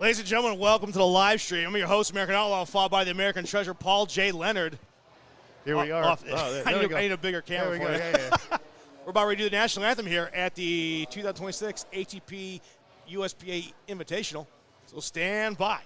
Ladies and gentlemen, welcome to the live stream. I'm your host, American Outlaw, followed by the American Treasure, Paul J. Leonard. Here we are. I need a bigger camera for you. Yeah. We're about ready to do the national anthem here at the 2026 ATP USPA Invitational. So stand by.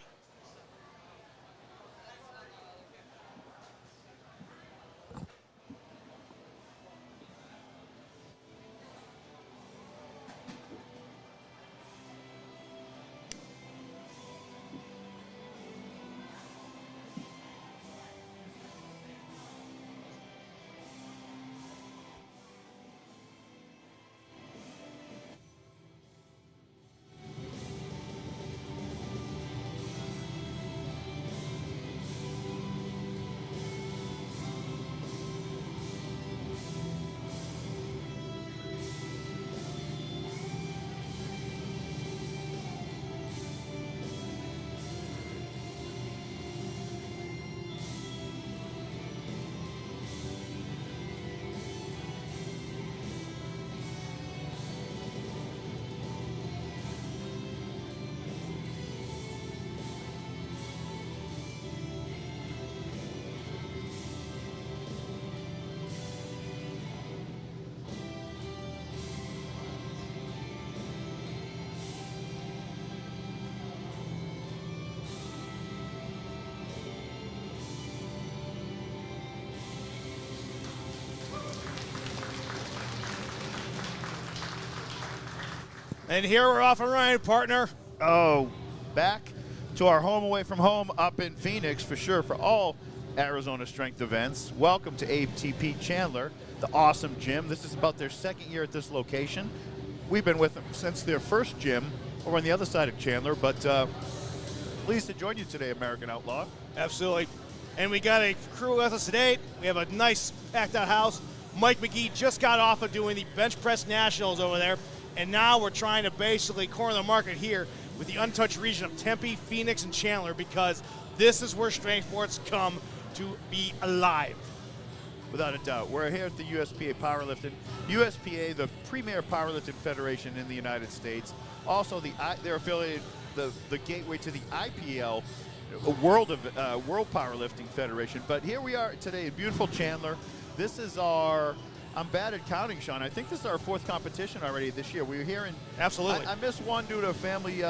And here we're off and running, partner. Oh, back to our home away from home up in Phoenix for sure for all Arizona strength events. Welcome to ATP Chandler, the awesome gym. This is about their second year at this location. We've been with them since their first gym over on the other side of Chandler, but pleased to join you today, American Outlaw. Absolutely. And we got a crew with us today. We have a nice packed out house. Mike McGee just got off of doing the bench press nationals over there. And now we're trying to basically corner the market here with the untouched region of Tempe, Phoenix, and Chandler, because this is where strength sports come to be alive. Without a doubt. We're here at the USPA Powerlifting. USPA, the premier powerlifting federation in the United States. Also, they're affiliated, the gateway to the IPL, World Powerlifting Federation. But here we are today in beautiful Chandler. This is I'm bad at counting, Sean. I think this is our fourth competition already this year. We were here in... Absolutely. I missed one due to family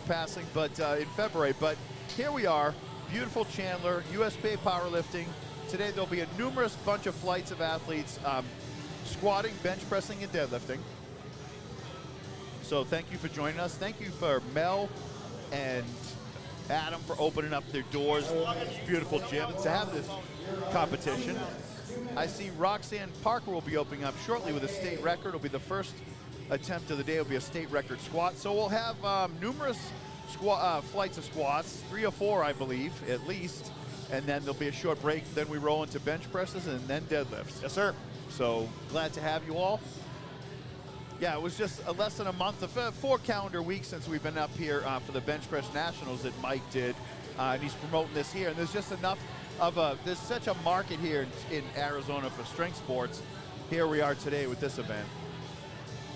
passing, but in February. But here we are, beautiful Chandler, USPA Powerlifting. Today there'll be a numerous bunch of flights of athletes squatting, bench pressing, and deadlifting. So thank you for joining us. Thank you for Mel and Adam for opening up their doors to this beautiful gym to have this competition. I see Roxanne Parker will be opening up shortly with a state record. It'll be the first attempt of the day. It'll be a state record squat. So we'll have numerous flights of squats, 3 or 4, I believe, at least. And then there'll be a short break. Then we roll into bench presses and then deadlifts. Yes, sir. So glad to have you all. Yeah, it was just less than a month, 4 calendar weeks since we've been up here for the bench press nationals that Mike did. And he's promoting this here. And there's just enough there's such a market here in Arizona for strength sports. Here we are today with this event.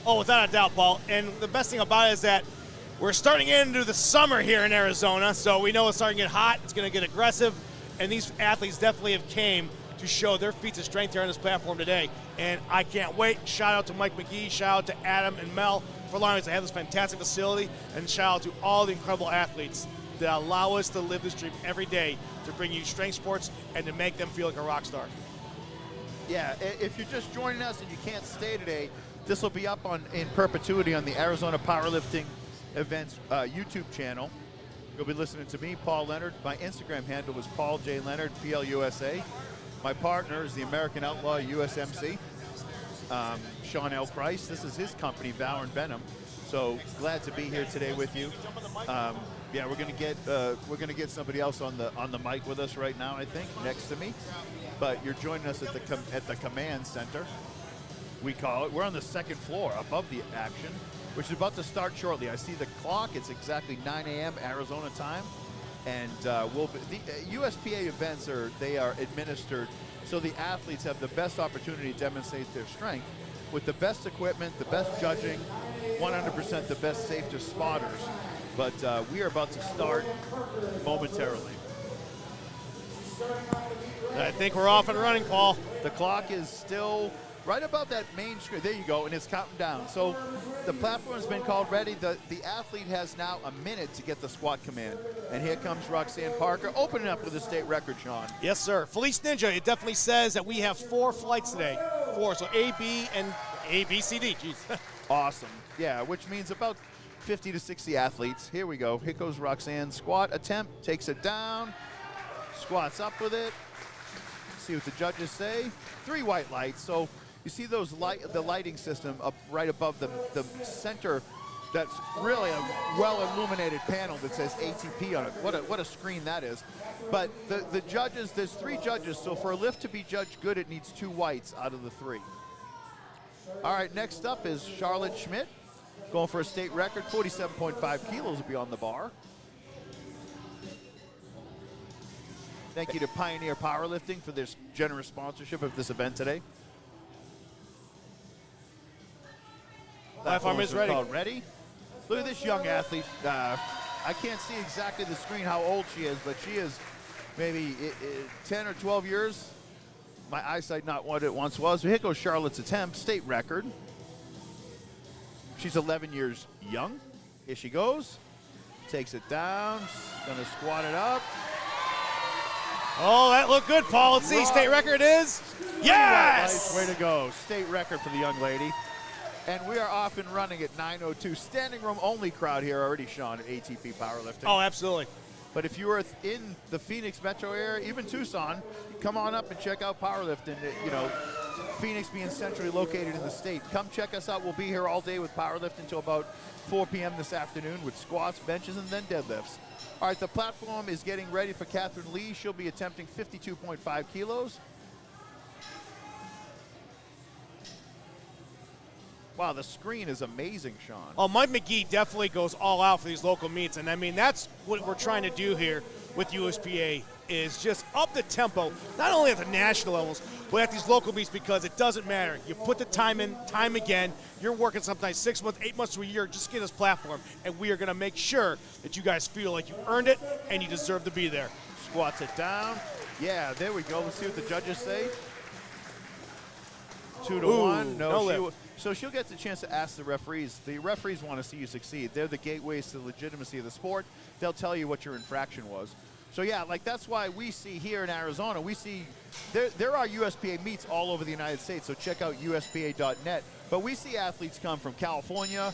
Oh, without a doubt, Paul. And the best thing about it is that we're starting into the summer here in Arizona, so we know it's starting to get hot, it's going to get aggressive, and these athletes definitely have came to show their feats of strength here on this platform today. And I can't wait. Shout out to Mike McGee, shout out to Adam and Mel for allowing us to have this fantastic facility, and shout out to all the incredible athletes that allow us to live this dream every day to bring you strength sports and to make them feel like a rock star. Yeah, if you're just joining us and you can't stay today, this will be up in perpetuity on the Arizona Powerlifting Events YouTube channel. You'll be listening to me, Paul Leonard. My Instagram handle is Paul J. Leonard, PLUSA. My partner is the American Outlaw USMC, Sean L. Price. This is his company, Valor and Venom. So glad to be here today with you. Yeah, we're gonna get somebody else on the mic with us right now, I think, next to me. But you're joining us at the command center, we call it. We're on the second floor above the action, which is about to start shortly. I see the clock. It's exactly 9 a.m. Arizona time, and the USPA events are administered so the athletes have the best opportunity to demonstrate their strength with the best equipment, the best judging, 100% the best safest spotters but we are about to start momentarily. I think we're off and running, Paul. The clock is still right above that main screen. There you go, and it's counting down. So the platform's been called ready. The athlete has now a minute to get the squat command. And here comes Roxanne Parker, opening up with a state record, Sean. Yes, sir. Felice Ninja, it definitely says that we have 4 flights today. 4, so A, B, and A, B, C, D. Jeez. Awesome. Yeah, which means about 50 to 60 athletes. Here we go. Here goes Roxanne. Squat attempt, takes it down, squats up with it. See what the judges say. 3 white lights. So you see those the lighting system up right above the center. That's really a well-illuminated panel that says ATP on it. What a screen that is. But the judges, there's 3 judges, so for a lift to be judged good, it needs 2 whites out of the 3. All right, next up is Charlotte Schmidt, going for a state record. 47.5 kilos will be on the bar. Thank you to Pioneer Powerlifting for their generous sponsorship of this event today. Platform is ready. Ready? Look at this young athlete. I can't see exactly the screen how old she is, but she is maybe 10 or 12 years. My eyesight not what it once was. Here goes Charlotte's attempt, state record. She's 11 years young. Here she goes. Takes it down. Gonna squat it up. Oh, that looked good, Paul. Let's see. State record is yes. Way to go. State record for the young lady. And we are off and running at 9:02. Standing room only crowd here already, Sean, at ATP Powerlifting. Oh, absolutely. But if you are in the Phoenix metro area, even Tucson, come on up and check out powerlifting. You know, Phoenix being centrally located in the state. Come check us out. We'll be here all day with powerlifting until about 4 p.m. this afternoon with squats, benches, and then deadlifts. All right, the platform is getting ready for Catherine Lee. She'll be attempting 52.5 kilos. Wow, the screen is amazing, Sean. Oh, Mike McGee definitely goes all out for these local meets, and I mean that's what we're trying to do here with USPA is just up the tempo, not only at the national levels, but at these local meets because it doesn't matter. You put the time in, time again. You're working sometimes 6 months, 8 months to a year just to get this platform, and we are going to make sure that you guys feel like you earned it and you deserve to be there. Squats it down. Yeah, there we go. Let's see what the judges say. 2 to 1. No lift. So she'll get the chance to ask the referees. The referees want to see you succeed. They're the gateways to the legitimacy of the sport. They'll tell you what your infraction was. So yeah, like that's why we see here in Arizona, we see there are USPA meets all over the United States. So check out USPA.net. But we see athletes come from California,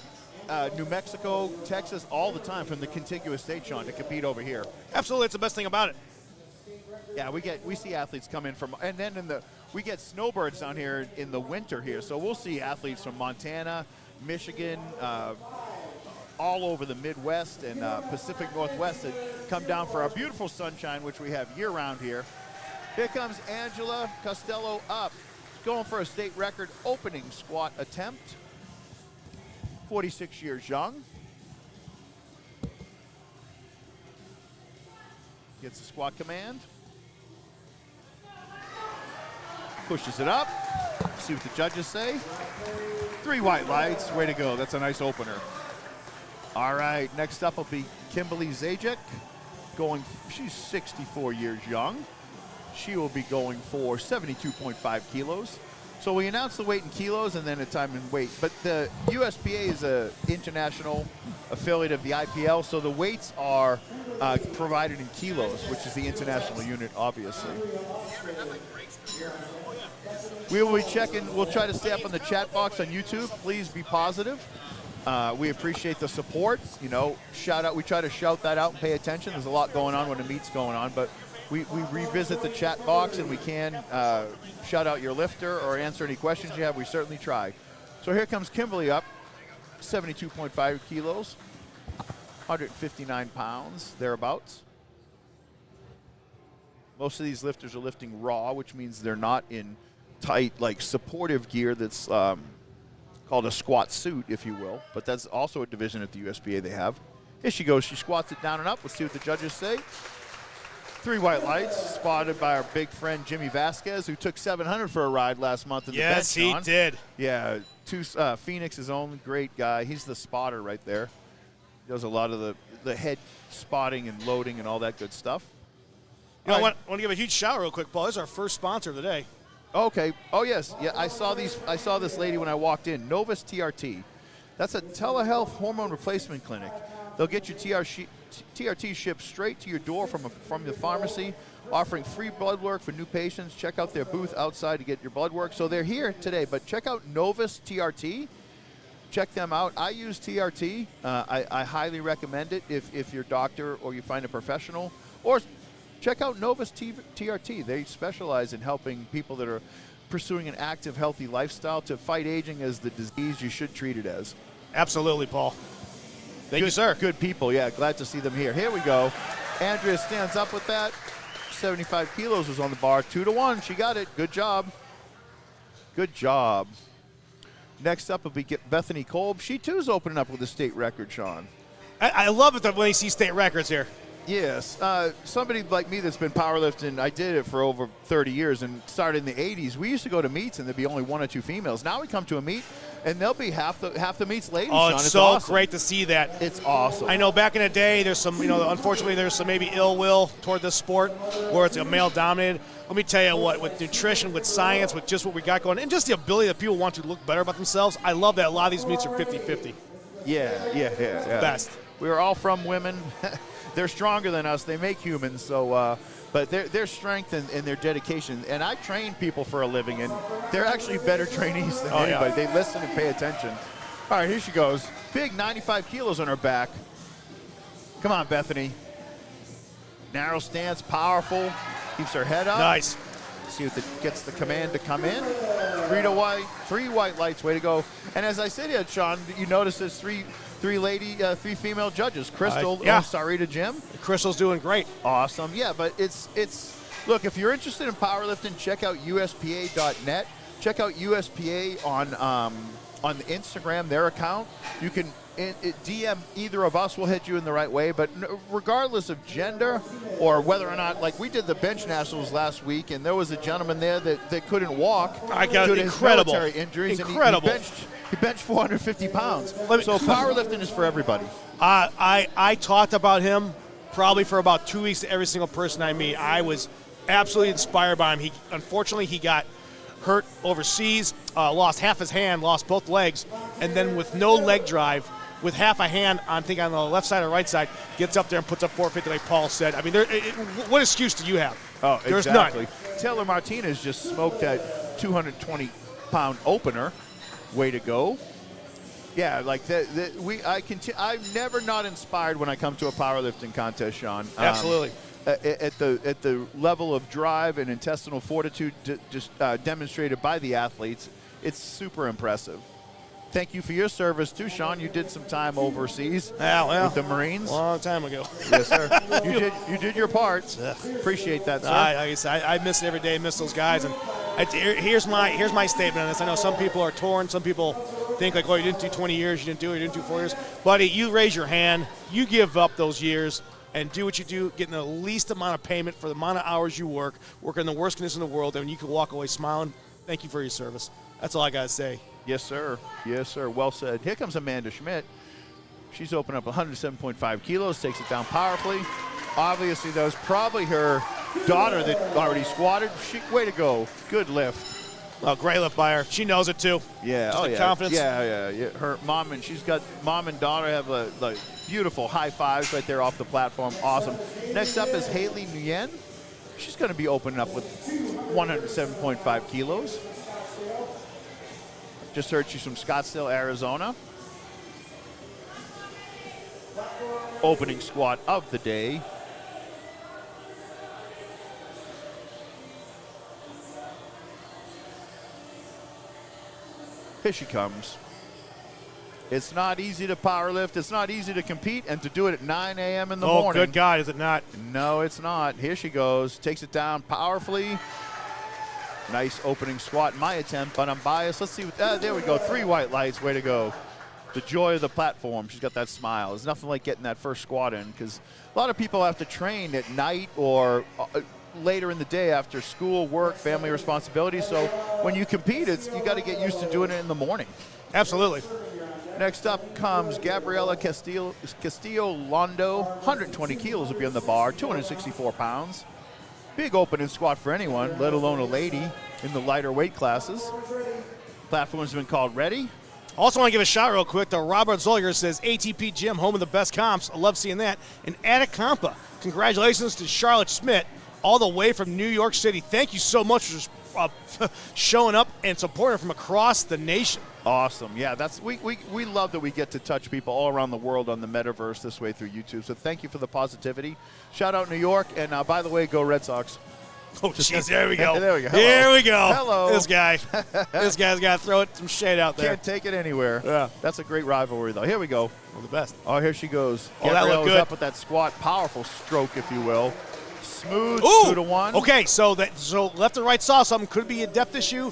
New Mexico, Texas, all the time from the contiguous state, Sean, to compete over here. Absolutely, it's the best thing about it. Yeah, we see athletes come in from, and then we get snowbirds down here in the winter here. So we'll see athletes from Montana, Michigan, all over the Midwest and Pacific Northwest that come down for our beautiful sunshine, which we have year-round here. Here comes Angela Costello up, going for a state record opening squat attempt. 46 years young. Gets the squat command. Pushes it up. See what the judges say. 3 white lights. Way to go. That's a nice opener. All right. Next up will be Kimberly Zajic. She's 64 years young. She will be going for 72.5 kilos. So we announced the weight in kilos and then a time in weight. But the USPA is an international affiliate of the IPL, so the weights are provided in kilos, which is the international unit, obviously. We will be checking. We'll try to stay up on the chat box on YouTube. Please be positive. We appreciate the support. You know, shout out. We try to shout that out and pay attention. There's a lot going on when a meet's going on, but we revisit the chat box and we can shout out your lifter or answer any questions you have. We certainly try. So here comes Kimberly up, 72.5 kilos, 159 pounds, thereabouts. Most of these lifters are lifting raw, which means they're not in tight, like supportive gear that's called a squat suit, if you will. But that's also a division at the USPA they have. Here she goes. She squats it down and up. Let's see what the judges say. 3 white lights, spotted by our big friend Jimmy Vasquez, who took 700 for a ride last month in the bench. Yes, he did. Yeah, Phoenix's own great guy. He's the spotter right there. He does a lot of the the head spotting and loading and all that good stuff. I want to give a huge shout out real quick, Paul. This is our first sponsor of the day. Okay. Oh, yes. Yeah, I saw this lady when I walked in. Novus TRT. That's a telehealth hormone replacement clinic. They'll get you TRT shipped straight to your door from the pharmacy, offering free blood work for new patients. Check out their booth outside to get your blood work. So they're here today, but check out Novus TRT. Check them out. I use TRT. I highly recommend it if your doctor or you find a professional. Or check out Novus TRT. They specialize in helping people that are pursuing an active, healthy lifestyle to fight aging as the disease you should treat it as. Absolutely, Paul. Thank you, sir. Good people. Yeah, glad to see them here. Here we go. Andrea stands up with that. 75 kilos was on the bar. 2-1. She got it. Good job. Good job. Next up will be Bethany Kolb. She, too, is opening up with a state record, Sean. I love it when you see state records here. Yes. Somebody like me that's been powerlifting, I did it for over 30 years and started in the 80s. We used to go to meets and there'd be only 1 or 2 females. Now we come to a meet and there'll be half the meets ladies, Oh, Sean. it's so awesome. great to see that. It's awesome. I know back in the day, there's some, unfortunately, there's some maybe ill will toward this sport where it's a male dominated. Let me tell you what, with nutrition, with science, with just what we got going, and just the ability that people want to look better about themselves, I love that a lot of these meets are 50-50. Yeah. Best. We are all from women. They're stronger than us. They make humans. So, but their strength and their dedication. And I train people for a living, and they're actually better trainees than anybody. Yeah. They listen and pay attention. All right, here she goes. Big 95 kilos on her back. Come on, Bethany. Narrow stance, powerful. Keeps her head up. Nice. See if gets the command to come in. 3 white lights. Way to go. And as I said here, Sean, you notice there's three female judges. Crystal, Sarita Jim. Crystal's doing great. Awesome. Yeah, but it's look, if you're interested in powerlifting, check out USPA.net. Check out USPA on Instagram, their account. You can DM either of us, will hit you in the right way. But regardless of gender or whether or not, like we did the bench nationals last week, and there was a gentleman there that couldn't walk due to his military injuries. Incredible. And he benched 450 pounds. So powerlifting is for everybody. I talked about him probably for about 2 weeks to every single person I meet. I was absolutely inspired by him. Unfortunately, he got hurt overseas, lost half his hand, lost both legs, and then with no leg drive, with half a hand on the left side or right side, gets up there and puts up 450 like Paul said. I mean, what excuse do you have? Oh, There's exactly. none. Taylor Martinez just smoked that 220-pound opener. Way to go. Yeah, like I'm never not inspired when I come to a powerlifting contest, Sean. Absolutely. At the level of drive and intestinal fortitude just demonstrated by the athletes, it's super impressive. Thank you for your service too, Sean. You did some time overseas with the Marines. A long time ago. Yes, sir. You did your part. Appreciate that, sir. I miss it every day. Miss those guys. And here's my statement on this. I know some people are torn. Some people think like, oh, you didn't do 20 years, you didn't do it, you didn't do 4 years. Buddy, you raise your hand. You give up those years and do what you do, getting the least amount of payment for the amount of hours you work in the worst conditions in the world, and you can walk away smiling. Thank you for your service. That's all I got to say. Yes, sir. Yes, sir. Well said. Here comes Amanda Schmidt. She's opened up 107.5 kilos, takes it down powerfully. Obviously, that was probably her daughter that already squatted. Way to go. Good lift. Oh, great lift by her. She knows it, too. Yeah. Just yeah. Confidence. Yeah. Her mom and daughter have a beautiful high fives right there off the platform. Awesome. Next up is Haley Nguyen. She's going to be opening up with 107.5 kilos. Just heard she's from Scottsdale, Arizona. Opening squat of the day. Here she comes. It's not easy to powerlift. It's not easy to compete and to do it at 9 a.m. in the morning. Oh, good God, is it not? No, it's not. Here she goes. Takes it down powerfully. Nice opening squat in my attempt, but I'm biased. Let's see. There we go. 3 white lights. Way to go. The joy of the platform. She's got that smile. There's nothing like getting that first squat in because a lot of people have to train at night or later in the day after school, work, family responsibilities. So when you compete, you got to get used to doing it in the morning. Absolutely. Next up comes Gabriela Castillo-Londo, 120 kilos will be on the bar, 264 pounds. Big opening squat for anyone, let alone a lady in the lighter weight classes. Platform's been called ready. Also want to give a shout real quick to Robert Zolliger, says ATP Gym, home of the best comps. I love seeing that. And Atacampa, congratulations to Charlotte Schmidt, all the way from New York City. Thank you so much for showing up and supporting from across the nation. Awesome. Yeah, we love that we get to touch people all around the world on the metaverse this way through YouTube. So thank you for the positivity. Shout out New York, and by the way, go Red Sox. Oh, jeez, there we go. There we go. Hello. Here we go. Hello. This guy's got to throw it some shade out there. Can't take it anywhere. Yeah. That's a great rivalry, though. Here we go. Well, the best. Oh, here she goes. Oh, that looked good. Up with that squat. Powerful stroke, if you will. Smooth. Ooh. 2-to-1. Okay, so left or right saw something. Could be a depth issue.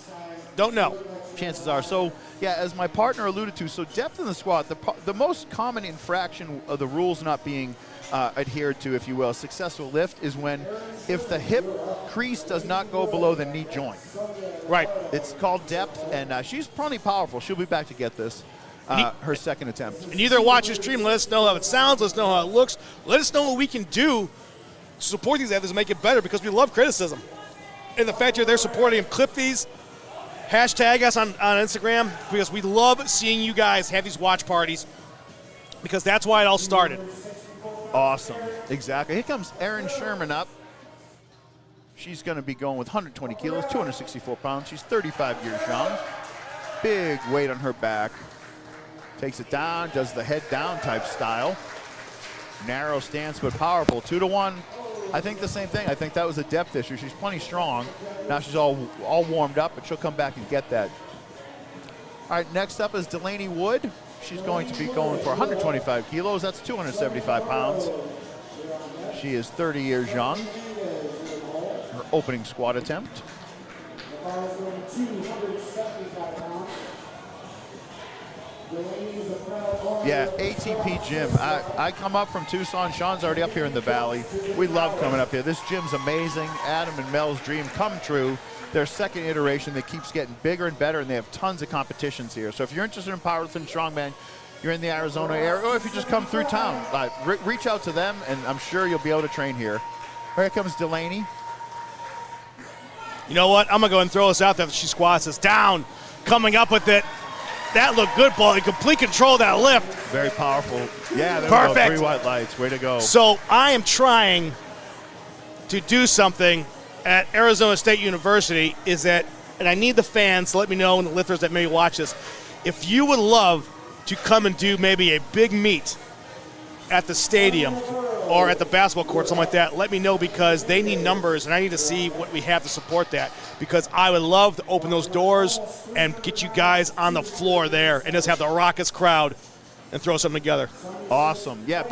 Don't know. Chances are. So, yeah, as my partner alluded to, so depth in the squat, the most common infraction of the rules not being adhered to, if you will, a successful lift is if the hip crease does not go below the knee joint. Right. It's called depth, and she's plenty powerful. She'll be back to get this. Her second attempt. And either watch your stream, let us know how it sounds, let us know how it looks, let us know what we can do to support these athletes and make it better, because we love criticism. And the fact that they're supporting them, clip these, hashtag us on Instagram, because we love seeing you guys have these watch parties, because that's why it all started. Awesome. Exactly. Here comes Erin Sherman up. She's going to be going with 120 kilos, 264 pounds. She's 35 years young. Big weight on her back. Takes it down, does the head down type style. Narrow stance, but powerful. 2-to-1. I think the same thing. I think that was a depth issue. She's plenty strong. Now she's all warmed up, but she'll come back and get that. All right, next up is Delaney Wood. She's going to be going for 125 kilos. That's 275 pounds. She is 30 years young. Her opening squat attempt. Yeah, ATP Gym. I come up from Tucson. Sean's already up here in the Valley. We love coming up here. This gym's amazing. Adam and Mel's dream come true. Their second iteration that keeps getting bigger and better, and they have tons of competitions here. So if you're interested in powerlifting, strongman, you're in the Arizona area, or if you just come through town, reach out to them, and I'm sure you'll be able to train here. Here comes Delaney. You know what? I'm going to go and throw this out there after she squats us down. Coming up with it. That looked good, Paul. In complete control of that lift. Very powerful. Yeah, there perfect. We go. 3 white lights. Way to go. So I am trying to do something at Arizona State University, and I need the fans to let me know, and the lifters that maybe watch this, if you would love to come and do maybe a big meet at the stadium or at the basketball court, something like that, let me know, because they need numbers, and I need to see what we have to support that, because I would love to open those doors and get you guys on the floor there and just have the raucous crowd and throw something together. Awesome. Yeah,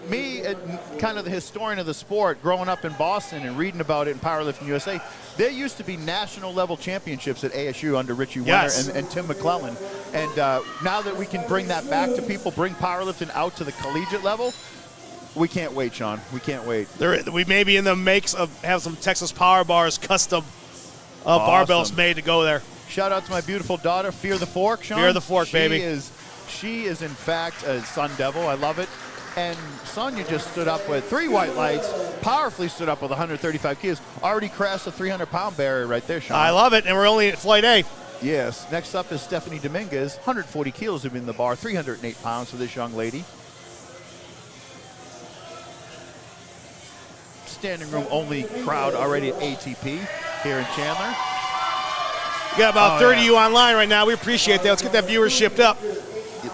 me, kind of the historian of the sport, growing up in Boston and reading about it in Powerlifting USA, there used to be national level championships at ASU under Richie Winter and Tim McClellan. And now that we can bring that back to people, bring powerlifting out to the collegiate level, we can't wait, Sean. We can't wait. We may be in the makes of have some Texas Power Bars custom barbells made to go there. Shout out to my beautiful daughter, Fear the Fork, Sean. Fear the Fork, baby. She is in fact a Sun Devil. I love it. And Sonya just stood up with 3 white lights, powerfully stood up with 135 kilos. Already crashed the 300-pound barrier right there, Sean. I love it, and we're only at flight A. Yes. Next up is Stephanie Dominguez, 140 kilos in the bar, 308 pounds for this young lady. Standing room only crowd already at ATP here in Chandler. We got about 30 of you online right now. We appreciate that. Let's get that viewership up.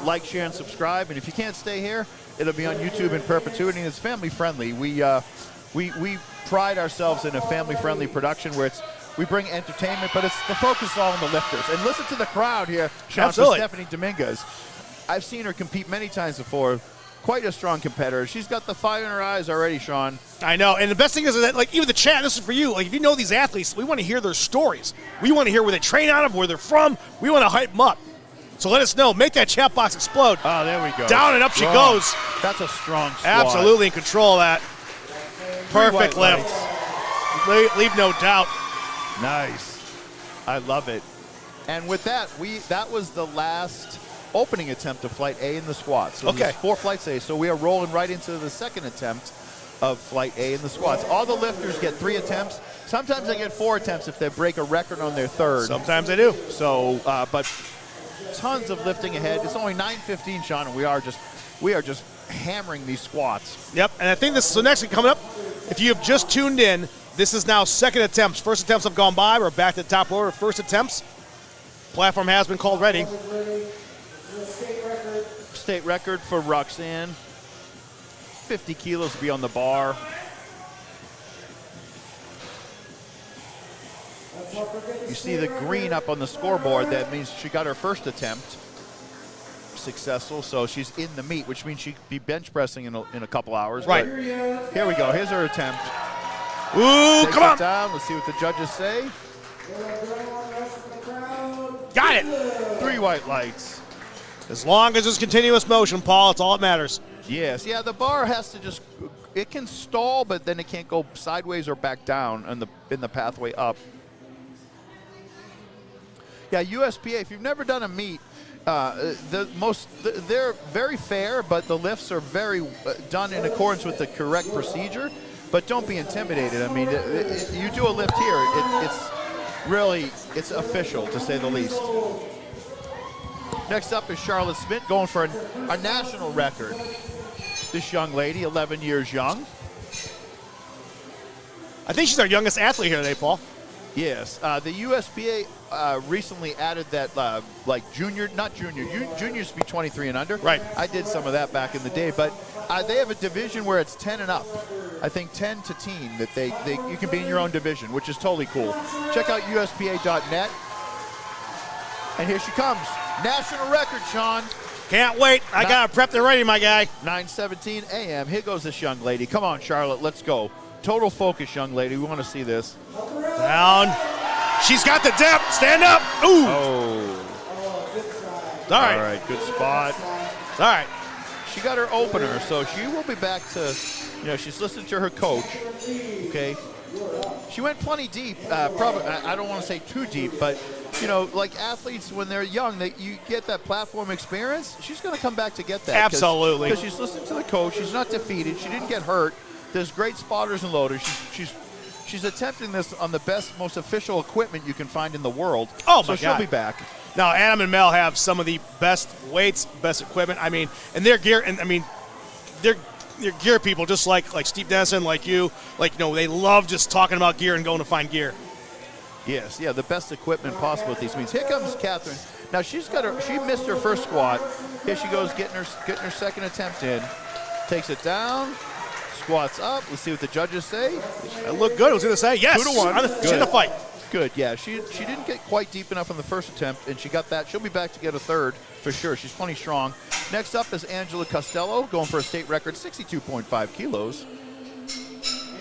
Like, share, and subscribe. And if you can't stay here, it'll be on YouTube in perpetuity. And it's family friendly. We pride ourselves in a family friendly production where we bring entertainment, but it's the focus is all on the lifters. And listen to the crowd here, Sean, for Stephanie Dominguez. I've seen her compete many times before. Quite a strong competitor. She's got the fire in her eyes already, Sean. I know, and the best thing is that, like, even the chat, this is for you. Like, if you know these athletes, we want to hear their stories. We want to hear where they train out of, where they're from. We want to hype them up. So let us know. Make that chat box explode. Oh, there we go. Down and up she goes. That's a strong squat. Absolutely in control of that. Perfect lift. Leave no doubt. Nice. I love it. And with that, that was the last opening attempt of flight A in the squats. So there's 4 flights A. So we are rolling right into the second attempt of flight A in the squats. All the lifters get 3 attempts. Sometimes they get 4 attempts if they break a record on their third. Sometimes they do. So, but tons of lifting ahead. It's only 9:15, Sean, and we are just hammering these squats. Yep, and I think this. So next coming up, if you have just tuned in, this is now second attempts. First attempts have gone by. We're back to the top order. First attempts. Platform has been called ready. State record for Roxanne. 50 kilos to be on the bar. You see the green up on the scoreboard. That means she got her first attempt successful, so she's in the meet, which means she could be bench pressing in a couple hours. Right. But here we go. Here's her attempt. Ooh, Takes come on. it down. Let's see what the judges say. Got it. 3 white lights. As long as there's continuous motion, Paul, it's all that matters. Yes. Yeah, the bar has to just, it can stall, but then it can't go sideways or back down in the pathway up. Yeah, USPA, if you've never done a meet, they're very fair, but the lifts are very done in accordance with the correct procedure. But don't be intimidated. I mean, you do a lift here, it's official, to say the least. Next up is Charlotte Smith going for a national record. This young lady, 11 years young. I think she's our youngest athlete here today, Paul. Yes, the USPA recently added that junior used to be 23 and under. Right. I did some of that back in the day, but they have a division where it's 10 and up. I think 10 to teen that you can be in your own division, which is totally cool. Check out USPA.net. And here she comes. National record, Sean. Can't wait. I got to prep and ready, my guy. 9:17 a.m. Here goes this young lady. Come on, Charlotte. Let's go. Total focus, young lady. We want to see this. Down. She's got the depth. Stand up. Ooh. Oh. All right. All right. Good spot. All right. She got her opener, so she will be back to, she's listening to her coach. Okay. She went plenty deep. Probably, I don't want to say too deep, but like athletes when they're young, you get that platform experience. She's going to come back to get that. Absolutely. Because she's listening to the coach. She's not defeated. She didn't get hurt. There's great spotters and loaders. She's attempting this on the best, most official equipment you can find in the world. Oh, my so God. she'll be back. Now, Adam and Mel have some of the best weights, best equipment. I mean, and their gear, and I mean, they're gear people just like Steve Denison, like you. They love just talking about gear and going to find gear. Yes, yeah, the best equipment possible at these meets. Here comes Catherine. Now she missed her first squat. Here she goes, getting her second attempt in. Takes it down, squats up. Let's see what the judges say. It looked good. I was going to say yes. 2-1. She's in the fight. Good, yeah. She didn't get quite deep enough on the first attempt, and she got that. She'll be back to get a third for sure. She's plenty strong. Next up is Angela Costello, going for a state record, 62.5 kilos.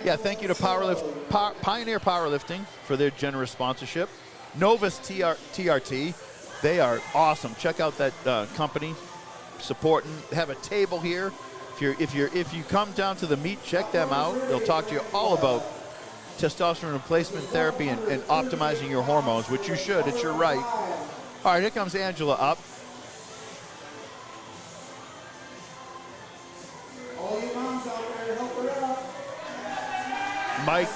Yeah, thank you to Pioneer Powerlifting for their generous sponsorship. Novus TRT, they are awesome. Check out that company, supporting. They have a table here. If you come down to the meet, check them out. They'll talk to you all about testosterone replacement therapy and optimizing your hormones, which you should. It's your right. All right, here comes Angela up. Mike,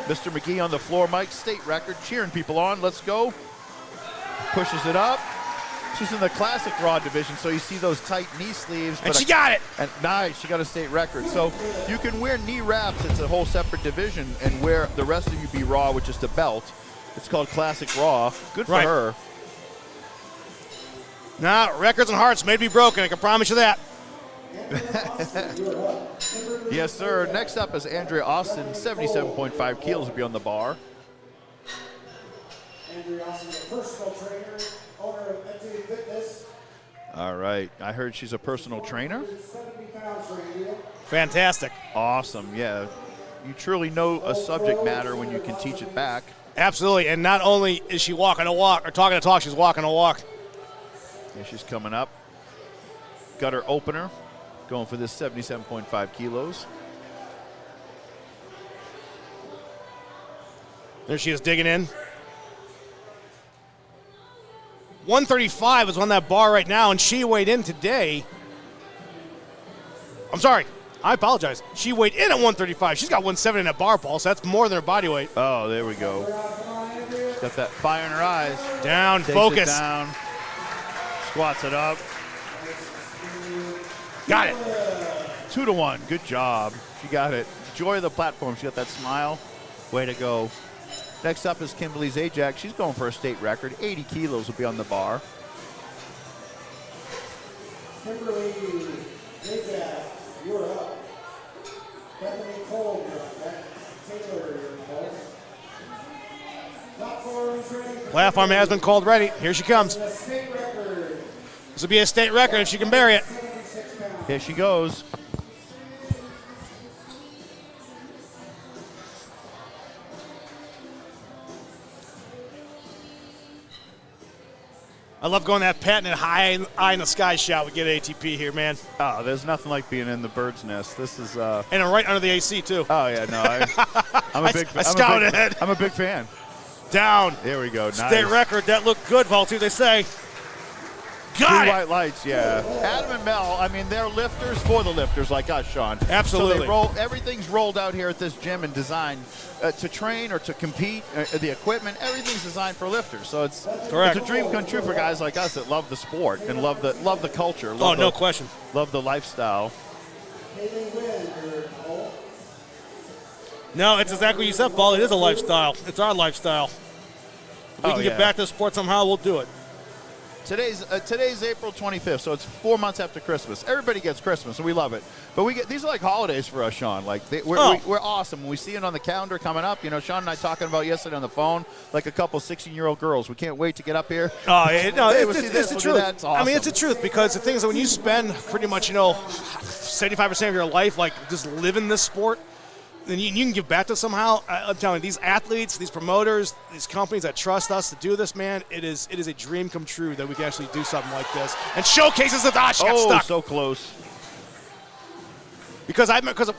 Mr. McGee on the floor. Mike, state record, cheering people on. Let's go. Pushes it up. She's in the classic raw division, so you see those tight knee sleeves. And she got it. And nice, she got a state record. So you can wear knee wraps. It's a whole separate division, and wear the rest of you be raw, which is the belt. It's called classic raw. Good for her. Nah, records and hearts may be broken. I can promise you that. Yes, sir. Next up is Andrea Austin, 77.5 kilos will be on the bar. Andrea Austin, a personal trainer, owner of Activity Fitness. All right. I heard she's a personal trainer. Fantastic. Awesome. Yeah. You truly know a subject matter when you can teach it back. Absolutely. And not only is she walking a walk or talking a talk, she's walking a walk. Yeah, she's coming up. Got her opener. Going for this 77.5 kilos. There she is digging in. 135 is on that bar right now, and she weighed in today. I'm sorry. I apologize. She weighed in at 135. She's got 170 in that bar, Paul, so that's more than her body weight. Oh, there we go. She's got that fire in her eyes. Down, Takes focus. it down. Squats it up. Got it. 2-1. Good job. She got it. Joy of the platform. She got that smile. Way to go. Next up is Kimberly Zajac. She's going for a state record. 80 kilos will be on the bar. Kimberly Zajac, you're up. Bethany Cole, Taylor, you're up. Platform has been called ready. Here she comes. This will be a state record if she can bury it. Here she goes. I love going that patented high eye in the sky shot we get ATP here, man. Oh, there's nothing like being in the bird's nest. This is And right under the AC, too. Oh yeah, no, I'm a big fan. scouted. I'm a big fan. Down. There we go. Nice. State record. That looked good, Paul. See what they say. Got Two it. white lights, yeah. Adam and Mel, I mean, they're lifters for the lifters like us, Sean. Absolutely. So everything's rolled out here at this gym and designed to train or to compete. The equipment, everything's designed for lifters. So it's correct. It's a dream come true for guys like us that love the sport and love the culture. No question. Love the lifestyle. No, it's exactly what you said, Paul. It is a lifestyle. It's our lifestyle. If we can get back to the sport somehow, we'll do it. Today's April 25th, so it's 4 months after Christmas. Everybody gets Christmas, and we love it. But these are like holidays for us, Sean. Like we're awesome when we see it on the calendar coming up. You know, Sean and I talking about yesterday on the phone, like a couple 16-year-old girls. We can't wait to get up here. Oh, yeah, no, Hey, it's the truth. It's awesome. I mean, it's the truth because the thing is that when you spend pretty much 75% of your life like just living this sport, then you can give back to somehow. I'm telling you, these athletes, these promoters, these companies that trust us to do this, man, it is a dream come true that we can actually do something like this and showcases the she got stuck. So close. Because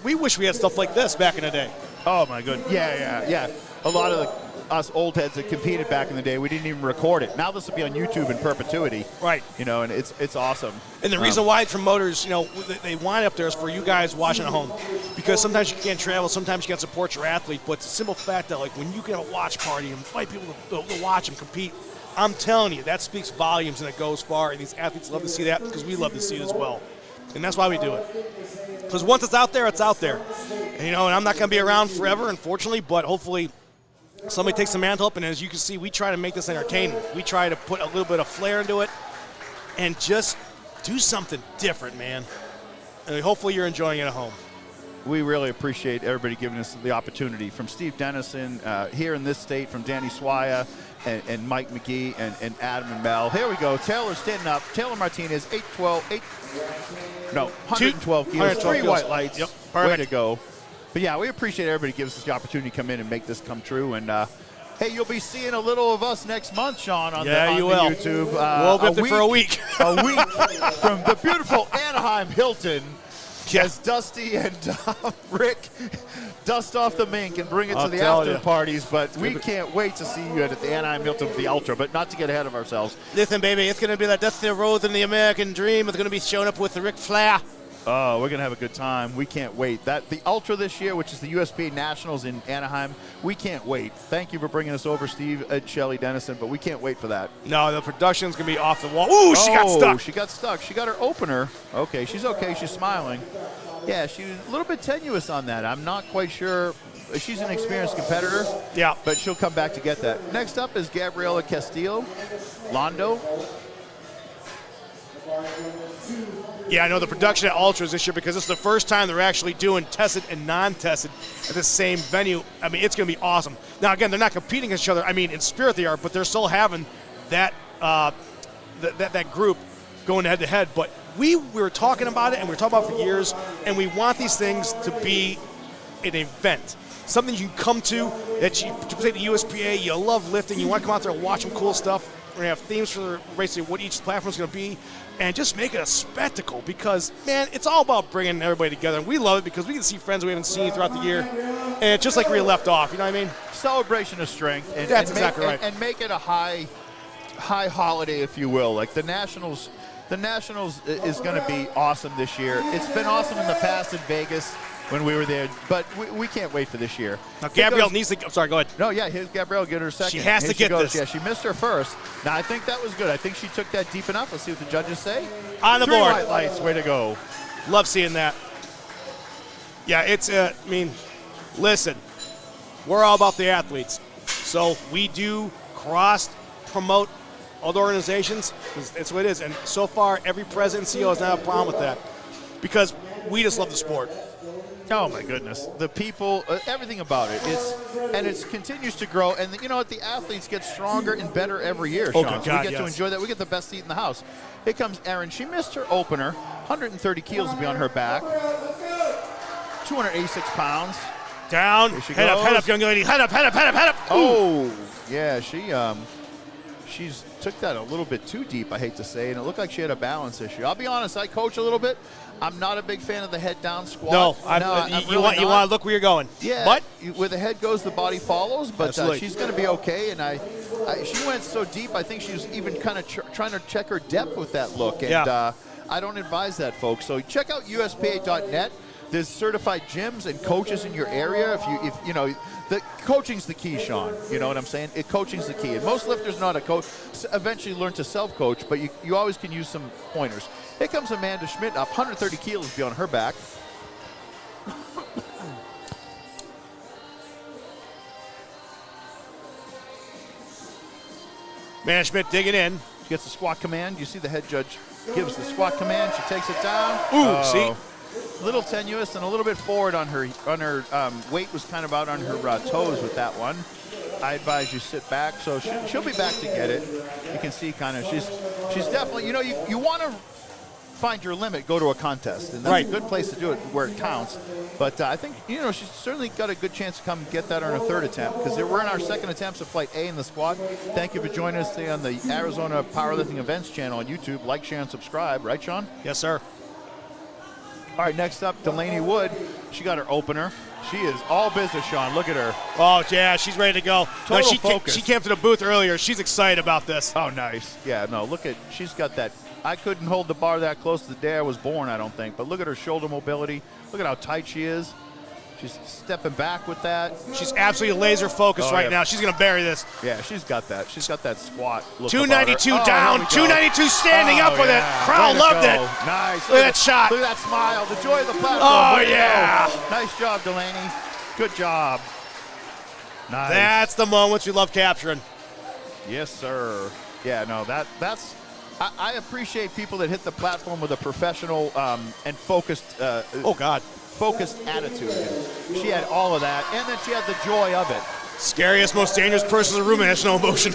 we wish we had stuff like this back in the day. Oh my goodness. Yeah. A lot of us old heads that competed back in the day, we didn't even record it. Now this will be on YouTube in perpetuity. Right. You know, and it's awesome. And the reason why promoters, they want it up there is for you guys watching at home. Because sometimes you can't travel, sometimes you can't support your athlete, but it's a simple fact that, like, when you can have a watch party and invite people to watch them compete, I'm telling you, that speaks volumes and it goes far. And these athletes love to see that because we love to see it as well. And that's why we do it. Because once it's out there, it's out there. And I'm not going to be around forever, unfortunately, but hopefully somebody takes the mantle up, and as you can see, we try to make this entertaining. We try to put a little bit of flair into it and just do something different, man. And hopefully you're enjoying it at home. We really appreciate everybody giving us the opportunity. From Steve Dennison here in this state, from Danny Swaya and Mike McGee and Adam and Mel. Here we go. Taylor standing up. Taylor Martinez, 112 kilos, 3 white lights. Yep, way to go. But yeah, we appreciate everybody giving us the opportunity to come in and make this come true. And hey, you'll be seeing a little of us next month, Sean, on the YouTube. We'll be up there for a week. A week from the beautiful Anaheim Hilton. As Dusty and Rick dust off the mink and bring it to the after parties. But we can't wait to see you at the Anaheim Hilton for the Ultra, but not to get ahead of ourselves. Listen, baby, it's going to be like Dusty Rhodes and the American Dream. It's going to be showing up with the Ric Flair. Oh, we're going to have a good time. We can't wait. The Ultra this year, which is the USPA Nationals in Anaheim, we can't wait. Thank you for bringing us over, Steve and Shelly Dennison, but we can't wait for that. No, the production's going to be off the wall. Ooh, she got stuck. She got stuck. She got her opener. Okay, she's okay. She's smiling. Yeah, she was a little bit tenuous on that. I'm not quite sure. She's an experienced competitor. Yeah. But she'll come back to get that. Next up is Gabriela Castillo, Londo. Yeah, I know the production at Ultras this year because this is the first time they're actually doing tested and non-tested at the same venue. I mean, it's going to be awesome. Now, again, they're not competing against each other. I mean, in spirit they are, but they're still having that that group going head-to-head. But we were talking about it, and we were talking about it for years, and we want these things to be an event. Something you can come to, that you play the USPA, you love lifting, you want to come out there and watch some cool stuff. We're going to have themes for the race, what each platform is going to be, and just make it a spectacle because, man, it's all about bringing everybody together. And we love it because we can see friends we haven't seen throughout the year, and it's just like where you left off, you know what I mean? Celebration of strength. And, That's exactly right. And make it a high high holiday, if you will. Like the Nationals is going to be awesome this year. It's been awesome in the past in Vegas when we were there, but we can't wait for this year. Now, Gabrielle needs to. I'm sorry, go ahead. No, yeah, here's Gabrielle get her second. She has to get this. Yeah, she missed her first. Now, I think that was good. I think she took that deep enough. Let's see what the judges say. On the 3 board. white lights, way to go. Love seeing that. Yeah, it's, listen, we're all about the athletes. So we do cross-promote other organizations. It's what it is. And so far, every president and CEO has not had a problem with that because we just love the sport. Oh my goodness, the people, everything about it. It continues to grow, and you know what? The athletes get stronger and better every year. Oh, Sean. good So God, we get to enjoy that. We get the best seat in the house. Here comes Erin. She missed her opener. 130 kilos will be on her back. 286 pounds. Down. Head up, young lady. Head up. Oh, yeah. She's took that a little bit too deep, I hate to say, and it looked like she had a balance issue. I'll be honest, I coach a little bit. I'm not a big fan of the head down squat. You want to look where you're going. Yeah, but where the head goes, the body follows. But she's going to be okay. And she went so deep. I think she was even kind of trying to check her depth with that look. And I don't advise that, folks. So check out USPA.net. There's certified gyms and coaches in your area. If you know, the coaching's the key, Sean. You know what I'm saying? Coaching's the key. And most lifters know how to coach. Eventually learn to self-coach, but you always can use some pointers. Here comes Amanda Schmidt up, 130 kilos be on her back. Amanda Schmidt digging in. She gets the squat command. You see the head judge gives the squat command. She takes it down. Ooh, see? A little tenuous and a little bit forward on her weight was kind of out on her toes with that one. I advise you sit back, so she'll be back to get it. You can see kind of she's definitely, you know, you want to find your limit, go to a contest, and that's a good place to do it where it counts. But I think, you know, she's certainly got a good chance to come get that on her third attempt because we're in our second attempts of Flight A in the squad. Thank you for joining us today on the Arizona Powerlifting Events channel on YouTube. Like, share, and subscribe. Right, Sean? Yes, sir. All right, next up, Delaney Wood. She got her opener. She is all business, Sean. Look at her. Oh, yeah, she's ready to go. Total focus. She came to the booth earlier. She's excited about this. Oh, nice. Yeah, no, she's got that. I couldn't hold the bar that close to the day I was born, I don't think. But look at her shoulder mobility. Look at how tight she is. She's stepping back with that. She's absolutely laser focused now. She's going to bury this. Yeah, she's got that. She's got that squat look. 292 down, 292 standing up with it. Crowd loved it. Nice. Look at that shot. Look at that smile. The joy of the platform. Oh, yeah. Nice job, Delaney. Good job. Nice. That's the moments we love capturing. Yes, sir. Yeah, no, that's. I appreciate people that hit the platform with a professional and focused. Focused attitude. And she had all of that, and then she had the joy of it. Scariest, most dangerous person in the room has no emotion.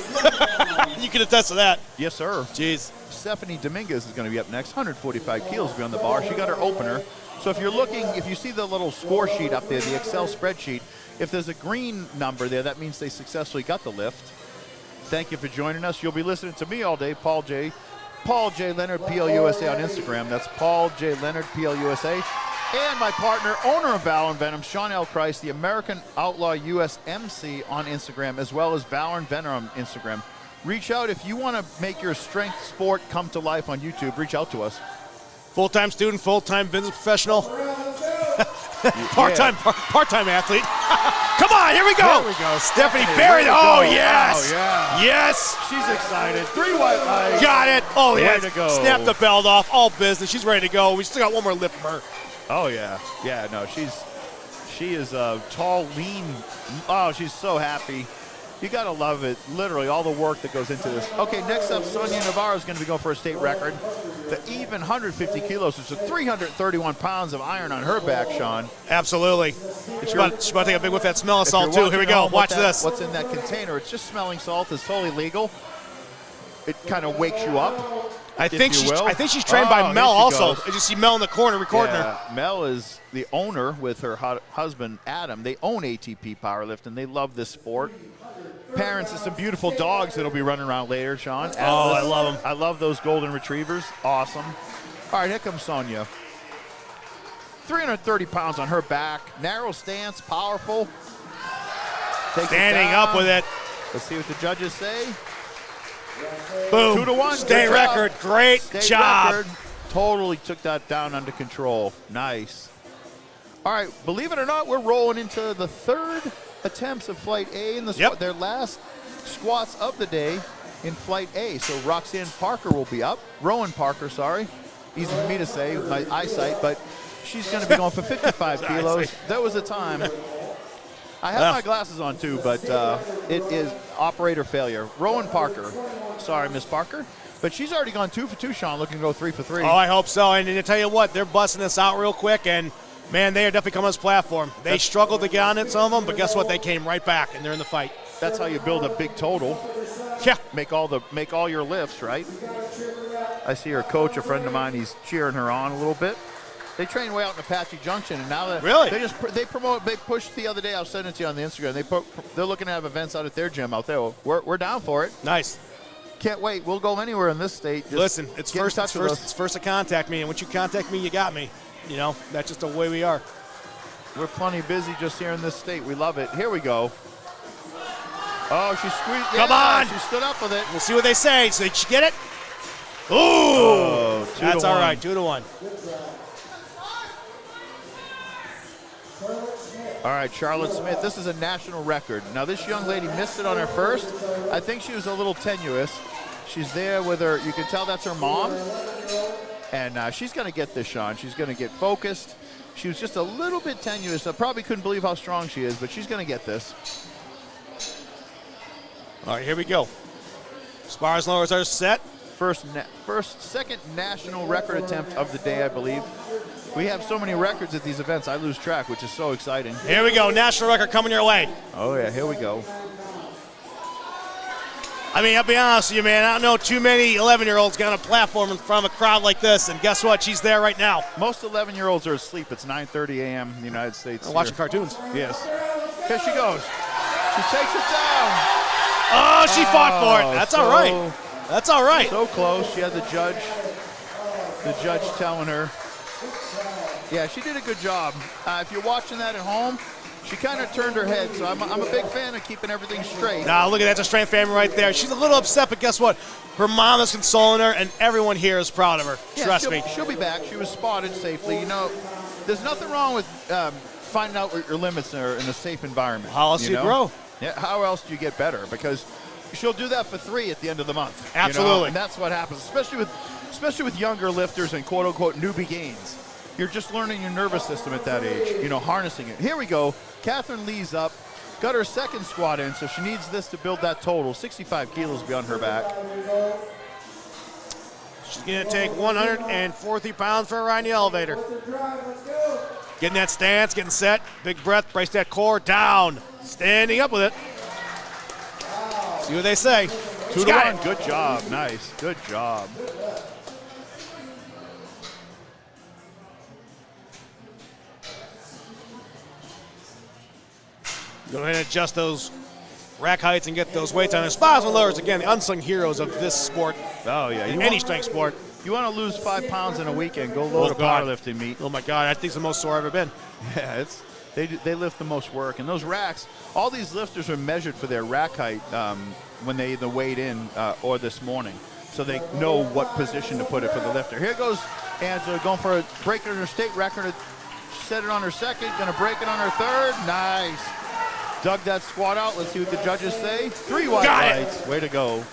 You can attest to that. Yes, sir. Jeez. Stephanie Dominguez is going to be up next. 145 kilos beyond the bar. She got her opener. So if you're looking, if you see the little score sheet up there, the Excel spreadsheet, if there's a green number there, that means they successfully got the lift. Thank you for joining us. You'll be listening to me all day, Paul J. Leonard, PLUSA on Instagram. That's Paul J. Leonard, PLUSA. And my partner, owner of Valor and Venom, Sean L. Price, the American Outlaw USMC on Instagram, as well as Valor and Venom on Instagram. Reach out if you want to make your strength sport come to life on YouTube. Reach out to us. Full-time student, full-time business professional, part-time athlete. Come on, here we go. There we go. Stephanie buried. Oh, yes. Oh, yeah. Yes. She's excited. 3 white lights. Got it. Oh, Way yeah. to go. Snap the belt off. All business. She's ready to go. We still got one more lift from her. Oh, yeah. Yeah, no, she is tall, lean. Oh, she's so happy. You got to love it. Literally, all the work that goes into this. Okay, next up, Sonia Navarro is going to be going for a state record. The even 150 kilos, which is 331 pounds of iron on her back, Sean. Absolutely. She's about to take a big whiff of that smelling salt, too. Here we go. Watch this. What's in that container? It's just smelling salt. It's totally legal. It kind of wakes you up. I think she's trained by Mel also. I just see Mel in the corner recording her. Mel is the owner with her husband, Adam. They own ATP Powerlifting. They love this sport. Parents of some beautiful dogs that'll be running around later, Sean. Atlas. Oh, I love them. I love those golden retrievers. Awesome. All right, here comes Sonia. 330 pounds on her back. Narrow stance, powerful. Standing up with it. Let's see what the judges say. Boom. 2-1. State Good job. record. Great State job. record. Totally took that down under control. Nice. All right, believe it or not, we're rolling into the third attempts of Flight A in their last squats of the day in Flight A. So Roxanne Parker will be up. Rowan Parker, sorry. Easy for me to say with my eyesight, but she's going to be going for 55 kilos. There was a time. I have my glasses on too, but it is operator failure. Rowan Parker. Sorry, Miss Parker. But she's already gone 2 for 2, Sean, looking to go 3 for 3. Oh, I hope so. And to tell you what, they're busting this out real quick, and man, they are definitely coming on this platform. They struggled to get on it, some of them, but guess what? They came right back, and they're in the fight. That's how you build a big total. Yeah. Make all your lifts, right? I see her coach, a friend of mine, he's cheering her on a little bit. They train way out in Apache Junction, and now they push the other day. I'll send it to you on the Instagram. They're looking to have events out at their gym out there. We're down for it. Nice. Can't wait. We'll go anywhere in this state. Just listen, it's first to contact me, and once you contact me, you got me. You know, that's just the way we are. We're plenty busy just here in this state. We love it. Here we go. Oh, she squeezed. Come on. She stood up with it. We'll see what they say. So did she get it? Ooh. Oh, that's all right. 2-1. All right, Charlotte Smith. This is a national record. Now, this young lady missed it on her first. I think she was a little tenuous. She's there with her. You can tell that's her mom. And she's going to get this, Sean. She's going to get focused. She was just a little bit tenuous. I probably couldn't believe how strong she is, but she's going to get this. All right, here we go. Spars and lowers are set. Second national record attempt of the day, I believe. We have so many records at these events, I lose track, which is so exciting. Here we go. National record coming your way. Oh, yeah, here we go. I mean, I'll be honest with you, man. I don't know too many 11-year-olds get on a platform in front of a crowd like this, and guess what? She's there right now. Most 11-year-olds are asleep. It's 9:30 a.m. in the United States. They're watching cartoons. Yes. Here she goes. She takes it down. Oh, she fought for it. That's all right. That's all right. So close. She had the judge telling her. Yeah, she did a good job. If you're watching that at home, she kind of turned her head, so I'm a big fan of keeping everything straight. Nah, look at that. That's a strength family right there. She's a little upset, but guess what? Her mom is consoling her, and everyone here is proud of her. Yeah, Trust me. She'll be back. She was spotted safely. You know, there's nothing wrong with finding out what your limits are in a safe environment. How else do you grow? Yeah, how else do you get better? Because she'll do that for 3 at the end of the month. Absolutely. You know? And that's what happens, especially with younger lifters and quote-unquote newbie gains. You're just learning your nervous system at that age, harnessing it. Here we go. Catherine Lee's up. Got her second squat in, so she needs this to build that total. 65 kilos beyond her back. She's going to take 143 pounds for a ride in the elevator. Getting that stance, getting set. Big breath, brace that core, down. Standing up with it. See what they say. 2-1. Good job. Nice. Good job. Go ahead and adjust those rack heights and get those weights on. And spars and lowers, again, the unsung heroes of this sport. Oh, yeah. Any strength sport. You want to lose 5 pounds in a weekend, go load a powerlifting meet. Oh, my God. I think it's the most sore I've ever been. Yeah, they lift the most work. And those racks, all these lifters are measured for their rack height when they either weighed in or this morning. So they know what position to put it for the lifter. Here goes Angela going for a break in her state record. Set it on her second, going to break it on her third. Nice. Dug that squat out. Let's see what the judges say. 3 wide lights. Way to go.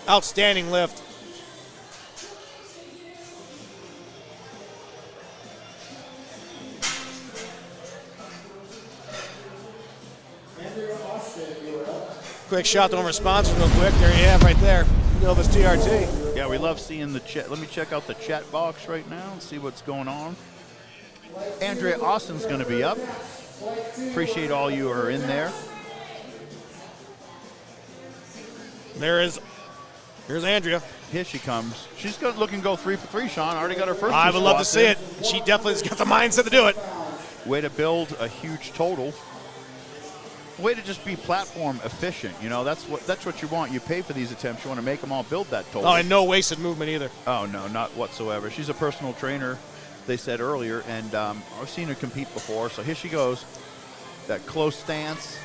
Outstanding lift. Quick shot to responses real quick. There you have right there. Elvis TRT. Yeah, we love seeing the chat. Let me check out the chat box right now and see what's going on. Andrea Austin's going to be up. Appreciate all you are in there. Here's Andrea. Here she comes. She's looking to go 3 for 3, Sean. Already got her first. I would love to see it. She definitely has got the mindset to do it. Way to build a huge total. Way to just be platform efficient. That's what you want. You pay for these attempts. You want to make them all build that total. Oh, and no wasted movement either. Oh, no, not whatsoever. She's a personal trainer, they said earlier, and I've seen her compete before. So here she goes. That close stance.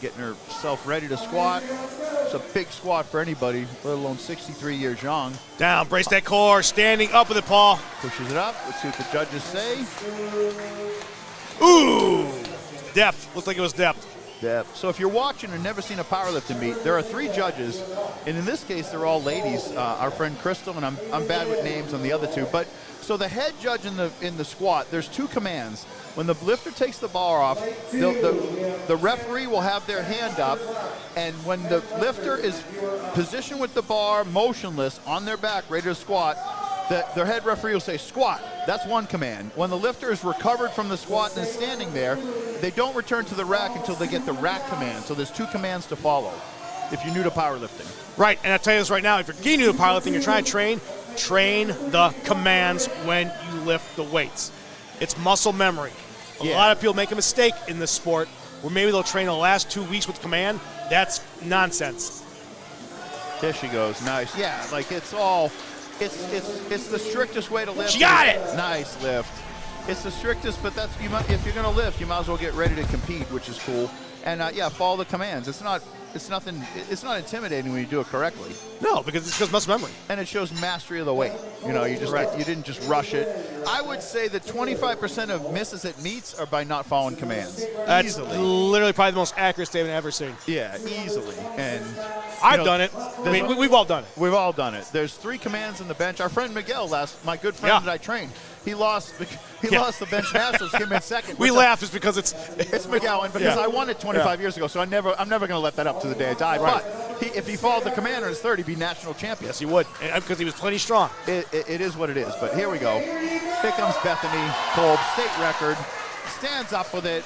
getting herself ready to squat. It's a big squat for anybody, let alone 63 years young. Down, brace that core, standing up with it, Paul. Pushes it up. Let's see what the judges say. Ooh, depth. Looked like it was depth. Yeah. So if you're watching and never seen a powerlifting meet, there are 3 judges, and in this case, they're all ladies. Our friend Crystal, and I'm bad with names on the other 2. But so the head judge in the squat, there's 2 commands. When the lifter takes the bar off, the referee will have their hand up, and when the lifter is positioned with the bar, motionless, on their back, ready to squat, their head referee will say, squat. That's one command. When the lifter is recovered from the squat and is standing there, they don't return to the rack until they get the rack command. So there's 2 commands to follow if you're new to powerlifting. Right, and I'll tell you this right now, if you're getting new to powerlifting, you're trying to train the commands when you lift the weights. It's muscle memory. A lot of people make a mistake in this sport where maybe they'll train the last 2 weeks with command. That's nonsense. There she goes. Nice. Yeah, like it's the strictest way to lift. She got it. Nice lift. It's the strictest, but if you're going to lift, you might as well get ready to compete, which is cool. And follow the commands. It's not intimidating when you do it correctly. No, because it's just muscle memory. And it shows mastery of the weight. You didn't just rush it. I would say that 25% of misses at meets are by not following commands. That's easily. Literally probably the most accurate statement I've ever seen. Yeah, easily. And I've done it. I mean, we've all done it. We've all done it. There's 3 commands on the bench. Our friend Miguel, my good friend that I trained, he lost the bench nationals, came in second. We laugh just because it's Miguel, and because I won it 25 years ago, so I'm never going to let that up to the day I die. Right. But if he followed the command on his third, he'd be national champion. Yes, he would, because he was plenty strong. It is what it is. But here we go. Here comes Bethany Kolb, state record, stands up with it.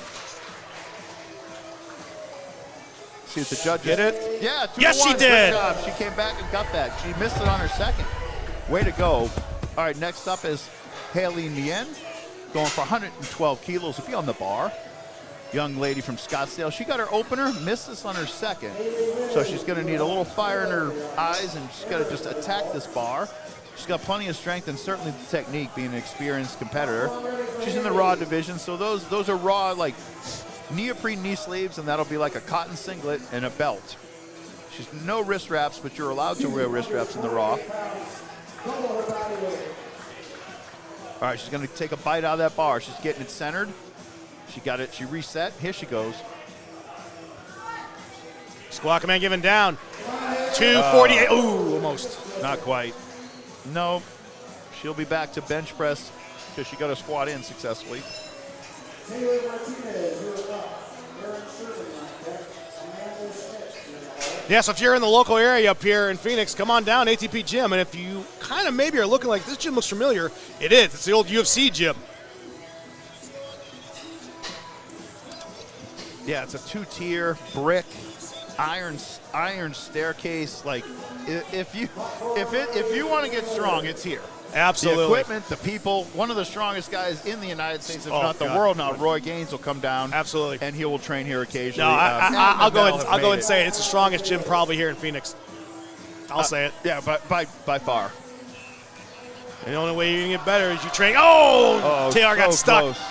See what the judges get it. Yeah, 2-1. Yes, she did. Good job. She came back and got that. She missed it on her second. Way to go. All right, next up is Haley Nguyen, going for 112 kilos. Will be on the bar. Young lady from Scottsdale. She got her opener, missed this on her second. So she's going to need a little fire in her eyes, and she's got to just attack this bar. She's got plenty of strength and certainly the technique, being an experienced competitor. She's in the raw division, so those are raw, like neoprene knee sleeves, and that'll be like a cotton singlet and a belt. She's no wrist wraps, but you're allowed to wear wrist wraps in the raw. All right, she's going to take a bite out of that bar. She's getting it centered. She got it. She reset. Here she goes. Squat command given down. 248. Ooh, almost. Not quite. No. She'll be back to bench press because she got a squat in successfully. Yeah, so if you're in the local area up here in Phoenix, come on down, ATP Gym. And if you kind of maybe are looking like, this gym looks familiar, it is. It's the old UFC gym. Yeah, it's a 2-tier brick iron staircase. Like, if you want to get strong, it's here. Absolutely. The equipment, the people, one of the strongest guys in the United States, if not the world now, Roy Gaines will come down. Absolutely. And he will train here occasionally. No, I'll go and say it. It's the strongest gym probably here in Phoenix. I'll say it. Yeah, by far. The only way you can get better is you train. Oh, Taylor got stuck. Close.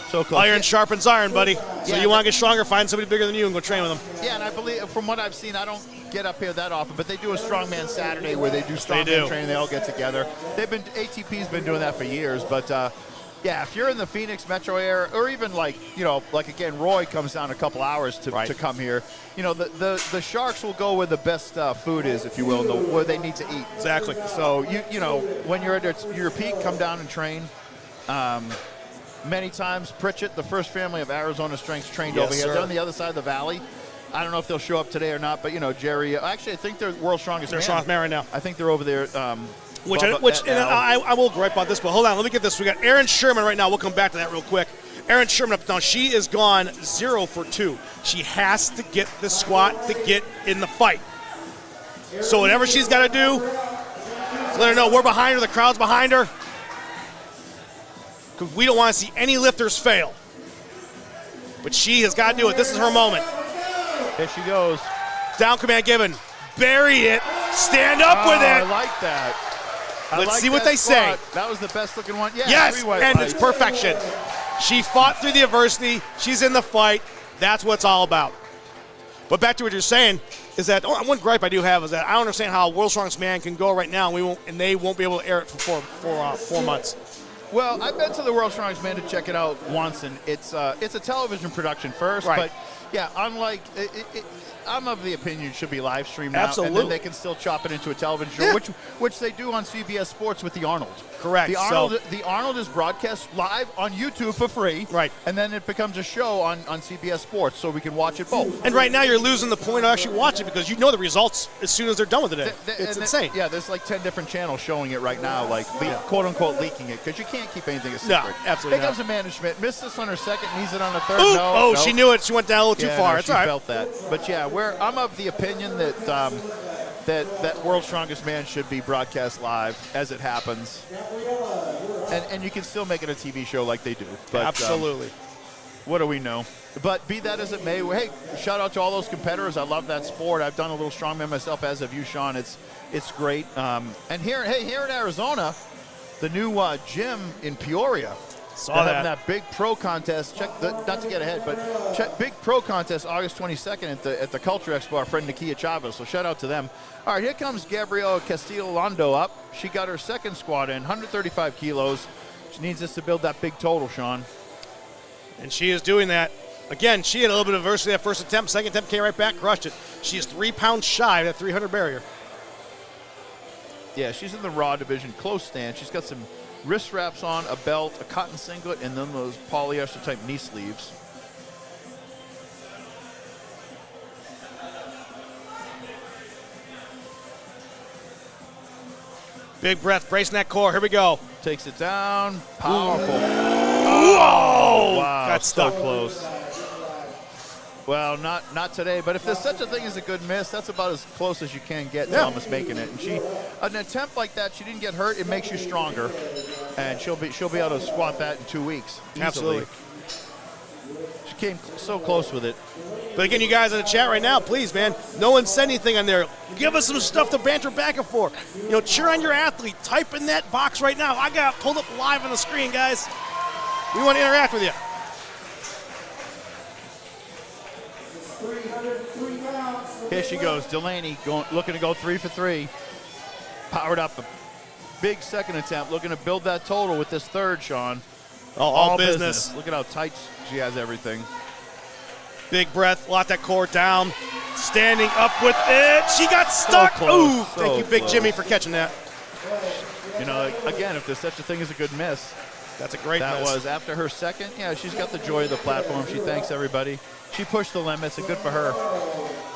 So close. Iron sharpens iron, buddy. So you want to get stronger, find somebody bigger than you and go train with them. Yeah, and I believe, from what I've seen, I don't get up here that often, but they do a strongman Saturday where they do strongman training. They all get together. ATP's been doing that for years, but yeah, if you're in the Phoenix metro area, or even like again, Roy comes down a couple hours to come here. The Sharks will go where the best food is, if you will, where they need to eat. Exactly. So when you're at your peak, come down and train. Many times, Pritchett, the first family of Arizona strengths, trained over here. Sir. They're on the other side of the valley. I don't know if they'll show up today or not, but Jerry. Actually, I think they're world's strongest. They're strongest man right now. I think they're over there. I will gripe about this, but hold on, let me get this. We got Erin Sherman right now. We'll come back to that real quick. Erin Sherman up now. She is gone 0 for 2. She has to get the squat to get in the fight. So whatever she's got to do, let her know we're behind her. The crowd's behind her. Because we don't want to see any lifters fail. But she has got to do it. This is her moment. There she goes. Down command given. Bury it. Stand up with it. I like that. Let's see what they say. That was the best looking one. Yeah, yes, and it's perfection. She fought through the adversity. She's in the fight. That's what it's all about. But back to what you're saying is that one gripe I do have is that I don't understand how World's Strongest Man can go right now and they won't be able to air it for 4 months. Well, I've been to the World's Strongest Man to check it out once, and it's a television production first. Right. But yeah, unlike I'm of the opinion it should be live streamed now, Absolutely. and then they can still chop it into a television show, which they do on CBS Sports with the Arnold. Correct. The Arnold is broadcast live on YouTube for free. Right. And then it becomes a show on CBS Sports, so we can watch it both. And right now you're losing the point of actually watching because you know the results as soon as they're done with it. It's insane. Yeah, there's like 10 different channels showing it right now, like quote-unquote leaking it, because you can't keep anything a secret. No, absolutely Here not. comes a management. Missed this on her second, needs it on her third. Ooh, No. she knew it. She went down a little too far. No, It's she all right. felt that. But yeah, I'm of the opinion that that World's Strongest Man should be broadcast live as it happens. And you can still make it a TV show like they do. But, Absolutely. What do we know? But be that as it may, hey, shout out to all those competitors. I love that sport. I've done a little strongman myself, as have you, Sean. It's great. And here in Arizona, the new gym in Peoria. Saw Having that big pro contest. Not to get ahead, but big pro contest August 22nd at the Culture Expo. Our friend Nakia Chavez. So shout out to them. All right, here comes Gabriela Castillo-Lando up. She got her second squat in, 135 kilos. She needs this to build that big total, Sean. And she is doing that. Again, she had a little bit of adversity that first attempt. Second attempt came right back, crushed it. She is 3 pounds shy of that 300 barrier. Yeah, she's in the raw division, close stand. She's got some wrist wraps on, a belt, a cotton singlet, and then those polyester type knee sleeves. Big breath, bracing that core. Here we go. Takes it down. Powerful. Whoa! Wow, Got stuck. so close. Well, not today, but if there's such a thing as a good miss, that's about as close as you can get to almost making it. And an attempt like that, she didn't get hurt, it makes you stronger. And she'll be able to squat that in 2 weeks. Easily. Absolutely. She came so close with it. But again, you guys in the chat right now, please, man, no one said anything on there. Give us some stuff to banter back and forth. Cheer on your athlete. Type in that box right now. I got it pulled up live on the screen, guys. We want to interact with you. 303 pounds. Here she goes, Delaney looking to go 3 for 3. Powered up a big second attempt, looking to build that total with this third, Sean. All business. Look at how tight she has everything. Big breath, lock that core down. Standing up with it. She got stuck. So close, Ooh, so thank you, Big close. Jimmy, for catching that. Again, if there's such a thing as a good miss, That's a great that miss. was after her second. Yeah, she's got the joy of the platform. She thanks everybody. She pushed the limits, and good for her.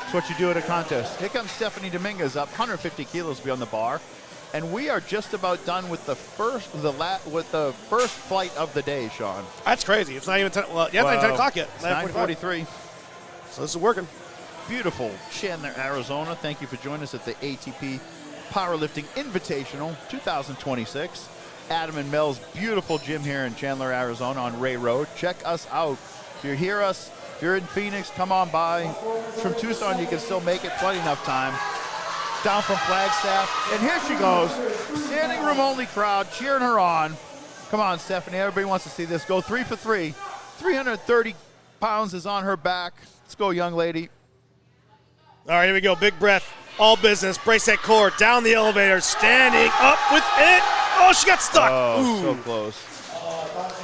It's what you do at a contest. Here comes Stephanie Dominguez up, 150 kilos beyond the bar. And we are just about done with the first flight of the day, Sean. That's crazy. It's not even 10, it's not even 10 o'clock yet. It's 9:43. So this is working. Beautiful Chandler, Arizona. Thank you for joining us at the ATP Powerlifting Invitational 2026. Adam and Mel's beautiful gym here in Chandler, Arizona on Ray Road. Check us out. If you hear us, if you're in Phoenix, come on by. From Tucson, you can still make it. Plenty enough time. Down from Flagstaff. And here she goes. Standing room only crowd cheering her on. Come on, Stephanie. Everybody wants to see this. Go 3 for 3. 330 pounds is on her back. Let's go, young lady. All right, here we go. Big breath. All business. Brace that core. Down the elevator. Standing up with it. Oh, she got stuck. Oh, Ooh. so close.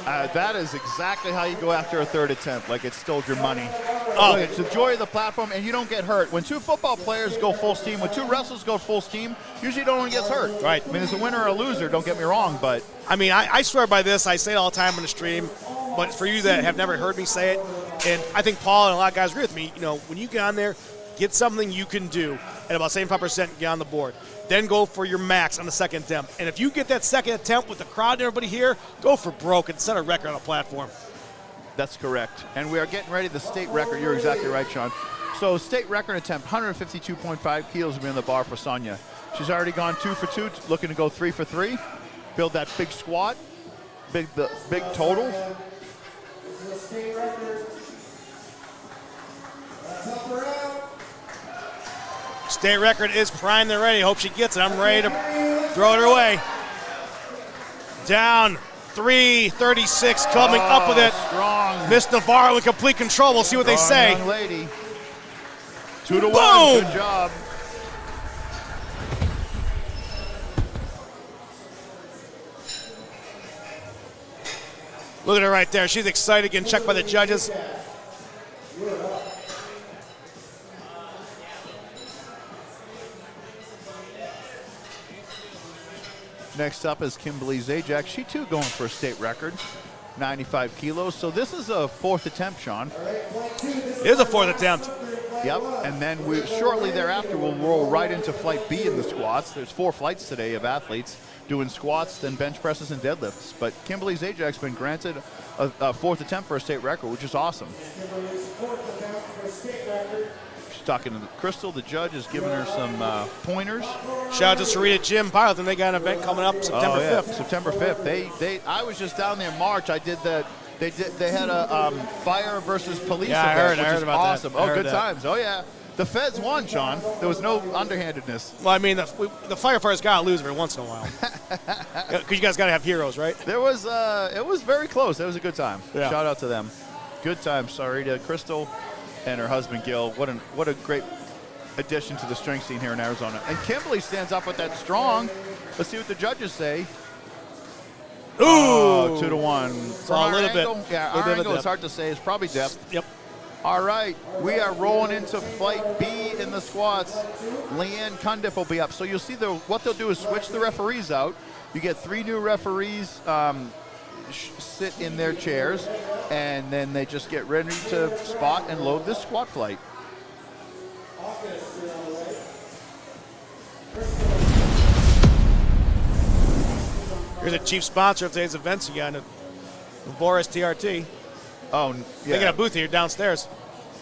That is exactly how you go after a third attempt, like it stole your money. Oh. Look, it's the joy of the platform, and you don't get hurt. When two football players go full steam, when two wrestlers go full steam, usually no one gets hurt. Right. I mean, there's a winner or a loser, don't get me wrong, but... I mean, I swear by this. I say it all the time on the stream. But for you that have never heard me say it, and I think Paul and a lot of guys agree with me, when you get on there, get something you can do at about 75%, get on the board. Then go for your max on the second attempt. And if you get that second attempt with the crowd and everybody here, go for broke and set a record on a platform. That's correct. And we are getting ready the state record. You're exactly right, Sean. So state record attempt, 152.5 kilos will be on the bar for Sonia. She's already gone 2 for 2, looking to go 3 for 3. Build that big squat, big total. This is a state record. Let's help her out. State record is primed and ready. Hope she gets it. I'm ready to throw it her way. Down. 336 coming up with it. Strong. Miss Navarro in complete control. We'll see what they say. Young lady. 2 to 1. Boom! Good job. Look at her right there. She's excited, getting checked by the judges. Next up is Kimberly Zajac. She too going for a state record, 95 kilos. So this is a 4th attempt, Sean. It is a 4th attempt. Yep, and then we shortly thereafter we'll roll right into flight B in the squats. There's 4 flights today of athletes doing squats, then bench presses and deadlifts. But Kimberly Zajac's been granted a 4th attempt for a state record, which is awesome. She's talking to Crystal. The judge is giving her some pointers. Shout out to Sarita Gym Powerlifting. They got an event coming up September 5th. September 5th. I was just down there in March. I did the. They had a fire versus police event, I heard about awesome. that. Oh, good times. Oh, yeah. The feds won, Sean. There was no underhandedness. Well, I mean, the firefighters got to lose every once in a while. Because you guys got to have heroes, right? There was, it was very close. It was a good time. Yeah. Shout out to them. Good time. Sorry to Crystal and her husband, Gil. What a great addition to the strength scene here in Arizona. And Kimberly stands up with that strong. Let's see what the judges say. Ooh! Oh, 2 to 1. So a little bit. Yeah, our angle is hard to say. It's probably depth. Yep. All right, we are rolling into flight B in the squats. Leanne Cundiff will be up. So you'll see what they'll do is switch the referees out. You get 3 new referees sit in their chairs, and then they just get ready to spot and load this squat flight. Here's a chief sponsor of today's events again, Voris TRT. Oh, yeah. They got a booth here downstairs.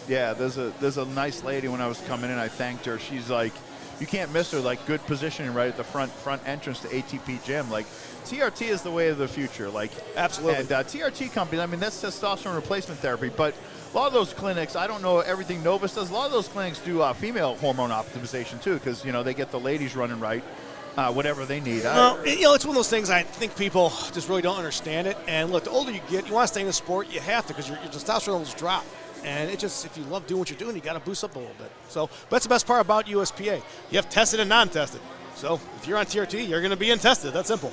Yeah, there's a nice lady. When I was coming in, I thanked her. She's like, you can't miss her. Like, good positioning right at the front entrance to ATP Gym. Like, TRT is the way of the future. Like, absolutely. And TRT company, I mean, that's testosterone replacement therapy. But a lot of those clinics, I don't know everything Novus does. A lot of those clinics do female hormone optimization too, because they get the ladies running right. Whatever they need. Well, it's one of those things I think people just really don't understand it. And look, the older you get, you want to stay in the sport, you have to, because your testosterone levels drop. And it just, if you love doing what you're doing, you got to boost up a little bit. So, but that's the best part about USPA. You have tested and non-tested. So if you're on TRT, you're going to be in tested. That's simple.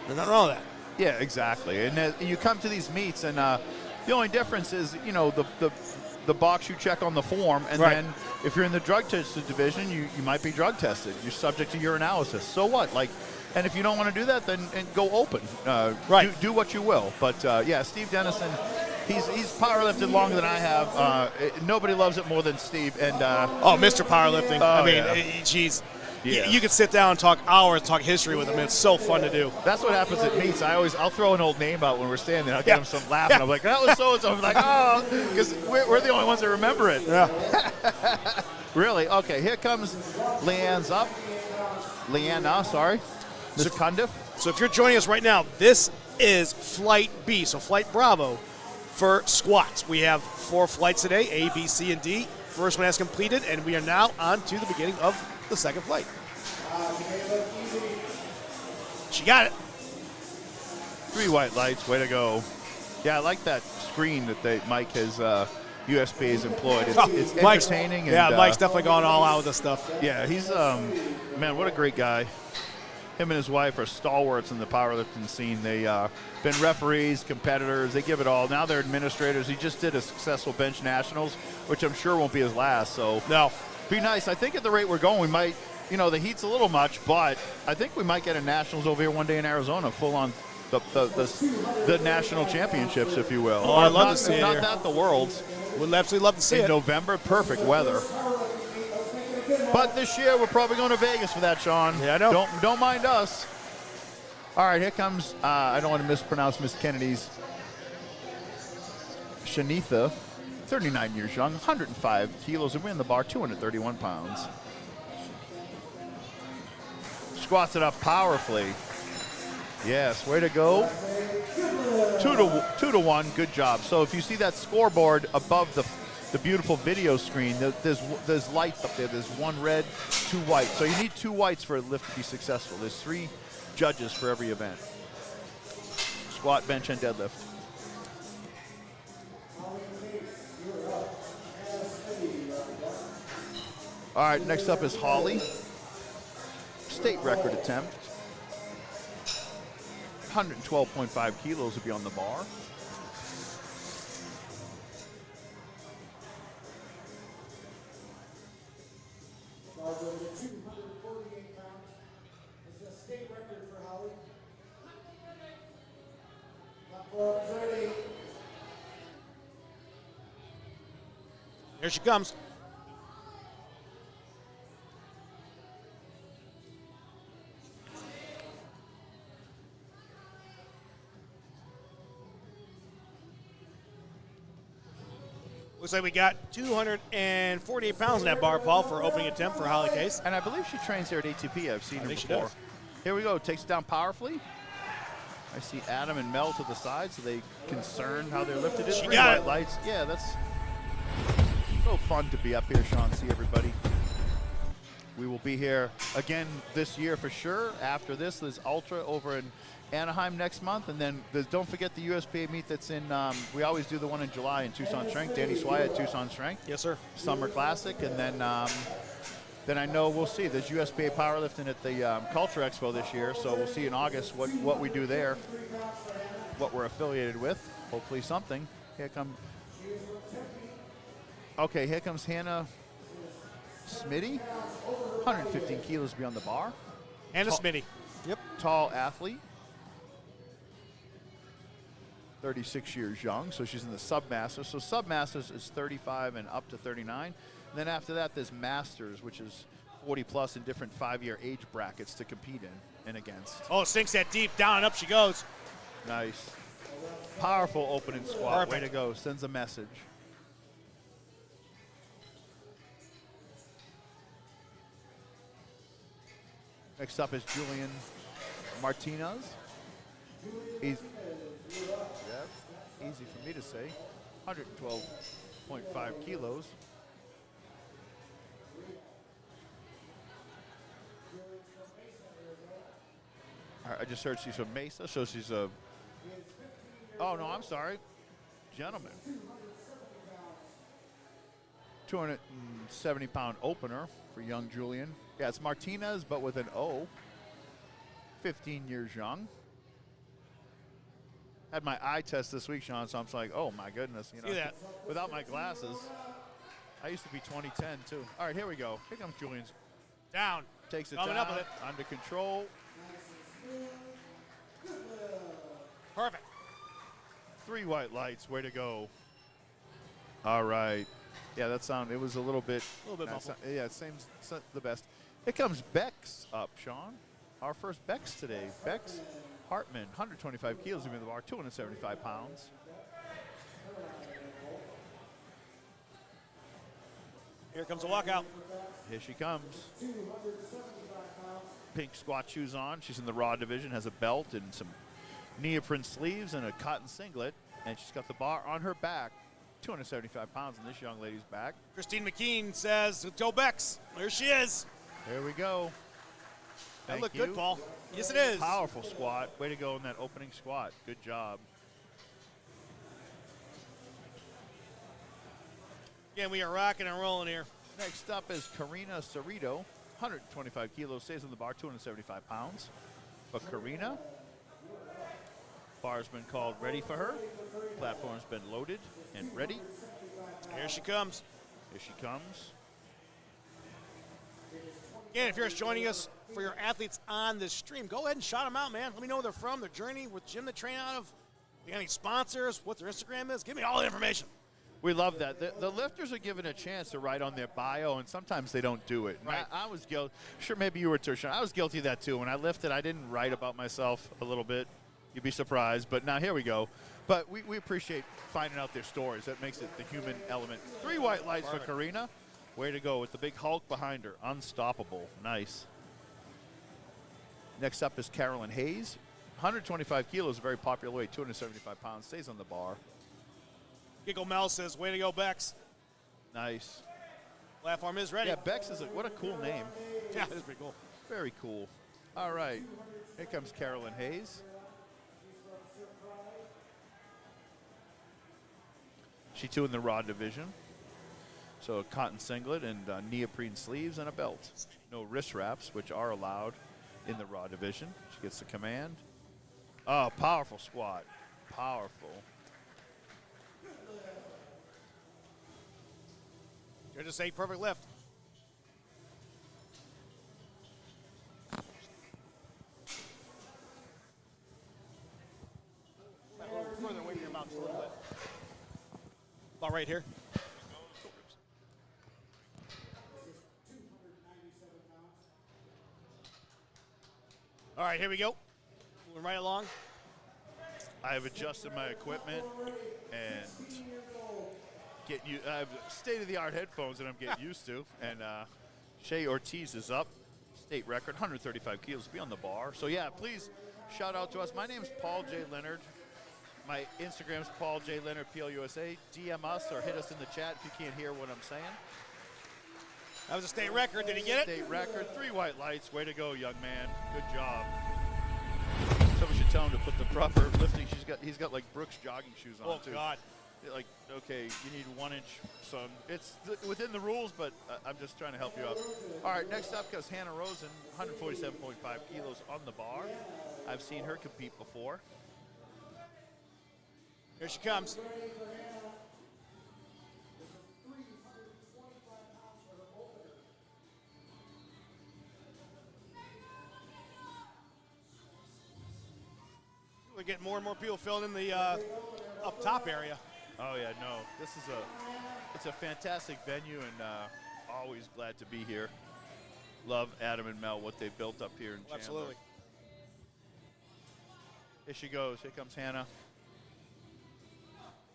There's nothing wrong with that. Yeah, exactly. And you come to these meets, and the only difference is, the box you check on the form, and right. then if you're in the drug tested division, you might be drug tested. You're subject to urinalysis. So what? Like, and if you don't want to do that, then go open. Right. Do what you will. But yeah, Steve Dennison, he's powerlifted longer than I have. Nobody loves it more than Steve. And Mr. Powerlifting. I mean, geez. Yeah. You could sit down and talk hours, talk history with him. It's so fun to do. That's what happens at meets. I'll throw an old name out when we're standing there. I'll get him some laughing. I'm like, that was so-and-so. I'm like, oh, because we're the only ones that remember it. Yeah. Really? Okay, here comes Leanne's up. Sorry. Ms. Cundiff. So if you're joining us right now, this is Flight B, so Flight Bravo for squats. We have 4 flights today, A, B, C, and D. First one has completed, and we are now on to the beginning of the second flight. She got it. 3 white lights. Way to go. Yeah, I like that screen that Mike has, USPA has employed. It's entertaining. Mike's definitely going all out with this stuff. Yeah, he's, man, what a great guy. Him and his wife are stalwarts in the powerlifting scene. They been referees, competitors. They give it all. Now they're administrators. He just did a successful bench nationals, which I'm sure won't be his last. So no, be nice. I think at the rate we're going, we might, the heat's a little much, but I think we might get a nationals over here one day in Arizona, full on the national championships, if you will. Oh, I'd love to see it. Not here. that the Worlds. We'd absolutely love to see in it. November, perfect weather. But this year, we're probably going to Vegas for that, Sean. Yeah, I know. Don't mind us. All right, here comes, I don't want to mispronounce Miss Kennedy's, Shanitha, 39 years young, 105 kilos, and we're in the bar, 231 pounds. Squats it up powerfully. Yes, way to go. 2 to 1, good job. So if you see that scoreboard above the beautiful video screen, there's lights up there. There's 1 red, 2 white. So you need 2 whites for a lift to be successful. There's 3 judges for every event. Squat, bench, and deadlift. All right, next up is Holly. State record attempt. 112.5 kilos will be on the bar. Charge over to 248 pounds. This is a state record for Holly. Left arm ready. Here she comes. Looks like we got 248 pounds in that bar, Paul, for opening attempt for Holly Case. And I believe she trains there at ATP. I've seen her think she before. does. Here we go. Takes it down powerfully. I see Adam and Mel to the side, so they concern how they're lifted. She Three got white it. lights. Yeah, that's so fun to be up here, Sean. See everybody. We will be here again this year for sure. After this, there's Ultra over in Anaheim next month, and then don't forget the USPA meet that's in, we always do the one in July in Tucson Strength. Danny Swire at Tucson Strength. Yes, sir. Summer Classic, and then I know we'll see. There's USPA Powerlifting at the Culture Expo this year, so we'll see in August what we do there, what we're affiliated with. Hopefully something. Here comes Hannah Smitty. 115 kilos beyond the bar. And a Smitty. Yep. Tall athlete. 36 years young, so she's in the Submasters. So Submasters is 35 and up to 39. And then after that, there's Masters, which is 40 plus in different 5-year age brackets to compete in and against. Oh, sinks that deep down and up she goes. Nice. Powerful opening squat. Perfect. Way to go. Sends a message. Next up is Julian Martinez. Easy for me to say. 112.5 kilos. I just heard she's from Mesa, so she's a... Oh, no, I'm sorry. Gentlemen. 270-pound opener for young Julian. Yeah, it's Martinez, but with an O. 15 years young. Had my eye test this week, Sean, so I'm just like, oh, my goodness. You know, See that. without my glasses. I used to be 2010, too. All right, here we go. Here comes Julian's. Down. Takes it Coming down. up with it. Under control. Perfect. 3 white lights. Way to go. All right. Yeah, that sound, it was a little bit. Muffled. Yeah, it seems the best. Here comes Bex up, Sean. Our first Bex today. Bex Hartman, 125 kilos in the bar, 275 pounds. Here comes a walkout. Here she comes. Pink squat shoes on. She's in the raw division, has a belt and some neoprene sleeves and a cotton singlet. And she's got the bar on her back. 275 pounds in this young lady's back. Christine McKean says, Joe Bex. There she is. There we go. That Thank looked you. good, Paul. Yes, it is. Powerful squat. Way to go in that opening squat. Good job. Again, we are rocking and rolling here. Next up is Karina Cerrito. 125 kilos, stays on the bar, 275 pounds. But Karina, bar's been called ready for her. Platform's been loaded and ready. Here she comes. Here she comes. Again, if you're just joining us for your athletes on this stream, go ahead and shout them out, man. Let me know where they're from, their journey, what gym they train out of. You got any sponsors, what their Instagram is. Give me all the information. We love that. The lifters are given a chance to write on their bio, and sometimes they don't do it. Right. I was guilty. Sure, maybe you were too, Sean. I was guilty of that, too. When I lifted, I didn't write about myself a little bit. You'd be surprised. But now here we go. But we appreciate finding out their stories. That makes it the human element. 3 white lights for Karina. Way to go with the big Hulk behind her. Unstoppable. Nice. Next up is Carolyn Hayes. 125 kilos, a very popular weight, 275 pounds, stays on the bar. Giggle Mel says, way to go, Bex. Nice. Platform is ready. Yeah, Bex is what a cool name. Yeah, that's pretty cool. Very cool. All right. Here comes Carolyn Hayes. She too in the raw division. So a cotton singlet and neoprene sleeves and a belt. No wrist wraps, which are allowed in the raw division. She gets the command. Oh, powerful squat. Powerful. You're just a perfect lift. Further away from your mouth just a little bit. About right here. All right, here we go. Moving right along. I've adjusted my equipment and I have state-of-the-art headphones that I'm getting used to. And Shea Ortiz is up, state record, 135 kilos to be on the bar. So yeah, please shout out to us. My name's Paul J. Leonard. My Instagram's Paul J. Leonard, PLUSA. DM us or hit us in the chat if you can't hear what I'm saying. That was a state record. Did he get it? State record, 3 white lights. Way to go, young man. Good job. Someone should tell him to put the proper lifting. He's got like Brooks jogging shoes on too. Oh God. Like, okay, you need 1 inch, son. It's within the rules, but I'm just trying to help you out. All right, next up goes Hannah Rosen, 147.5 kilos on the bar. I've seen her compete before. Here she comes. We're getting more and more people filling in the up top area. Oh yeah, no, it's a fantastic venue, and always glad to be here. Love Adam and Mel, what they built up here in Chandler. Absolutely. Here she goes. Here comes Hannah.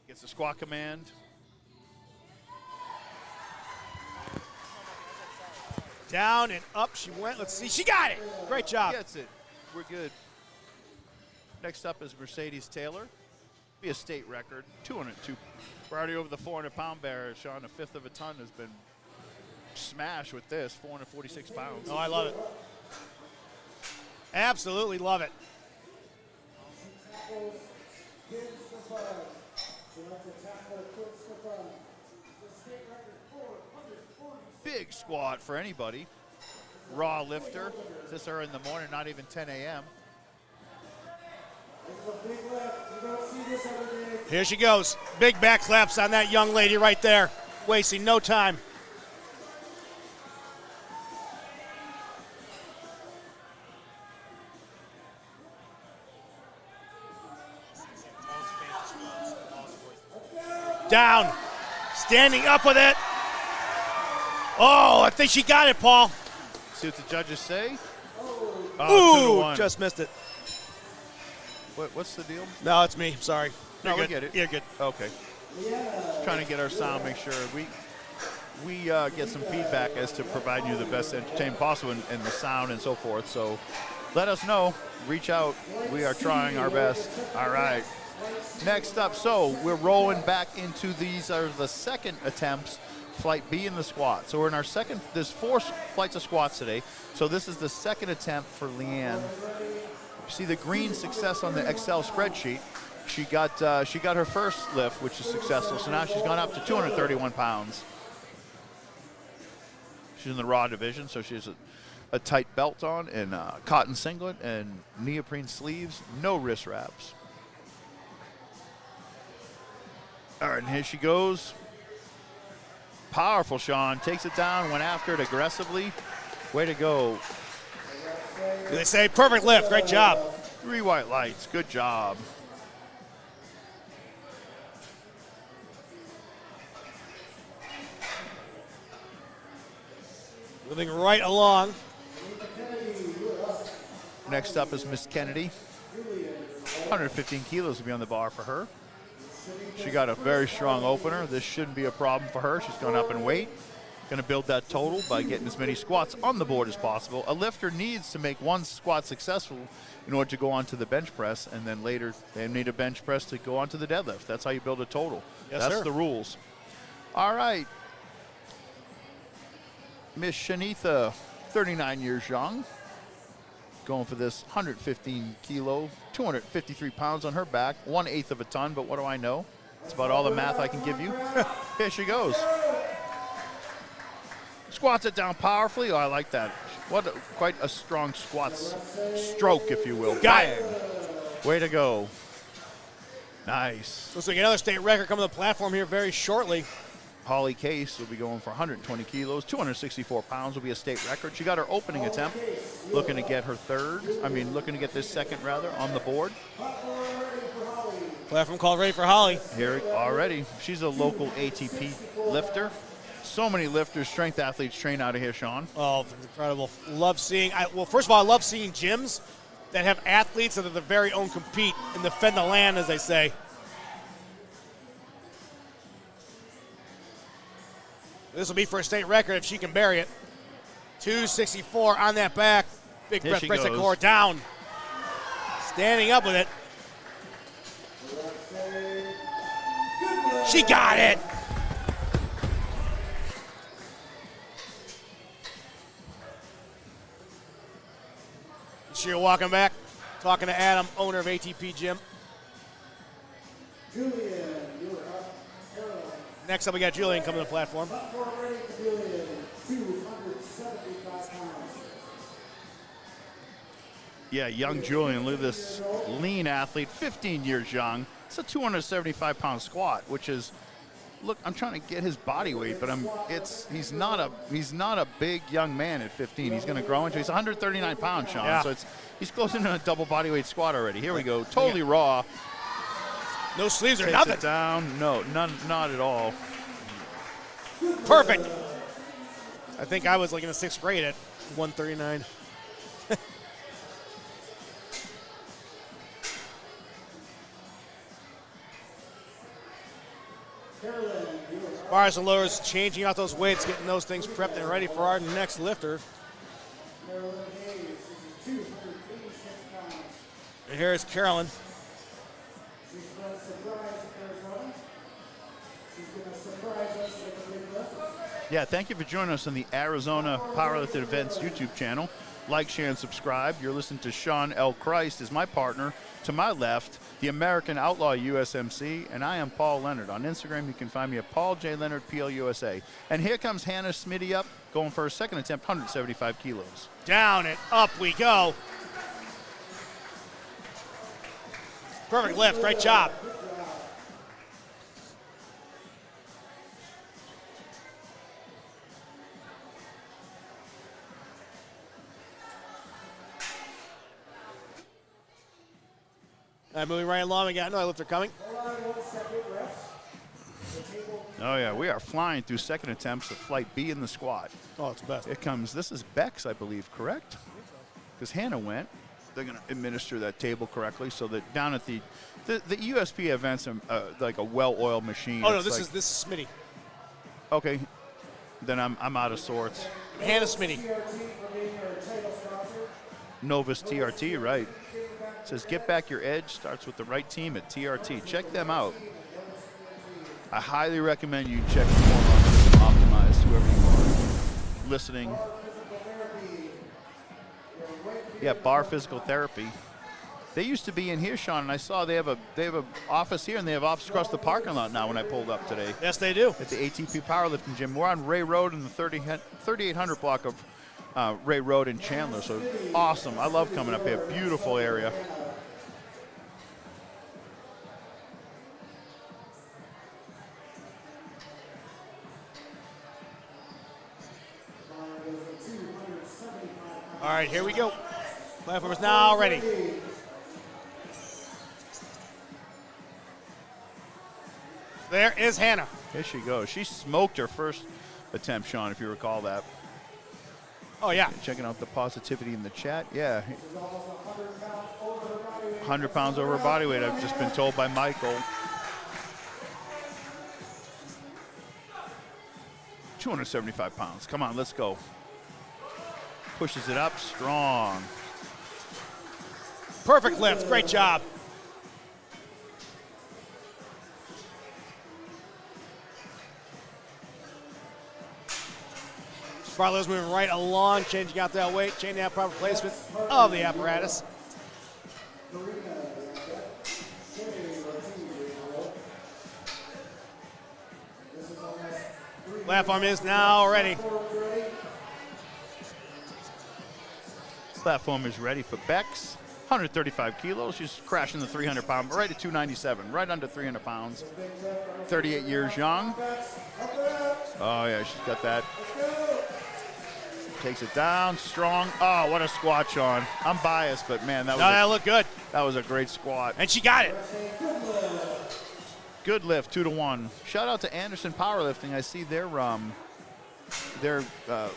Gets the squat command. Down and up she went. Let's see. She got it. Great job. Gets it. We're good. Next up is Mercedes Taylor. Be a state record, 202. We're already over the 400-pound barrier. Sean, a fifth of a ton has been smashed with this, 446 pounds. Oh, I love it. Absolutely love it. Big squat for anybody. Raw lifter. This are in the morning, not even 10 a.m. Here she goes. Big back claps on that young lady right there. Wasting no time. Down. Standing up with it. Oh, I think she got it, Paul. See what the judges say. Ooh, just missed it. What's the deal? No, it's me. Sorry. No, we good. get it. You're good. Okay. Trying to get our sound, make sure we get some feedback as to provide you the best entertainment possible and the sound and so forth. So let us know. Reach out. We are trying our best. All right. Next up, so we're rolling back into these are the second attempts, flight B in the squat. So we're in our second, there's 4 flights of squats today. So this is the second attempt for Leanne. You see the green success on the Excel spreadsheet. She got her first lift, which is successful. So now she's gone up to 231 pounds. She's in the raw division, so she has a tight belt on and a cotton singlet and neoprene sleeves, no wrist wraps. All right, and here she goes. Powerful, Sean. Takes it down, went after it aggressively. Way to go. They say perfect lift. Great job. 3 white lights. Good job. Moving right along. Next up is Miss Kennedy. 115 kilos to be on the bar for her. She got a very strong opener. This shouldn't be a problem for her. She's gone up in weight. Going to build that total by getting as many squats on the board as possible. A lifter needs to make 1 squat successful in order to go on to the bench press, and then later they need a bench press to go on to the deadlift. That's how you build a total. Yes, That's sir. the rules. All right. Miss Shanitha, 39 years young. Going for this 115 kilo, 253 pounds on her back, 1/8 of a ton, but what do I know? It's about all the math I can give you. Here she goes. squats it down powerfully. Oh, I like that. Quite a strong squats stroke, if you will. Got Bang. it. Way to go. Nice. Looks like another state record coming to the platform here very shortly. Holly Case will be going for 120 kilos. 264 pounds will be a state record. She got her opening attempt. Looking to get her looking to get this second, rather, on the board. Platform called ready for Holly. Here already. She's a local ATP lifter. So many lifters, strength athletes train out of here, Sean. Oh, incredible. Love seeing, well, first of all, I love seeing gyms that have athletes that are their very own compete and defend the land, as they say. This will be for a state record if she can bury it. 264 on that back. Big Here breath, she breaks the goes. core down. Standing up with it. She got it. She'll walking back, talking to Adam, owner of ATP Gym. Julian, you're up. Caroline. Next up, we got Julian coming to the platform. Platform ready for Julian. 275 pounds. Yeah, young Julian. Look at this lean athlete, 15 years young. It's a 275-pound squat, which is, look, I'm trying to get his body weight, but he's not a big young man at 15. He's going to grow into. He's 139 pounds, Sean. Yeah. So he's close into a double body weight squat already. Here we go, totally raw. No sleeves or Takes nothing. it down. No, not at all. Perfect. I think I was like in the 6th grade at 139. Bars and lowers, changing out those weights, getting those things prepped and ready for our next lifter. And here's Carolyn. She's going to surprise Arizona. She's going to surprise us with a big lift. Yeah, thank you for joining us on the Arizona Powerlifting Events YouTube channel. Like, share, and subscribe. You're listening to Sean L. Christ is my partner. To my left, the American Outlaw USMC, and I am Paul Leonard. On Instagram, you can find me at Paul J. Leonard PLUSA. And here comes Hannah Smitty up, going for her second attempt, 175 kilos. Down and up we go. Perfect lift, great job. All right, moving right along, we got another lifter coming. Oh, yeah, we are flying through second attempts of Flight B in the squat. Oh, it's the best. It comes, this is Bex, I believe, correct? Because Hannah went. They're going to administer that table correctly so that down at the USPA events are like a well-oiled machine. Oh, no, It's this like, is Smitty. Okay, then I'm out of sorts. Hannah Smitty. Novus TRT, right. It says, get back your edge, starts with the right team at TRT. Check them out. I highly recommend you check them out on System Optimized, whoever you are listening. Yeah, Bar Physical Therapy. They used to be in here, Sean, and I saw they have a office here, and they have office across the parking lot now when I pulled up today. Yes, they do. At the ATP Powerlifting Gym. We're on Ray Road in the 3800 block of Ray Road in Chandler, so awesome. I love coming up here. Beautiful area. All right, here we go. Platform is now ready. There is Hannah. Here she goes. She smoked her first attempt, Sean, if you recall that. Oh, yeah. Checking out the positivity in the chat. Yeah. 100 pounds over her body weight, I've just been told by Michael. 275 pounds. Come on, let's go. Pushes it up strong. Perfect lift. Great job. Barlow's moving right along, changing out that weight, changing out proper placement of the apparatus. Platform is now ready. Platform is ready for Bex. 135 kilos. She's crashing the 300-pound, right at 297, right under 300 pounds. 38 years young. Oh, yeah, she's got that. Takes it down, strong. Oh, what a squat, Sean. I'm biased, but, man, that looked good. That was a great squat. And she got it. Good lift, 2-1. Shout out to Anderson Powerlifting. I see their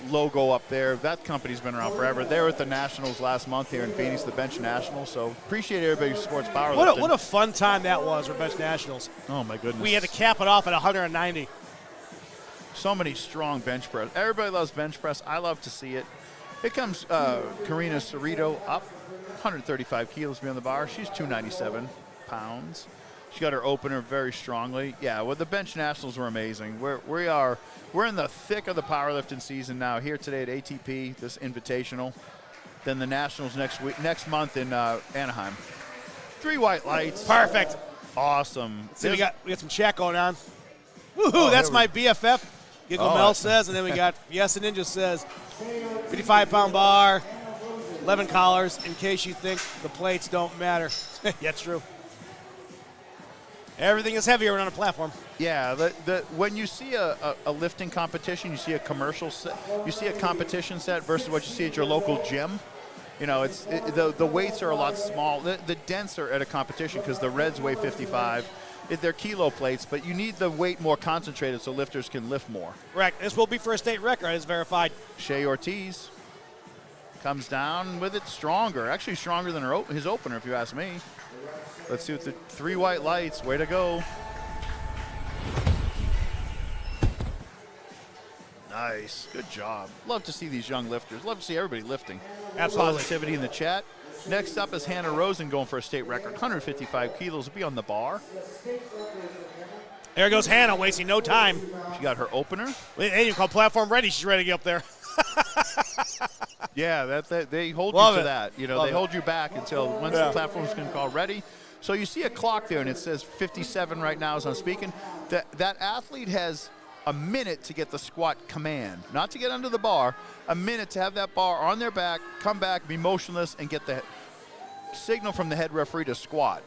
logo up there. That company's been around forever. They were at the Nationals last month here in Phoenix, the Bench Nationals. So appreciate everybody who supports powerlifting. What a fun time that was for Bench Nationals. Oh, my goodness. We had to cap it off at 190. So many strong bench press. Everybody loves bench press. I love to see it. Here comes Karina Cerrito up, 135 kilos behind the bar. She's 297 pounds. She got her opener very strongly. Yeah, well, the Bench Nationals were amazing. We're in the thick of the powerlifting season now. Here today at ATP, this Invitational. Then the Nationals next month in Anaheim. 3 white lights. Perfect. Awesome. See, we got some chat going on. Woohoo! That's my BFF. Giggle Mel says, and then we got Yes and Ninja says, 55-pound bar, 11 collars. In case you think the plates don't matter. Yeah, it's true. Everything is heavier on a platform. Yeah, when you see a lifting competition, you see a commercial set, you see a competition set versus what you see at your local gym. You know, the weights are a lot small. The dents are at a competition because the reds weigh 55. They're kilo plates, but you need the weight more concentrated so lifters can lift more. Correct. This will be for a state record. It's verified. Shea Ortiz comes down with it stronger. Actually stronger than his opener, if you ask me. Let's see what the 3 white lights. Way to go. Nice. Good job. Love to see these young lifters. Love to see everybody lifting. Absolutely. Positivity in the chat. Next up is Hannah Rosen going for a state record. 155 kilos will be on the bar. There goes Hannah, wasting no time. She got her opener. And you call platform ready. She's ready to get up there. Yeah, they hold Love you to it. that. You know, Love they hold you back until once the platform's been called ready. So you see a clock there, and it says 57 right now as I'm speaking. That athlete has a minute to get the squat command, not to get under the bar, a minute to have that bar on their back, come back, be motionless, and get the signal from the head referee to squat.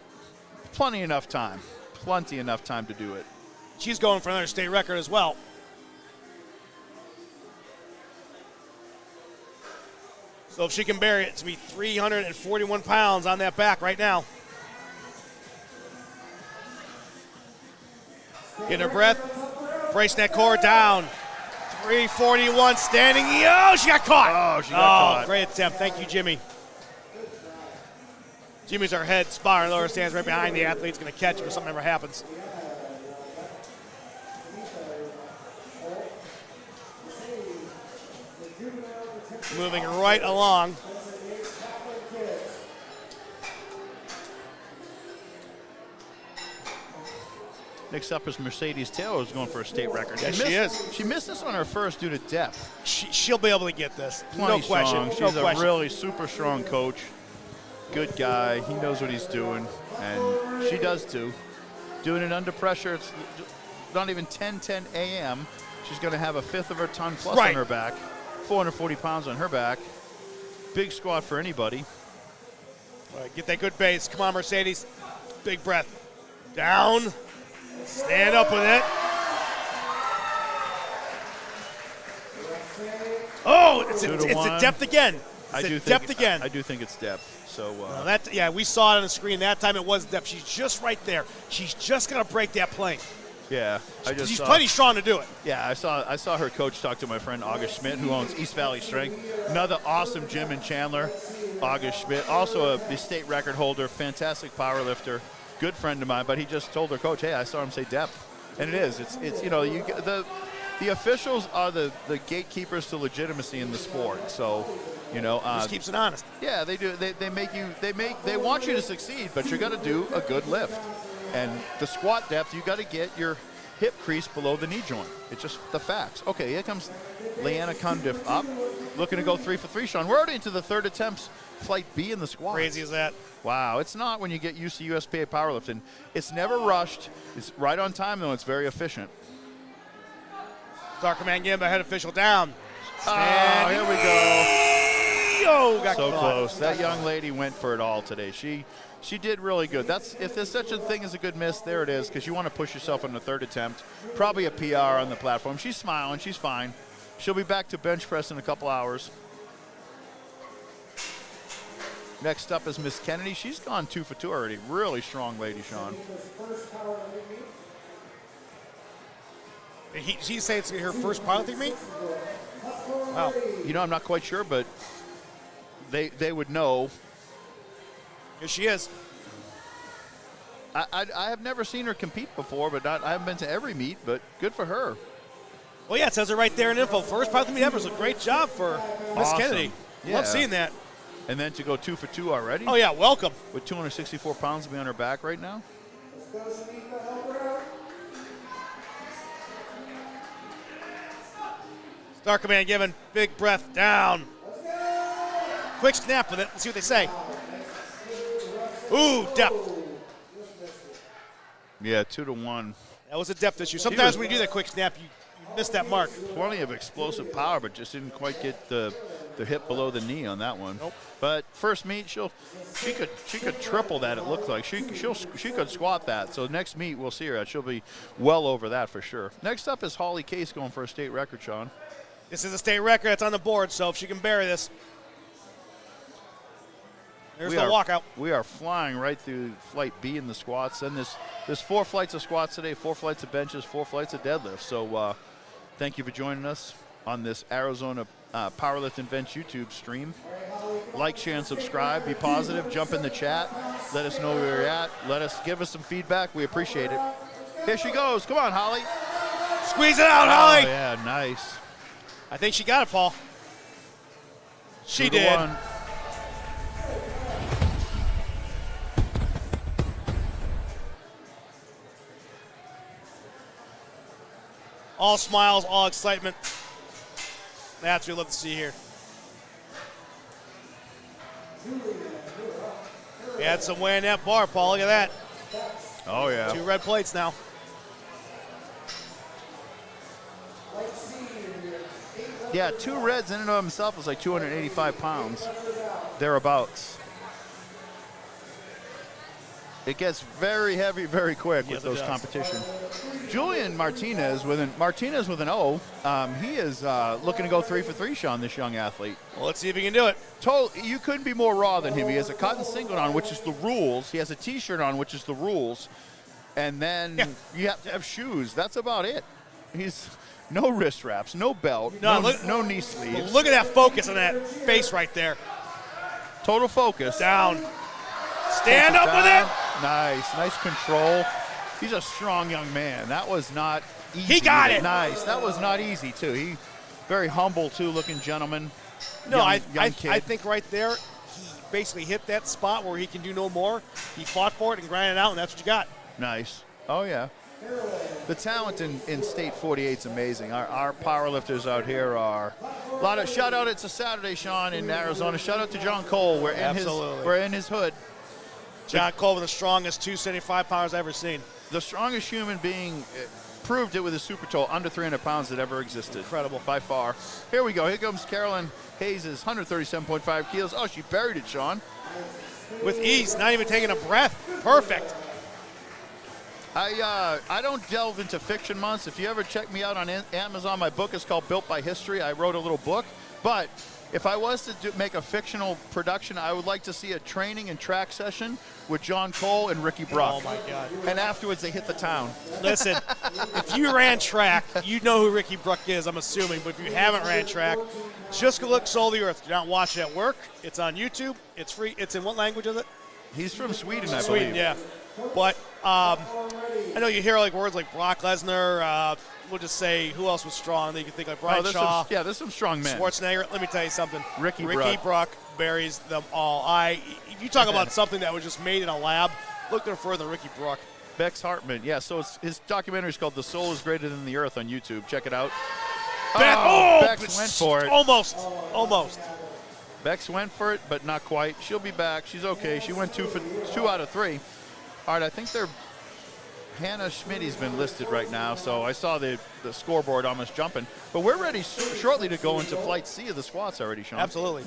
Plenty enough time to do it. She's going for another state record as well. So if she can bury it, it's going to be 341 pounds on that back right now. Getting her breath, bracing that core down. 341 standing. Oh, she got caught. Oh, she got caught. Great attempt. Thank you, Jimmy. Jimmy's our head spotter. Lower stands right behind the athlete. He's going to catch him if something ever happens. Moving right along. Next up is Mercedes Taylor, who's going for a state record. Yes, she is. She missed this on her first due to depth. She'll be able to get this. Plenty No question. strong. She's No a question. really super strong coach. Good guy. He knows what he's doing, and she does too. Doing it under pressure. It's not even 10:10 a.m. She's going to have a fifth of her ton plus on her back. 440 pounds on her back. Big squat for anybody. All right, get that good base. Come on, Mercedes. Big breath. Down. Stand up with it. Oh, it's a depth again. I do think it's depth. So we saw it on the screen. That time it was depth. She's just right there. She's just got to break that plane. yeah, She's plenty strong to do it. Yeah, I saw her coach talk to my friend August Schmidt, who owns East Valley Strength. Another awesome gym in Chandler. August Schmidt, also a state record holder, fantastic power lifter, good friend of mine. But he just told her coach, "Hey, I saw him say depth," and it is. It's you know the officials are the gatekeepers to legitimacy in the sport. So, you know, just keeps it honest. Yeah, they do. They want you to succeed, but you got to do a good lift. And the squat depth, you got to get your hip crease below the knee joint. It's just the facts. Okay, here comes Leanna Cundiff up, looking to go 3 for 3, Sean. We're already into the third attempt, flight B in the squat. Crazy as that. Wow, it's not when you get used to USPA powerlifting. It's never rushed. It's right on time, though. It's very efficient. Star Command Gamba, head official down. Oh, here we go. Oh, expect. So close. That young lady went for it all today. She did really good. That's, if there's such a thing as a good miss, there it is, because you want to push yourself on the third attempt. Probably a PR on the platform. She's smiling. She's fine. She'll be back to bench press in a couple hours. Next up is Miss Kennedy. She's gone 2 for 2 already. Really strong lady, Sean. She say it's her first powerlifting meet? Wow. You know, I'm not quite sure, but they would know. Here she is. I have never seen her compete before, but I haven't been to every meet, but good for her. Well, yeah, it says it right there in info. First powerlifting meet ever. So great job for Miss Awesome. Kennedy. Yeah. Love seeing that. And then to go 2 for 2 already? Oh, yeah, welcome. With 264 pounds to be on her back right now? Star Command giving big breath down. Quick snap with it. Let's see what they say. Ooh, depth. Yeah, 2 to 1. That was a depth issue. Sometimes when you do that quick snap, you miss that mark. Plenty of explosive power, but just didn't quite get the hip below the knee on that one. Nope. But first meet, she could triple that. It looked like she could squat that. So next meet we'll see her at. She'll be well over that for sure. Next up is Holly Case going for a state record, Sean. This is a state record that's on the board, so if she can bury this. There's the walkout. We are flying right through flight B in the squats. And there's 4 flights of squats today, 4 flights of benches, 4 flights of deadlifts. So thank you for joining us on this Arizona Powerlifting Events YouTube stream. Like, share, and subscribe. Be positive. Jump in the chat. Let us know where you're at. Give us some feedback. We appreciate it. Here she goes. Come on, Holly. Squeeze it out, Holly. Oh, yeah, nice. I think she got it, Paul. She 2 to did. 1. All smiles, all excitement. That's what we love to see here. We had some weight in that bar, Paul. Look at that. Oh, yeah. 2 red plates now. Yeah, 2 reds in and of himself is like 285 pounds, thereabouts. It gets very heavy very quick with those competition. Julian Martinez with an O. He is looking to go 3 for 3, Sean, this young athlete. Well, let's see if he can do it. You couldn't be more raw than him. He has a cotton singlet on, which is the rules. He has a T-shirt on, which is the rules. And then you have to have shoes. That's about it. He's no wrist wraps, no belt, no knee sleeves. Look at that focus on that face right there. Total focus. Down. Stand up with it. Nice control. He's a strong young man. That was not easy. He got it. Nice. That was not easy, too. He very humble, too, looking gentleman. No, I kid. think right there, he basically hit that spot where he can do no more. He fought for it and grinded it out, and that's what you got. Nice. Oh, yeah. The talent in State 48 is amazing. Our powerlifters out here are a lot of shout out. It's a Saturday, Sean, in Arizona. Shout out to John Cole. We're in his hood. John Cole, the strongest 275 pounders I've ever seen. The strongest human being proved it with his super toe under 300 pounds that ever existed. Incredible. By far. Here we go. Here comes Carolyn Hayes' 137.5 kilos. Oh, she buried it, Sean. With ease, not even taking a breath. Perfect. I don't delve into fiction months. If you ever check me out on Amazon, my book is called Built by History. I wrote a little book. But if I was to make a fictional production, I would like to see a training and track session with John Cole and Ricky Bruck. Oh, my God. And afterwards, they hit the town. Listen, if you ran track, you know who Ricky Bruck is, I'm assuming. But if you haven't ran track, just go look Soul of the Earth. Do not watch it at work. It's on YouTube. It's free. It's in what language is it? He's from Sweden, I believe. Sweden, yeah. But I know you hear like words like Brock Lesnar. We'll just say who else was strong. You can think like Brian Shaw. There's some strong men. Schwarzenegger. Let me tell you something. Ricky Bruck buries them all. If you talk about something that was just made in a lab, look no further than Ricky Bruck. Bex Hartman. Yeah, so his documentary is called The Soul is Greater Than the Earth on YouTube. Check it out. Bex went for it. Almost. Bex went for it, but not quite. She'll be back. She's okay. She went 2 out of 3. All right, I think Hannah Schmidt's been listed right now, so I saw the scoreboard almost jumping. But we're ready shortly to go into Flight C of the squats already, Sean. Absolutely.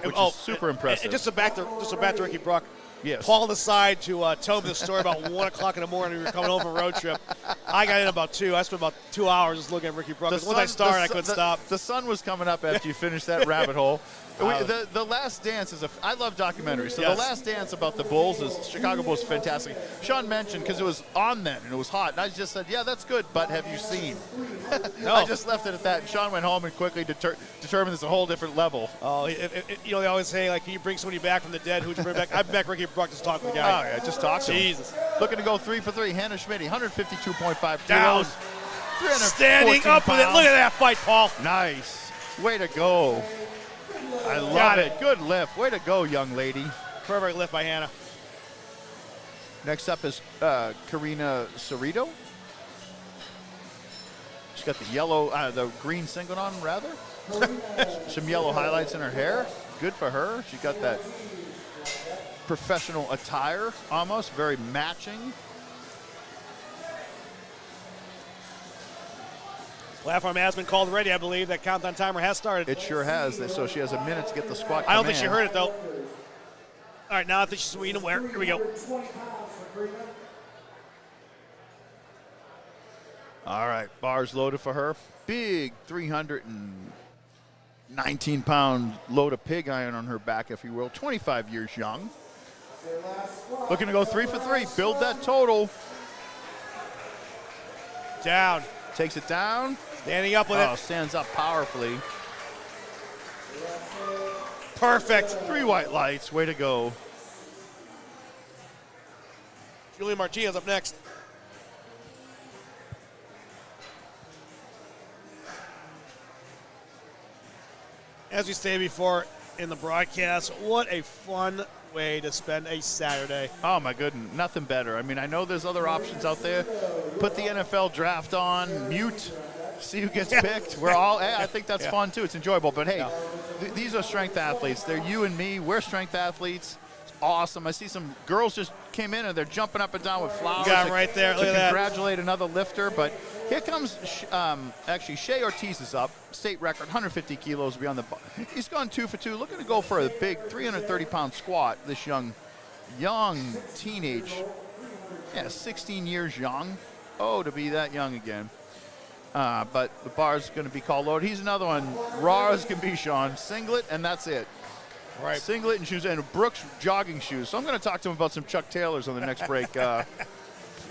which is super impressive. And just to back to Ricky Bruck. Yes. Paul decided to tell me the story about 1 o'clock in the morning. We were coming home from a road trip. I got in about 2. I spent about 2 hours just looking at Ricky Bruck. Once I started, I couldn't stop. The sun was coming up after you finished that rabbit hole. The Last Dance is I love documentaries. So Yes. The Last Dance about the Bulls is Chicago Bulls is fantastic. Sean mentioned because it was on then and it was hot. And I just said, yeah, that's good, but have you seen? No. I just left it at that. And Sean went home and quickly determined it's a whole different level. Oh, you know, they always say, like, can you bring somebody back from the dead? Who'd you bring back? I'd back Ricky Bruck to talk to the guy. Oh, yeah, just talk to him. Jesus. Looking to go 3 for 3. Hannah Schmidt, 152.5 Down. kilos. 314 Standing up with it. pounds. Look at that fight, Paul. Nice. Way to go. I love it. Good lift. Way to go, young lady. Perfect lift by Hannah. Next up is Karina Cerrito. She's got the green singlet on, rather. Some yellow highlights in her hair. Good for her. She got that professional attire, almost very matching. Platform has been called ready, I believe. That countdown timer has started. It sure has. So she has a minute to get the squat. I don't think she heard it, though. All right, now I think she's sweet and where. Here we go. 20 pounds for Karina. All right, bars loaded for her. Big 319-pound load of pig iron on her back, if you will. 25 years young. Looking to go 3 for 3. Build that total. Down. Takes it down. Standing up with it. Stands up powerfully. Perfect. 3 white lights. Way to go. Julia Martinez up next. As we stated before in the broadcast, what a fun way to spend a Saturday. Oh, my goodness. Nothing better. I mean, I know there's other options out there. Put the NFL draft on, mute, see who gets picked. I think that's fun, too. It's enjoyable. But, hey, these are strength athletes. They're you and me. We're strength athletes. It's awesome. I see some girls just came in, and they're jumping up and down with flowers. You got him right there. Look at that. Congratulate another lifter. But here comes, actually, Shea Ortiz is up. State record, 150 kilos beyond the bar. He's gone 2 for 2. Looking to go for a big 330-pound squat. This young teenage, 16 years young. Oh, to be that young again. But the bar's going to be called loaded. He's another one. Raw as can be, Sean. Singlet, and that's it. Right. Singlet and shoes, and Brooks jogging shoes. So I'm going to talk to him about some Chuck Taylors on the next break.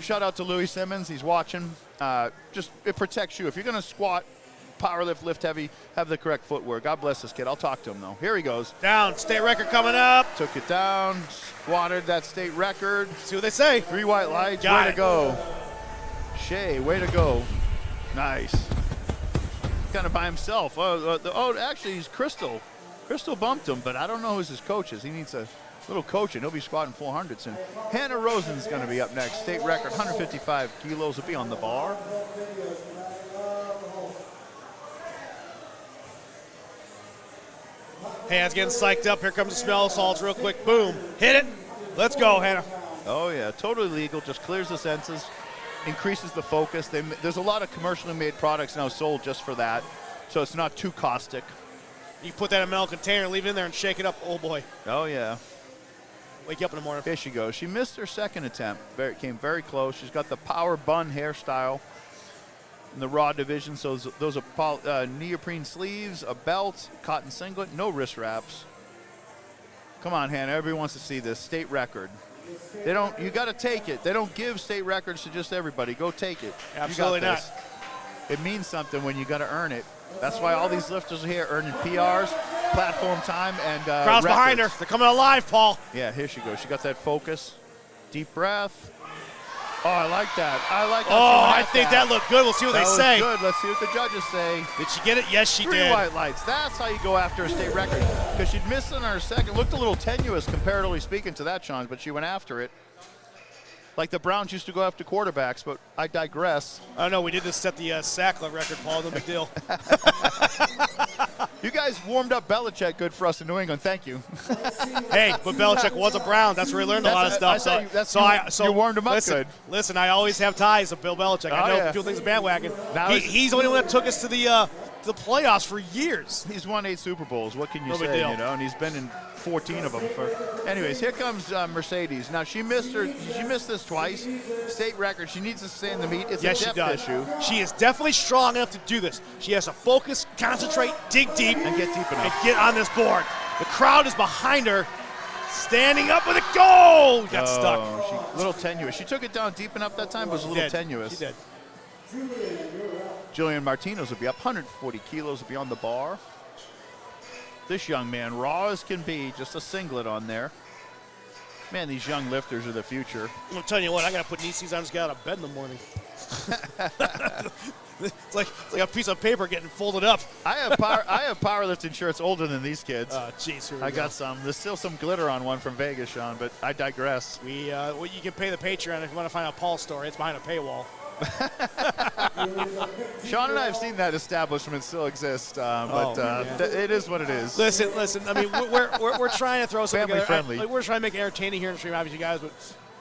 Shout out to Louis Simmons. He's watching. It protects you. If you're going to squat, power lift heavy, have the correct footwear. God bless this kid. I'll talk to him, though. Here he goes. Down. State record coming up. Took it down. Squatted that state record. See what they say. 3 white lights. Got way it. to go. Shea, way to go. Nice. Kind of by himself. Actually, he's Crystal. Crystal bumped him, but I don't know who's his coach is. He needs a little coaching. He'll be squatting 400s. And Hannah Rosen's going to be up next. State record, 155 kilos will be on the bar. Hands getting psyched up. Here comes the smell salts real quick. Boom. Hit it. Let's go, Hannah. Oh, yeah. Totally legal. Just clears the senses. Increases the focus. There's a lot of commercially made products now sold just for that. So it's not too caustic. You put that in a metal container, leave it in there, and shake it up. Oh, boy. Oh, yeah. Wake you up in the morning. Here she goes. She missed her second attempt. Came very close. She's got the power bun hairstyle in the raw division. So those are neoprene sleeves, a belt, cotton singlet, no wrist wraps. Come on, Hannah. Everybody wants to see this. State record. You got to take it. They don't give state records to just everybody. Go take it. Absolutely you got this. It means something when you got to earn it. That's why all these lifters are here earning PRs, platform time, and crowd's behind her. They're coming alive, Paul. Yeah, here she goes. She got that focus. Deep breath. Oh, I like that. I think that looked good. We'll see what they say. Good. Let's see what the judges say. Did she get it? Yes, she 3 did. white lights. That's how you go after a state record. Because she'd missed on her second. Looked a little tenuous comparatively speaking to that, Sean, but she went after it. Like the Browns used to go after quarterbacks, but I digress. I know we did just set the Sackler record, Paul. No big deal. You guys warmed up Belichick good for us in New England. Thank you. Hey, but Belichick was a Brown. That's where he learned a lot of stuff. You warmed him up good. Listen, I always have ties of Bill Belichick. I know people think he's a bandwagon. He's the only one that took us to the the playoffs for years. He's won 8 Super Bowls. What can you No big say? deal. You know, and he's been in 14 of them. Anyways, here comes Mercedes. Now she missed this twice. State record. She needs to stay in the meet. It's Yes, a she depth does. issue. She is definitely strong enough to do this. She has to focus, concentrate, dig deep, And get deep enough. and get on this board. The crowd is behind her, standing up with a goal. Got stuck. She a little tenuous. She took it down deep enough that time, but it was a little tenuous. She did. Jillian Martinez will be up 140 kilos, will be on the bar. This young man, raw as can be, just a singlet on there. Man, these young lifters are the future. I'm telling you what, I got to put knee sleeves on. I just got out of bed in the morning. It's like a piece of paper getting folded up. I have powerlifting shirts older than these kids. Jeez, I got some. There's still some glitter on one from Vegas, Sean, but I digress. You can pay the Patreon if you want to find out Paul's story. It's behind a paywall. Sean and I have seen that establishment still exist, but it is what it is. Listen. I mean, we're trying to throw something Family together. friendly. We're trying to make it entertaining here in the stream, obviously, guys, but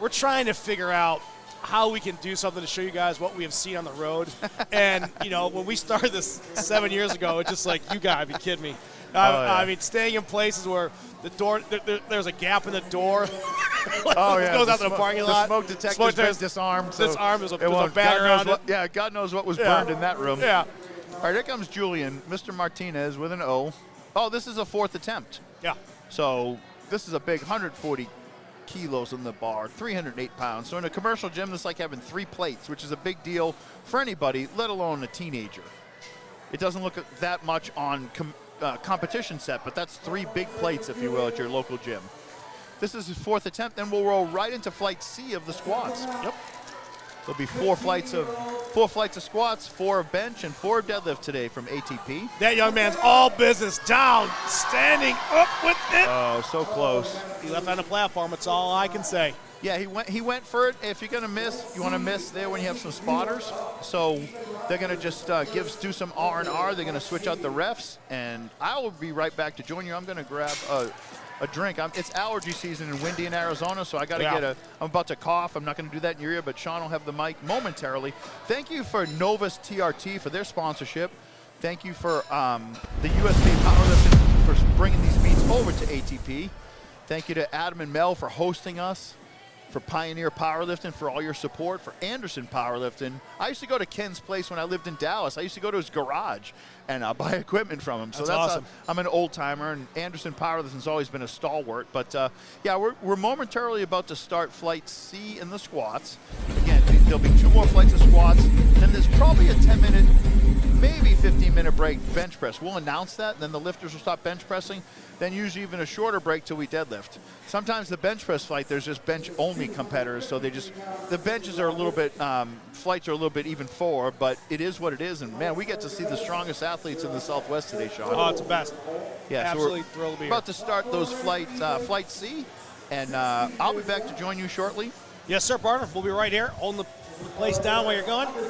we're trying to figure out how we can do something to show you guys what we have seen on the road. And, when we started this 7 years ago, it's just like, you gotta be kidding me. I mean, staying in places where the door, there's a gap in the door. It goes out to the parking lot. The smoke detector's been disarmed. So disarmed. There's a God bag around it. Yeah, God knows what was burned in that room. Yeah. All right, here comes Julian, Mr. Martinez with an O. Oh, this is a 4th attempt. Yeah. So this is a big 140 kilos on the bar, 308 pounds. So in a commercial gym, it's like having 3 plates, which is a big deal for anybody, let alone a teenager. It doesn't look that much on competition set, but that's 3 big plates, if you will, at your local gym. This is his 4th attempt, and we'll roll right into flight C of the squats. Yep. There'll be 4 flights of squats, 4 of bench, and 4 of deadlift today from ATP. That young man's all business down, standing up with it. Oh, so close. He left on the platform. That's all I can say. Yeah, he went for it. If you're gonna miss, you want to miss there when you have some spotters. So they're gonna just do some R&R. They're gonna switch out the refs, and I will be right back to join you. I'm gonna grab a drink. It's allergy season and windy in Arizona, so I got to I'm about to cough. I'm not going to do that in your ear, but Sean will have the mic momentarily. Thank you for Novus TRT for their sponsorship. Thank you for the USPA Powerlifting for bringing these meets over to ATP. Thank you to Adam and Mel for hosting us, for Pioneer Powerlifting, for all your support, for Anderson Powerlifting. I used to go to Ken's place when I lived in Dallas. I used to go to his garage and buy equipment from him. So that's awesome. I'm an old timer, and Anderson Powerlifting's always been a stalwart. But we're momentarily about to start flight C in the squats. Again, there'll be 2 more flights of squats, and there's probably a 10-minute, maybe 15-minute break bench press. We'll announce that, and then the lifters will stop bench pressing. Then usually even a shorter break till we deadlift. Sometimes the bench press flight, there's just bench-only competitors, so the benches are a little bit, flights are a little bit even forward, but it is what it is, and man, we get to see the strongest athletes in the Southwest today, Sean. Oh, it's the best. Yeah, Absolutely so thrilled to be here. about to start those flight C, and I'll be back to join you shortly. Yes, sir, partner. We'll be right here. Holding the place down while you're gone. We're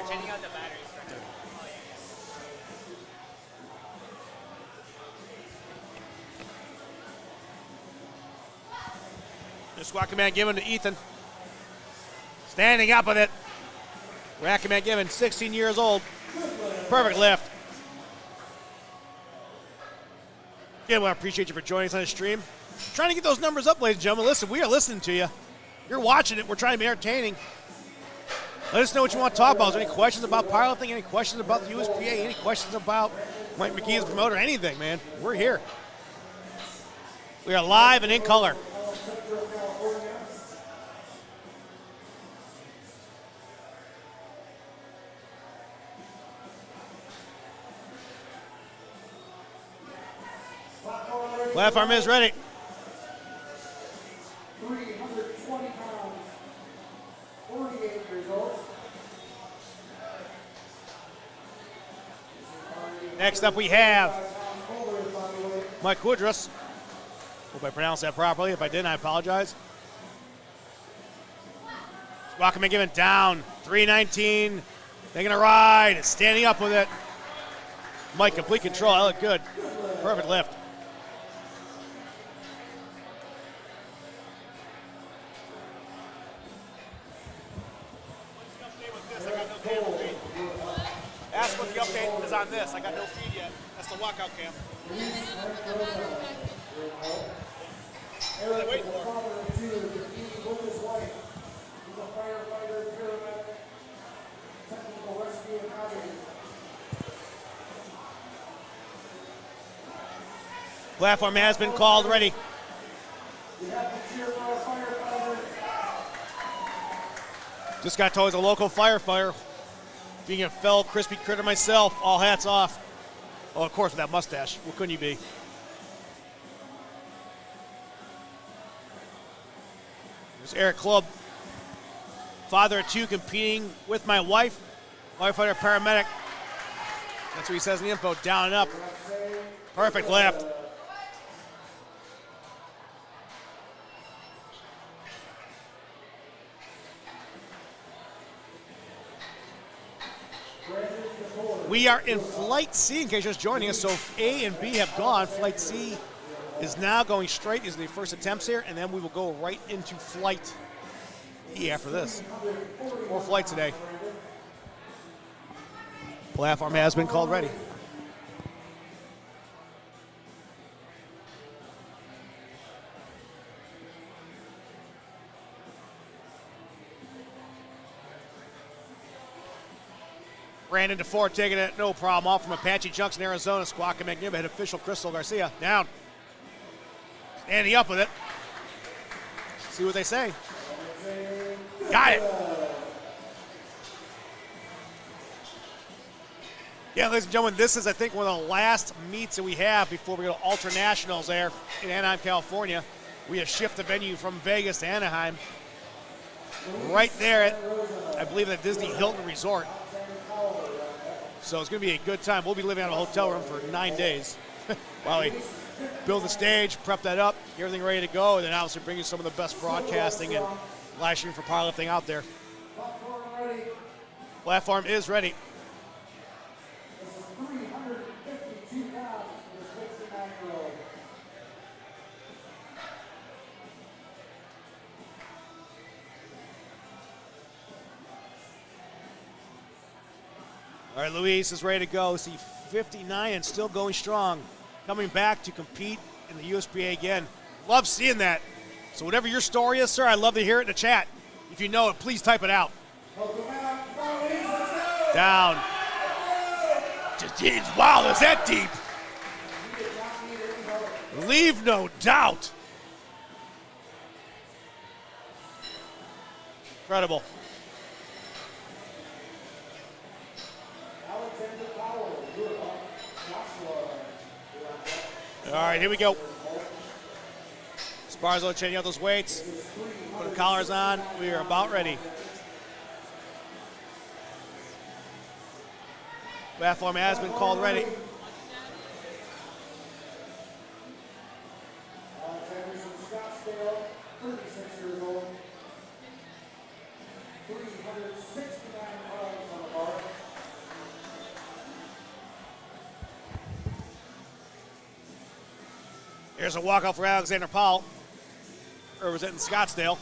changing out the batteries right now. The squat command given to Ethan. Standing up with it. Rack command given, 16 years old. Perfect lift. Again, I appreciate you for joining us on the stream. Trying to get those numbers up, ladies and gentlemen. Listen, we are listening to you. You're watching it. We're trying to be entertaining. Let us know what you want to talk about. Is there any questions about powerlifting? Any questions about the USPA? Any questions about Mike McGee as a promoter? Anything, man. We're here. We are live and in color. Platform is ready. 320 pounds, 48 years old. Next up we have Mike Woodruss. Hope I pronounced that properly. If I didn't, I apologize. Rockman given down. 319. Taking a ride. Standing up with it. Mike, complete control. That looked good. Perfect lift. this. I got no feed yet. That's the walkout cam. Eric is the father of two, competing with his wife. He's a firefighter, paramedic, technical rescue, and navigator. Platform has been called. Ready. You have to cheer for our firefighter. Just got told he's a local firefighter. Being a fellow crispy critter myself, all hats off. Oh, of course, with that mustache. What couldn't you be? There's Eric Club, father of two, competing with my wife, firefighter, paramedic. That's what he says in the info, down and up. Perfect left. We are in Flight C, in case you're just joining us. So A and B have gone. Flight C is now going straight. These are the first attempts here, and then we will go right into Flight E after this. 4 flights today. Platform has been called. Ready. Brandon DeFord taking it, no problem, off from Apache Junction, Arizona. Squawking McNibb, head official Crystal Garcia. Down. Standing up with it. See what they say. Got it. Yeah, ladies and gentlemen, this is, I think, one of the last meets that we have before we go to Ultra Nationals there in Anaheim, California. We have shifted the venue from Vegas to Anaheim. Right there at, I believe, the Disney Hilton Resort. So it's going to be a good time. We'll be living out of a hotel room for 9 days while we build the stage, prep that up, get everything ready to go, and then obviously bring you some of the best broadcasting and live streaming for powerlifting out there. Platform is ready. This is 352 pounds for the 69-year-old. All right, Luis is ready to go. See 59 and still going strong. Coming back to compete in the USPA again. Love seeing that. So whatever your story is, sir, I'd love to hear it in the chat. If you know it, please type it out. Down. Wow, is that deep? Leave no doubt. Incredible. All right, here we go. Sparzo changing out those weights. Put the collars on. We are about ready. Platform has been called ready. Alexander from Scottsdale, 36 years old. 369 pounds on the bar. Here's a walkout for Alexander Powell. Representing Scottsdale.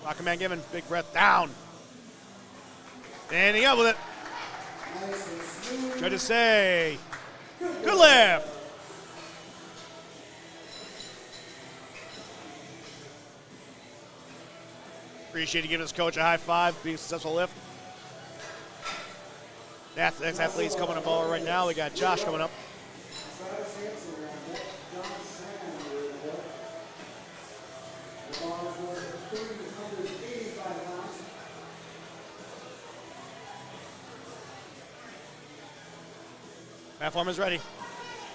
Rocket Man giving big breath down. Standing up with it. Judges say, good lift. Appreciate you giving his coach a high five, being a successful lift. Next athlete's coming up over right now. We got Josh coming up. Platform is ready.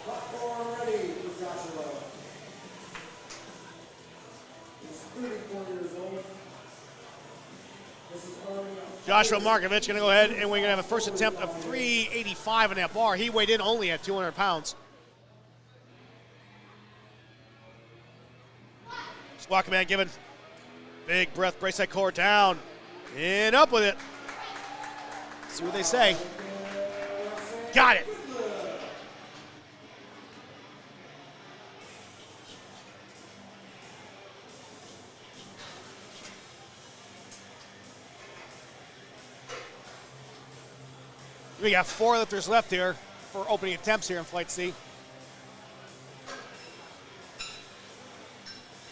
Platform ready for Joshua. He's 34 years old. This is Joshua Markovich going to go ahead, and we're going to have a first attempt of 385 in that bar. He weighed in only at 200 pounds. Squawk man giving big breath, brace that core down, and up with it. See what they say. Got it. We got 4 lifters left here. for opening attempts here in Flight C.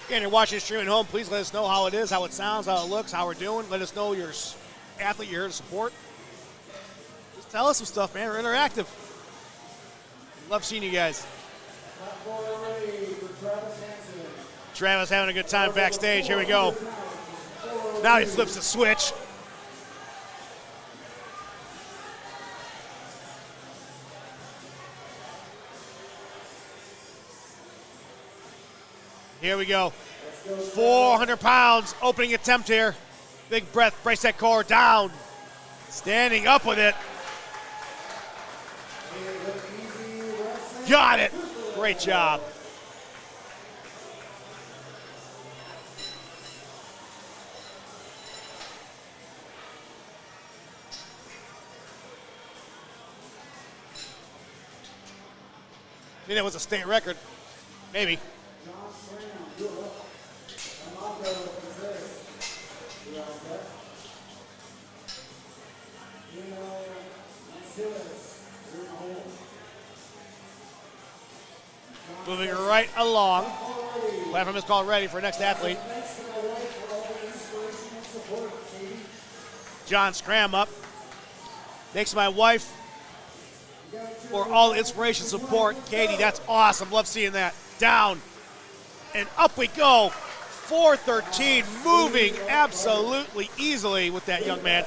Again, you're watching the stream at home. Please let us know how it is, how it sounds, how it looks, how we're doing. Let us know your athlete you're here to support. Just tell us some stuff, man. We're interactive. Love seeing you guys. Travis having a good time backstage. Here we go. Now he flips the switch. Here we go. 400 pounds, opening attempt here. Big breath, brace that core down. Standing up with it. Got it. Great job. I think that was a state record. Maybe. Moving right along. Platform is called ready for next athlete. John Scram up. Thanks to my wife for all the inspiration support. Katie, that's awesome. Love seeing that. Down and up we go. 413, moving absolutely easily with that young man.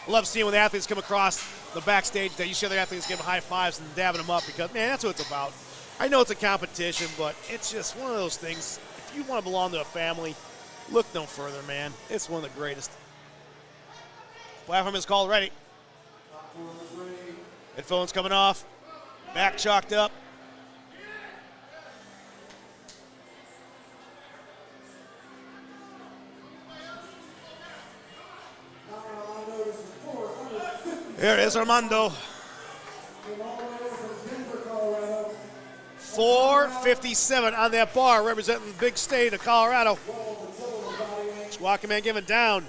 Love seeing when the athletes come across the backstage that you see other athletes giving high fives and dabbing them up because, man, that's what it's about. I know it's a competition, but it's just one of those things. If you want to belong to a family, look no further, man. It's one of the greatest. Platform is called ready. Headphones coming off. Back chalked up. Here is Armando. 457 on that bar, representing the big state of Colorado. Squawking man giving down.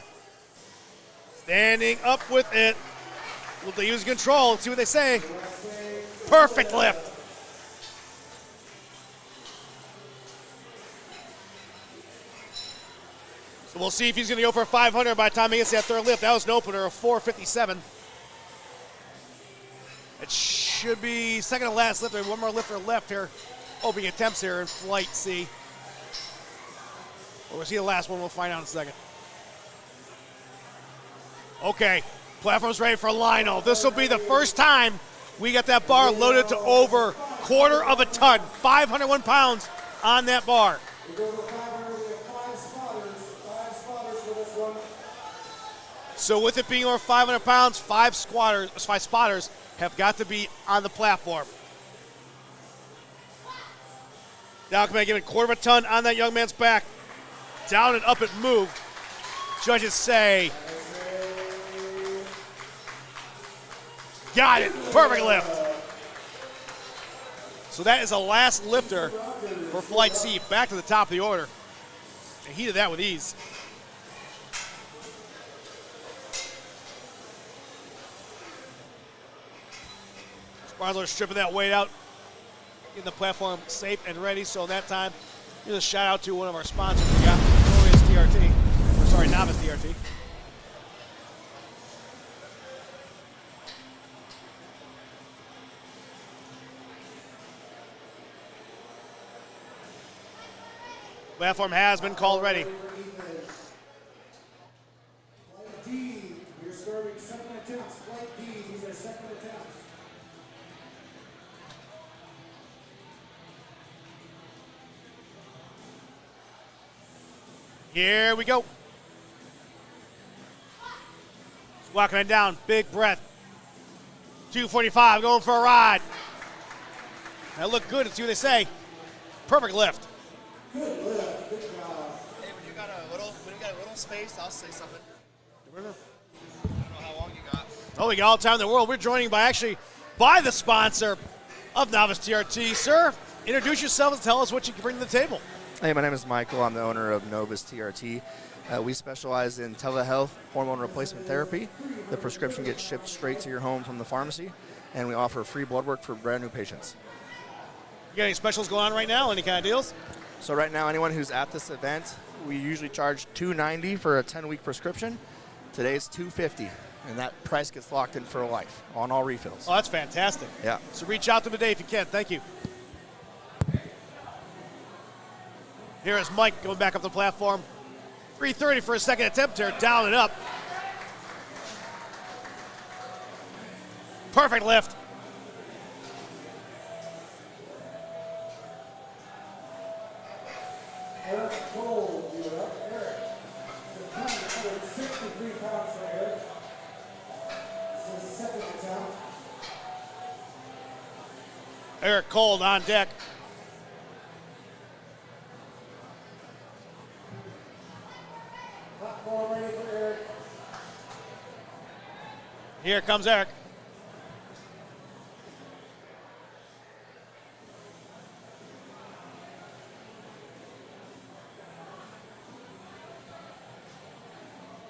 Standing up with it. Will they use control? Let's see what they say. Perfect lift. So we'll see if he's going to go for a 500 by the time he gets that third lift. That was an opener of 457. It should be second to last lifter. One more lifter left here. Opening attempts here in Flight C. Or was he the last one? We'll find out in a second. Okay, platform's ready for Lionel. This will be the first time we got that bar loaded to over quarter of a ton. 501 pounds on that bar. So with it being over 500 pounds, five spotters have got to be on the platform. Now come giving quarter of a ton on that young man's back. Down and up it moved. Judges say, got it, perfect lift. So that is the last lifter for Flight C, back to the top of the order. And he did that with ease. Sparler stripping that weight out, getting the platform safe and ready. So in that time, here's a shout out to one of our sponsors. We got Novice TRT. Platform has been called ready. Flight D, you're starting second attempts. Flight D, these are second attempts. Here we go. Walking it down, big breath. 245, going for a ride. That looked good. Let's see what they say. Perfect lift. Good lift, good job. Hey, when you got a little space, I'll say something. I don't know how long you got. Oh, we got all the time in the world. We're joining by the sponsor of Novice TRT. Sir, introduce yourself and tell us what you can bring to the table. Hey, my name is Michael. I'm the owner of Novice TRT. We specialize in telehealth hormone replacement therapy. The prescription gets shipped straight to your home from the pharmacy, and we offer free blood work for brand new patients. You got any specials going on right now? Any kind of deals? So right now, anyone who's at this event, we usually charge $290 for a 10-week prescription. Today's $250, and that price gets locked in for life on all refills. Oh, that's fantastic. Yeah. So reach out to them today if you can. Thank you. Here is Mike going back up the platform. 330 for a second attempt here, down and up. Perfect lift. Eric Cole, you're up. Eric, 163 pounds for Eric. This is the second attempt. Eric Cole on deck. Platform ready for Eric. Here comes Eric.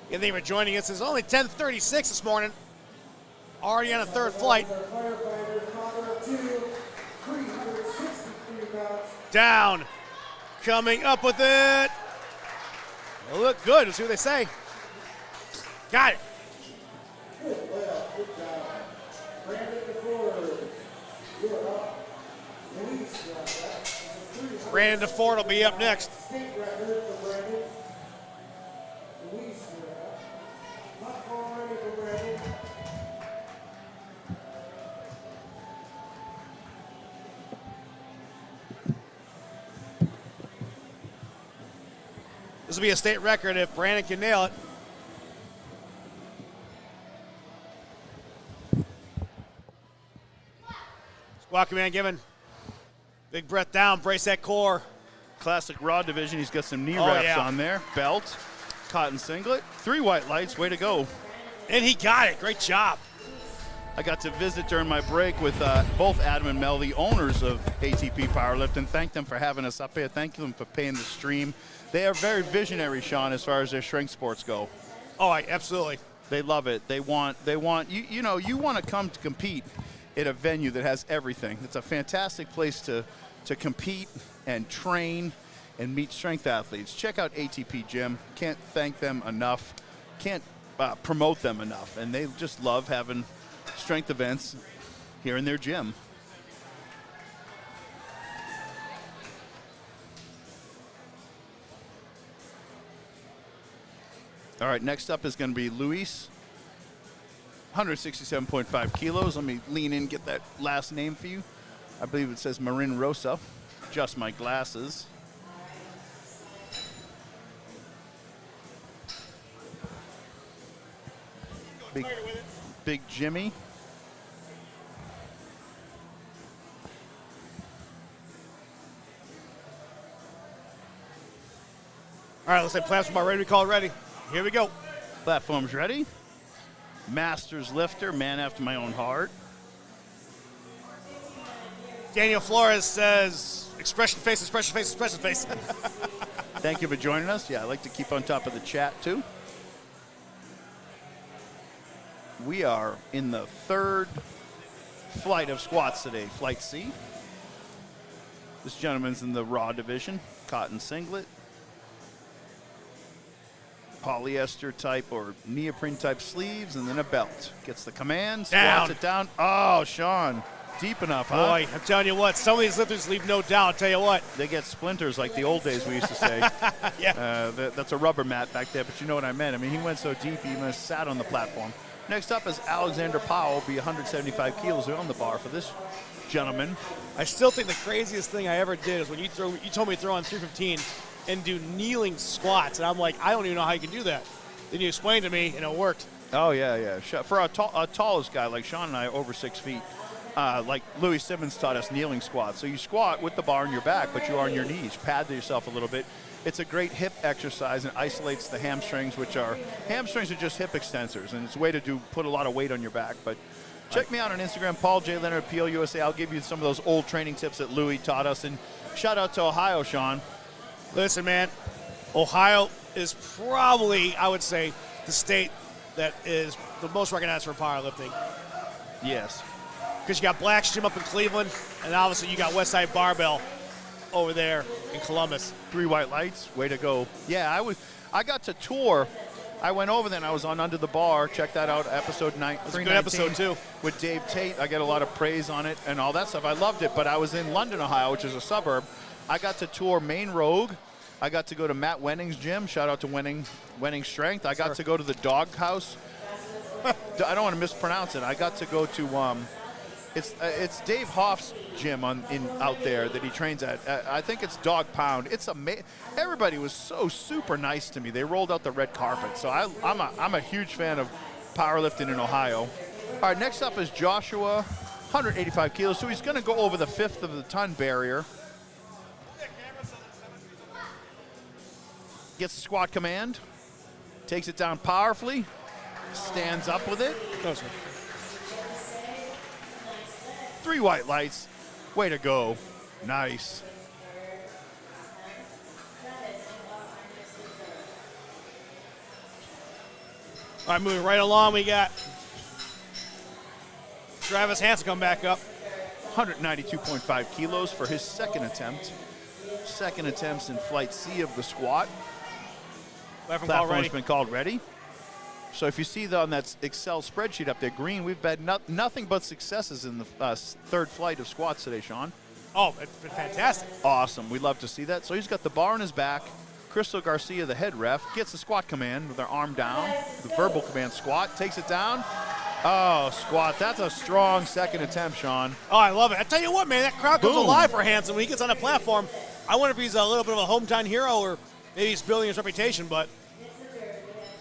And they were joining us. It's only 10:36 this morning. Already on a third flight. Firefighter Connor 2, 363 pounds. Down. Coming up with it. It'll look good. Let's see what they say. Got it. Good layup, good job. Brandon DeFord, you're up. Luis, you're up. That's a 300 Brandon DeFord will be up next. state record for Brandon. Luis, you're up. Platform ready for Brandon. This will be a state record if Brandon can nail it. Squat command given. Big breath down, brace that core. Classic raw division. He's got some knee Oh, wraps yeah. on there. Belt, cotton singlet, 3 white lights. Way to go. And he got it. Great job. I got to visit during my break with both Adam and Mel, the owners of ATP Powerlift, and thank them for having us up here. Thank them for paying the stream. They are very visionary, Sean, as far as their strength sports go. Oh, absolutely. They love it. They want you know, you want to come to compete at a venue that has everything. It's a fantastic place to compete and train and meet strength athletes. Check out ATP Gym. Can't thank them enough. Can't promote them enough. And they just love having strength events here in their gym. All right, next up is going to be Luis, 167.5 kilos. Let me lean in and get that last name for you. I believe it says Marin Rosa. Adjust my glasses. Big Jimmy. All right, let's say platform ready. We call it ready. Here we go. Platform's ready. Masters lifter, man after my own heart. Daniel Flores says, expression face, expression face, expression face. Thank you for joining us. Yeah, I like to keep on top of the chat, too. We are in the third flight of squats today, Flight C. This gentleman's in the raw division, cotton singlet, polyester type or neoprene type sleeves, and then a belt. Gets the command, squats it down. Oh, Sean, deep enough, huh? Boy, I'm telling you what, some of these lifters leave no doubt. I'll tell you what. They get splinters like the old days we used to say. Yeah. That's a rubber mat back there, but you know what I meant. I mean, he went so deep, he even sat on the platform. Next up is Alexander Powell, be 175 kilos on the bar for this gentleman. I still think the craziest thing I ever did is when you told me to throw on 315 and do kneeling squats, and I'm like, I don't even know how you can do that. Then you explained to me, and it worked. Oh, yeah. For a tallest guy like Sean and I, over 6 feet, like Louis Simmons taught us kneeling squats. So you squat with the bar on your back, but you are on your knees. Pad yourself a little bit. It's a great hip exercise and isolates the hamstrings, hamstrings are just hip extensors, and it's a way to put a lot of weight on your back. But check me out on Instagram, Paul J. Leonard, PLUSA. I'll give you some of those old training tips that Louis taught us. And shout out to Ohio, Sean. Listen, man, Ohio is probably, I would say, the state that is the most recognized for powerlifting. Yes. Because you got Black's Gym up in Cleveland, and obviously you got Westside Barbell over there in Columbus. 3 white lights, way to go. Yeah, I got to tour. I went over there and I was on Under the Bar. Check that out, episode 9. It's a good episode too. With Dave Tate. I get a lot of praise on it and all that stuff. I loved it, but I was in London, Ohio, which is a suburb. I got to tour Main Rogue. I got to go to Matt Wenning's gym. Shout out to Wenning Strength. I got to go to the Dog House. I don't want to mispronounce it. I got to go to it's Dave Hoff's gym out there that he trains at. I think it's Dog Pound. It's amazing. Everybody was so super nice to me. They rolled out the red carpet. So I'm a huge fan of powerlifting in Ohio. All right, next up is Joshua, 185 kilos. So he's going to go over the 1/5 of the ton barrier. Gets the squat command, takes it down powerfully, stands up with it. 3 white lights. Way to go. Nice. All right, moving right along, we got Travis Hansen come back up. 192.5 kilos for his second attempt. Second attempts in flight C of the squat. Platform's been called ready. So if you see on that Excel spreadsheet up there, green, we've had nothing but successes in the third flight of squats today, Sean. Oh, it's been fantastic. Awesome. We love to see that. So he's got the bar on his back. Crystal Garcia, the head ref, gets the squat command with her arm down. The verbal command squat, takes it down. Oh, squat. That's a strong second attempt, Sean. Oh, I love it. I tell you what, man, that crowd comes Boom. alive for Hansen when he gets on the platform. I wonder if he's a little bit of a hometown hero or maybe he's building his reputation, but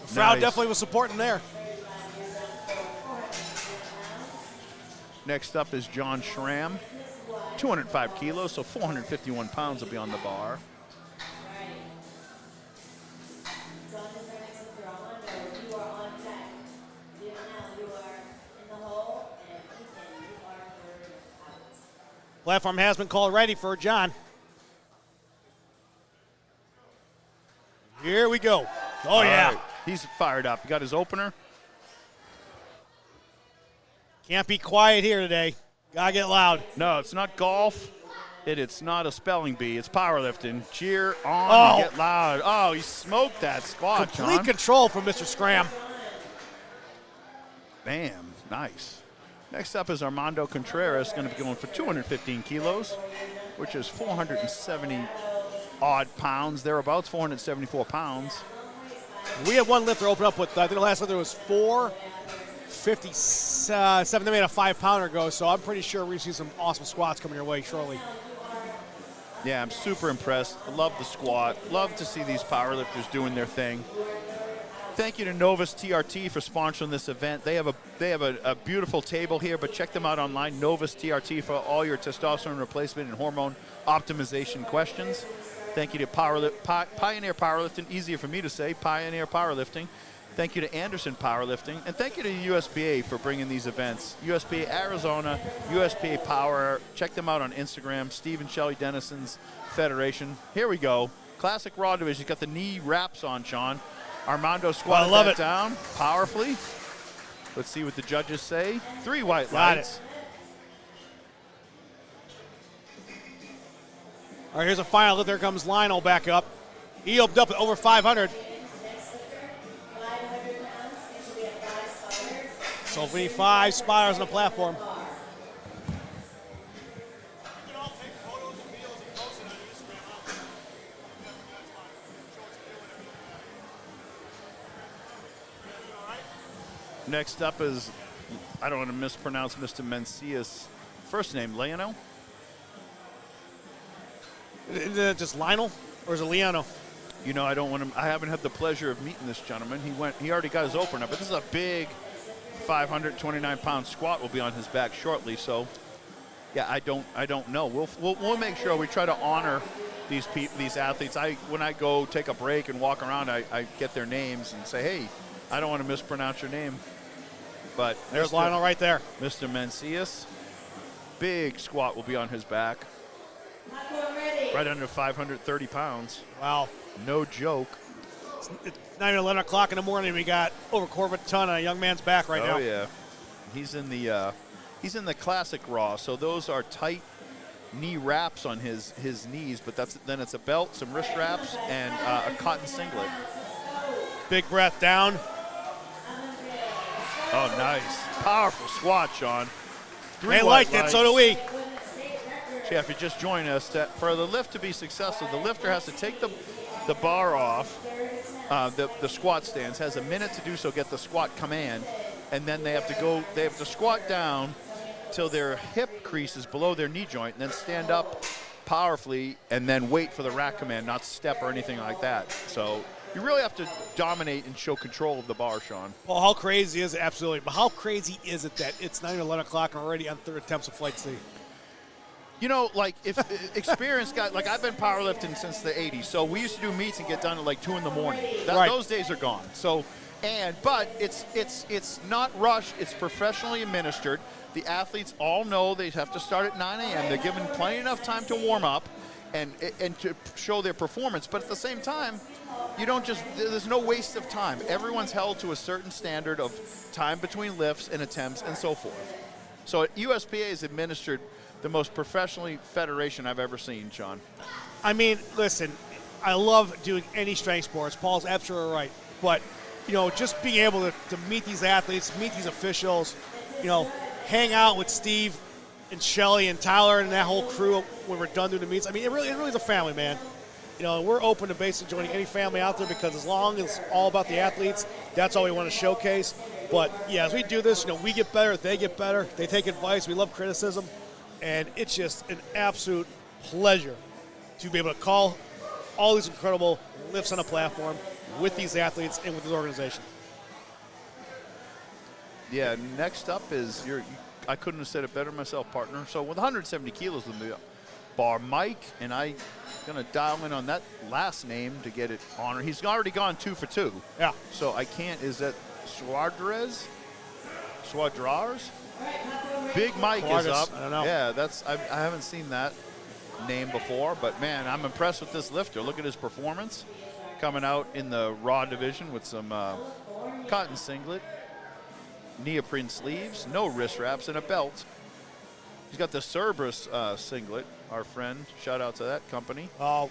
the crowd definitely was supporting there. Next up is John Schramm, 205 kilos, so 451 pounds will be on the bar. Platform has been called ready for John. Here we go. Oh, yeah. Right. He's fired up. He got his opener. Can't be quiet here today. Gotta get loud. No, it's not golf. It's not a spelling bee. It's powerlifting. Cheer on and get loud. Oh, he smoked that squat, Complete John. control from Mr. Scram. Bam. Nice. Next up is Armando Contreras, going to be going for 215 kilos, which is 470 odd pounds, thereabouts, 474 pounds. We had one lifter open up with, I think the last lifter was 457. They made a 5-pounder go, so I'm pretty sure we're going to see some awesome squats coming your way shortly. Yeah, I'm super impressed. I love the squat. Love to see these powerlifters doing their thing. Thank you to Novus TRT for sponsoring this event. They have a beautiful table here, but check them out online, Novus TRT, for all your testosterone replacement and hormone optimization questions. Thank you to Pioneer Powerlifting, easier for me to say, Pioneer Powerlifting. Thank you to Anderson Powerlifting, and thank you to USPA for bringing these events. USPA Arizona, USPA Power. Check them out on Instagram, Steve and Shelly Dennison's Federation. Here we go. Classic raw division. He's got the knee wraps on, Sean. Armando squatted that down powerfully. Let's see what the judges say. 3 white lights. All right, here's a final. There comes Lionel back up. He opened up at over 500. So we need 5 spotters on the platform. Next up is, I don't want to mispronounce Mr. Mencia's first name, Leonel. Is it just Lionel, or is it Leano? You know, I haven't had the pleasure of meeting this gentleman. He already got his opener, but this is a big 529-pound squat will be on his back shortly. So, yeah, I don't know. We'll make sure we try to honor these athletes. When I go take a break and walk around, I get their names and say, hey, I don't want to mispronounce your name. But there's Lionel right there. Mr. Mencius. Big squat will be on his back. Right under 530 pounds. Wow. No joke. It's not even 11 o'clock in the morning. We got over quarter ton on a young man's back right now. Oh yeah, he's in the classic raw. So those are tight knee wraps on his knees, but then it's a belt, some wrist wraps, and a cotton singlet. Big breath down. Oh, nice, powerful squat, Sean. They liked it, so do we. Yeah, if you're just joining us, for the lift to be successful, the lifter has to take the bar off, the squat stance, has a minute to do so, get the squat command, and then they have to squat down till their hip crease is below their knee joint, and then stand up powerfully, and then wait for the rack command, not step or anything like that. So you really have to dominate and show control of the bar, Sean. Well, how crazy is it? Absolutely. But how crazy is it that it's not even 11 o'clock and already on third attempts of Flight C? You know, like, if experienced guys, like, I've been powerlifting since the 80s, so we used to do meets and get done at like 2 in the morning. Right. Those days are gone. So, but it's not rushed. It's professionally administered. The athletes all know they have to start at 9 a.m. They're given plenty enough time to warm up and to show their performance. But at the same time, there's no waste of time. Everyone's held to a certain standard of time between lifts and attempts and so forth. So USPA is administered the most professionally federation I've ever seen, Sean. I mean, listen, I love doing any strength sports. Paul's absolutely right. But, just being able to meet these athletes, meet these officials, hang out with Steve and Shelly and Tyler and that whole crew when we're done doing the meets. I mean, it really is a family, man. We're open to basically joining any family out there because as long as it's all about the athletes, that's all we want to showcase. But, yeah, as we do this, we get better, they get better, they take advice, we love criticism. And it's just an absolute pleasure to be able to call all these incredible lifts on a platform with these athletes and with this organization. Yeah, next up is I couldn't have said it better myself, partner. So with 170 kilos in the bar, Mike, and I'm going to dial in on that last name to get it honored. He's already gone 2 for 2. Yeah. So I can't, is that Swadrez? Big Mike is up. I don't know. Yeah, I haven't seen that name before, but man, I'm impressed with this lifter. Look at his performance coming out in the raw division with some cotton singlet, neoprene sleeves, no wrist wraps, and a belt. He's got the Cerberus singlet, our friend. Shout out to that company. Oh,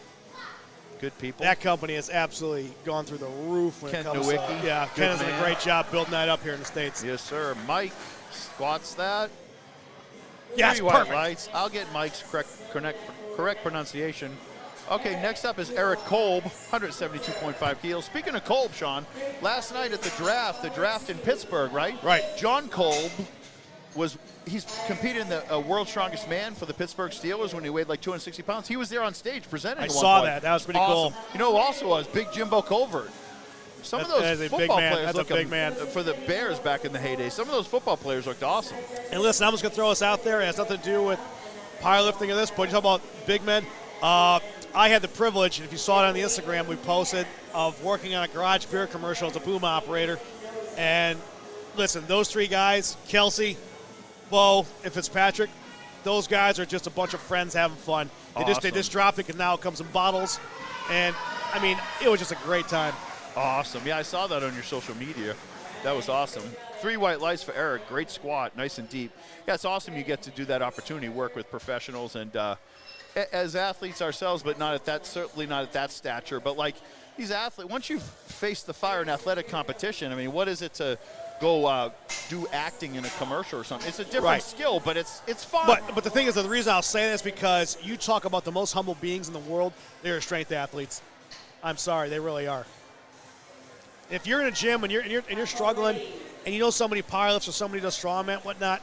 good people. that company has absolutely gone through the roof when Ken it comes Nowicki, to yeah, Ken has done a man. great job building that up here in the States. Yes, sir. Mike squats that. Yeah, it's 3 white perfect. lights. I'll get Mike's correct pronunciation. Okay, next up is Eric Kolb, 172.5 kilos. Speaking of Kolb, Sean, last night at the draft in Pittsburgh, right? Right. John Kolb he's competed in the World's Strongest Man for the Pittsburgh Steelers when he weighed like 260 pounds. He was there on stage presenting. I at one saw point. that. That was pretty Awesome. cool. You know who also was? Big Jimbo Colvert. Some of That those is a big football man. players That's a look big man. for the Bears back in the heyday. Some of those football players looked awesome. And listen, I'm just going to throw this out there. It has nothing to do with powerlifting or this, but you talk about big men. I had the privilege, and if you saw it on the Instagram, we posted, of working on a garage beer commercial as a boom operator. And listen, those 3 guys, Kelsey, Bo, and Fitzpatrick, those guys are just a bunch of friends having fun. They just dropped it, and now it comes in bottles. And, I mean, it was just a great time. Awesome. Yeah, I saw that on your social media. That was awesome. 3 white lights for Eric. Great squat, nice and deep. Yeah, it's awesome you get to do that opportunity, work with professionals and as athletes ourselves, but certainly not at that stature. But like these athletes, once you've faced the fire in athletic competition, I mean, what is it to go do acting in a commercial or something? It's a different skill, but it's fun. But the thing is, the reason I'll say this is because you talk about the most humble beings in the world, they're strength athletes. I'm sorry, they really are. If you're in a gym and you're struggling, and you know somebody powerlifts or somebody does strongman, whatnot,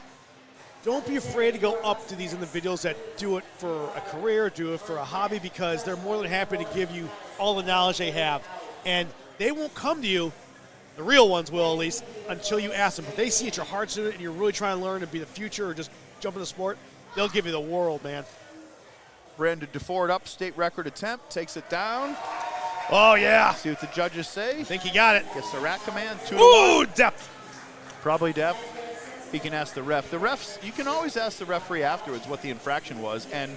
don't be afraid to go up to these individuals that do it for a career, do it for a hobby, because they're more than happy to give you all the knowledge they have. And they won't come to you, the real ones will at least, until you ask them. If they see that your heart's in it and you're really trying to learn to be the future or just jump in the sport, they'll give you the world, man. Brandon DeFord up, state record attempt, takes it down. Oh, yeah. See what the judges say. I think he got it. Gets the rack command. 2 to 1. Ooh, depth. Probably depth. He can ask the ref. The refs, you can always ask the referee afterwards what the infraction was. And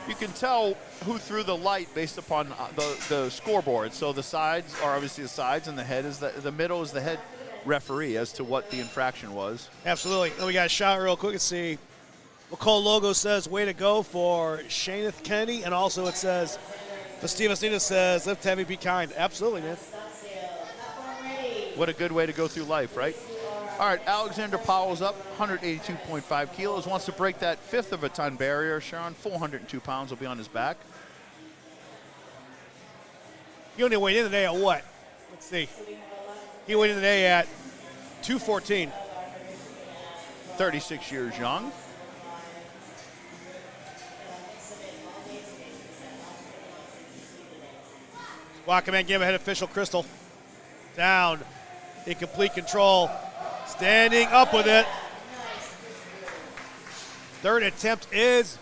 You can tell who threw the light based upon the scoreboard. So the sides are obviously the sides, and the middle is the head referee as to what the infraction was. Absolutely. And we got a shot real quick. Let's see. McCall logo says, way to go for Shaneth Kennedy. And also it says, Festivus Nina says, lift heavy, be kind. Absolutely, man. What a good way to go through life, right? All right, Alexander Powell's up, 182.5 kilos. Wants to break that 1/5 of a ton barrier. Sharon, 402 pounds will be on his back. You only weighed in today at what? Let's see. He weighed in today at 214. 36 years young. Walkman give ahead official Crystal. Down. In complete control. Standing up with it. Third attempt is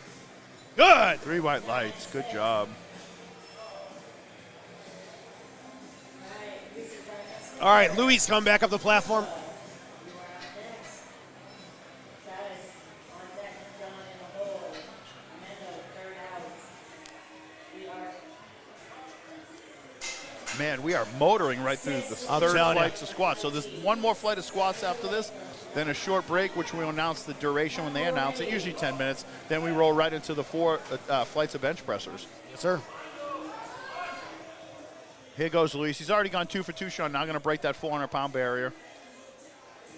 good. 3 white lights. Good job. All right, Louis coming back up the platform. Man, we are motoring right through the third flights of squats. So there's one more flight of squats after this, then a short break, which we'll announce the duration when they announce it, usually 10 minutes. Then we roll right into the 4 flights of bench pressers. Yes, sir. Here goes Luis. He's already gone 2 for 2, Sean. Now going to break that 400-pound barrier.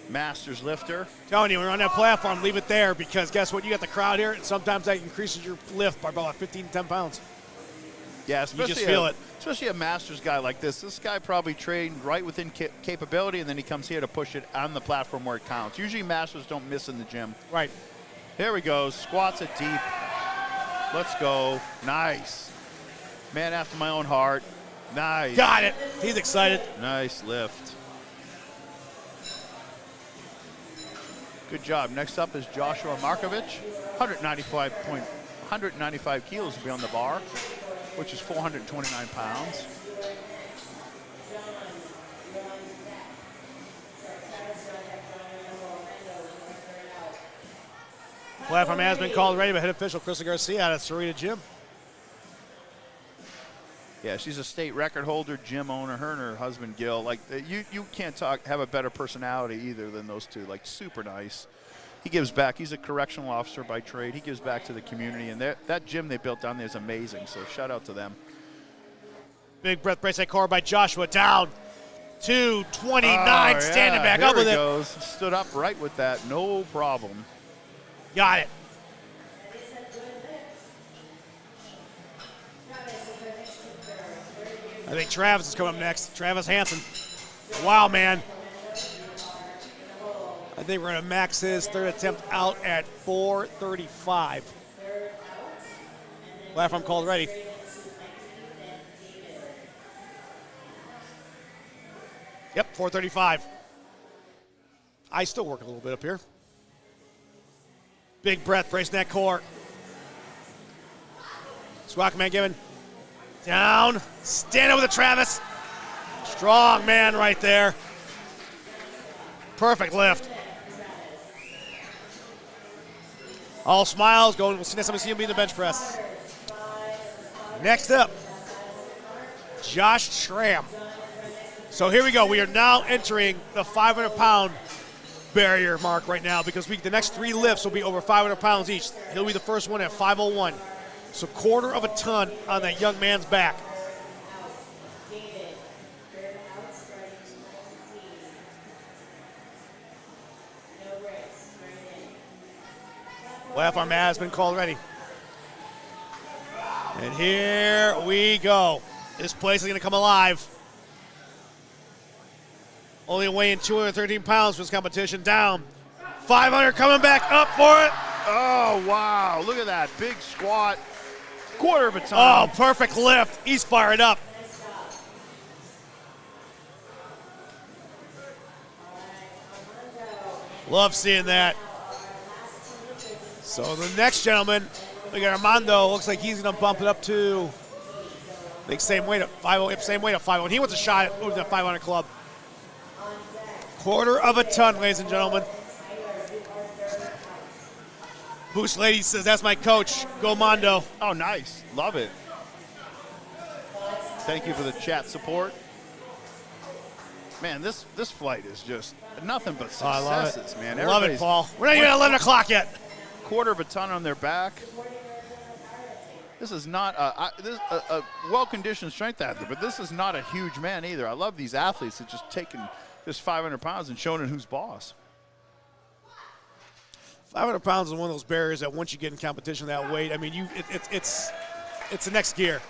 Masters lifter. Telling you, when you're on that platform, leave it there because guess what? You got the crowd here, and sometimes that increases your lift by about 15, 10 pounds. Yeah, especially you just feel it. Especially a Masters guy like this. This guy probably trained right within capability, and then he comes here to push it on the platform where it counts. Usually Masters don't miss in the gym. Right. Here we go. Squats it deep. Let's go. Nice. Man after my own heart. Nice. Got it. He's excited. Nice lift. Good job. Next up is Joshua Markovich. 195 kilos will be on the bar, which is 429 pounds. Platform has been called ready by head official Crystal Garcia out of Sarita Gym. Yeah, she's a state record holder, gym owner. Her and her husband Gil, like you can't have a better personality either than those two. Like super nice. He gives back. He's a correctional officer by trade. He gives back to the community, and that gym they built down there is amazing. So shout out to them. Big breath brace that core by Joshua down. 229, standing back up with it. Here he goes. Stood up right with that, no problem. Got it. I think Travis is coming up next. Travis Hansen. Wow, man. I think we're going to max his third attempt out at 435. Platform called ready. Yep, 435. I still work a little bit up here. Big breath, bracing that core. Squat man given. Down. Stand up with the Travis. Strong man right there. Perfect lift. All smiles going. We'll see him be in the bench press. Next up, Josh Schramm. So here we go. We are now entering the 500-pound barrier mark right now because the next 3 lifts will be over 500 pounds each. He'll be the first one at 501. So 1/4 of a ton on that young man's back. Platform has been called ready. And here we go. This place is going to come alive. Only weighing 213 pounds for this competition. Down. 500 coming back up for it. Oh, wow. Look at that. Big squat. 1/4 of a ton. Oh, perfect lift. He's fired up. Love seeing that. So the next gentleman, look at Armando. Looks like he's going to bump it up to, I think, same weight at 50. Same weight at 50. He wants a shot at the 500 club. 1/4 of a ton, ladies and gentlemen. Boost Lady says, that's my coach. Go Mondo. Oh, nice. Love it. Thank you for the chat support. Man, this flight is just nothing but Oh, I love successes, it. man. I love it, Everybody's Paul. We're not even at 11 o'clock yet. quarter of a ton on their back. This is not a well-conditioned strength athlete, but this is not a huge man either. I love these athletes that just taking this 500 pounds and showing it who's boss. 500 pounds is one of those barriers that once you get in competition that weight, I mean, it's the next gear,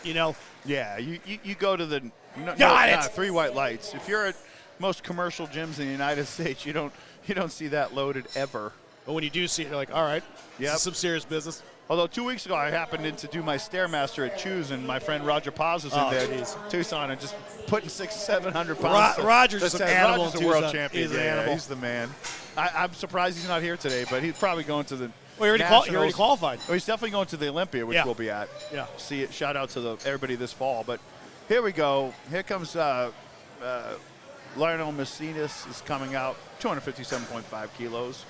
you know. Yeah, you go to the Got it. 3 white lights. If you're at most commercial gyms in the United States, you don't see that loaded ever. But when you do see it, you're like, all right, Yep. this is some serious business. Although 2 weeks ago I happened to do my Stairmaster at Choose, and my friend Roger Paz was in there, geez. Tucson, and just putting 600-700 pounds. Roger's That's an it. animal Roger's in a world Tucson. champion. He's an Yeah, animal. he's the man. I'm surprised he's not here today, but he's probably going to the Well, he already qualified. Oh, he's definitely going to the Olympia, which Yeah. we'll be at. Yeah. See it. Shout out to everybody this fall. But here we go. Here comes Lionel Messinas is coming out, 257.5 kilos.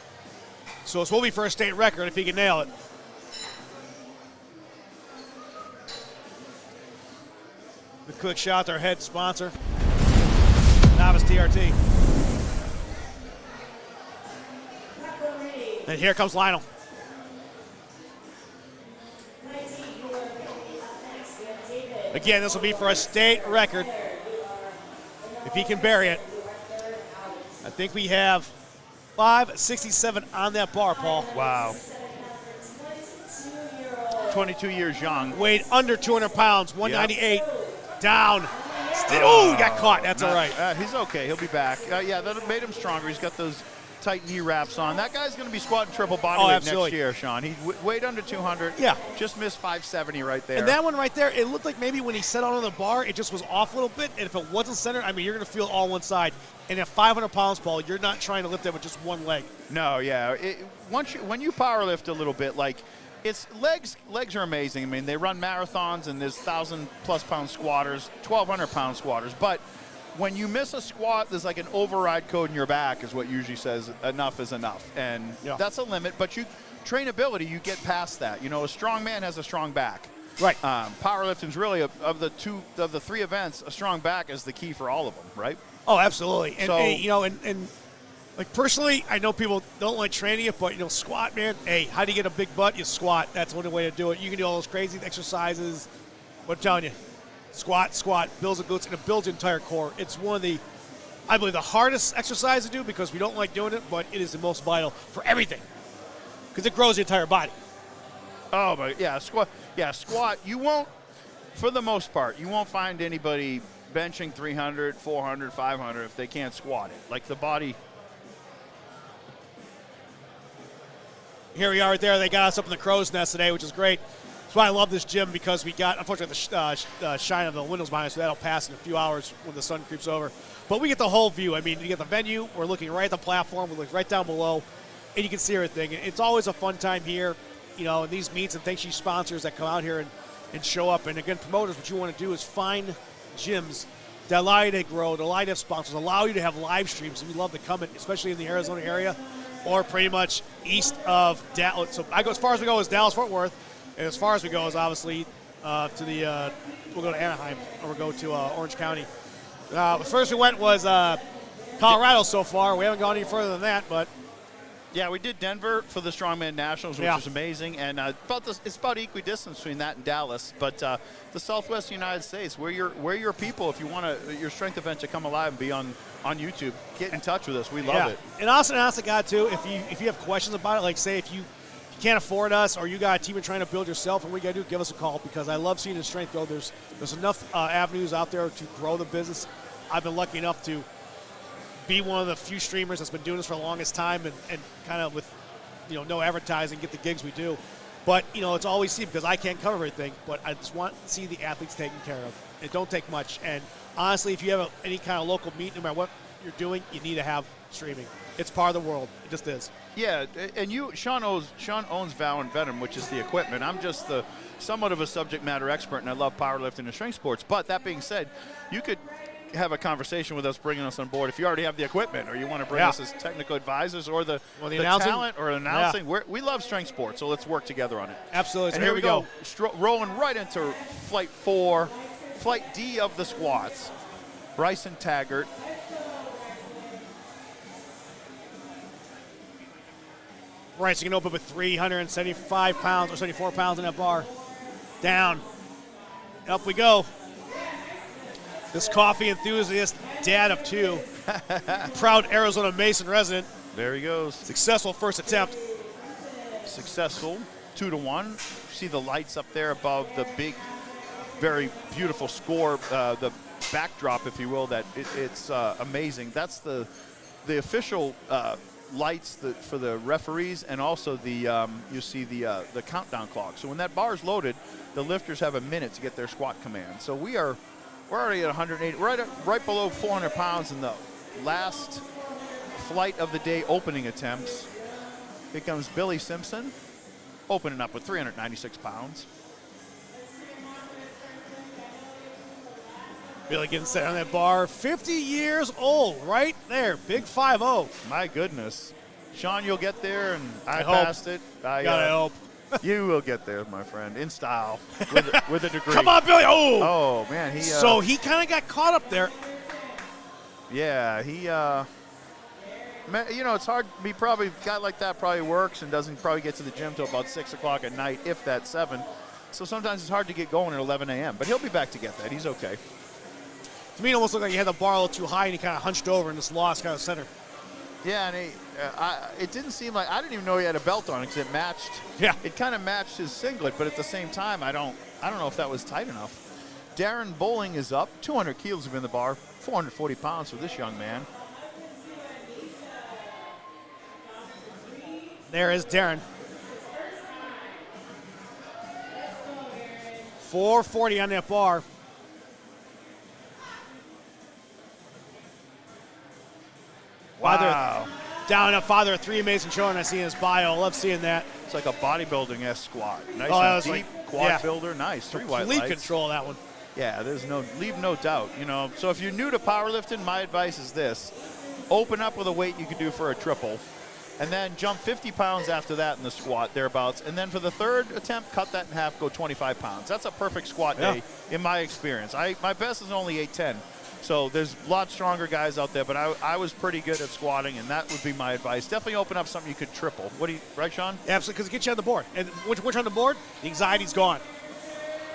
So this will be for a state record if he can nail it. The quick shot, our head sponsor, Novice TRT. And here comes Lionel. Again, this will be for a state record. If he can bury it. I think we have 567 on that bar, Paul. Wow. 22 years young. Weighed under 200 pounds, 198. Down. Oh, he got caught. That's all right. He's okay. He'll be back. Yeah, that made him stronger. He's got those tight knee wraps on. That guy's going to be squatting triple body weight absolutely. next year, Sean. He weighed under 200. Yeah. Just missed 570 right there. And that one right there, it looked like maybe when he set on the bar, it just was off a little bit. And if it wasn't centered, I mean, you're going to feel all one side. And at 500 pounds, Paul, you're not trying to lift that with just one leg. No, yeah. When you power lift a little bit, like it's legs are amazing. I mean, they run marathons and there's 1,000+ pound squatters, 1,200 pound squatters. But when you miss a squat, there's like an override code in your back is what usually says enough is enough. And that's a limit. But trainability, you get past that. You know, a strong man has a strong back. Right. Powerlifting's really of the 3 events, a strong back is the key for all of them, right? Oh, absolutely. And, So- you know, and like personally, I know people don't like training it, but, you know, squat, man. Hey, how do you get a big butt? You squat. That's the only way to do it. You can do all those crazy exercises. But I'm telling you, squat, builds the glutes, and it builds your entire core. It's one of the, I believe, the hardest exercise to do because we don't like doing it, but it is the most vital for everything because it grows the entire body. Oh, but yeah, squat. Yeah, squat. You won't, for the most part, you won't find anybody benching 300, 400, 500 if they can't squat it. Like the body. Here we are right there. They got us up in the crow's nest today, which is great. That's why I love this gym because we got, unfortunately, the shine of the windows behind us, so that'll pass in a few hours when the sun creeps over. But we get the whole view. I mean, you get the venue. We're looking right at the platform. We look right down below, and you can see everything. It's always a fun time here, you know, in these meets, and thanks to you sponsors that come out here and show up. And, again, promoters, what you want to do is find gyms that allow you to grow, that allow you to have sponsors, allow you to have live streams. And we love to come in, especially in the Arizona area, or pretty much east of Dallas. So I go as far as we go is Dallas-Fort Worth, and as far as we go is obviously to the we'll go to Anaheim, or we'll go to Orange County. The first we went was Colorado so far. We haven't gone any further than that, but Yeah, we did Denver for the Strongman Nationals, which was amazing, and it's about equidistant between that and Dallas. But the Southwest United States, we're your people. If you want your strength event to come alive and be on YouTube, get in touch with us. We love it. And also, honest to God, too, if you have questions about it, like say if you can't afford us or you got a team you're trying to build yourself, and we got to do, give us a call, because I love seeing the strength grow. There's enough avenues out there to grow the business. I've been lucky enough to be one of the few streamers that's been doing this for the longest time, and kind of with, no advertising, get the gigs we do. But, it's always seen, because I can't cover everything, but I just want to see the athletes taken care of. It don't take much. And honestly, if you have any kind of local meet, no matter what you're doing, you need to have streaming. It's part of the world. It just is. Yeah, and Sean owns Vow and Venom, which is the equipment. I'm just somewhat of a subject matter expert, and I love powerlifting and strength sports. But that being said, you could have a conversation with us, bringing us on board. If you already have the equipment, or you want to bring us as technical advisors, or the talent, or announcing, we love strength sports, so let's work together on it. Absolutely. And here we go. Rolling right into Flight 4, Flight D of the squats. Bryson Taggart. Bryson can open with 375 pounds or 74 pounds in that bar. Down. Up we go. This coffee enthusiast, dad of 2, proud Arizona Mason resident. There he goes. Successful first attempt. Successful, 2-1. See the lights up there above the big, very beautiful score, the backdrop, if you will. It's amazing. That's the official lights for the referees, and also the you see the countdown clock. So when that bar is loaded, the lifters have a minute to get their squat command. So we're already at 180, right below 400 pounds in the last flight of the day opening attempts. Here comes Billy Simpson, opening up with 396 pounds. Billy getting set on that bar. 50 years old, right there. Big 5-0. My goodness. Sean, you'll get there, and I hope. passed it. Gotta hope. You will get there, my friend, in style, with a degree. Come on, Billy. Oh. Oh, man. So he kind of got caught up there. Yeah, it's hard. He probably, a guy like that probably works and doesn't probably get to the gym till about 6 o'clock at night, if that's 7. So sometimes it's hard to get going at 11 a.m., but he'll be back to get that. He's okay. To me, it almost looked like he had the bar a little too high and he kind of hunched over and just lost kind of center. Yeah, and it didn't seem like, I didn't even know he had a belt on because it matched. Yeah. It kind of matched his singlet, but at the same time, I don't know if that was tight enough. Darren Bowling is up. 200 kilos have been in the bar. 440 pounds for this young man. There is Darren. 440 on that bar. Wow. Down up, father of 3 amazing children. I see in his bio. Love seeing that. It's like a bodybuilding-esque squat. Nice that and was deep, quad builder. Nice. 3 white Complete lights. control of that one. Yeah, leave no doubt. So if you're new to powerlifting, my advice is this. Open up with a weight you can do for a triple, and then jump 50 pounds after that in the squat, thereabouts. And then for the third attempt, cut that in half, go 25 pounds. That's a perfect squat day in my experience. My best is only 810. So there's a lot stronger guys out there, but I was pretty good at squatting, and that would be my advice. Definitely open up something you could triple. Right, Sean? Absolutely, because it gets you on the board. And once on the board, the anxiety's gone.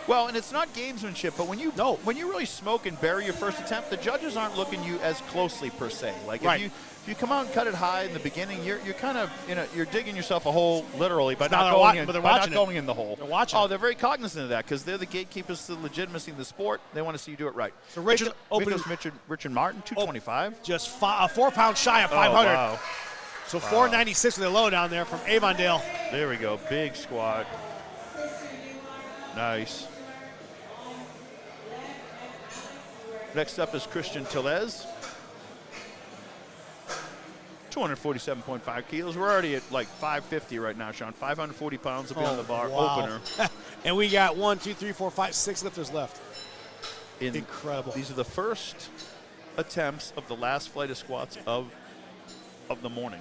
Well, and it's not gamesmanship, but when you really smoke and bury your first attempt, the judges aren't looking you as closely per se. Like if you come out and cut it high in the beginning, you're kind of you're digging yourself a hole literally, but not going in the hole. They're watching. Oh, they're very cognizant of that because they're the gatekeepers to the legitimacy of the sport. They want to see you do it right. So Richard Martin, 225, just 4 pounds shy of 500. Oh, wow. So 496 with the low down there from Avondale. There we go, big squat. Nice. Next up is Christian Tellez. 247.5 kilos. We're already at like 550 right now, Sean. 540 pounds to be on the bar opener. And we got 1, 2, 3, 4, 5, 6 lifters left. Incredible. These are the first attempts of the last flight of squats of the morning.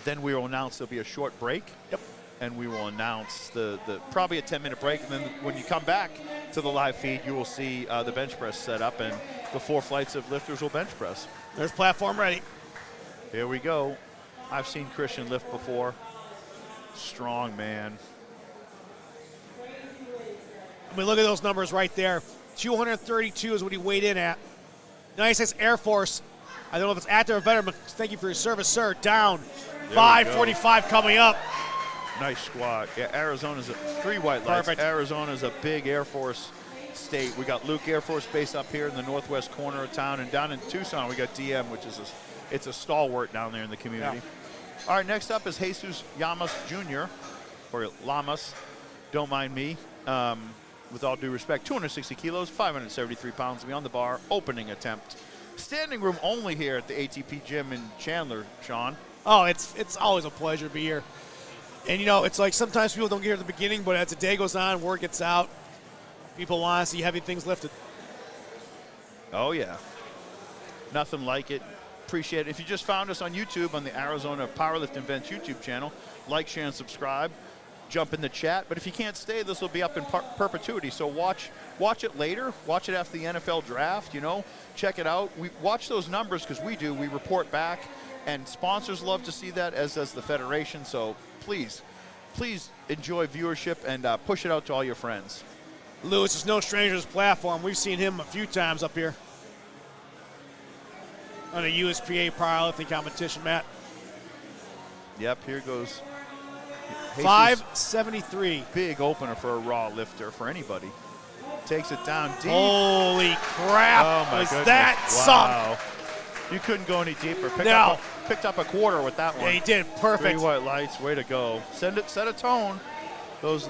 Then we will announce there'll be a short break. Yep. And we will announce the probably a 10-minute break. And then when you come back to the live feed, you will see the bench press set up, and the 4 flights of lifters will bench press. There's platform ready. Here we go. I've seen Christian lift before. Strong man. I mean, look at those numbers right there. 232 is what he weighed in at. Nice as Air Force. I don't know if it's active or veteran, but thank you for your service, sir. Down. 545 coming up. Nice squat. Yeah, Arizona's 3 white lights. Perfect. Arizona's a big Air Force state. We got Luke Air Force Base up here in the northwest corner of town, and down in Tucson we got DM, which is it's a stalwart down there in the community. Yeah. All right, next up is Jesus Llamas Jr., or Llamas. Don't mind me. With all due respect, 260 kilos, 573 pounds to be on the bar. Opening attempt. Standing room only here at the ATP gym in Chandler, Sean. Oh, it's always a pleasure to be here. And, it's like sometimes people don't get here at the beginning, but as the day goes on, word gets out. People want to see heavy things lifted. Oh, yeah. Nothing like it. Appreciate it. If you just found us on YouTube on the Arizona Powerlifting Events YouTube channel, like, share, and subscribe. Jump in the chat. But if you can't stay, this will be up in perpetuity. So watch it later. Watch it after the NFL draft, you know. Check it out. We watch those numbers because we do. We report back. And sponsors love to see that, as does the Federation. So please enjoy viewership and push it out to all your friends. Lewis is no stranger to this platform. We've seen him a few times up here on a USPA powerlifting competition, Matt. Yep, here goes. 573. Big opener for a raw lifter for anybody. Takes it down deep. Holy crap. Oh, my Was goodness. that Wow. sunk? You couldn't go any deeper. No. Picked up a quarter with that one. Yeah, he did. Perfect. 3 white lights. Way to go. Set a tone. Those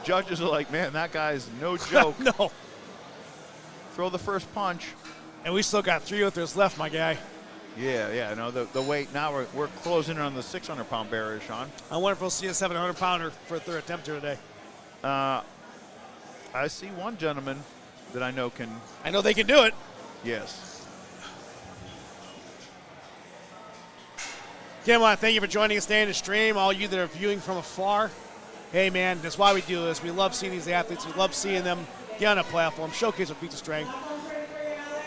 judges are like, man, that guy's no joke. No. Throw the first punch. And we still got 3 lifters left, my guy. Yeah. No, the weight now we're closing in on the 600-pound barrier, Sean. I wonder if we'll see a 700-pounder for a third attempt here today. I see one gentleman that I know can. I know they can do it. Yes. Again, I want to thank you for joining us today in the stream. All you that are viewing from afar. Hey, man, that's why we do this. We love seeing these athletes. We love seeing them get on a platform, showcase their feats of strength.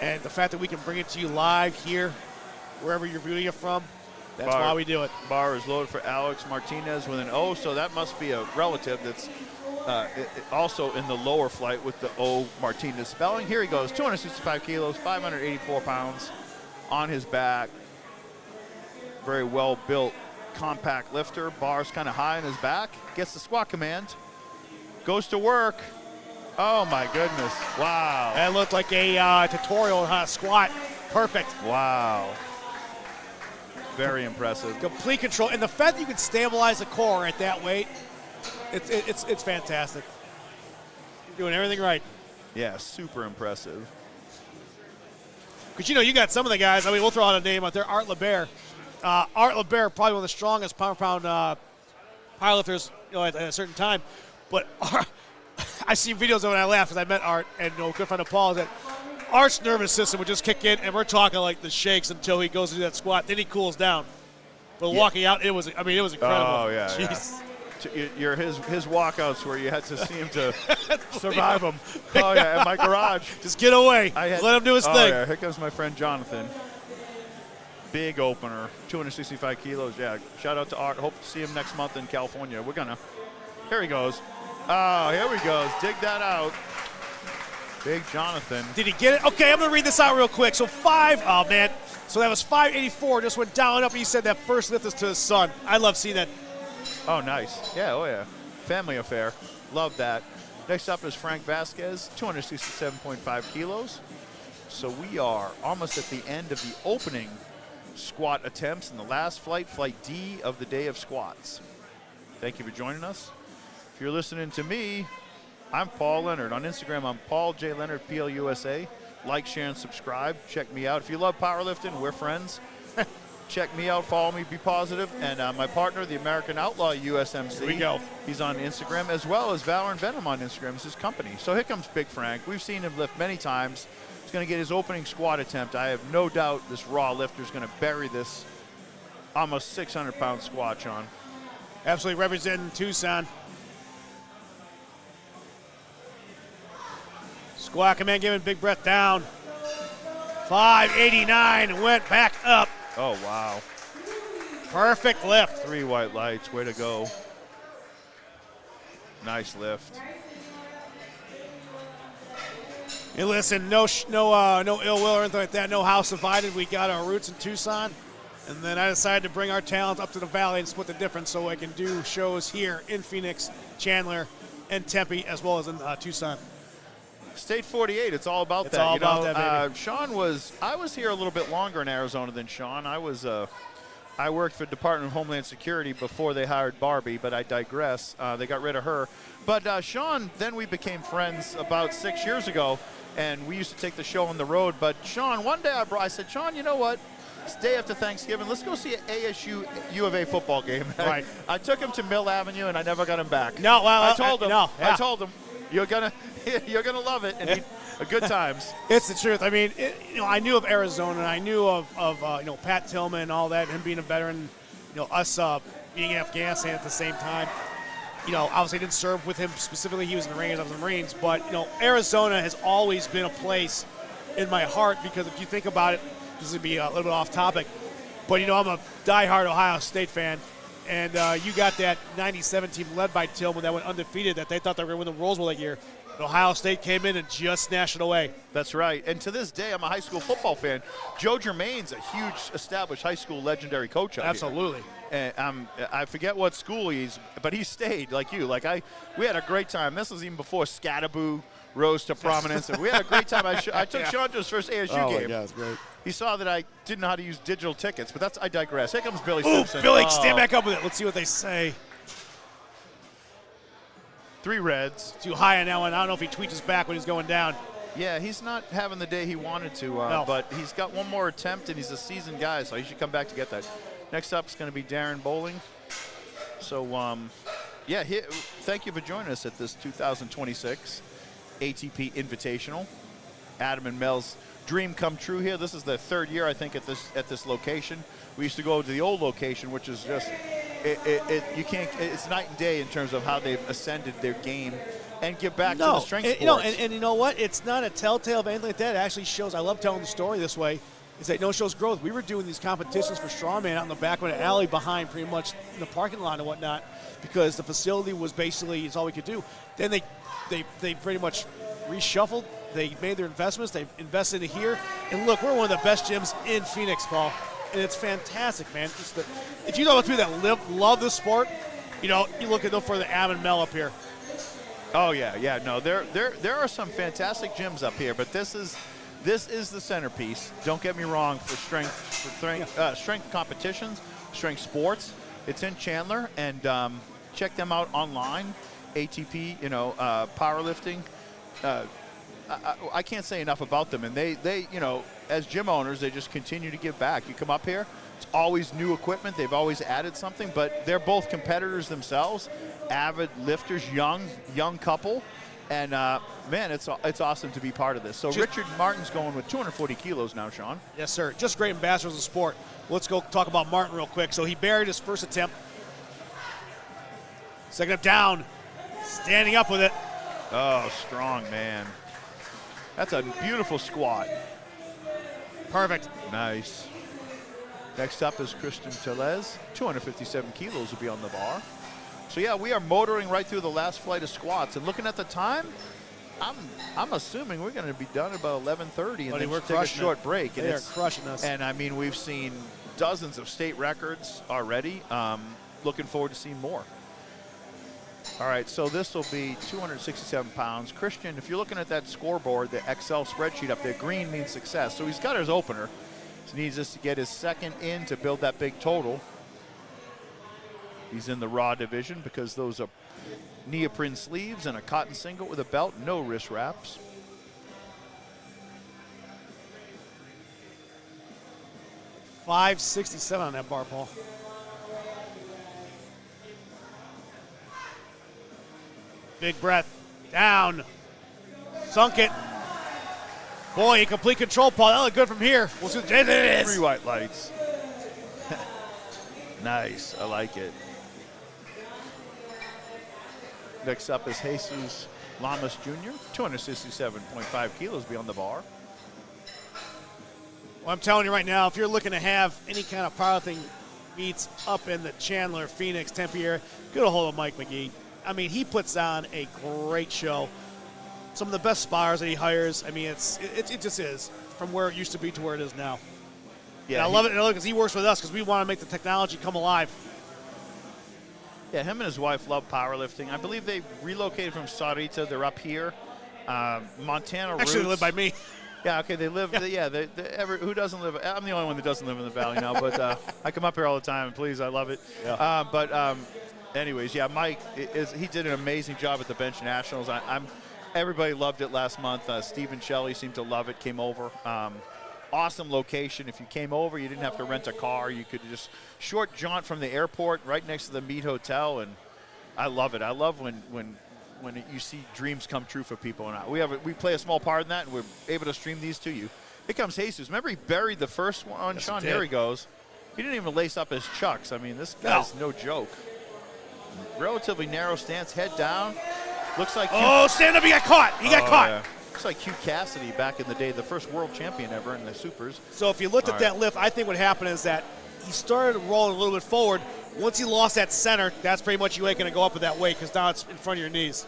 And the fact that we can bring it to you live here, wherever you're viewing it from, that's why we do it. Bar is loaded for Alex Martinez with an O, so that must be a relative that's also in the lower flight with the O Martinez spelling. Here he goes, 265 kilos, 584 pounds on his back. Very well-built, compact lifter. Bar's kind of high on his back. Gets the squat command. Goes to work. Oh, my goodness. Wow. That looked like a tutorial on how to squat. Perfect. Wow. Very impressive. Complete control. And the fact that you can stabilize the core at that weight, it's fantastic. You're doing everything right. Yeah, super impressive. Because, you got some of the guys, we'll throw out a name out there, Art LeBaire. Art LeBaire, probably one of the strongest pound-for-pound powerlifters, at a certain time. But I see videos of it and I laugh because I met Art and good friend of Paul, that Art's nervous system would just kick in, and we're talking like the shakes until he goes to do that squat. Then he cools down. But walking out, it was incredible. Oh, yeah. Jeez. You're his walkouts where you had to see him to survive them. Oh, yeah, in my garage. Just get away. Let him do his thing. Yeah, here comes my friend Jonathan. Big opener, 265 kilos. Yeah, shout out to Art. Hope to see him next month in California. Here he goes. Oh, here he goes. Dig that out. Big Jonathan. Did he get it? Okay, I'm going to read this out real quick. So oh, man. So that was 584. Just went down and up. And he said that first lift is to his son. I love seeing that. Oh, nice. Yeah, oh, yeah. Family affair. Love that. Next up is Frank Vasquez, 267.5 kilos. So we are almost at the end of the opening squat attempts in the last flight D of the day of squats. Thank you for joining us. If you're listening to me, I'm Paul Leonard. On Instagram, I'm Paul J. Leonard, PLUSA. Like, share, and subscribe. Check me out. If you love powerlifting, we're friends. Check me out, follow me, be positive. And my partner, the American Outlaw USMC. Here we go. He's on Instagram, as well as Valor and Venom on Instagram. It's his company. So here comes Big Frank. We've seen him lift many times. He's going to get his opening squat attempt. I have no doubt this raw lifter is going to bury this almost 600-pound squat, Sean. Absolutely representing Tucson. Squat command, giving big breath down. 589, went back up. Oh, wow. Perfect lift. 3 white lights, way to go. Nice lift. Hey, listen, no ill will or anything like that. No house divided. We got our roots in Tucson. And then I decided to bring our talents up to the valley and split the difference so I can do shows here in Phoenix, Chandler, and Tempe, as well as in Tucson. State 48, it's all about it's that. All about that, baby. Sean I was here a little bit longer in Arizona than Sean. I worked for the Department of Homeland Security before they hired Barbie, but I digress. They got rid of her. But Sean, then we became friends about 6 years ago, and we used to take the show on the road. But Sean, one day I said, Sean, you know what? It's day after Thanksgiving. Let's go see an ASU U of A football game. Right. I took him to Mill Avenue, and I never got him back. No, well, I told him. no, yeah. I told him. You're gonna love it and a good times. It's the truth. I mean, I knew of Arizona, and I knew of Pat Tillman and all that, him being a veteran, us being in Afghanistan at the same time. Obviously I didn't serve with him specifically. He was in the Rangers, I was in the Marines. But, Arizona has always been a place in my heart because if you think about it, this is going to be a little bit off topic, but, I'm a diehard Ohio State fan. And you got that 97 team led by Tillman that went undefeated that they thought they were going to win the Rose Bowl that year. But Ohio State came in and just snatched it away. That's right. And to this day, I'm a high school football fan. Joe Germain's a huge established high school legendary coach up Absolutely. here. And I forget what school but he stayed like you. We had a great time. This was even before Scatterboo rose to prominence. And we had a great time. I took Sean to his first ASU game. Yeah, it's great. He saw that I didn't know how to use digital tickets, but I digress. Here comes Billy Simpson. Billy, stand back up with it. Let's see what they say. 3 reds. Too high on that one. I don't know if he tweets us back when he's going down. Yeah, he's not having the day he wanted to, No. but he's got one more attempt, and he's a seasoned guy, so he should come back to get that. Next up is going to be Darren Bowling. So, thank you for joining us at this 2026 ATP Invitational. Adam and Mel's dream come true here. This is the 3rd year, I think, at this location. We used to go to the old location, which is just it's night and day in terms of how they've ascended their game and give back to the strength sports. And you know what? It's not a telltale of anything like that. It actually shows. I love telling the story this way. Is that shows growth. We were doing these competitions for strongman out in the back of an alley behind, pretty much in the parking lot and whatnot, because the facility was basically it's all we could do. Then they pretty much reshuffled. They made their investments. They invested in here, and look, we're one of the best gyms in Phoenix, Paul. And it's fantastic, man. If you know people that love this sport, you look for the Am and Mel up here. Oh yeah. No, there are some fantastic gyms up here, but this is the centerpiece. Don't get me wrong. For strength competitions, strength sports, it's in Chandler, and check them out online. ATP, powerlifting. I can't say enough about them, and they as gym owners, they just continue to give back. You come up here, it's always new equipment. They've always added something, but they're both competitors themselves, avid lifters, young couple, and man, it's awesome to be part of this. So Richard Martin's going with 240 kilos now, Sean. Yes, sir. Just great ambassadors of the sport. Let's go talk about Martin real quick. So he buried his first attempt. Second up down, standing up with it. Oh, strong man. That's a beautiful squat. Perfect. Nice. Next up is Christian Telez. 257 kilos will be on the bar. So yeah, we are motoring right through the last flight of squats, and looking at the time, I'm assuming we're going to be done at about 11:30, and then we're take a short break. They are crushing us. And I mean, we've seen dozens of state records already. Looking forward to seeing more. All right, so this will be 267 pounds. Christian, if you're looking at that scoreboard, the Excel spreadsheet up there, green means success. So he's got his opener. So he needs just to get his second in to build that big total. He's in the raw division because those are neoprene sleeves and a cotton singlet with a belt, no wrist wraps. $567 on that bar, Paul. Big breath. Down. Sunk it. Boy, in complete control, Paul. That looked good from here. We'll see. It is. 3 white lights. Nice. I like it. Next up is Jesus Lamas Jr., 267.5 kilos beyond the bar. Well, I'm telling you right now, if you're looking to have any kind of powerlifting meets up in the Chandler, Phoenix, Tempe area, get a hold of Mike McGee. I mean, he puts on a great show. Some of the best spars that he hires. I mean, it just is from where it used to be to where it is now. Yeah, and I love it because he works with us because we want to make the technology come alive. Yeah, him and his wife love powerlifting. I believe they relocated from Sarita. They're up here. Montana roots. Actually, they live by me. Yeah, okay, they live. Who doesn't live? I'm the only one that doesn't live in the valley now, but I come up here all the time, and please, I love it. Yeah. Anyways, yeah, Mike he did an amazing job at the Bench Nationals. Everybody loved it last month. Stephen Shelley seemed to love it. Came over. Awesome location. If you came over, you didn't have to rent a car. You could just short jaunt from the airport right next to the Mead Hotel, and I love it. I love when when you see dreams come true for people. And we play a small part in that, and we're able to stream these to you. Here comes Jesus. Remember, he buried the first one. Yes, Sean, he did. here he goes. He didn't even lace up his chucks. I mean, this guy's no joke. Relatively narrow stance, head down. Looks like stand up, he got caught. He got caught. Yeah. Looks like Hugh Cassidy back in the day, the first world champion ever in the supers. So if you looked at that lift, I think what happened is that he started rolling a little bit forward. Once he lost that center, that's pretty much you ain't going to go up with that weight because now it's in front of your knees.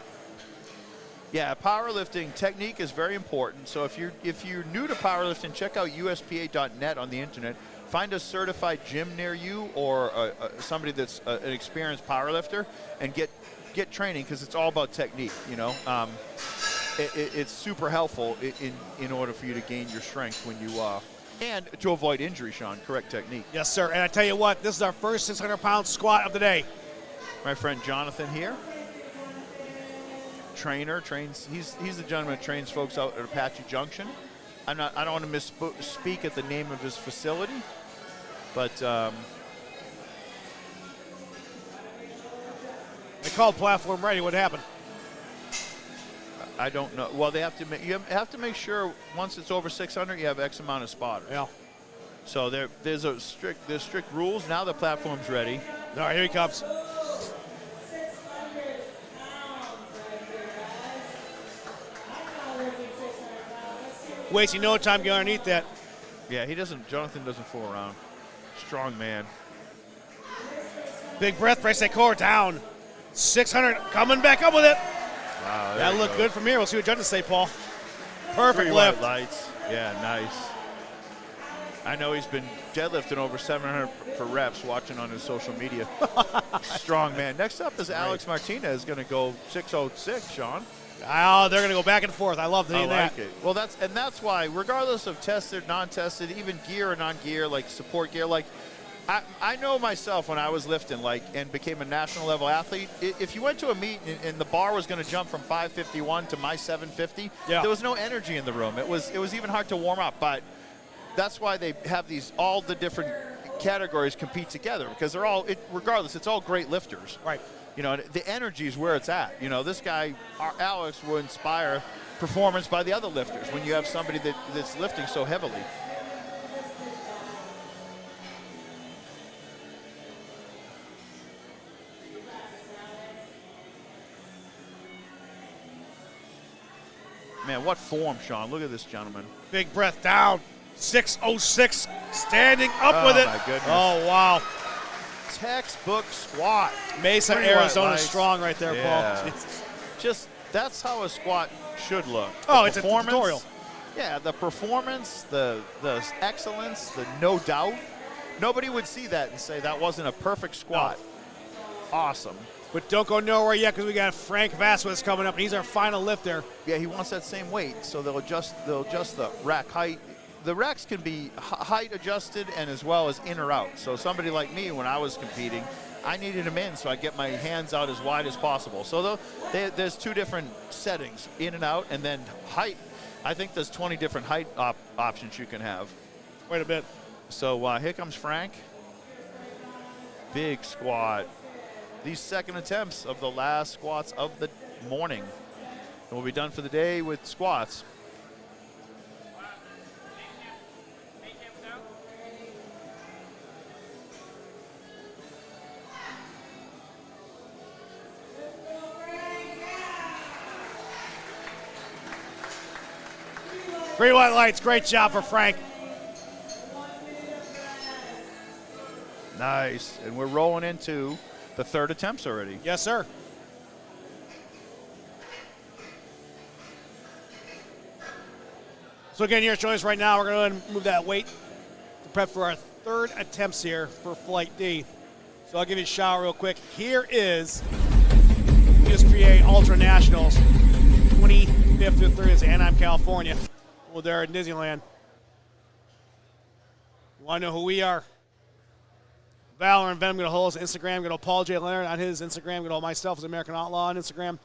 Yeah, powerlifting technique is very important. So if you're new to powerlifting, check out USPA.net on the internet. Find a certified gym near you or somebody that's an experienced powerlifter and get training because it's all about technique. You know, it's super helpful in order for you to gain your strength when you and to avoid injury. Sean, correct technique. Yes, sir. And I tell you what, this is our first 600-pound squat of the day. My friend Jonathan here. Trains. He's the gentleman that trains folks out at Apache Junction. I don't want to misspeak at the name of his facility, but They called platform ready. What happened? I don't know. Well, you have to make sure once it's over 600, you have X amount of spotters. Yeah. So there's strict rules. Now the platform's ready. All right, here he comes. Wasting no time getting underneath that. Yeah, Jonathan doesn't fool around. Strong man. Big breath, brace that core down. 600, coming back up with it. Wow, That looked good from here. We'll see what judges say, Paul. Perfect 3 lift. white lights. Yeah, nice. I know he's been deadlifting over 700 for reps watching on his social media. Strong man. Next up is Alex Martinez going to go 606, Sean. Oh, they're going to go back and forth. I love I that. like it. Well, that's why, regardless of tested, non-tested, even gear or non-gear, like support gear, like I know myself when I was lifting, and became a national level athlete. If you went to a meet and the bar was going to jump from 551 to my 750, there was no energy in the room. It was even hard to warm up. But that's why they have all the different categories compete together because they're all, regardless, it's all great lifters. Right. You know, the energy is where it's at. You know, this guy, Alex, will inspire performance by the other lifters when you have somebody that's lifting so heavily. Man, what form, Sean. Look at this gentleman. Big breath down. 606, standing up with it. Oh, my goodness. Oh, wow. Textbook squat. Mesa, Pretty Arizona white lights. strong right there, Yeah. Paul. Jesus. Just, that's how a squat should look. Oh, The it's a performance- tutorial. Yeah, the performance, the excellence, the no doubt. Nobody would see that and say that wasn't a perfect squat. No. Awesome. But don't go nowhere yet because we got Frank Vasquez coming up, and he's our final lifter. Yeah, he wants that same weight, so they'll adjust the rack height. The racks can be height adjusted and as well as in or out. So somebody like me, when I was competing, I needed them in so I get my hands out as wide as possible. So there's 2 different settings, in and out, and then height. I think there's 20 different height options you can have. Wait a bit. So here comes Frank. Big squat. These second attempts of the last squats of the morning. And we'll be done for the day with squats. Green white lights, great job for Frank. Nice. And we're rolling into the 3rd attempts already. Yes, sir. So again, you're showing us right now, we're going to move that weight to prep for our 3rd attempts here for Flight D. So I'll give you a shout out real quick. Here is USPA Ultra Nationals, 25th through 30th, Anaheim, California. Well, they're in Disneyland. You want to know who we are? Valor and Venom, going to hold us on Instagram. Going to Paul J. Leonard on his Instagram. Going to myself as American Outlaw on Instagram.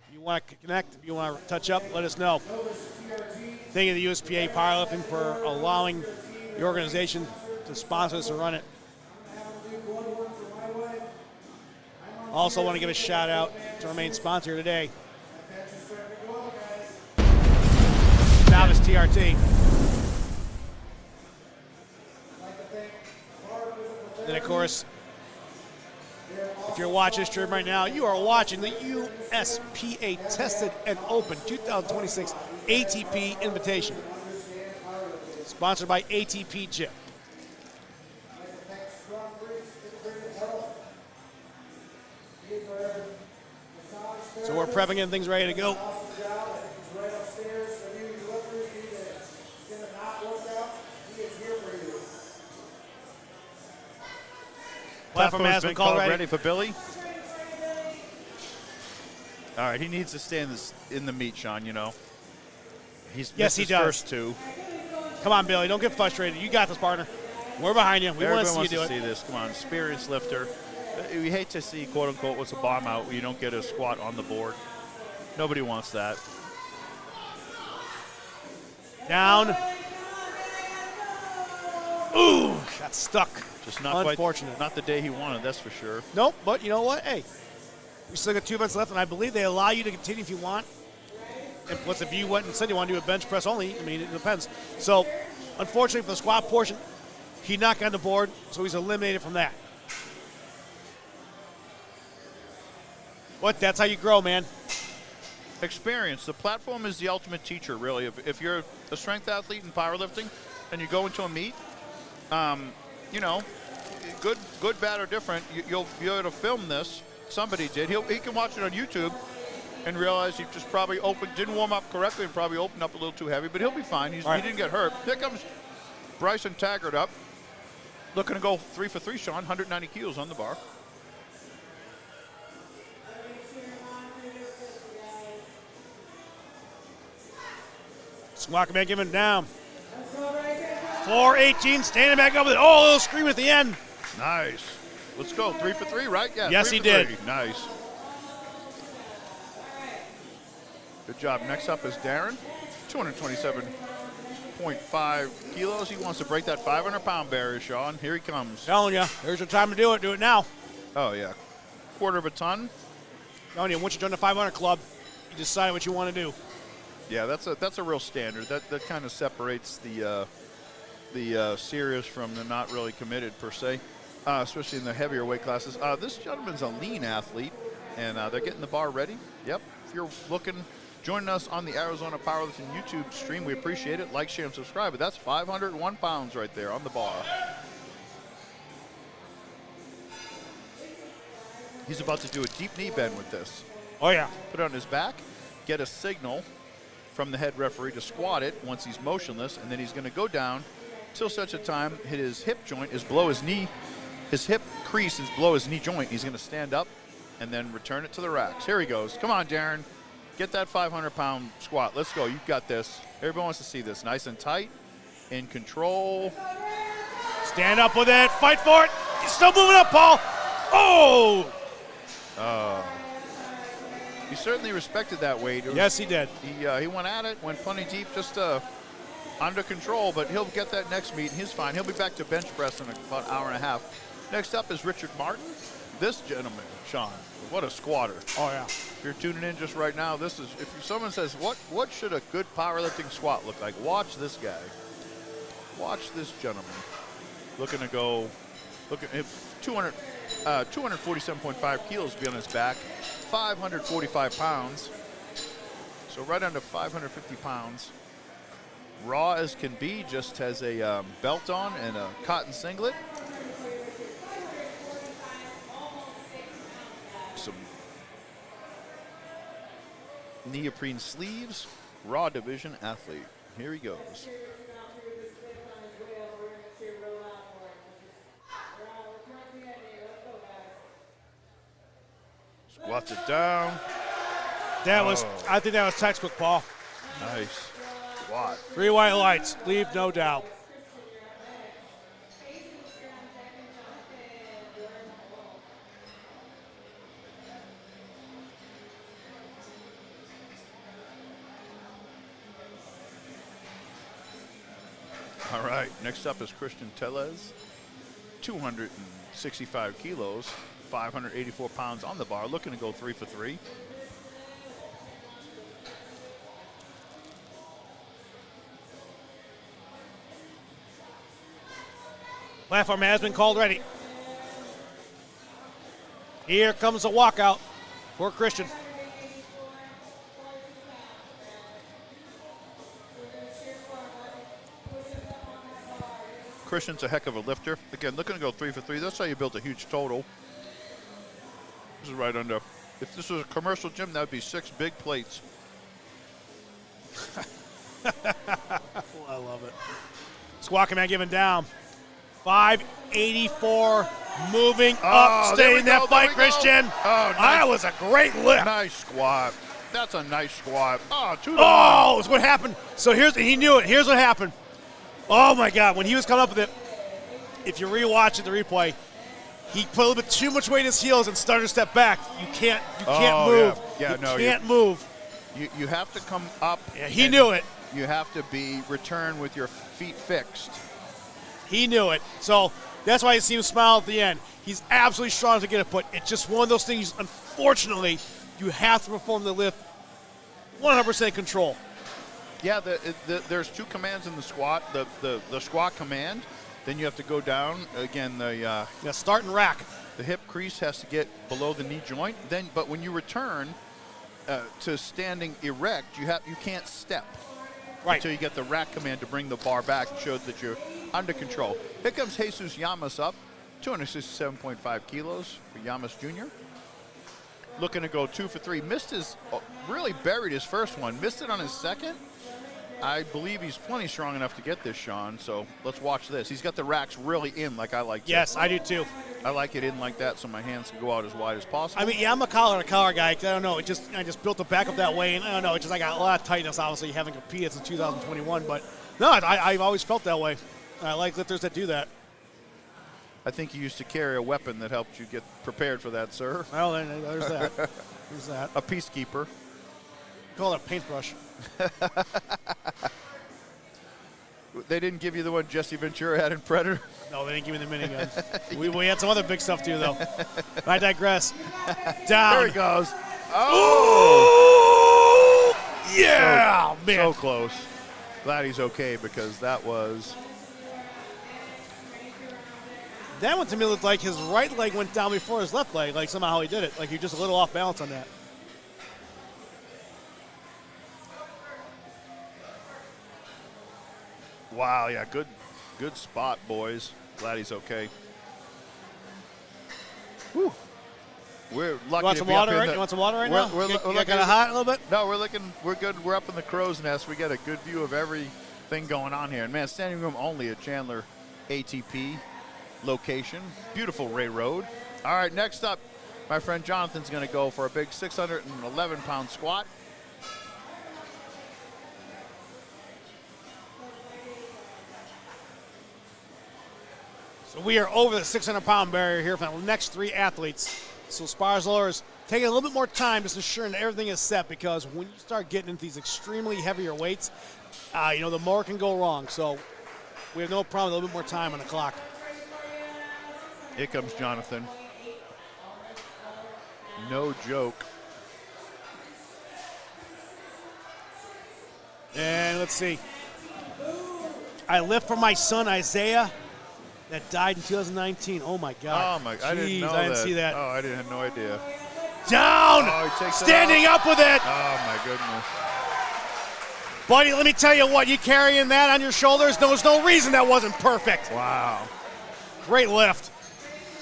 If you want to connect, if you want to touch up, let us know. Thank you to the USPA Powerlifting for allowing the organization to sponsor us and run it. Also want to give a shout out to our main sponsor today, Novice TRT. Then, of course, if you're watching this stream right now, you are watching the USPA Tested and Open 2026 ATP Invitational, sponsored by ATP Gym. So we're prepping and things ready to go. Platform has been called ready for Billy. All right, he needs to stay in the meet, Sean, you know. He's missed his first two. Come on, Billy, don't get frustrated. You got this, partner. We're behind you. We want to see you do it. See this. Come on, experienced lifter. We hate to see, quote unquote, what's a bomb out where you don't get a squat on the board. Nobody wants that. Down. Ooh, got stuck. Just not unfortunate. Not the day he wanted, that's for sure. Nope, but you know what? Hey, we still got 2 minutes left, and I believe they allow you to continue if you want. And what's if you went and said you want to do a bench press only? I mean, it depends. So, unfortunately, for the squat portion, he knocked on the board, so he's eliminated from that. But that's how you grow, man. Experience. The platform is the ultimate teacher, really. If you're a strength athlete in powerlifting and you go into a meet, you know, good, bad, or different, you'll be able to film this. Somebody did. He can watch it on YouTube and realize he just probably didn't warm up correctly and probably opened up a little too heavy, but he'll be fine. He didn't get hurt. Here comes Bryson Taggart up, looking to go 3 for 3, Sean, 190 kilos on the bar. Squawk man giving it down. 418, standing back up with it. Oh, a little scream at the end. Nice. Let's go. 3 for 3, right? Yeah. Yes, he did. 3. Nice. Good job. Next up is Darren. 227.5 kilos. He wants to break that 500-pound barrier, Sean. Here he comes. Telling you, there's your time to do it. Do it now. Oh, yeah. Quarter of a ton. Telling you, once you join the 500 club, you decide what you want to do. Yeah, that's a real standard. That kind of separates the serious from the not really committed per se, especially in the heavier weight classes. This gentleman's a lean athlete, and they're getting the bar ready. Yep. If you're joining us on the Arizona Powerlifting YouTube stream, we appreciate it. Like, share, and subscribe. But that's 501 pounds right there on the bar. He's about to do a deep knee bend with this. Oh, yeah. Put it on his back, get a signal from the head referee to squat it once he's motionless, and then he's going to go down till such a time his hip joint is below his knee. His hip crease is below his knee joint. He's going to stand up and then return it to the racks. Here he goes. Come on, Darren. Get that 500-pound squat. Let's go. You've got this. Everyone wants to see this. Nice and tight. In control. Stand up with it. Fight for it. He's still moving up, Paul. Oh! He certainly respected that weight. Yes, he did. He went at it, went plenty deep, just under control, but he'll get that next meet, and he's fine. He'll be back to bench press in about an hour and a half. Next up is Richard Martin. This gentleman, Sean, what a squatter. Oh, yeah. If you're tuning in just right now, this is, if someone says, what should a good powerlifting squat look like? Watch this guy. Watch this gentleman. Looking to go, 247.5 kilos be on his back, 545 pounds. So right under 550 pounds. Raw as can be, just has a belt on and a cotton singlet. Some neoprene sleeves. Raw division athlete. Here he goes. Squats it down. I think that was textbook, Paul. Nice. Squat. 3 white lights. Leave no doubt. All right, next up is Christian Tellez, 265 kilos, 584 pounds on the bar, looking to go 3 for 3. Platform has been called ready. Here comes the walkout for Christian. Christian's a heck of a lifter. Again, looking to go 3 for 3. That's how you build a huge total. This is right under. If this was a commercial gym, that would be 6 big plates. I love it. Squat command given down. 584 moving up. Stay in that fight, Christian. Oh, nice. That was a great lift. Nice squat. That's a nice squat. Oh, 2 to 1. Oh, it's what happened. So he knew it. Here's what happened. Oh my God, when he was coming up with it, if you rewatch it, the replay, he put a little bit too much weight in his heels and started to step back. You can't move. Yeah, you can't move. You have to come up. Yeah, he knew it. You have to be return with your feet fixed. He knew it. So that's why you see him smile at the end. He's absolutely strong to get it, but it's just one of those things, unfortunately, you have to perform the lift 100% control. Yeah, there's 2 commands in the squat. The squat command, then you have to go down. Again, the start and rack. The hip crease has to get below the knee joint. But when you return to standing erect, you can't step. Right. Until you get the rack command to bring the bar back. It shows that you're under control. Here comes Jesus Llamas up, 267.5 kilos for Llamas Jr. Looking to go 2 for 3. Really buried his first one. Missed it on his second. I believe he's plenty strong enough to get this, Sean. So let's watch this. He's got the racks really in like I like to. Yes, I do too. I like it in like that so my hands can go out as wide as possible. I mean, yeah, I'm a collar guy. I don't know. I just built the back up that way, and I don't know. It's just I got a lot of tightness. Obviously, haven't competed since 2021, but no, I've always felt that way. I like lifters that do that. I think you used to carry a weapon that helped you get prepared for that, sir. Well, there's that. There's that. A peacekeeper. Call it a paintbrush. They didn't give you the one Jesse Ventura had in Predator? No, they didn't give me the minigun. we had some other big stuff too, though. I digress. Down. There he goes. Oh! Ooh! Yeah, man. So close. Glad he's okay because that was. That one to me looked like his right leg went down before his left leg. Like somehow he did it. Like he was just a little off balance on that. Wow, yeah, good spot, boys. Glad he's okay. Whew. We're lucky. You want some water right? You want some water right now? We're kind of hot a little bit? No, we're good. We're up in the crow's nest. We got a good view of everything going on here. And man, standing room only at Chandler ATP location. Beautiful Ray Road. All right, next up, my friend Jonathan's going to go for a big 611-pound squat. So we are over the 600-pound barrier here for the next 3 athletes. So spars lowers taking a little bit more time, just ensuring that everything is set, because when you start getting into these extremely heavier weights, the more can go wrong. So we have no problem, a little bit more time on the clock. Here comes Jonathan. No joke. And let's see. I lift for my son Isaiah that died in 2019. Oh my God. Oh my! Jeez, I didn't know I didn't see that. Oh, I have no idea. Down. Oh, he takes standing up with it. Oh my goodness. Buddy, let me tell you what, you carrying that on your shoulders, there's no reason that wasn't perfect. Wow. Great lift.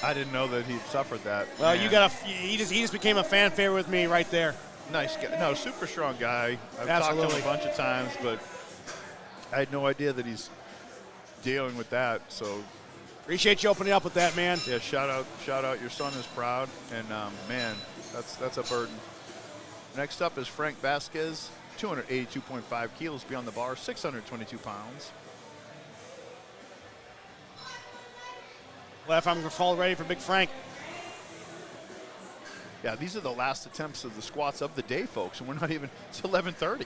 I didn't know that he'd suffered that. Well, man. he just became a fan favorite with me right there. Nice guy. No, super strong guy. I've Absolutely. talked to him a bunch of times, but I had no idea that he's dealing with that. So appreciate you opening up with that, man. yeah, shout out. Your son is proud, and man, that's a burden. Next up is Frank Vasquez, 282.5 kilos beyond the bar, 622 pounds. Left arm fall ready for Big Frank. Yeah, these are the last attempts of the squats of the day, folks, and we're not even, it's 11:30.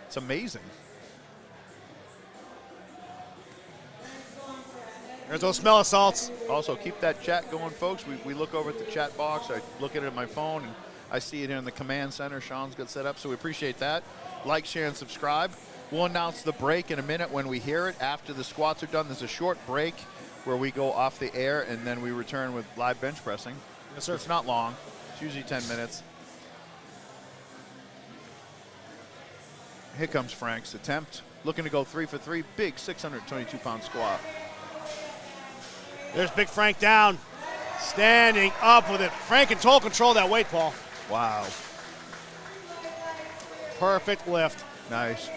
It's amazing. There's those smell salts. Also, keep that chat going, folks. We look over at the chat box. I look at it on my phone, and I see it in the command center. Sean's got set up, so we appreciate that. Like, share, and subscribe. We'll announce the break in a minute when we hear it. After the squats are done, there's a short break where we go off the air, and then we return with live bench pressing. Yes, sir. It's not long. It's usually 10 minutes. Here comes Frank's attempt. Looking to go 3 for 3. Big 622-pound squat. There's Big Frank down. Standing up with it. Frank can control that weight, Paul. Wow. Perfect lift. Nice.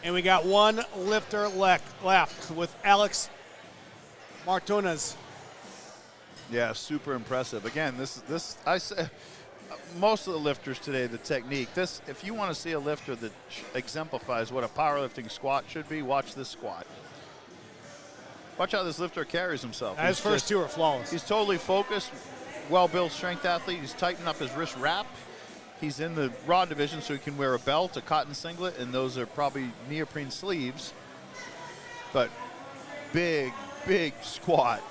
And we got one lifter left with Alex Martinez. Yeah, super impressive. Again, this I say most of the lifters today, the technique. This, if you want to see a lifter that exemplifies what a powerlifting squat should be, watch this squat. Watch how this lifter carries himself. His first two are flawless. He's totally focused, well-built strength athlete. He's tightened up his wrist wrap. He's in the raw division, so he can wear a belt, a cotton singlet, and those are probably neoprene sleeves. But big, big squat.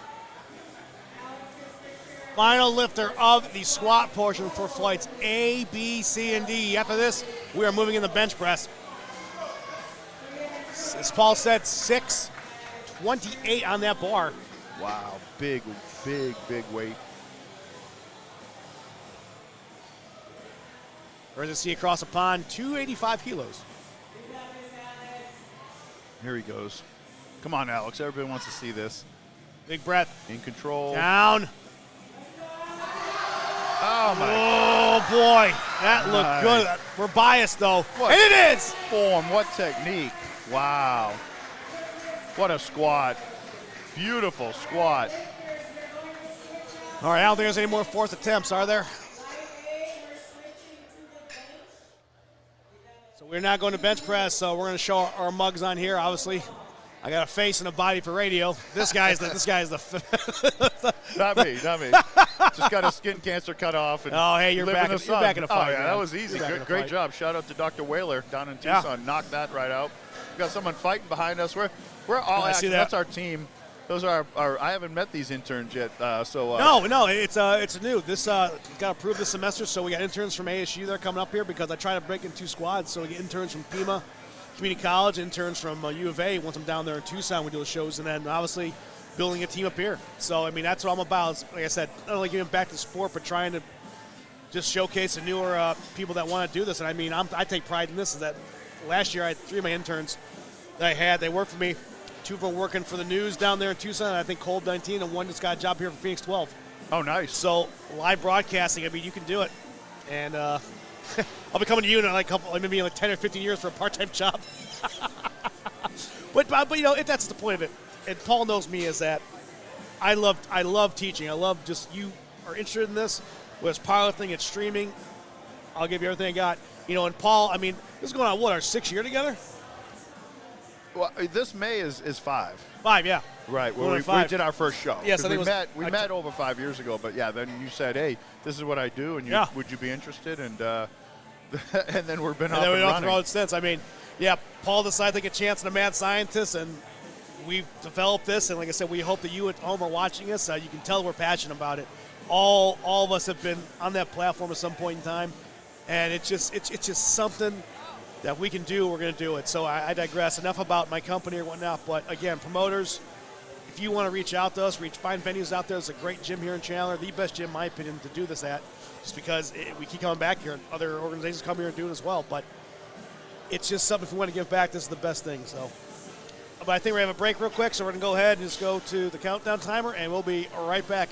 Final lifter of the squat portion for flights A, B, C, and D. After this, we are moving in the bench press. As Paul said, 628 on that bar. Wow, big, big, big weight. Whereas you see across the pond, 285 kilos. Here he goes. Come on, Alex. Everybody wants to see this. Big breath. In control. Down. Oh, my. Oh, boy. That looked good. We're biased, though. What and it is. Form. What technique. Wow. What a squat. Beautiful squat. All right, I don't think there's any more fourth attempts, are there? So we're not going to bench press, so we're going to show our mugs on here, obviously. I got a face and a body for radio. This guy's the Not me. Just got a skin cancer cut off. And oh, hey, you're back in a fight. Oh, yeah, man. that was easy. Great job. Shout out to Dr. Whaler down in Tucson. Knocked that right out. We got someone fighting behind us. We're all active. That's our team. Those are our I haven't met these interns yet. No, it's new. This got approved this semester, so we got interns from ASU that are coming up here because I try to break into squads. So we get interns from Pima Community College, interns from U of A. Once I'm down there in Tucson, we do the shows, and then obviously building a team up here. So I mean, that's what I'm about. It's, like I said, not only giving back to the sport, but trying to just showcase the newer people that want to do this. And I mean, I take pride in this. Is that last year I had 3 of my interns that I had. They worked for me. 2 of them working for the news down there in Tucson, I think Cold 19, and 1 just got a job here for Phoenix 12. Oh, nice. So live broadcasting, I mean, you can do it. And I'll be coming to you in maybe 10 or 15 years for a part-time job. but you know, that's the point of it. And Paul knows me is that I love teaching. I love just you are interested in this. Whether it's powerlifting, it's streaming. I'll give you everything I got. You know, and Paul, I mean, this is going on, our 6th year together? Well, this May is 5. 5, yeah. Right, well, we did our first show. Yes, I think we met over 5 years ago, but yeah, then you said, hey, this is what I do, and would you be interested? And and then we've been off and running. Since. I mean, yeah, Paul decided to take a chance on a mad scientist, and we've developed this, and like I said, we hope that you at home are watching us. You can tell we're passionate about it. All of us have been on that platform at some point in time, and it's just something that we can do. We're going to do it. So I digress. Enough about my company or whatnot. But again, promoters, if you want to reach out to us, find venues out there. There's a great gym here in Chandler, the best gym, in my opinion, to do this at, just because we keep coming back here, and other organizations come here and do it as well. But it's just something, if we want to give back, this is the best thing. So, but I think we're going to have a break real quick, so we're going to go ahead and just go to the countdown timer, and we'll be right back.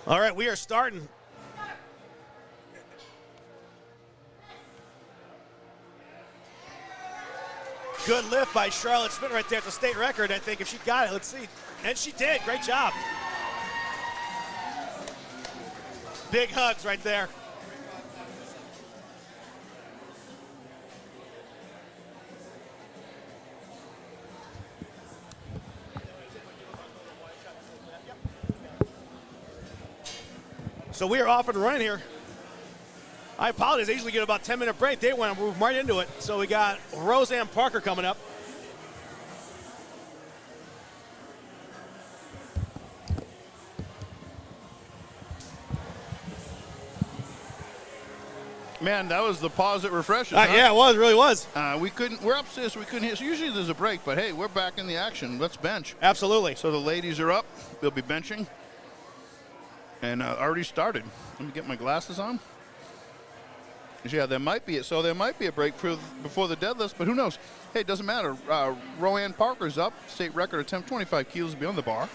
All right, we are starting. Good lift by Charlotte Smith right there at the state record, I think, if she got it. Let's see. And she did. Great job. Big hugs right there. So we are off and running here. I apologize. I usually get about a 10-minute break. They want to move right into it. So we got Roseanne Parker coming up. Man, that was the pause that refreshes. Huh? Yeah, it was. It really was. We're upstairs. We couldn't hear. So usually there's a break, but hey, we're back in the action. Let's bench. Absolutely. So the ladies are up. They'll be benching. And already started. Let me get my glasses on. Yeah, there might be a break before the deadlifts, but who knows? Hey, it doesn't matter. Roanne Parker's up, state record attempt, 25 kilos beyond the bar.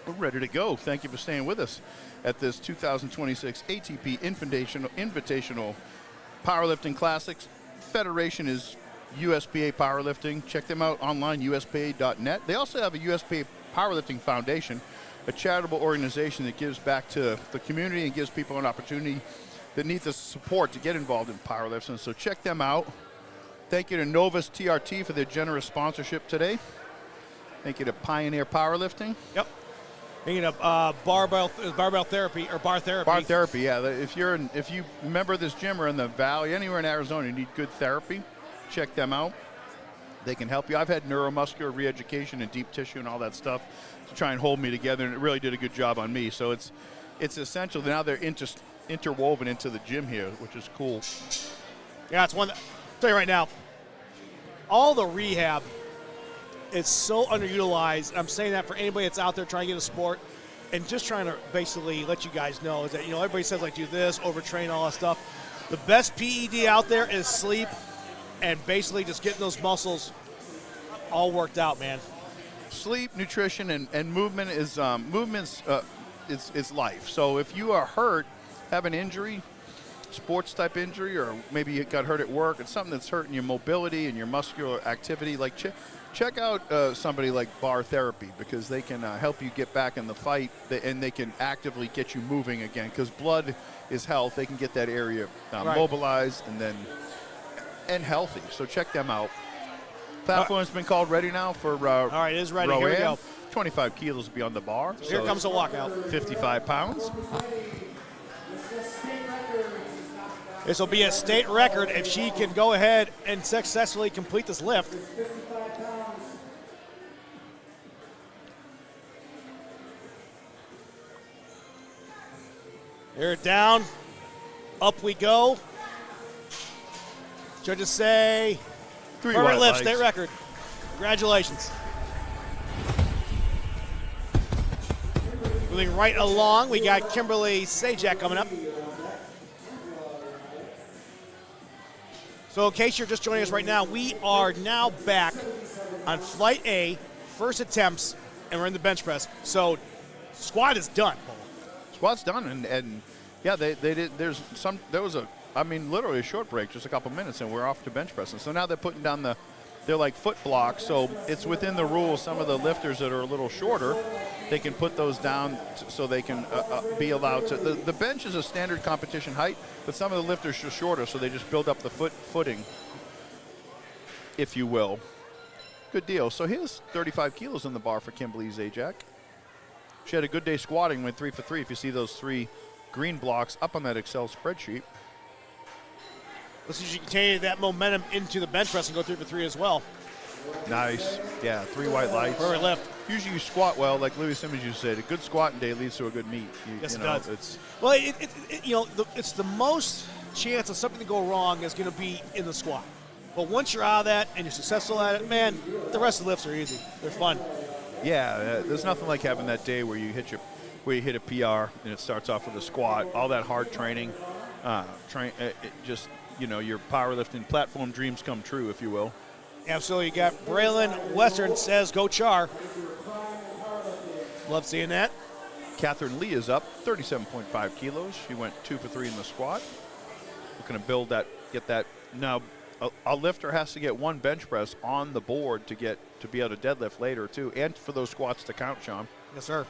We're ready to go. Thank you for staying with us at this 2026 ATP Invitational Powerlifting Classics. Federation is USPA Powerlifting. Check them out online, USPA.net. They also have a USPA Powerlifting Foundation, a charitable organization that gives back to the community and gives people an opportunity that need the support to get involved in powerlifting. So check them out. Thank you to Novus TRT for their generous sponsorship today. Thank you to Pioneer Powerlifting. Yep. Thinking of barbell therapy or bar therapy. Bar therapy, yeah. If you member this gym or in the Valley, anywhere in Arizona, you need good therapy, check them out. They can help you. I've had neuromuscular re-education and deep tissue and all that stuff to try and hold me together, and it really did a good job on me. So it's essential. Now they're interwoven into the gym here, which is cool. Yeah, it's one. I'll tell you right now, all the rehab is so underutilized. I'm saying that for anybody that's out there trying to get a sport and just trying to basically let you guys know is that, everybody says, like, do this, overtrain, all that stuff. The best PED out there is sleep and basically just getting those muscles all worked out, man. Sleep, nutrition, and movement is life. So if you are hurt, have an injury, sports type injury, or maybe you got hurt at work, it's something that's hurting your mobility and your muscular activity, like check out somebody like Bar Therapy, because they can help you get back in the fight, and they can actively get you moving again, because blood is health. They can get that area mobilized and healthy. So check them out. Platform's been called ready now for all right, it is ready. Here we go. 25 kilos beyond the bar. Here comes the walkout. 55 pounds. This will be a state record if she can go ahead and successfully complete this lift. Here, down, up we go. Judges say, perfect lift, state record. Congratulations. Moving right along, we got Kimberly Sajak coming up. So in case you're just joining us right now, we are now back on Flight A, first attempts, and we're in the bench press. So squat is done. Squat's done, and yeah, they did. There was literally a short break, just a couple minutes, and we're off to bench pressing. So now they're putting down they're like foot blocks, so it's within the rules. Some of the lifters that are a little shorter, they can put those down so they can be allowed to. The bench is a standard competition height, but some of the lifters are shorter, so they just build up the footing, if you will. Good deal. So here's 35 kilos in the bar for Kimberly Zajac. She had a good day squatting, went 3 for 3. If you see those 3 green blocks up on that Excel spreadsheet. Let's see if she can continue that momentum into the bench press and go 3 for 3 as well. Nice. Yeah, 3 white lights. Perfect lift. Usually you squat well, like Louis Simmons used to say. A good squatting day leads to a good meet. Yes, it does. Well, it's the most chance of something to go wrong is going to be in the squat. But once you're out of that and you're successful at it, man, the rest of the lifts are easy. They're fun. Yeah, there's nothing like having that day where you hit a PR and it starts off with a squat. All that hard training, your powerlifting platform dreams come true, if you will. Absolutely. You got Braylon Western says, go Char. Love seeing that. Catherine Lee is up, 37.5 kilos. She went 2 for 3 in the squat. Looking to build that, get that. Now, a lifter has to get one bench press on the board to be able to deadlift later too, and for those squats to count, Sean. Yes, sir.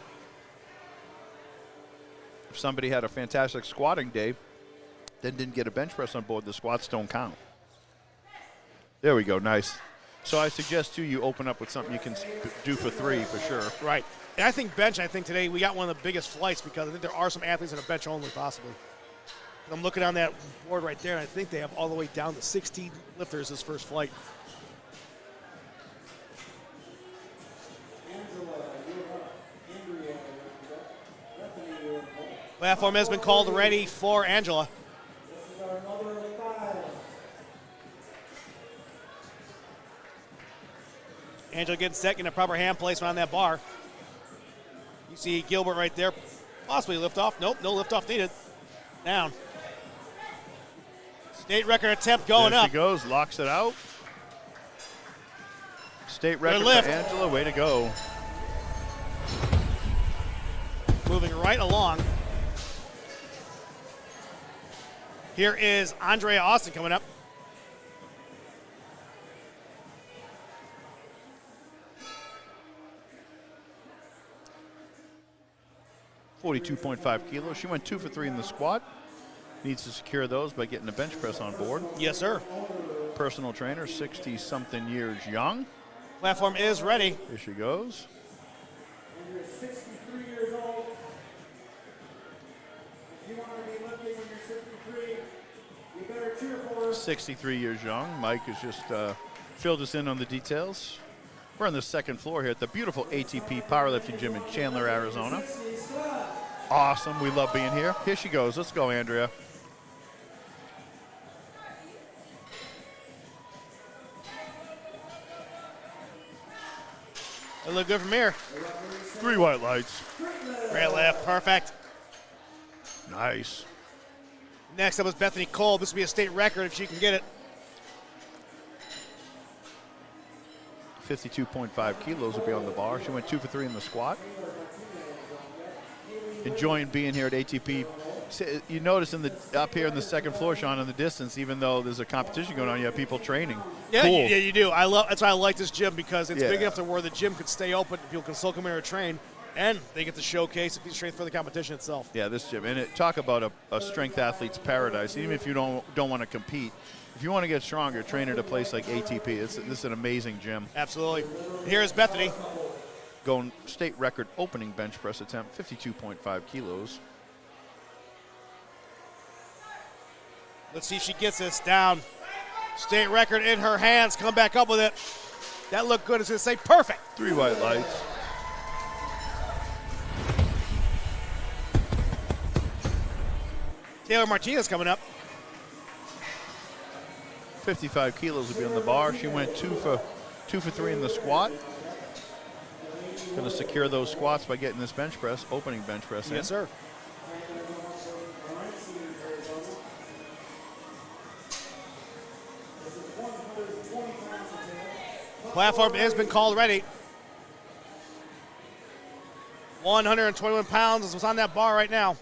If somebody had a fantastic squatting day, then didn't get a bench press on board, the squats don't count. There we go, nice. So I suggest too you open up with something you can do for 3 for sure. Right. And I think bench, today we got one of the biggest flights because I think there are some athletes that are bench only possibly. I'm looking on that board right there, and I think they have all the way down to 16 lifters this first flight. Platform has been called ready for Angela. Angela getting set, getting a proper hand placement on that bar. You see Gilbert right there. Possibly lift off. Nope, no lift off needed. Down. State record attempt going there up. She goes, locks it out. State record lift. for Angela, way to go. Moving right along. Here is Andrea Austin coming up. .5 kilos. She went 2 for 3 in the squat. Needs to secure those by getting a bench press on board. Yes, sir. Personal trainer, 60-something years young. Platform is ready. Here she goes. When you're 63 years old, if you want to be lifting when you're 63, you better cheer for her. 63 years young. Mike has just filled us in on the details. We're on the second floor here at the beautiful ATP Powerlifting Gym in Chandler, Arizona. Awesome. We love being here. Here she goes. Let's go, Andrea. They look good from here. 3 white lights. Great lift. Perfect. Nice. Next up is Bethany Cole. This will be a state record if she can get it. 52.5 kilos will be on the bar. She went 2 for 3 in the squat. Enjoying being here at ATP. You notice up here in the second floor, Sean, in the distance, even though there's a competition going on, you have people training. Yeah, cool. yeah, you do. That's why I like this gym because it's Yeah. big enough to where the gym could stay open. People can still come here and train, and they get to showcase a piece of strength for the competition itself. Yeah, this gym. And talk about a strength athlete's paradise. Even if you don't want to compete, if you want to get stronger, train at a place like ATP. This is an amazing gym. Absolutely. Here's Bethany. Going state record opening bench press attempt, 52.5 kilos. Let's see if she gets this down. State record in her hands. Come back up with it. That looked good. It's going to say perfect. 3 white lights. Taylor Martinez coming up. 55 kilos will be on the bar. She went 2 for 3 in the squat. Going to secure those squats by getting this bench press, opening bench press in. Yes, sir. Platform has been called ready. 121 pounds is what's on that bar right now.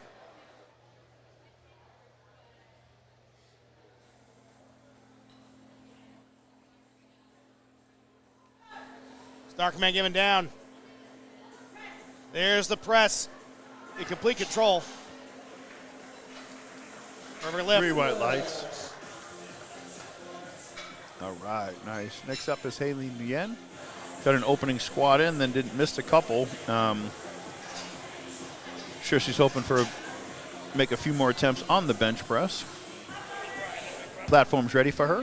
Starkman giving down. There's the press in complete control. Perfect lift. 3 white lights. All right, nice. Next up is Haley Nguyen. Got an opening squat in, then didn't miss a couple. Sure, she's hoping for make a few more attempts on the bench press. Platform's ready for her.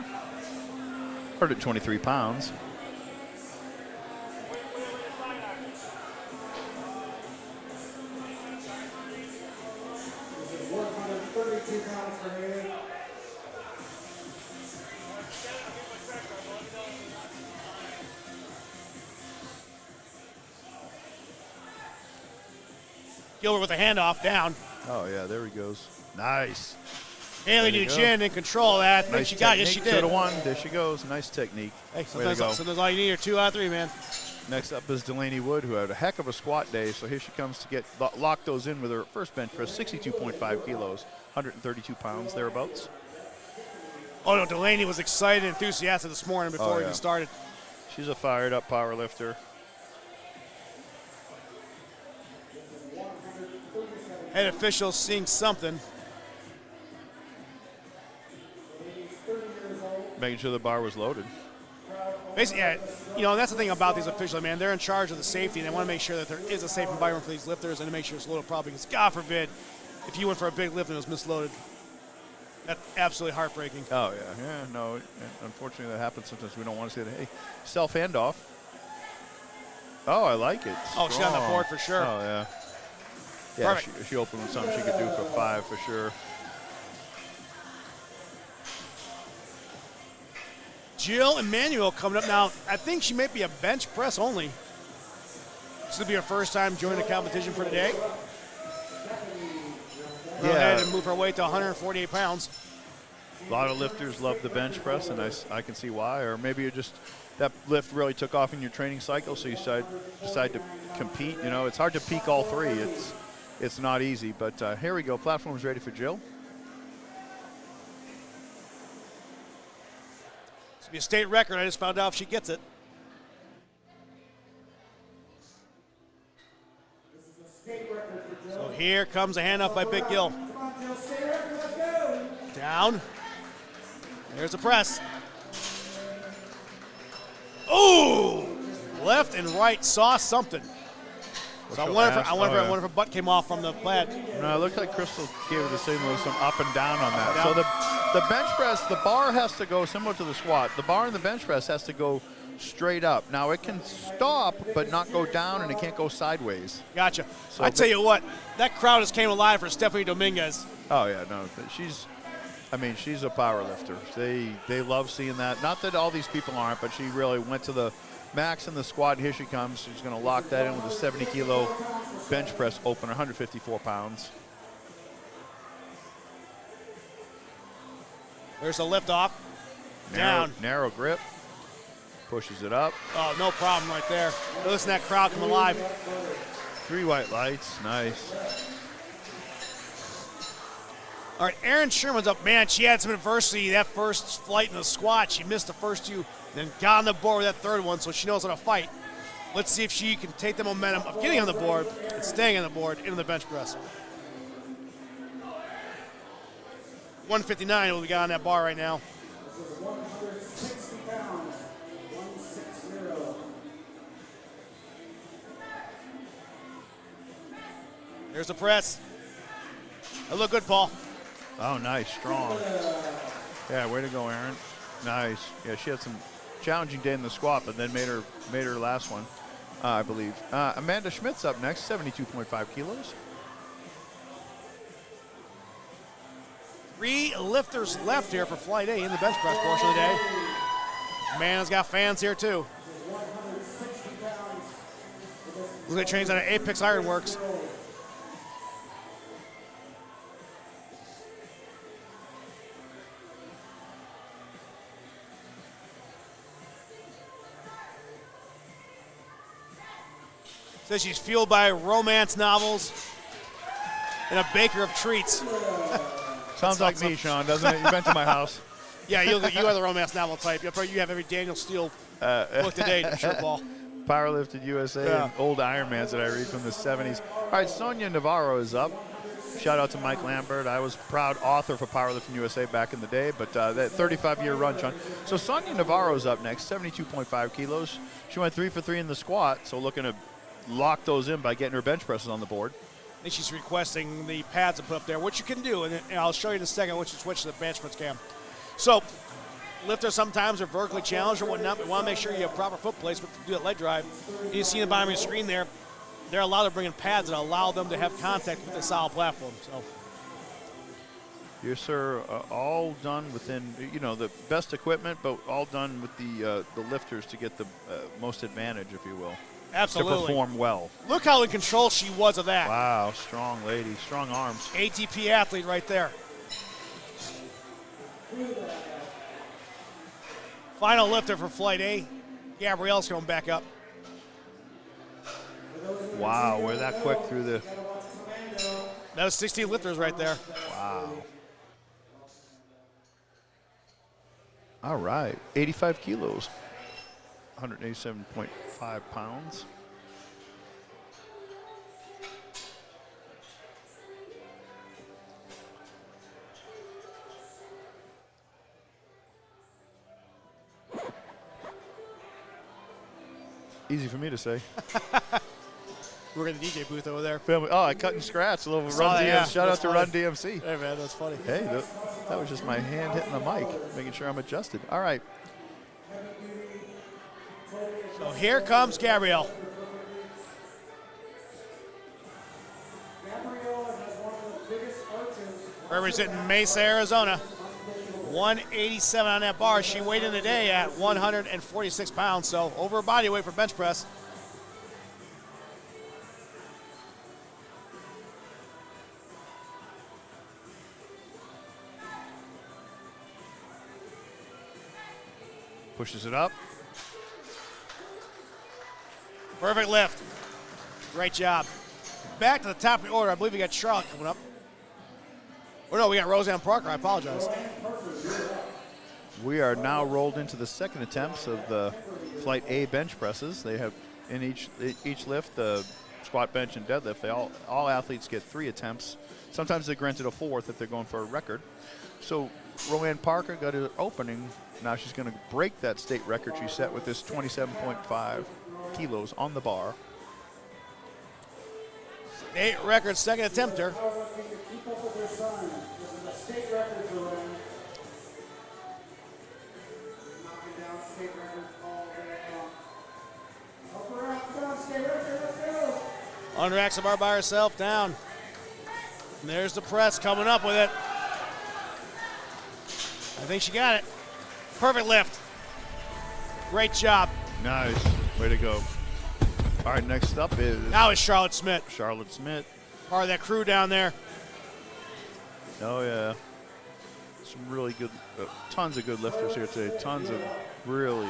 123 pounds. Gilbert with a handoff down. Oh, yeah, there he goes. Nice. Haley There you Nguyen in control of that. I think Nice she got it. Yes, she technique. did. Should have won. There she goes. Nice technique. Hey, Way to go. sometimes all you need are 2 out of 3, man. Next up is Delaney Wood, who had a heck of a squat day. So here she comes to get lock those in with her first bench press, 62.5 kilos, 132 pounds thereabouts. Oh, no, Delaney was excited and enthusiastic this morning before we started. She's a fired up power lifter. Head officials seeing something. Making sure the bar was loaded. Basically, yeah, you know, and that's the thing about these officials, man. They're in charge of the safety, and they want to make sure that there is a safe environment for these lifters and to make sure it's loaded properly. Because, God forbid, if you went for a big lift and it was misloaded, that's absolutely heartbreaking. Oh, yeah. No, unfortunately that happens sometimes. We don't want to see that. Hey, self handoff. Oh, I like it. Oh, she's on the Strong. board for sure. Oh, yeah. Yeah, Perfect. she opened with something she could do for 5 for sure. Jill Emanuel coming up now. I think she may be a bench press only. This will be her first time joining the competition for today. Go ahead and move her weight to 148 pounds. A lot of lifters love the bench press, and I can see why. Or maybe you just, that lift really took off in your training cycle, so you decide to compete. You know, it's hard to peak all three. It's not easy, but here we go. Platform's ready for Jill. This will be a state record. I just found out if she gets it. So here comes a handoff by Big Gill. Down. There's the press. Ooh! Left and right saw something. So I wonder if her butt came off from the plaid. No, it looked like Crystal gave it the signal with some up and down on that. So the bench press, the bar has to go similar to the squat. The bar in the bench press has to go straight up. Now it can stop but not go down, and it can't go sideways. Gotcha. So I tell you what, that crowd just came alive for Stephanie Dominguez. Oh yeah, no, she's a power lifter. They love seeing that. Not that all these people aren't, but she really went to the max in the squat. Here she comes. She's going to lock that in with a 70-kilo bench press open, 154 pounds. There's a lift off. Down. Narrow grip. Pushes it up. Oh, no problem right there. Listen to that crowd come alive. 3 white lights. Nice. All right, Erin Sherman's up. Man, she had some adversity that first flight in the squat. She missed the first 2, then got on the board with that third one, so she knows how to fight. Let's see if she can take the momentum of getting on the board and staying on the board into the bench press. 159 what we got on that bar right now. This is 160 pounds, 160. There's the press. That looked good, Paul. Oh, nice. Strong. Yeah, way to go, Erin. Nice. Yeah, she had some challenging day in the squat, but then made her last one, I believe. Amanda Schmidt's up next, 72.5 kilos. 3 lifters left here for Flight A in the bench press portion of the day. Amanda's got fans here, too. Looks like trains out of Apex Ironworks. Says she's fueled by romance novels and a baker of treats. Sounds like me, Sean, doesn't it? You've been to my house. Yeah, you are the romance novel type. You have every Daniel Steele book to date, I'm sure, Paul. Powerlifted USA and old Ironmans that I read from the 70s. All right, Sonia Navarro is up. Shout out to Mike Lambert. I was proud author for Powerlifting USA back in the day, but that 35-year run, Sean. So Sonia Navarro's up next, 72.5 kilos. She went 3 for 3 in the squat, so looking to lock those in by getting her bench presses on the board. I think she's requesting the pads to put up there, which you can do, and I'll show you in a second once you switch to the bench press cam. So, lifters sometimes are vertically challenged or whatnot, but want to make sure you have proper foot placement to do that leg drive. You see in the bottom of your screen there, they're allowed to bring in pads that allow them to have contact with the solid platform. So, yes, sir. All done within, the best equipment, but all done with the lifters to get the most advantage, if you will. Absolutely. To perform well. Look how in control she was of that. Wow, strong lady, strong arms. ATP athlete right there. Final lifter for Flight A. Gabrielle's coming back up. Wow, we're that quick through the. That was 16 lifters right there. Wow. All right, 85 kilos, 187.5 pounds. Easy for me to say. We're in the DJ booth over there. Family. Oh, I cut and scratch a little Saw Run that, DMC. yeah. Shout out That's to funny. Run DMC. Hey, man, that's funny. Hey, that was just my hand hitting the mic, making sure I'm adjusted. All right. So here comes Gabrielle. Representing Mesa, Arizona. 187 on that bar. She weighed in today at 146 pounds, so over her body weight for bench press. Pushes it up. Perfect lift. Great job. Back to the top of the order. I believe we got Charlotte coming up. Oh, no, we got Roseanne Parker. I apologize. We are now rolled into the second attempts of the Flight A bench presses. They have in each lift, the squat, bench, and deadlift. All athletes get 3 attempts. Sometimes they're granted a 4th if they're going for a record. So Roseanne Parker got her opening. Now she's going to break that state record she set with this 27.5 kilos on the bar. State record, second attempter. Keep up with their sign. This is a state record for them. Knocking down state records all day long. Help her out, come on, state record, let's go. Unracks the bar by herself, down. And there's the press coming up with it. I think she got it. Perfect lift. Great job. Nice. Way to go. All right, next up is Now it's Charlotte Smith, Charlotte Smith. part of that crew down there. Oh, yeah. Some really good, tons of good lifters here today. Tons of really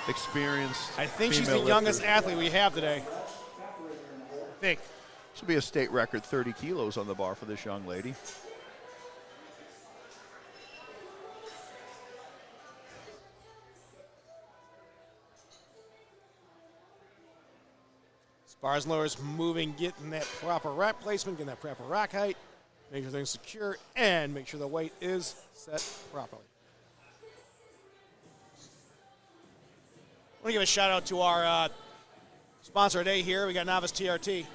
experienced I think she's female the youngest lifters. athlete we have today. I think. Should be a state record 30 kilos on the bar for this young lady. Bars and lowers moving, getting that proper rack placement, getting that proper rack height, making sure things secure, and make sure the weight is set properly. I want to give a shout out to our sponsor today here. We got Novice TRT.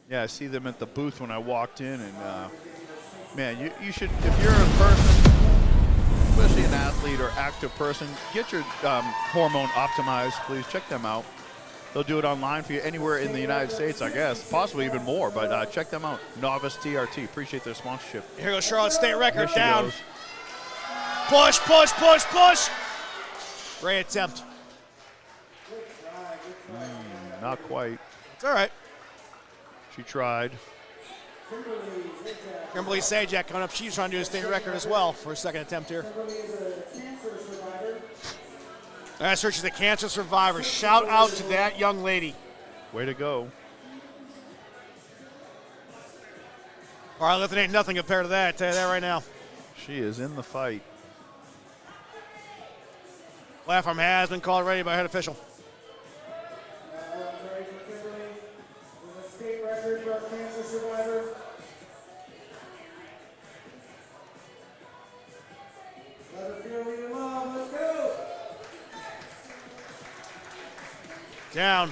Yeah, I see them at the booth when I walked in, and man, you should, if you're a person, especially an athlete or active person, get your hormone optimized, please. Check them out. They'll do it online for you anywhere in the United States, I guess, possibly even more, but check them out. Novice TRT. Appreciate their sponsorship. Here goes Charlotte state record, Here she down. goes. Push, push, push, push. Great attempt. Not quite. It's all right. She tried. Kimberly Sajak coming up. She's trying to do a state record as well for a second attempt here. That's her. She's a cancer survivor. Shout out to that young lady. Way to go. All right, lifting ain't nothing compared to that. I tell you that right now. She is in the fight. Platform has been called ready by head official. Ready for Kimberly with a state record for a cancer survivor. Let her feel what you love. Let's go. Down.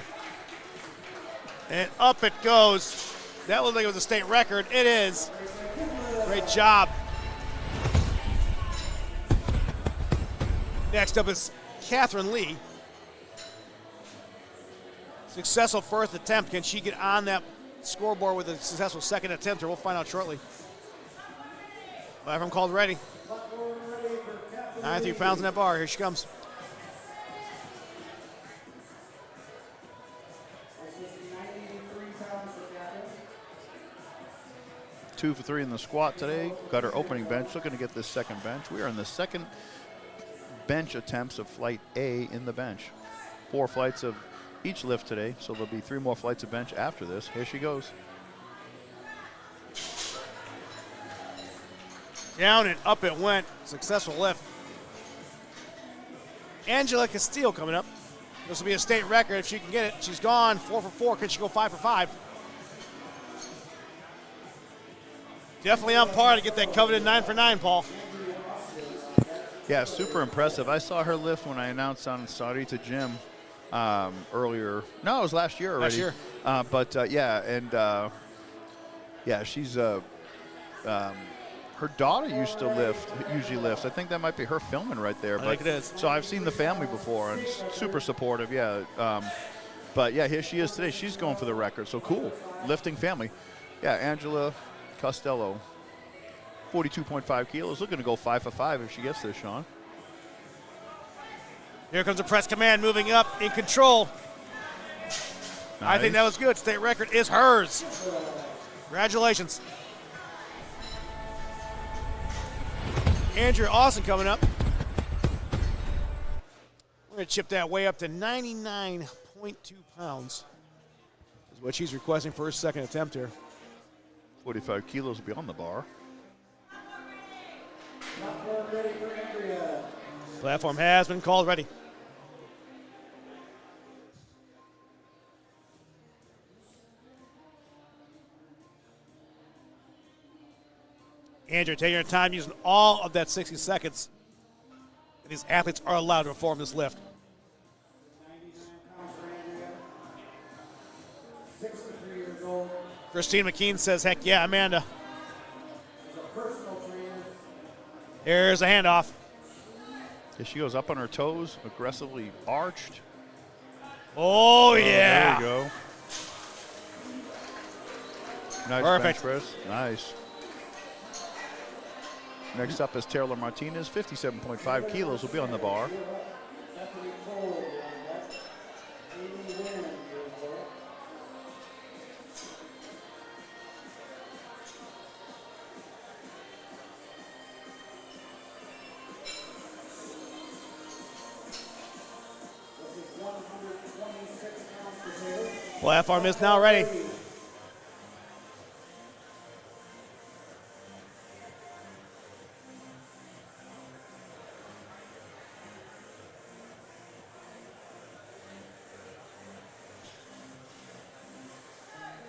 And up it goes. That looked like it was a state record. It is. Great job. Next up is Catherine Lee. Successful first attempt. Can she get on that scoreboard with a successful second attempt? Or we'll find out shortly. Platform called ready. 93 pounds in that bar. Here she comes. This is 93 pounds for Catherine. 2 for 3 in the squat today. Got her opening bench. Looking to get this second bench. We are in the second bench attempts of Flight A in the bench. 4 flights of each lift today, so there'll be 3 more flights of bench after this. Here she goes. Down and up it went. Successful lift. Angela Castillo coming up. This will be a state record if she can get it. She's gone 4 for 4. Can she go 5 for 5? Definitely on par to get that coveted 9 for 9, Paul. Yeah, super impressive. I saw her lift when I announced on Saudi to Jim earlier. No, it was last year already. Last year. Yeah, she's her daughter usually lifts. I think that might be her filming right there. I think it is. So I've seen the family before, and super supportive, yeah. But, yeah, here she is today. She's going for the record, so cool. Lifting family. Yeah, Angela Costello, 42.5 kilos. Looking to go 5 for 5 if she gets this, Sean. Here comes the press command moving up in control. Nice. I think that was good. State record is hers. Congratulations. Andrea Austin coming up. We're going to chip that way up to 99.2 pounds. Is what she's requesting for her second attempt here. 45 kilos will be on the bar. Platform has been called ready. Andrew, taking your time using all of that 60 seconds. These athletes are allowed to perform this lift. 63 years old. Christine McKean says, heck yeah, Amanda. Here's a handoff. Here she goes up on her toes, aggressively arched. Oh, yeah. There you go. Nice Perfect. bench press. Nice. Next up is Taylor Martinez, 57.5 kilos will be on the bar. Platform is now ready.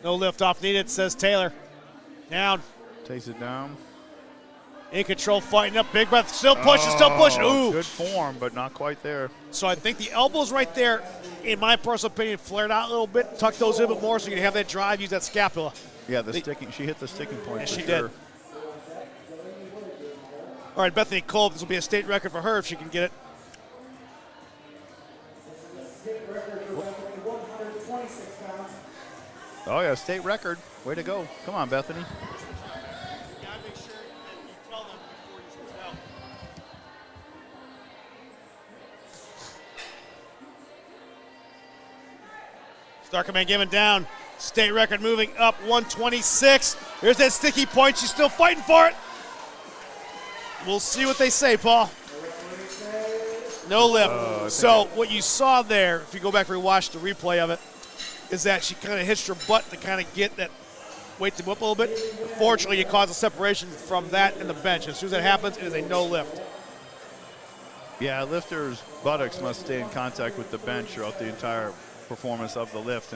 No lift off needed, says Taylor. Down. Takes it down. In control, fighting up. Big breath. Still pushing, still pushing. Ooh. Good form, but not quite there. So I think the elbows right there, in my personal opinion, flared out a little bit. Tuck those in a bit more so you can have that drive, use that scapula. Yeah, she hit the sticking point. Yes, for she sure. did. All right, Bethany Cole, this will be a state record for her if she can get it. Oh, yeah, state record. Way to go. Come on, Bethany. You gotta make sure that you tell them before you switch it out. Star Command giving down. State record moving up 126. Here's that sticky point. She's still fighting for it. We'll see what they say, Paul. No lift. So what you saw there, if you go back and rewatch the replay of it, is that she kind of hitched her butt to kind of get that weight to move up a little bit. Fortunately, it caused a separation from that and the bench. As soon as that happens, it is a no lift. Yeah, lifters' buttocks must stay in contact with the bench throughout the entire performance of the lift.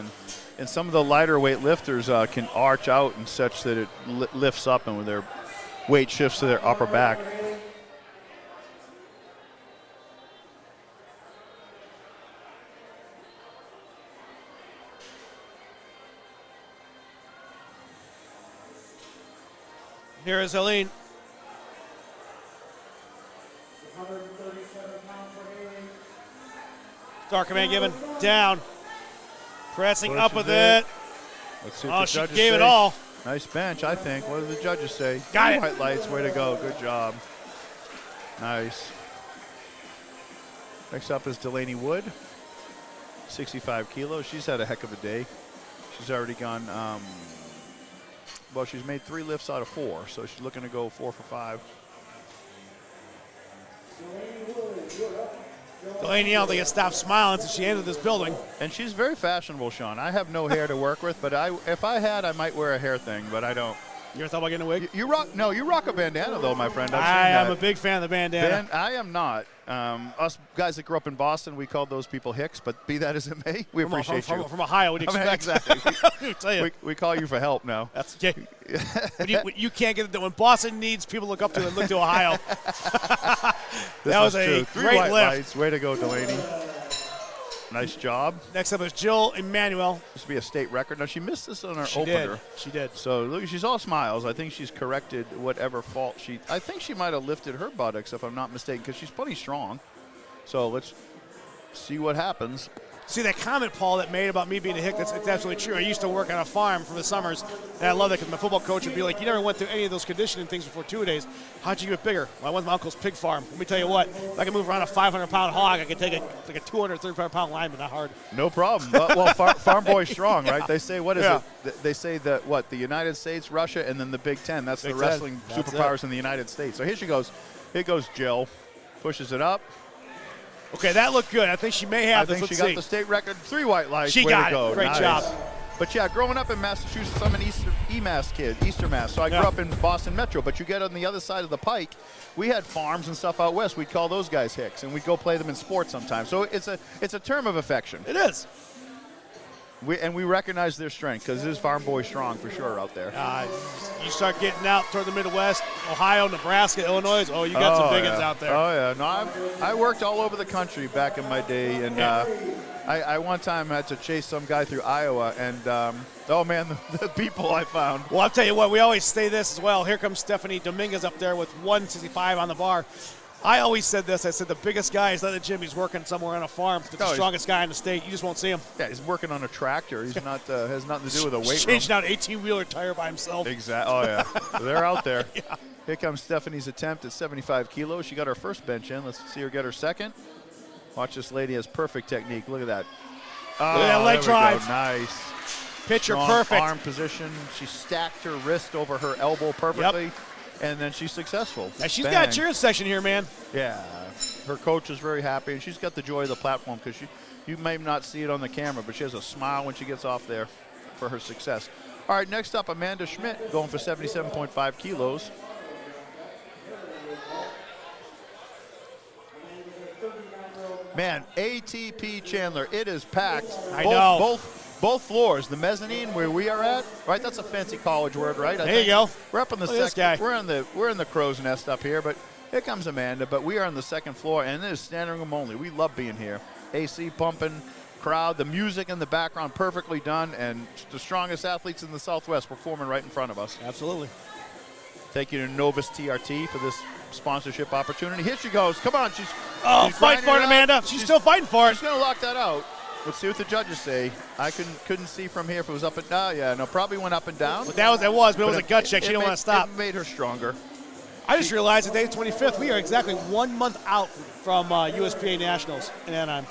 And some of the lighter weight lifters can arch out and such that it lifts up and with their weight shifts to their upper back. Here is Helene. 137 pounds for Haley. Star Command given down. Pressing Pushes up with it. it. Let's see Oh, what the she judges gave say. it all. Nice bench, I think. What do the judges say? Got it. White lights, way to go. Good job. Nice. Next up is Delaney Wood, 65 kilos. She's had a heck of a day. She's already gone, well, she's made 3 lifts out of 4, so she's looking to go 4 for 5. Delaney, I don't think it stopped smiling since she entered this building. And she's very fashionable, Sean. I have no hair to work with, but if I had, I might wear a hair thing, but I don't. You ever thought about getting a wig? You rock a bandana, though, my friend. I am a big fan of the bandana. I am not. Us guys that grew up in Boston, we called those people Hicks, but be that as it may, we appreciate you. From Ohio, what do you expect? Exactly. Tell you. we call you for help now. That's you can't get it. When Boston needs people to look up to and look to Ohio. That was a Three great white lift. lights. Way to go, Delaney. Nice job. Next up is Jill Emanuel. This will be a state record. Now, she missed this on her She opener. She did. So, look, she's all smiles. I think she's corrected whatever fault I think she might have lifted her buttocks, if I'm not mistaken, because she's plenty strong. So, let's see what happens. See, that comment, Paul, that made about me being a hick, it's absolutely true. I used to work on a farm for the summers, and I love that because my football coach would be like, you never went through any of those conditioning things before 2-a-days. How'd you get bigger? Well, I went to my uncle's pig farm. Let me tell you what, if I can move around a 500-pound hog, I can take a 235-pound lineman, not hard. No problem. Well, farm boy's strong, right? They say, what is it? They say that, the United States, Russia, and then the Big Ten. That's Big the Ten. wrestling That's superpowers in the United States. So here she goes. Here goes Jill. Pushes it up. Okay, that looked good. I think she may have I this. think she Let's got the state record. 3 white lights. She Way got to go. it. Great Nice. job. But yeah, growing up in Massachusetts, I'm an East kid, Easter Mass. So I grew up in Boston Metro. But you get on the other side of the pike, we had farms and stuff out west. We'd call those guys Hicks, and we'd go play them in sports sometimes. So it's a term of affection. It is. We recognize their strength because this farm boy strong for sure out there. You start getting out toward the Midwest, Ohio, Nebraska, Illinois. Oh, you got some big ones out there. Oh yeah, no, I worked all over the country back in my day, and I one time had to chase some guy through Iowa, and oh man, the people I found. Well, I'll tell you what, we always say this as well. Here comes Stephanie Dominguez up there with 165 on the bar. I always said this. I said the biggest guy is not at the gym. He's working somewhere on a farm. It's the strongest guy in the state. You just won't see him. Yeah, he's working on a tractor. He's not has nothing to do with a weight room. Changing out an 18-wheeler tire by himself. Exactly. Oh yeah, they're out there. Yeah. Here comes Stephanie's attempt at 75 kilos. She got her first bench in. Let's see her get her second. Watch this lady has perfect technique. Look at that. Look at that leg drive. Nice. Picture Strong perfect. Arm position. She stacked her wrist over her elbow perfectly. Yep. And then she's successful. Now she's Bang. got a cheering section here, man. Yeah. Her coach is very happy, and she's got the joy of the platform because you may not see it on the camera, but she has a smile when she gets off there for her success. All right, next up, Amanda Schmidt going for 77.5 kilos. Man, ATP Chandler, it is packed. I know. Both floors, the mezzanine where we are at, right? That's a fancy college word, right? There you go. We're up on the Look at this second. guy. We're in the crow's nest up here, but here comes Amanda. But we are on the second floor, and it is standing room only. We love being here. AC pumping, crowd, the music in the background perfectly done, and the strongest athletes in the Southwest performing right in front of us. Absolutely. Thank you to Novus TRT for this sponsorship opportunity. Here she goes. Come on, she's fight for it, Amanda. She's still fighting for it. She's gonna lock that out. Let's see what the judges say. I couldn't see from here if it was up and down. Probably went up and down. But it was a gut check. She didn't want to stop. It made her stronger. I just realized today, 25th, we are exactly 1 month out from USPA Nationals in Anaheim.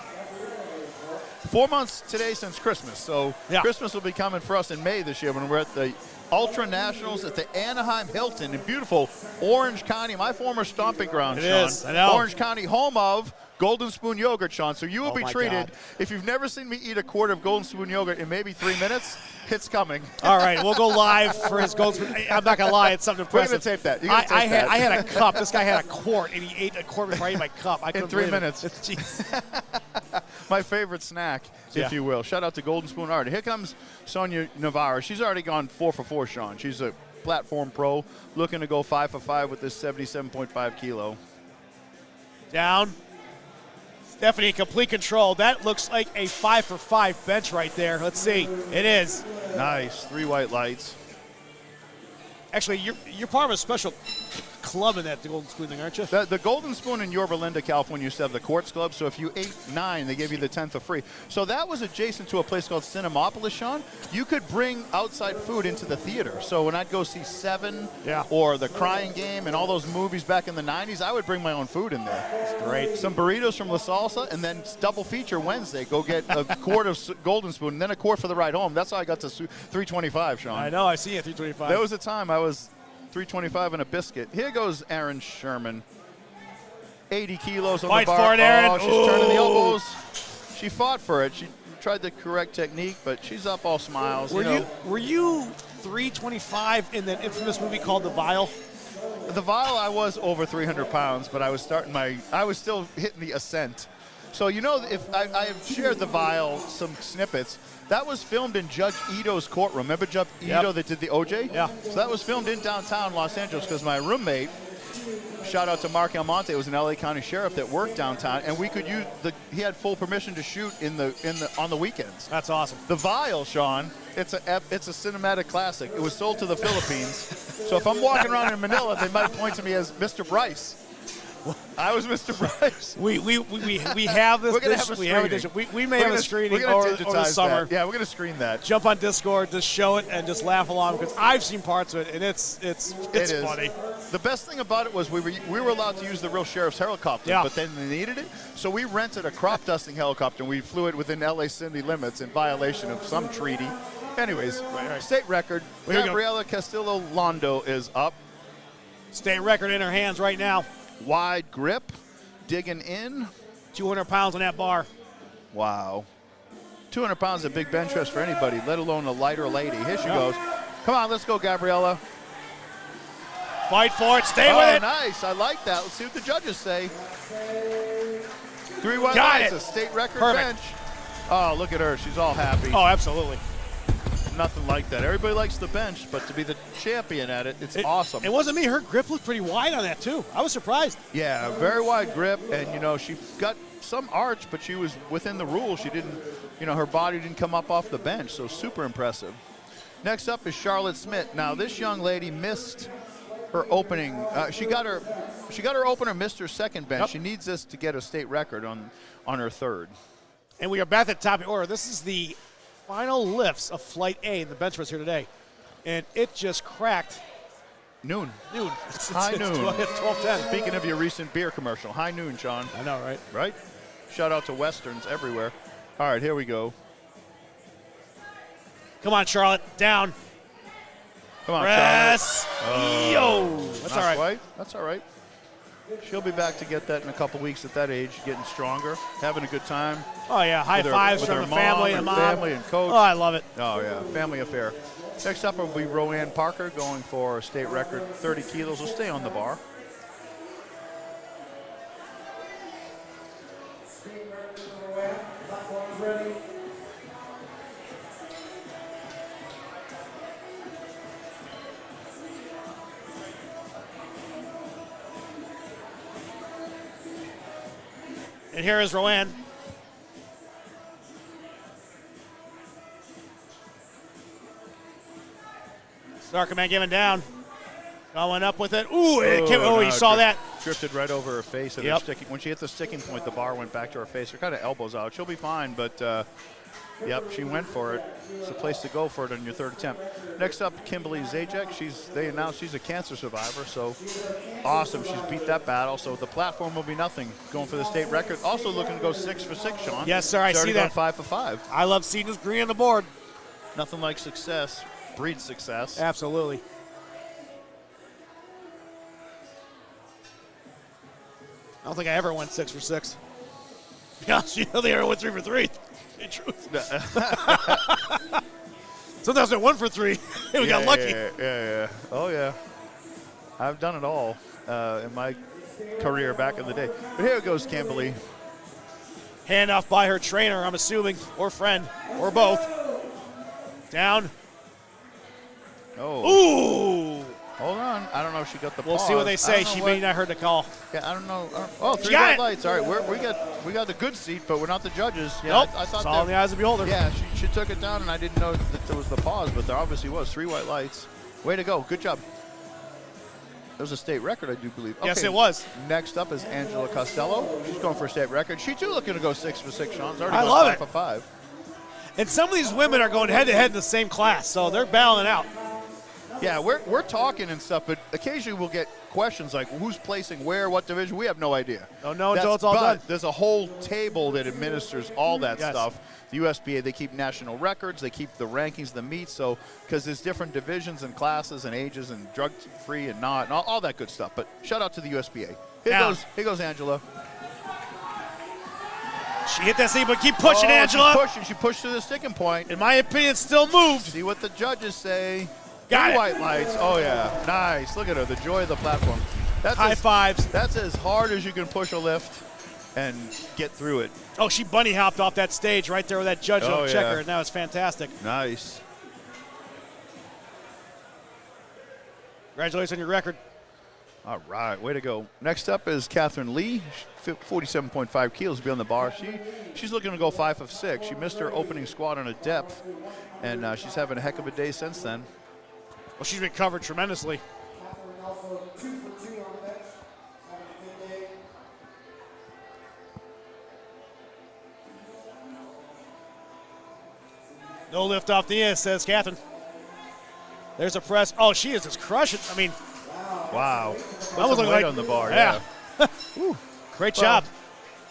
4 months today since Christmas. So Yeah. Christmas will be coming for us in May this year when we're at the Ultra Nationals at the Anaheim Hilton in beautiful Orange County, my former stomping ground, It Sean. is, I know. Orange County, home of Golden Spoon Yogurt, Sean. So you will be my treated. God. If you've never seen me eat a quart of Golden Spoon Yogurt in maybe 3 minutes, it's coming. All right, we'll go live for his gold. I'm not gonna lie, it's something We're impressive. gonna tape that. You gotta tape I that. had a cup. This guy had a quart, and he ate a quart before I ate my cup. I couldn't 3 believe it. minutes. Jeez. My favorite snack, Yeah. if you will. Shout out to Golden Spoon Art. Here comes Sonia Navarro. She's already gone 4 for 4, Sean. She's a platform pro, looking to go 5 for 5 with this 77.5 kilo. Down. Stephanie in complete control. That looks like a 5 for 5 bench right there. Let's see. It is. Nice. 3 white lights. Actually, you're part of a special club in that Golden Spoon thing, aren't you? The Golden Spoon in Yorba Linda, California, used to have the Quartz Club. So if you ate 9, they gave you the 10th for free. So that was adjacent to a place called Cinemopolis, Sean. You could bring outside food into the theater. So when I'd go see Seven or The Crying Game and all those movies back in the 90s, I would bring my own food in there. That's great. Some burritos from La Salsa, and then double feature Wednesday. Go get a quart of Golden Spoon and then a quart for the ride home. That's how I got to 325, Sean. I know. I see you at 325. There was a time I was 325 and a biscuit. Here goes Aaron Sherman. 80 kilos on Fight the bar. for it, Aaron. Oh, she's turning the Ooh. elbows. She fought for it. She tried the correct technique, but she's up all smiles. Were you 325 in that infamous movie called The Vial? The Vial, I was over 300 pounds, but I was still hitting the ascent. So, if I have shared The Vial, some snippets, that was filmed in Judge Ito's courtroom. Remember Judge Ito that did the OJ? Yeah. So that was filmed in downtown Los Angeles because my roommate, shout out to Mark Almonte, was an LA County sheriff that worked downtown, and we could use he had full permission to shoot on the weekends. That's awesome. The Vial, Sean, it's a cinematic classic. It was sold to the Philippines. So if I'm walking around in Manila, they might point to me as Mr. Bryce. I was Mr. Bryce. We have this. We're gonna have a we have a screening. we may have a screening We're over gonna the digitize summer. that. Yeah, we're gonna screen that. Jump on Discord, just show it, and just laugh along because I've seen parts of it, and it's It is. funny. The best thing about it was we were allowed to use the real sheriff's helicopter, Yeah. but then they needed it, so we rented a crop dusting helicopter and we flew it within LA city limits in violation of some treaty. Anyways, state record. Here we go. Gabriela Castillo Londo is up. State record in her hands right now. Wide grip, digging in. 200 pounds on that bar. Wow. 200 pounds is a big bench press for anybody, let alone a lighter lady. Here she goes. Come on, let's go, Gabriela. Fight for it. Stay with it. Nice. I like that. Let's see what the judges say. 3 wide Got lights, it. a state record Perfect. bench. Oh, look at her. She's all happy. Oh, absolutely. Nothing like that. Everybody likes the bench, but to be the champion at it, it's awesome. It wasn't me. Her grip looked pretty wide on that, too. I was surprised. Yeah, very wide grip, and, she got some arch, but she was within the rules. She didn't, her body didn't come up off the bench, so super impressive. Next up is Charlotte Smith. Now, this young lady missed her opening. She got her opener, missed her second bench. Yep. She needs this to get a state record on her third. And we are back at the top of the order. This is the final lifts of Flight A in the bench press here today. And it just cracked Noon. It's High noon. It's 12:10. Speaking of your recent beer commercial, high noon, Sean. I know, right? Right? Shout out to Westerns everywhere. All right, here we go. Come on, Charlotte. Down. Come on, Press. Charlotte. Yo. That's Not all right. quite. That's all right. She'll be back to get that in a couple weeks at that age, getting stronger, having a good time. Oh, yeah. High With her- fives with from her the mom family and and mom. family and coach. Oh, I love it. Oh, yeah, family affair. Next up will be Roanne Parker going for a state record, 30 kilos. Will stay on the bar. Platform's ready. And here is Roanne. Sarkaman giving down. Going up with it. Ooh, it came, no, you saw that. Drifted right over her face. And Yep. when she hit the sticking point, the bar went back to her face. Her kind of elbows out. She'll be fine, but yep, she went for it. It's a place to go for it on your third attempt. Next up, Kimberly Zajac. They announced she's a cancer survivor, so awesome. She's beat that battle, so the platform will be nothing. Going for the state record. Also looking to go 6 for 6, Sean. Yes, sir, I She's already see gone that. 5 for 5. I love seeing this green on the board. Nothing like success breeds success. Absolutely. I don't think I ever went 6 for 6. Yeah, she only ever went 3 for 3. In truth. Sometimes I 1 for 3. And we got lucky. Yeah. Oh, yeah. I've done it all in my career back in the day. But here goes Kimberly. Hand off by her trainer, I'm assuming, or friend, or both. Down. Oh. Ooh. Hold on. I don't know if she got the We'll pause. see what they I say. don't know She what- may not heard the call. Yeah, I don't know. Oh, 3 got red it. lights. All right, we got the good seat, but we're not the judges. Yeah, Nope. I thought it's all in the eyes of the beholder. Yeah, she took it down, and I didn't know that there was the pause, but there obviously was. 3 white lights. Way to go. Good job. There was a state record, I do believe. Yes, Okay, it was. Next up is Angela Costello. She's going for a state record. She, too, looking to go 6 for 6, Sean. She's already I gone love 5 it. for 5. And some of these women are going head-to-head in the same class, so they're battling out. Yeah, we're talking and stuff, but occasionally we'll get questions like who's placing where, what division. We have no idea. Don't know until it's all done. There's a whole table that administers all that Yes. stuff. The USPA, they keep national records, they keep the rankings, the meets, so because there's different divisions and classes and ages and drug-free and not, and all that good stuff. But shout out to the USPA. Here goes Angela. She hit that seat, but keep pushing, Angela. She pushed to the sticking point. In my opinion, still moved. See what the judges say. Got it. White lights. Oh, yeah. Nice. Look at her. The joy of the platform. That's High fives. That's as hard as you can push a lift and get through it. Oh, she bunny hopped off that stage right there with that judge on checker, and that was fantastic. Nice. Congratulations on your record. All right, way to go. Next up is Catherine Lee, 47.5 kilos beyond the bar. She's looking to go 5 of 6. She missed her opening squat on a depth, and she's having a heck of a day since then. Well, she's recovered tremendously. Catherine also 2 for 2 on the bench. Having a good day. No lift off the end, says Catherine. There's a press. Oh, she is just crushing. I mean, Wow. that was weight like on the bar, yeah. Great job.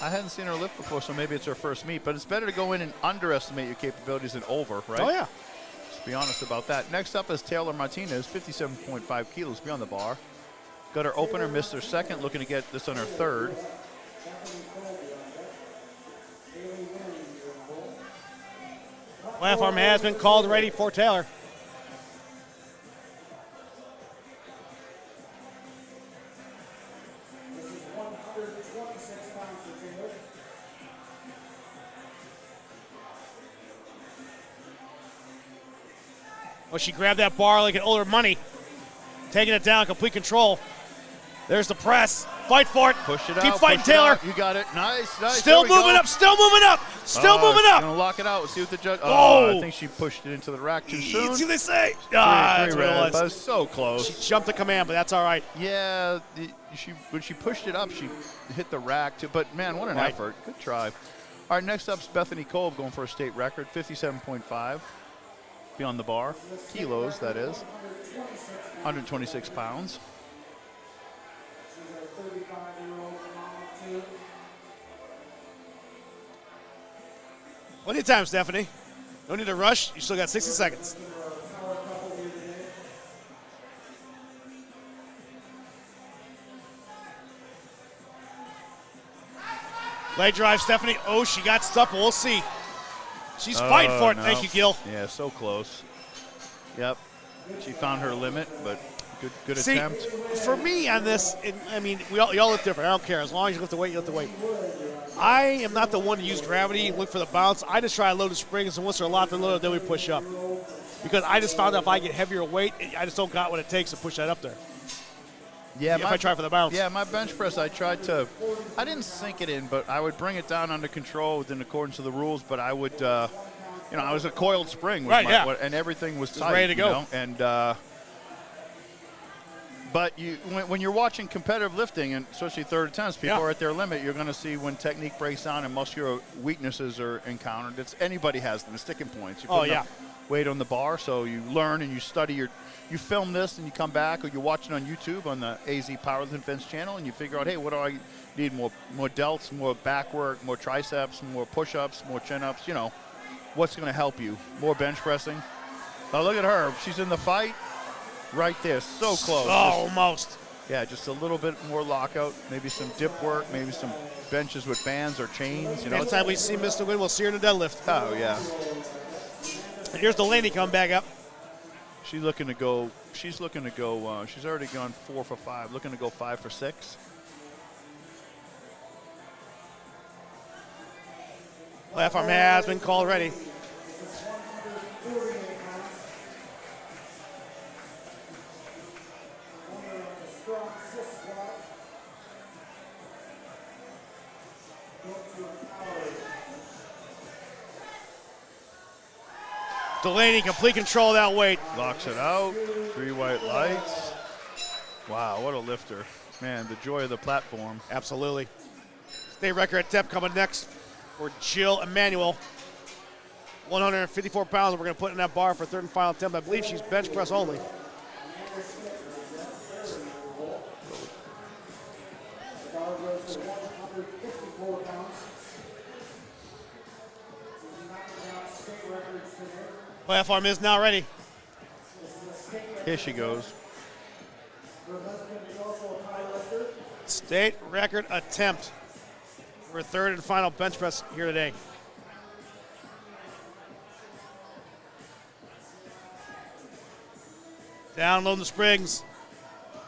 I hadn't seen her lift before, so maybe it's her first meet, but it's better to go in and underestimate your capabilities than over, right? Oh, yeah. Let's be honest about that. Next up is Taylor Martinez, 57.5 kilos beyond the bar. Got her opener, missed her second, looking to get this on her third. Platform has been called ready for Taylor. This is 126 pounds for Taylor. Well, she grabbed that bar like an older money. Taking it down, complete control. There's the press. Fight for it. Push it out. Keep fighting, push it Taylor. out. You got it. Nice, nice. Still There we moving go. up. Still moving up. Still moving She's up. gonna lock it out. We'll see what the judge. Oh. I think she pushed it into the rack too soon. See what they say. That's Three what red, it but was. it's so close. She jumped the command, but that's all right. Yeah, when she pushed it up, she hit the rack too. But man, what an Right. effort! Good try. All right, next up's Bethany Kolb going for a state record, 57.5 beyond the bar, kilos that is, 126 pounds. She's a 35-year-old mom too. Plenty of time, Stephanie. No need to rush. You still got 60 seconds. Power couple here today. Leg drive, Stephanie. Oh, she got stuck. We'll see. She's fighting for it. No. Thank you, Gil. Yeah, so close. Yep, she found her limit, but good See, attempt. for me on this, I mean, y'all look different. I don't care. As long as you lift the weight, you lift the weight. I am not the one to use gravity, look for the bounce. I just try to load the springs, and once they're locked and loaded, then we push up. Because I just found out if I get heavier weight, I just don't got what it takes to push that up there. Yeah, If I try for the bounce. Yeah, my bench press, I didn't sink it in, but I would bring it down under control within accordance to the rules. But I would, I was a coiled spring, Right, yeah. and everything was tight, ready to go. you know? And but when you're watching competitive lifting, and especially third attempts, people are at their limit. You're going to see when technique breaks down and muscular weaknesses are encountered. Anybody has them, the sticking points. You put enough weight on the bar, so you learn and you study you film this and you come back, or you watch it on YouTube on the AZ Powerlifting Defense channel, and you figure out, hey, what do I need? More delts, more back work, more triceps, more push-ups, more chin-ups. You know, what's going to help you? More bench pressing. Oh, look at her. She's in the fight. Right there, so close. Oh, almost. Yeah, just a little bit more lockout, maybe some dip work, maybe some benches with bands or chains. You know, Next time we see Mr. Win, we'll see her in the deadlift. Oh yeah. And here's Delaney coming back up. She's looking to go. She's already gone 4 for 5. Looking to go 5 for 6. Platform has been called ready. Delaney, complete control of that weight. Locks it out. 3 white lights. Wow, what a lifter. Man, the joy of the platform. Absolutely. State record attempt coming next for Jill Emanuel. 154 pounds we're going to put in that bar for third and final attempt. I believe she's bench press only. kilos. 154 pounds. Knocking out state records today. Platform is now ready. Here she goes. Her husband is also a powerlifter. State record attempt for third and final bench press here today. Download the springs.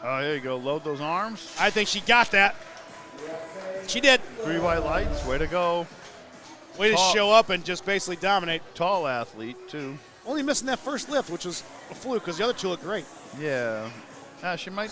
Oh, there you go. Load those arms. I think she got that. She did. 3 white lights. Way to go. Way to Tall. show up and just basically dominate. Tall athlete, too. Only missing that first lift, which was a fluke because the other two look great. Yeah. She might.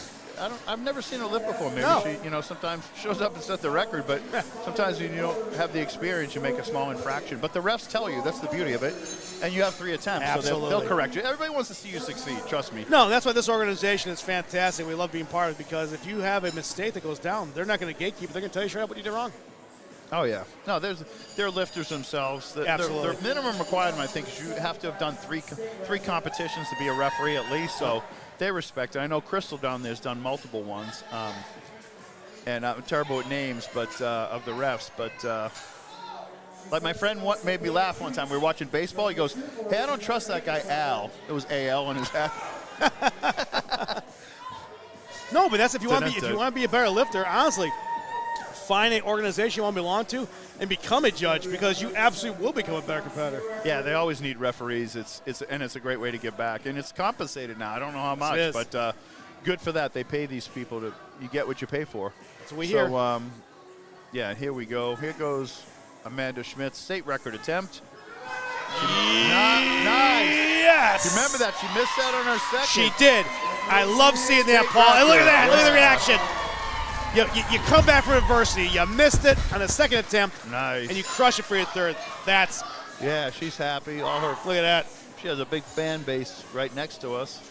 I've never seen her lift before. Maybe No. she, sometimes shows up and sets the record, but sometimes when you don't have the experience, you make a small infraction. But the refs tell you that's the beauty of it, and you have 3 attempts, so they'll Absolutely. correct you. Everybody wants to see you succeed. Trust me. No, that's why this organization is fantastic. We love being part of it because if you have a mistake that goes down, they're not going to gatekeep it. They're going to tell you straight up what you did wrong. Oh yeah. No, they're lifters themselves. Absolutely. Their minimum requirement, I think, is you have to have done three competitions to be a referee at least. So they respect it. I know Crystal down there has done multiple ones, and I'm terrible at names, but of the refs. But like my friend made me laugh one time. We were watching baseball. He goes, "Hey, I don't trust that guy Al." It was AL on his hat. No, but that's if you want to be That's if you want to be a better lifter, honestly. Find an organization you want to belong to and become a judge because you absolutely will become a better competitor. Yeah, they always need referees. It's a great way to give back, and it's compensated now. I don't know how much, It is. but good for that. They pay these people you get what you pay for. That's what we hear. So yeah, here we go. Here goes Amanda Schmidt's state record attempt. Nice. Yes. Remember that she missed that on her second. She did. I love seeing that, Paul. And look at that. Look at the reaction. You come back from adversity. You missed it on the second attempt. Nice. And you crush it for your third. That's Yeah, she's happy. All her. look at that. She has a big fan base right next to us.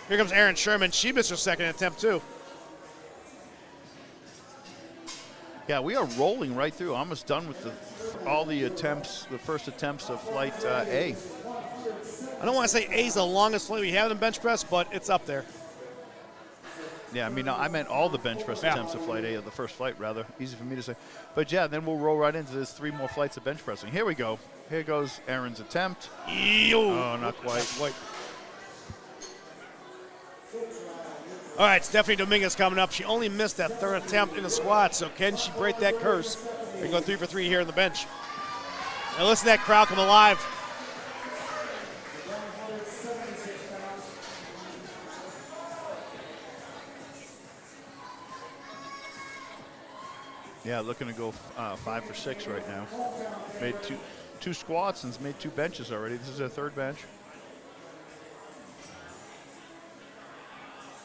Here comes Erin Sherman. She missed her second attempt too. Yeah, we are rolling right through. Almost done with all the attempts, the first attempts of flight A. I don't want to say A's the longest flight we have in bench press, but it's up there. Yeah, I mean, I meant all the bench press attempts of flight A, of the first flight, rather. Easy for me to say. But, yeah, then we'll roll right into this 3 more flights of bench pressing. Here we go. Here goes Erin's attempt. Oh, not quite. All right, Stephanie Dominguez coming up. She only missed that third attempt in the squat, so can she break that curse and go 3 for 3 here in the bench? Now listen to that crowd come alive. Yeah, looking to go 5 for 6 right now. Made two squats and has made 2 benches already. This is her 3rd bench.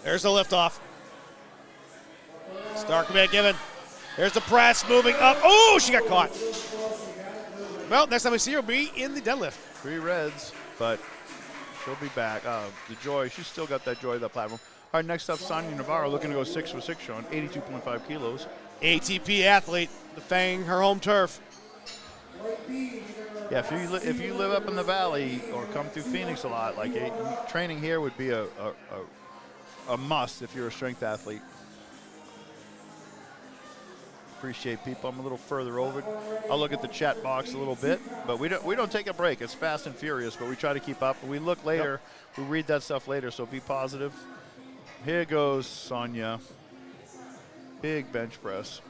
There's the liftoff. Start command given. There's the press moving up. Oh, she got caught. Well, next time we see her will be in the deadlift. 3 reds, but she'll be back. The joy, she's still got that joy of that platform. All right, next up, Sonia Navarro looking to go 6 for 6, Sean, 82.5 kilos. ATP athlete, defending her home turf. Yeah, if you live up in the valley or come through Phoenix a lot, like training here would be a must if you're a strength athlete. Appreciate people. I'm a little further over. I'll look at the chat box a little bit, but we don't take a break. It's fast and furious, but we try to keep up. We look later. We read that stuff later, so be positive. Here goes Sonia. Big bench press.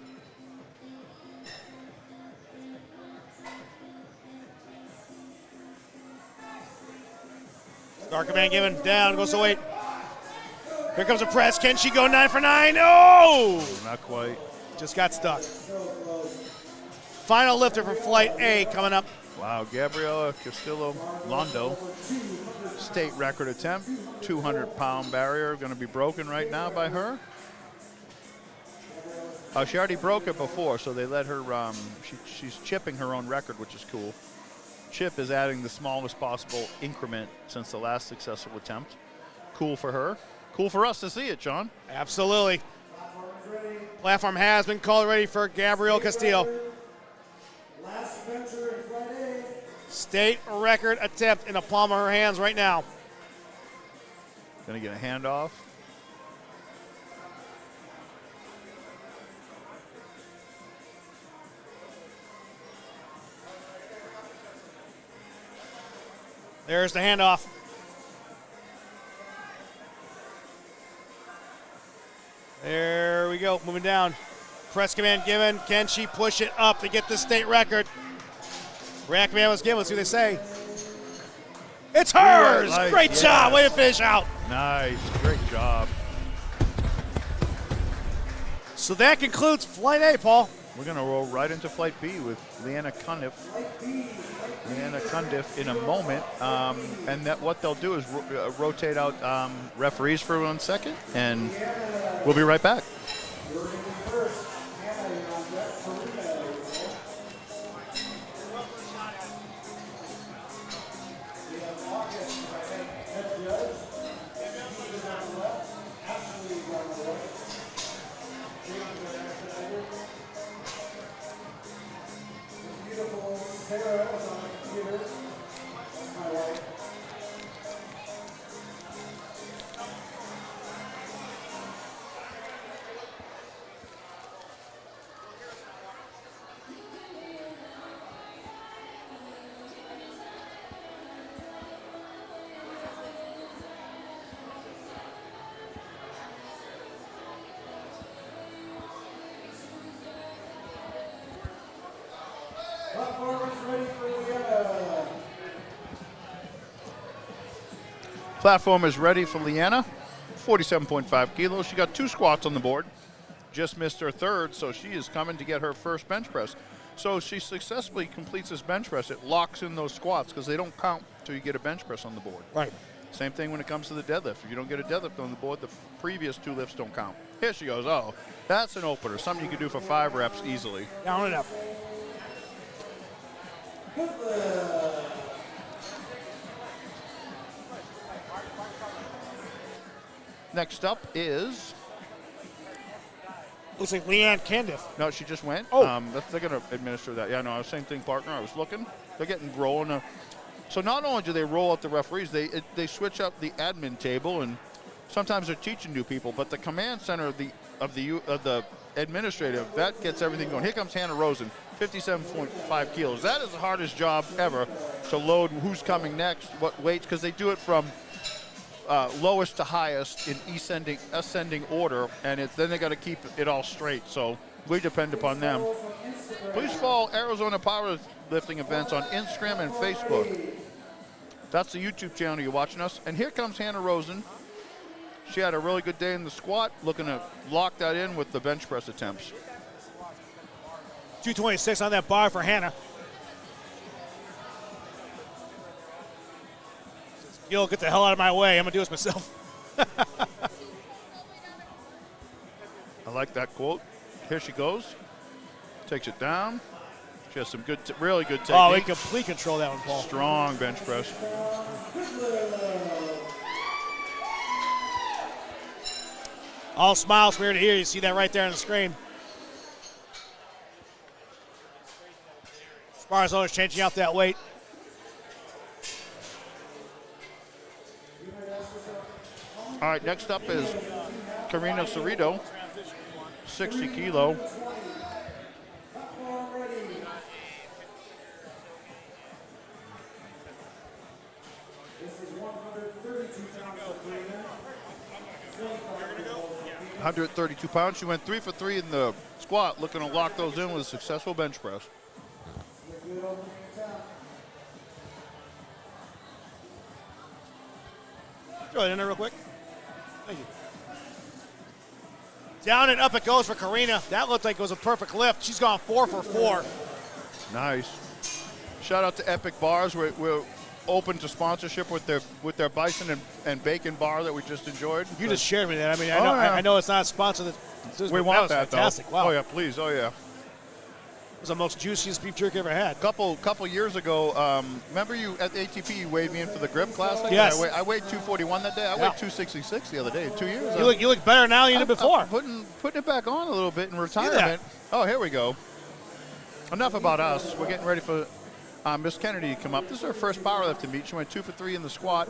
Start command given. Down goes the weight. Here comes a press. Can she go 9 for 9? No! Not quite. Just got stuck. Final lifter from flight A coming up. Wow, Gabriela Castillo Londo. State record attempt. 200-pound barrier going to be broken right now by her. She already broke it before, so they let her, she's chipping her own record, which is cool. Chip is adding the smallest possible increment since the last successful attempt. Cool for her. Cool for us to see it, John. Absolutely. Platform has been called ready for Gabrielle Castillo. Last venture in flight A. State record attempt in the palm of her hands right now. Gonna get a handoff. There's the handoff. There we go, moving down. Press command given. Can she push it up to get the state record? Rack command was given. Let's see what they say. It's hers! Nice. Great job. Way to finish out. Nice. Great job. So that concludes Flight A, Paul. We're going to roll right into Flight B with Leanna Cundiff. Leanna Cundiff in a moment. And that what they'll do is rotate out referees for 1 second, and we'll be right back. Platform is ready for Leanna, 47.5 kilos. She got 2 squats on the board, just missed her third, so she is coming to get her first bench press. So she successfully completes this bench press. It locks in those squats because they don't count until you get a bench press on the board. Right. Same thing when it comes to the deadlift. If you don't get a deadlift on the board, the previous 2 lifts don't count. Here she goes. Oh, that's an opener, something you can do for 5 reps easily. Down and up. Next up is, Looks like Leanne Candiff. no, she just went. Oh. They're going to administer that. Yeah, no, same thing, partner. I was looking. They're getting rolling. So not only do they roll out the referees, they switch up the admin table, and sometimes they're teaching new people. But the command center of the administrative, that gets everything going. Here comes Hannah Rosen, 57.5 kilos. That is the hardest job ever to load who's coming next, what weights, because they do it from lowest to highest in ascending order, and then they got to keep it all straight. So we depend upon them. Please follow Arizona Powerlifting events on Instagram and Facebook. That's the YouTube channel you're watching us. And here comes Hannah Rosen. She had a really good day in the squat, looking to lock that in with the bench press attempts. 226 on that bar for Hannah. Gil, get the hell out of my way. I'm going to do this myself. I like that quote. Here she goes. Takes it down. She has some good, really good technique. Oh, in complete control that one, Paul. Strong bench press. All smiles from ear to ear. You see that right there on the screen. Spars owners changing out that weight. All right, next up is Karina Cerrito, 60 kilo. This is 132 pounds for Karina. 132 pounds. She went 3 for 3 in the squat, looking to lock those in with a successful bench press. Throw it in there real quick. Thank you. Down and up it goes for Karina. That looked like it was a perfect lift. She's gone 4 for 4. Nice. Shout out to Epic Bars. We're open to sponsorship with their bison and bacon bar that we just enjoyed. You just shared me that. I mean, Oh, yeah. I know it's not sponsored. We want that, fantastic. though. Wow. Oh, yeah, please. Oh, yeah. It was the most juiciest beef jerky I ever had. Couple years ago, remember you at the ATP, you weighed me in for the grip classic? Yes. I weighed 241 that day. I weighed 266 the other day. 2 years. You look better now than you did before. I'm putting it back on a little bit in retirement. Oh, here we go. Enough about us. We're getting ready for Miss Kennedy to come up. This is her first powerlifting meet. She went 2 for 3 in the squat.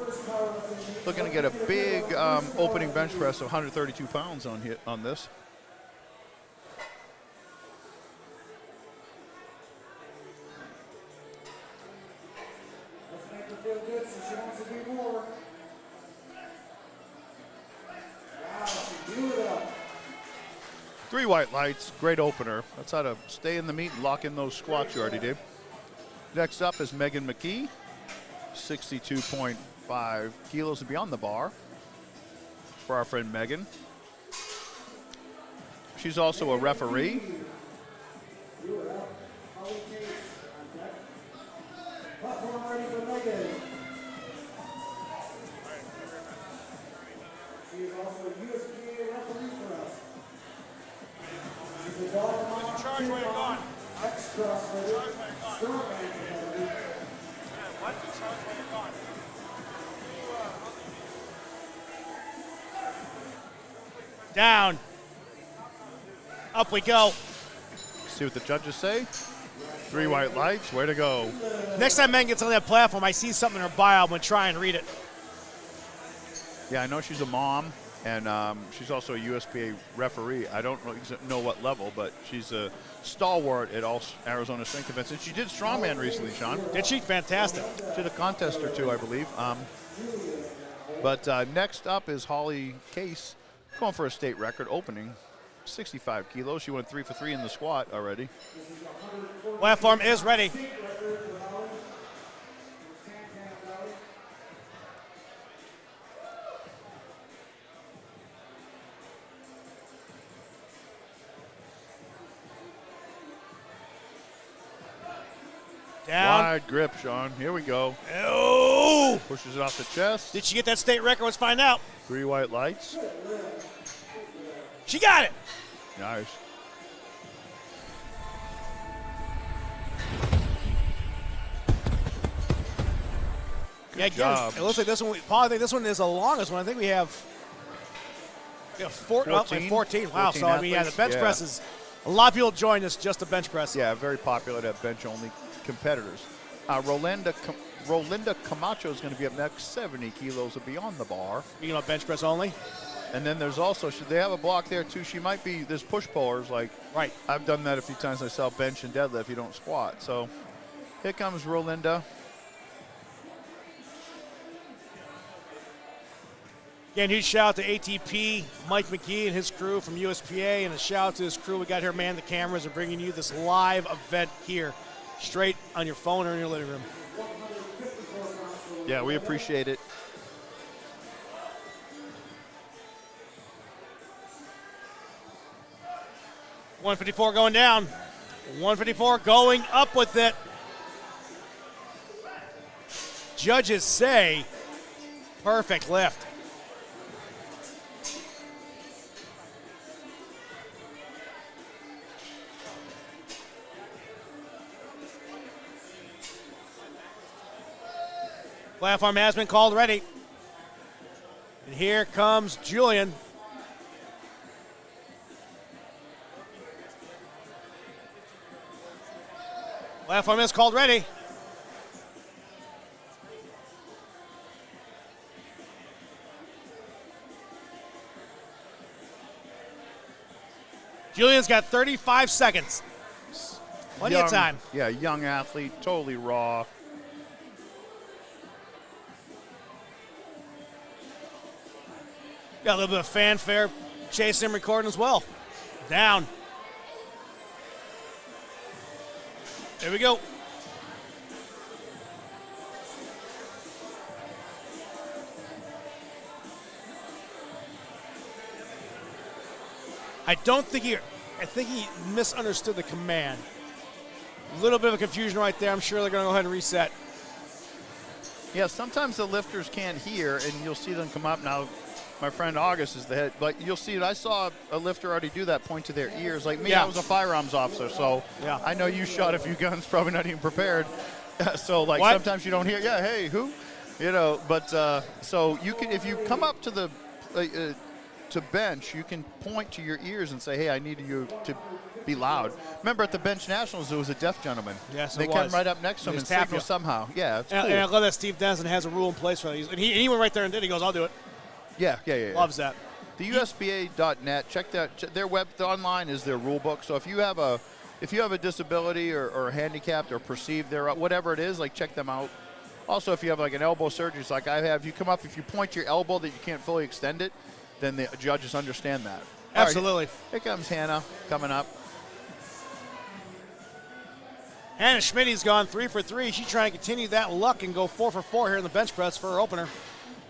Looking to get a big opening bench press of 132 pounds on this. 3 white lights, great opener. That's how to stay in the meet and lock in those squats you already did. Next up is Megan McKee, 62.5 kilos to be on the bar for our friend Megan. She's also a referee. Platform ready for Megan. She is also a USPA referee for us. She's a dog Charge when you're gone. extra strongman competitor. What's the charge when you're gone? Down. Up we go. See what the judges say. 3 white lights, way to go. Next time Megan gets on that platform, I see something in her bio, I'm going to try and read it. Yeah, I know she's a mom, and she's also a USPA referee. I don't know what level, but she's a stalwart at all Arizona strength events. And she did strongman recently, Sean. Did she? Fantastic. She did a contest or two, I believe. But next up is Holly Case, going for a state record opening, 65 kilos. She went 3 for 3 in the squat already. Platform is ready. Down. Wide grip, Sean. Here we go. Oh! Pushes it off the chest. Did she get that state record? Let's find out. 3 white lights. She got it. Nice. Yeah, again, job. it looks like this one. Paul, I think this one is the longest one. I think we have 14. Wow. 14 So I mean, yeah, the athletes. bench Yeah. press is a lot of people join this just to bench press. Yeah, very popular to have bench-only competitors. Rolinda Camacho is going to be up next, 70 kilos to be on the bar. Speaking of bench press only. And then there's also, they have a block there too. She might be, there's push pullers, like Right. I've done that a few times myself, bench and deadlift, you don't squat. So here comes Rolinda. Again, huge shout out to ATP, Mike McGee and his crew from USPA, and a shout out to his crew. We got here, man, the cameras are bringing you this live event here, straight on your phone or in your living room. Yeah, we appreciate it. $154 going down. $154 going up with it. Judges say perfect lift. Platform has been called ready. And here comes Julian. Platform is called ready. Julian's got 35 seconds. Plenty of time. Yeah, young athlete, totally raw. Got a little bit of fanfare chasing him recording as well. Down. There we go. I think he misunderstood the command. A little bit of a confusion right there. I'm sure they're going to go ahead and reset. Yeah, sometimes the lifters can't hear, and you'll see them come up. Now, my friend August is the head. Like, you'll see it. I saw a lifter already do that, point to their ears. Like me, Yeah. I was a firearms officer, so Yeah. I know you shot a few guns, probably not even prepared. So, like, What? sometimes you don't hear, yeah, hey, who? You know, but so you can, if you come up to the to bench, you can point to your ears and say, hey, I need you to be loud. Remember at the bench nationals, there was a deaf gentleman. Yes, they it came was. right up next to him They and just tap signal you. somehow. Yeah, it's And, cool. and I love that Steve Denson has a rule in place for that. And he went right there and did. He goes, I'll do it. Yeah. Loves that. The USPA.net, check that. Their online is their rule book. So if you have a disability or handicapped or perceived whatever it is, like check them out. Also, if you have like an elbow surgery, it's like I have, you come up, if you point your elbow that you can't fully extend it, then the judges understand that. Absolutely. All right, here comes Hannah coming up. Hannah Schmidt's gone 3 for 3. She's trying to continue that luck and go 4 for 4 here in the bench press for her opener.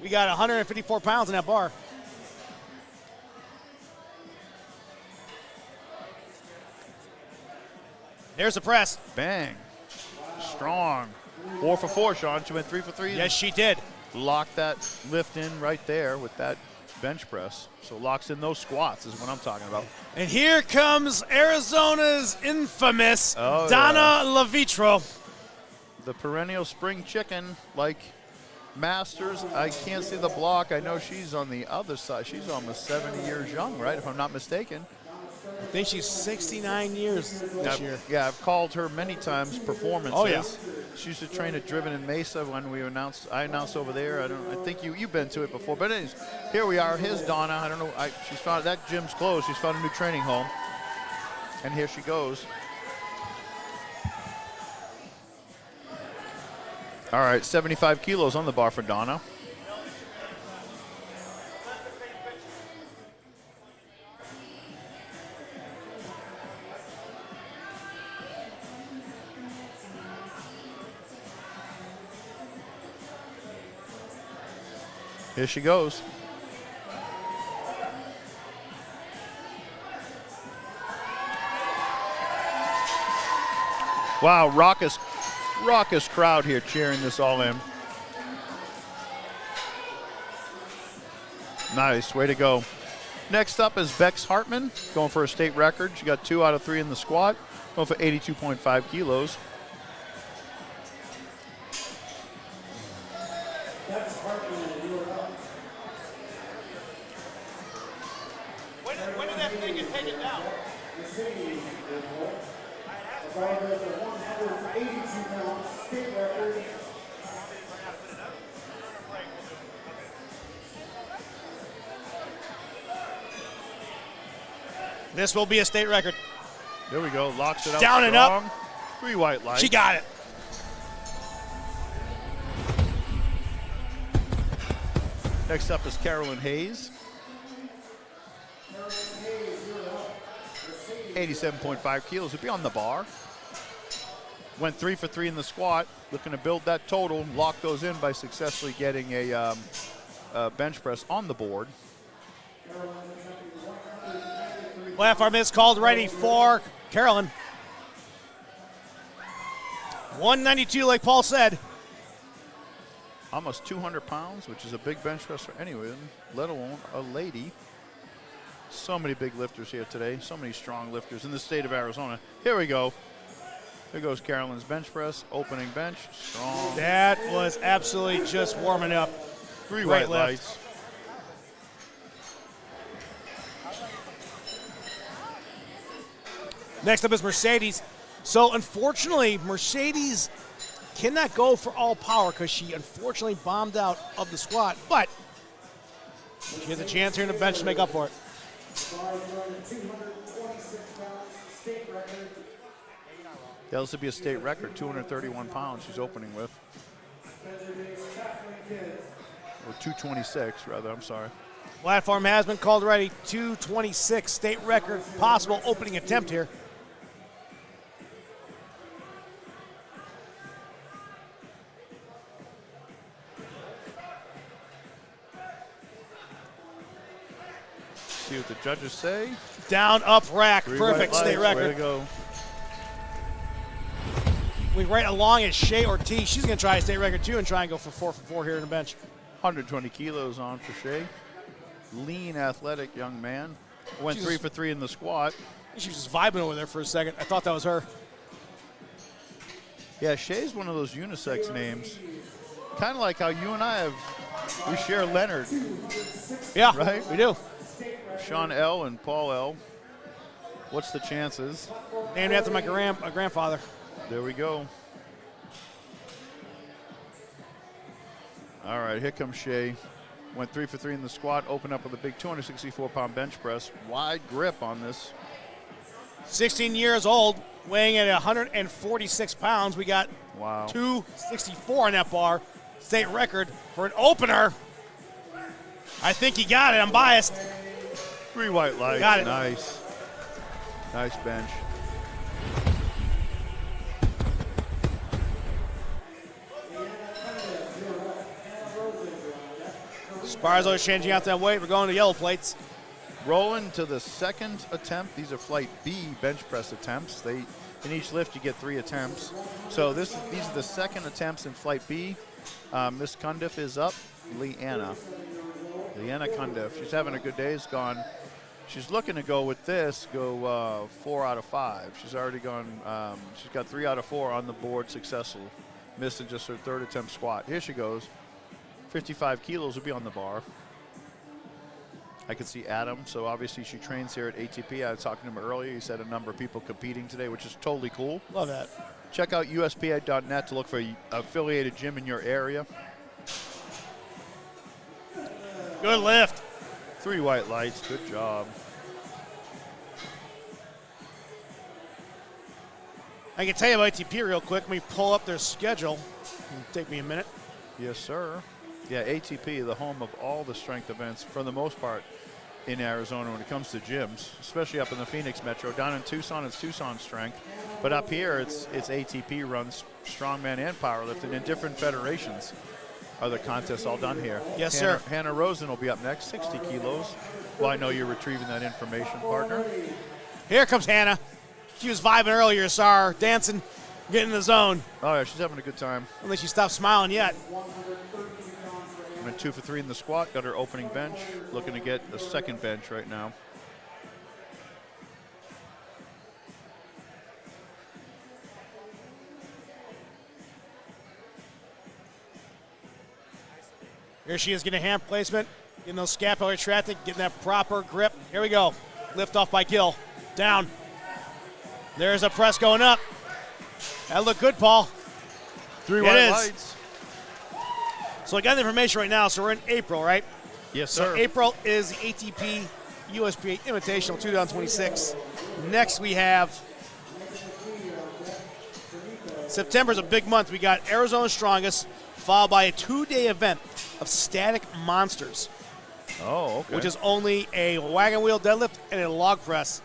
We got 154 pounds in that bar. There's the press. Bang. Strong. 4 for 4, Sean. She went 3 for 3. Yes, she did. Locked that lift in right there with that bench press. So locks in those squats is what I'm talking about. And here comes Arizona's infamous Oh, Donna Lavitro. The perennial spring chicken, like Masters. I can't see the block. I know she's on the other side. She's almost 70 years young, right, if I'm not mistaken. I think she's 69 years this year. Yeah, I've called her many times performances. Oh, yeah. She used to train at Driven in Mesa when I announced over there. I think you've been to it before. But anyways, here we are. Here's Donna. I don't know. She's found that gym's closed. She's found a new training home. And here she goes. All right, 75 kilos on the bar for Donna. Here she goes. Wow, raucous crowd here cheering this all in. Nice, way to go. Next up is Bex Hartman, going for a state record. She got 2 out of 3 in the squat, going for 82.5 kilos. When did that thing get taken down? This will be a state record. There we go, locks it up. Down and up. Strong. 3 white lights. She got it. Next up is Carolyn Hayes. 87.5 kilos. Would be on the bar. Went 3 for 3 in the squat. Looking to build that total. Lock those in by successfully getting a bench press on the board. Platform is called ready for Carolyn. 192, like Paul said. Almost 200 pounds, which is a big bench press for anyone, let alone a lady. So many big lifters here today. So many strong lifters in the state of Arizona. Here we go. Here goes Carolyn's bench press, opening bench, strong. That was absolutely just warming up. 3 Great white lift. lights. Next up is Mercedes. So unfortunately, Mercedes cannot go for all power because she unfortunately bombed out of the squat, but she has a chance here in the bench to make up for it. Yeah, this would be a state record, 231 pounds she's opening with. Or 226, rather, I'm sorry. Platform has been called ready. 226 state record, possible opening attempt here. See what the judges say. Down, up, rack. 3 Perfect white state lights, way record. to go. We right along is Shea Ortiz. She's going to try a state record too and try and go for 4 for 4 here in the bench. 120 kilos on for Shea. Lean, athletic young man. Went 3 for 3 in the squat. She was just vibing over there for a second. I thought that was her. Yeah, Shea's one of those unisex names. Kind of like how you and I we share Leonard. Yeah, right? We do. Sean L. and Paul L. What's the chances? Named after my grandfather. There we go. All right, here comes Shea. Went 3 for 3 in the squat, opened up with a big 264-pound bench press. Wide grip on this. 16 years old, weighing at 146 pounds. We got Wow. 264 on that bar. State record for an opener. I think he got it. I'm biased. 3 white lights. Got it. Nice. Nice bench. Sparzo is changing out that weight. We're going to yellow plates. Rolling to the second attempt. These are flight B bench press attempts. In each lift you get 3 attempts. So these are the second attempts in flight B. Miss Cundiff is up. Leanna Cundiff. She's having a good day. She's looking to go with this, 4 out of 5. She's already gone, she's got 3 out of 4 on the board successful. Missing just her 3rd attempt squat. Here she goes. 55 kilos will be on the bar. I can see Adam, so obviously she trains here at ATP. I was talking to him earlier. He said a number of people competing today, which is totally cool. Love that. Check out USPA.net to look for an affiliated gym in your area. Good lift. 3 white lights, good job. I can tell you about ATP real quick. Let me pull up their schedule. It'll take me a minute. Yes, sir. Yeah, ATP, the home of all the strength events, for the most part, in Arizona when it comes to gyms, especially up in the Phoenix metro. Down in Tucson, it's Tucson Strength. But up here, it's ATP runs strongman and powerlifting in different federations. Are the contests all done here? Yes, sir. Hannah Rosen will be up next, 60 kilos. Well, I know you're retrieving that information, partner. Here comes Hannah. She was vibing earlier, saw her dancing, getting in the zone. Oh, yeah, she's having a good time. Unless she stopped smiling yet. Went 2 for 3 in the squat, got her opening bench. Looking to get the second bench right now. Here she is getting a hand placement, getting those scapular retracted, getting that proper grip. Here we go. Lift off by Gill. Down. There's a press going up. That looked good, Paul. 3 It white is. lights. So I got the information right now. So we're in April, right? Yes, So sir. April is the ATP USPA Invitational 2026. Next we have September's a big month. We got Arizona's Strongest, followed by a 2-day event of Static Monsters, Oh, okay. which is only a wagon wheel deadlift and a log press.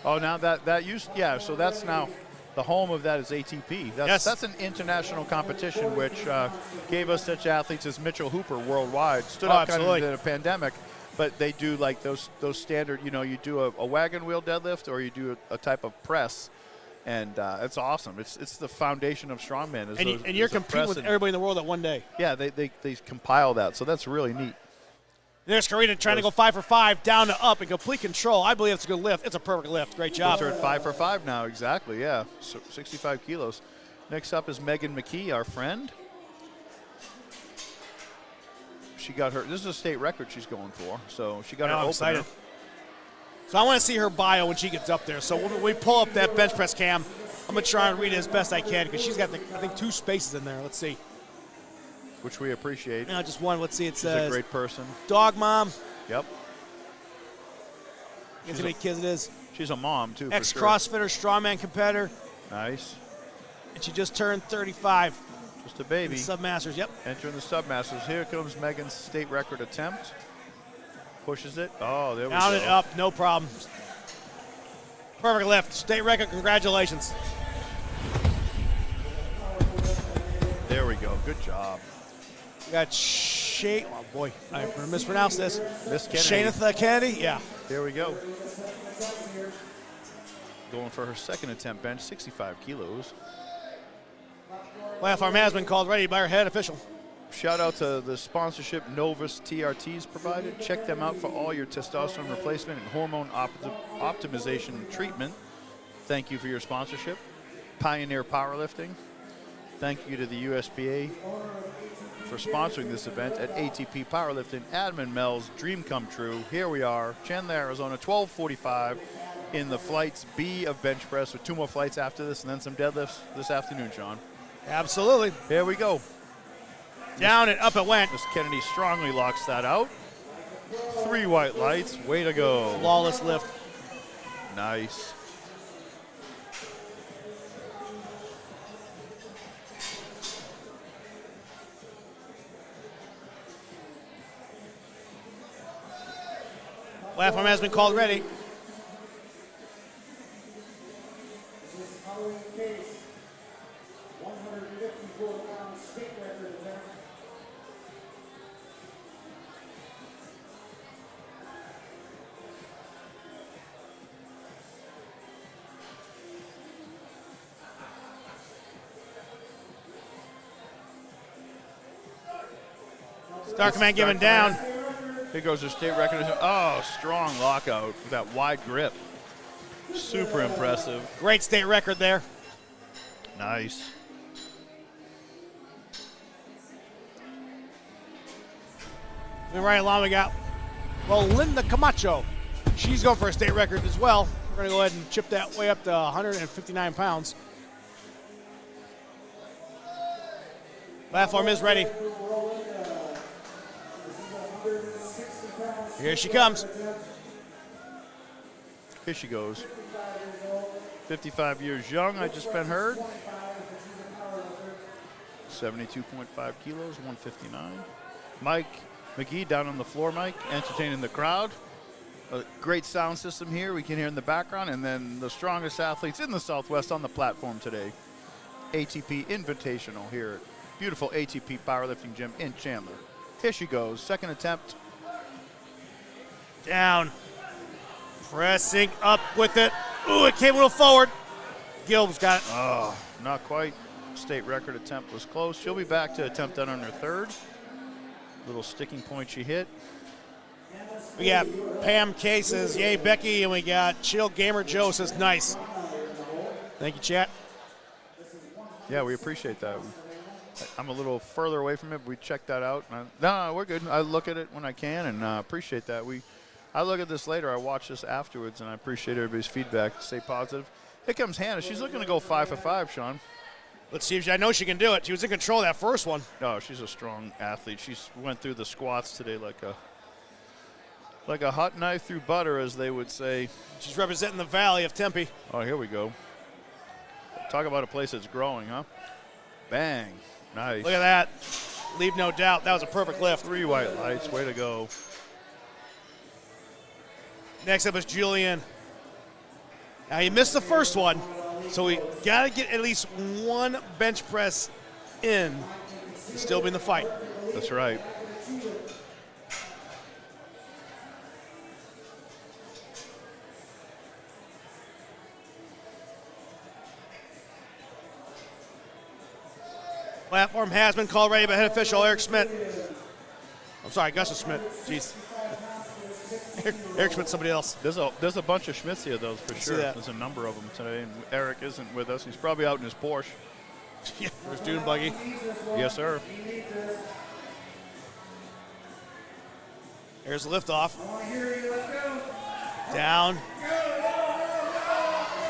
Oh, now that used, yeah, so that's now the home of that is ATP. Yes. That's an international competition which gave us such athletes as Mitchell Hooper worldwide. Stood up kind of absolutely. in a pandemic, but they do like those standard, you do a wagon wheel deadlift or you do a type of press, and it's awesome. It's the foundation of strongman. And you're competing with everybody in the world at one day. Yeah, they compile that, so that's really neat. There's Karina trying to go 5 for 5, down to up in complete control. I believe it's a good lift. It's a perfect lift. Great job. Those are at 5 for 5 now, exactly, yeah. So 65 kilos. Next up is Megan McKee, our friend. She got her, this is a state record she's going for, so she got her I'm opener. excited. So I want to see her bio when she gets up there. So when we pull up that bench press cam, I'm going to try and read it as best I can because she's got, I think, 2 spaces in there. Let's see. Which we appreciate. No, just one. Let's see. It She's says a great person. dog mom. Yep. Guess how many kids it is. She's a mom, too, for sure. Ex-CrossFitter, strongman competitor. Nice. And she just turned 35. Just a baby. Submasters, yep. Entering the Submasters. Here comes Megan's state record attempt. Pushes it. Oh, there we Down go. and up, no problem. Perfect lift. State record, congratulations. There we go. Good job. We got Shane, oh boy, I'm going to mispronounce this. Miss Kennedy. Shanatha Kennedy, yeah. There we go. Going for her second attempt bench, 65 kilos. Platform has been called ready by our head official. Shout out to the sponsorship Novus TRTs provided. Check them out for all your testosterone replacement and hormone optimization treatment. Thank you for your sponsorship. Pioneer Powerlifting. Thank you to the USPA for sponsoring this event at ATP Powerlifting. Adam and Mel's dream come true. Here we are, Chandler, Arizona, 12:45 in the flights B of bench press with 2 more flights after this and then some deadlifts this afternoon, Sean. Absolutely. Here we go. Down and up it went. Miss Kennedy strongly locks that out. 3 white lights. Way to go. Flawless lift. Nice. Platform has been called ready. This is Halloween case. 154-pound state record attempt. Start command given down. Here goes the state record. Oh, strong lockout with that wide grip. Super impressive. Great state record there. Nice. Moving right along, we got Linda Camacho. She's going for a state record as well. We're going to go ahead and chip that way up to 159 pounds. Platform is ready. Here she comes. Here she goes. 55 years young, I just been heard. 72.5 kilos, 159. Mike McGee down on the floor, Mike, entertaining the crowd. A great sound system here we can hear in the background, and then the strongest athletes in the Southwest on the platform today. ATP Invitational here at beautiful ATP Powerlifting Gym in Chandler. Here she goes, second attempt. Down. Pressing up with it. Ooh, it came a little forward. Gilb's got it. Oh, not quite. State record attempt was close. She'll be back to attempt that on her third. Little sticking point she hit. We got Pam K says, yay, Becky, and we got Chill Gamer Joe says, nice. Thank you, chat. Yeah, we appreciate that. I'm a little further away from it, but we checked that out. No, we're good. I look at it when I can and appreciate that. I look at this later. I watch this afterwards, and I appreciate everybody's feedback. Stay positive. Here comes Hannah. She's looking to go 5 for 5, Sean. Let's see if I know she can do it. She was in control of that first one. No, she's a strong athlete. She went through the squats today like a hot knife through butter, as they would say. She's representing the Valley of Tempe. Oh, here we go. Talk about a place that's growing, huh? Bang. Nice. Look at that. Leave no doubt. That was a perfect lift. 3 white lights. Way to go. Next up is Julian. Now, he missed the first one, so we got to get at least one bench press in to still be in the fight. That's right. Platform has been called ready by head official Eric Schmidt. I'm sorry, Gus Schmidt. Jeez. Eric Schmidt's somebody else. There's a bunch of Schmitz here, though, for sure. that. There's a number of them today, and Eric isn't with us. He's probably out in his Porsche. Yeah, there's Dune Buggy. Yes, sir. Here's the liftoff. Down.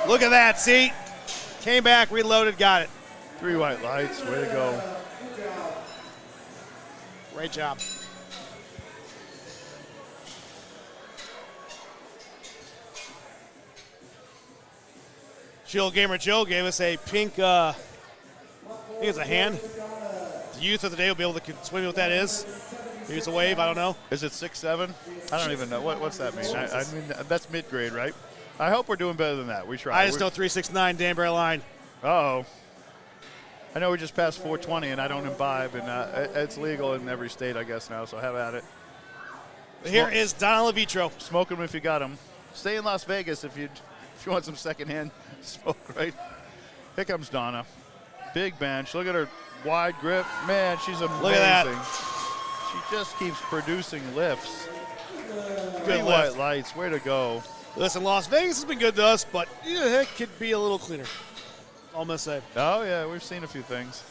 Look at that, see? Came back, reloaded, got it. 3 white lights. Way to go. Great job. Chill Gamer Joe gave us a pink, I think it's a hand. The youth of the day will be able to explain what that is. Maybe it's a wave, I don't know. Is it 6'7"? I don't even know. What's that mean? I mean, that's mid-grade, right? I hope we're doing better than that. We try. I just know 369 Danbury line. Uh-oh. I know we just passed 420, and I don't imbibe, and it's legal in every state, I guess, now, so have at it. But here is Donna Levitro. Smoke them if you got them. Stay in Las Vegas if you want some secondhand smoke, right? Here comes Donna. Big bench. Look at her wide grip. Man, she's amazing. Look at that. She just keeps producing lifts. Good 3 white lift. lights. Way to go. Listen, Las Vegas has been good to us, but it could be a little cleaner. All I'm going to say. Oh, yeah, we've seen a few things.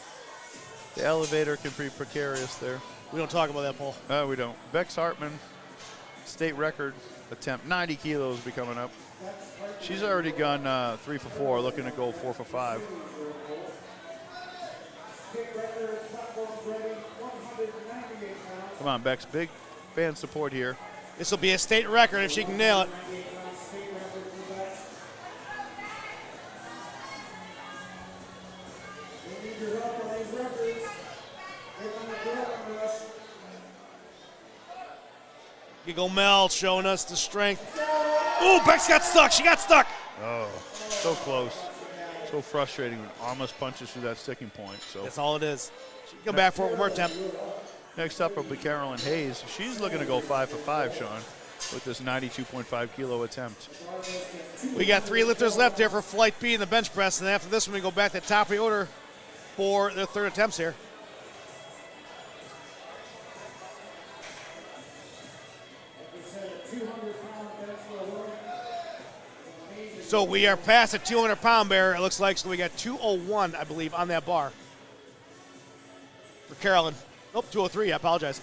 The elevator can be precarious there. We don't talk about that, Paul. No, we don't. Bex Hartman, state record attempt. 90 kilos will be coming up. She's already gone 3 for 4, looking to go 4 for 5. Come on, Bex. Big fan support here. This will be a state record if she can nail it. Giggle Mel showing us the strength. Ooh, Bex got stuck. She got stuck. Oh, so close. So frustrating when almost punches through that sticking point. So That's all it is. She can come back for it one more attempt. next up will be Carolyn Hayes. She's looking to go 5 for 5, Sean, with this 92.5 kilo attempt. We got 3 lifters left here for Flight B in the bench press, and after this one, we go back to the top of the order for their third attempts here. So we are past the 200-pound bear, it looks like. So we got 201, I believe, on that bar for Carolyn. Nope, 203, I apologize.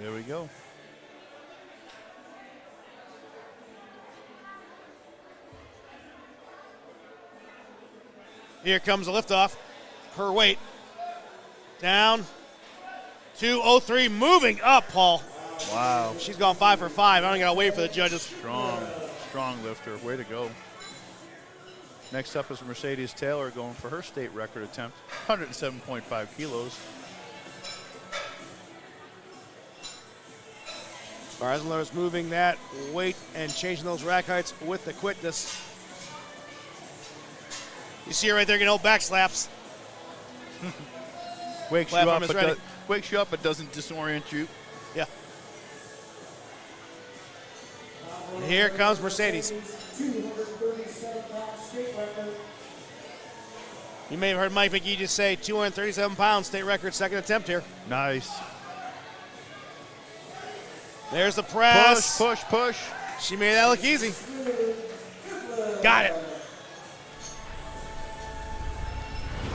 There we go. Here comes the liftoff. Her weight. Down. 203, moving up, Paul. Wow. She's gone 5 for 5. I don't got to wait for the judges. Strong lifter. Way to go. Next up is Mercedes Taylor going for her state record attempt, 107.5 kilos. Barzler is moving that weight and changing those rack heights with the quickness. You see her right there getting old back slaps. Wakes Platform is ready. you up, but doesn't disorient you. Yeah. And here comes Mercedes. 237-pound state record. You may have heard Mike McGee just say 237 pounds, state record, second attempt here. Nice. There's the press. Push. She made that look easy. Got it.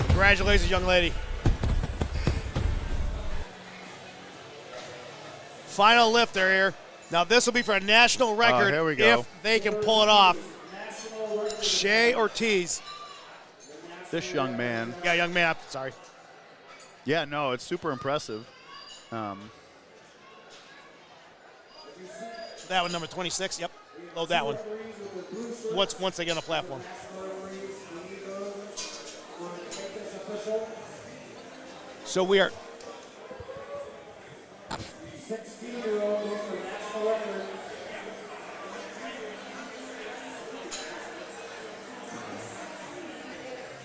Congratulations, young lady. Final lifter here. Now this will be for a national record here we go. if they can pull it off. Shea Ortiz. This young man. Yeah, young man. Sorry. Yeah, no, it's super impressive. That one, number 26. Yep. Load that one. Once they get on the platform. So we are. 16-year-old with the national record.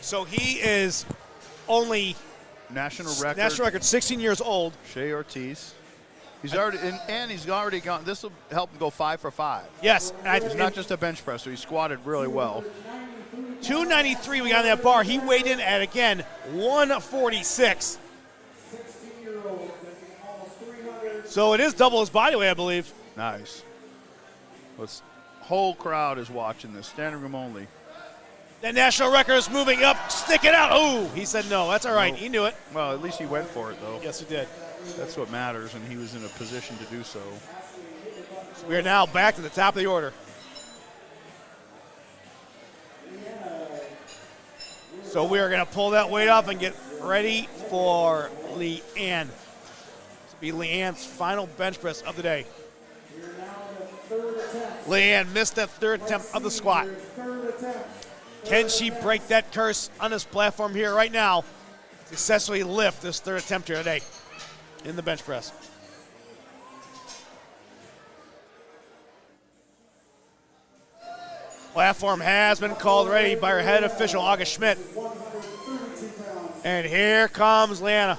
So he is only National record. national record, 16 years old. Shea Ortiz. He's already he's already gone. This will help him go 5 for 5. Yes. He's not just a bench presser. He squatted really well. 293 we got on that bar. He weighed in at, again, 146. 16-year-old, almost 300. So it is double his body weight, I believe. Nice. This whole crowd is watching this. Standing room only. That national record is moving up. Stick it out. Oh, he said no. That's all right. No. He knew it. Well, at least he went for it, though. Yes, he did. That's what matters, and he was in a position to do so. So we are now back to the top of the order. So we are going to pull that weight off and get ready for Leanne. This will be Leanne's final bench press of the day. Leanne missed that third attempt of the squat. Can she break that curse on this platform here right now? Successfully lift this third attempt here today in the bench press. Platform has been called ready by our head official, August Schmidt. And here comes Leanna.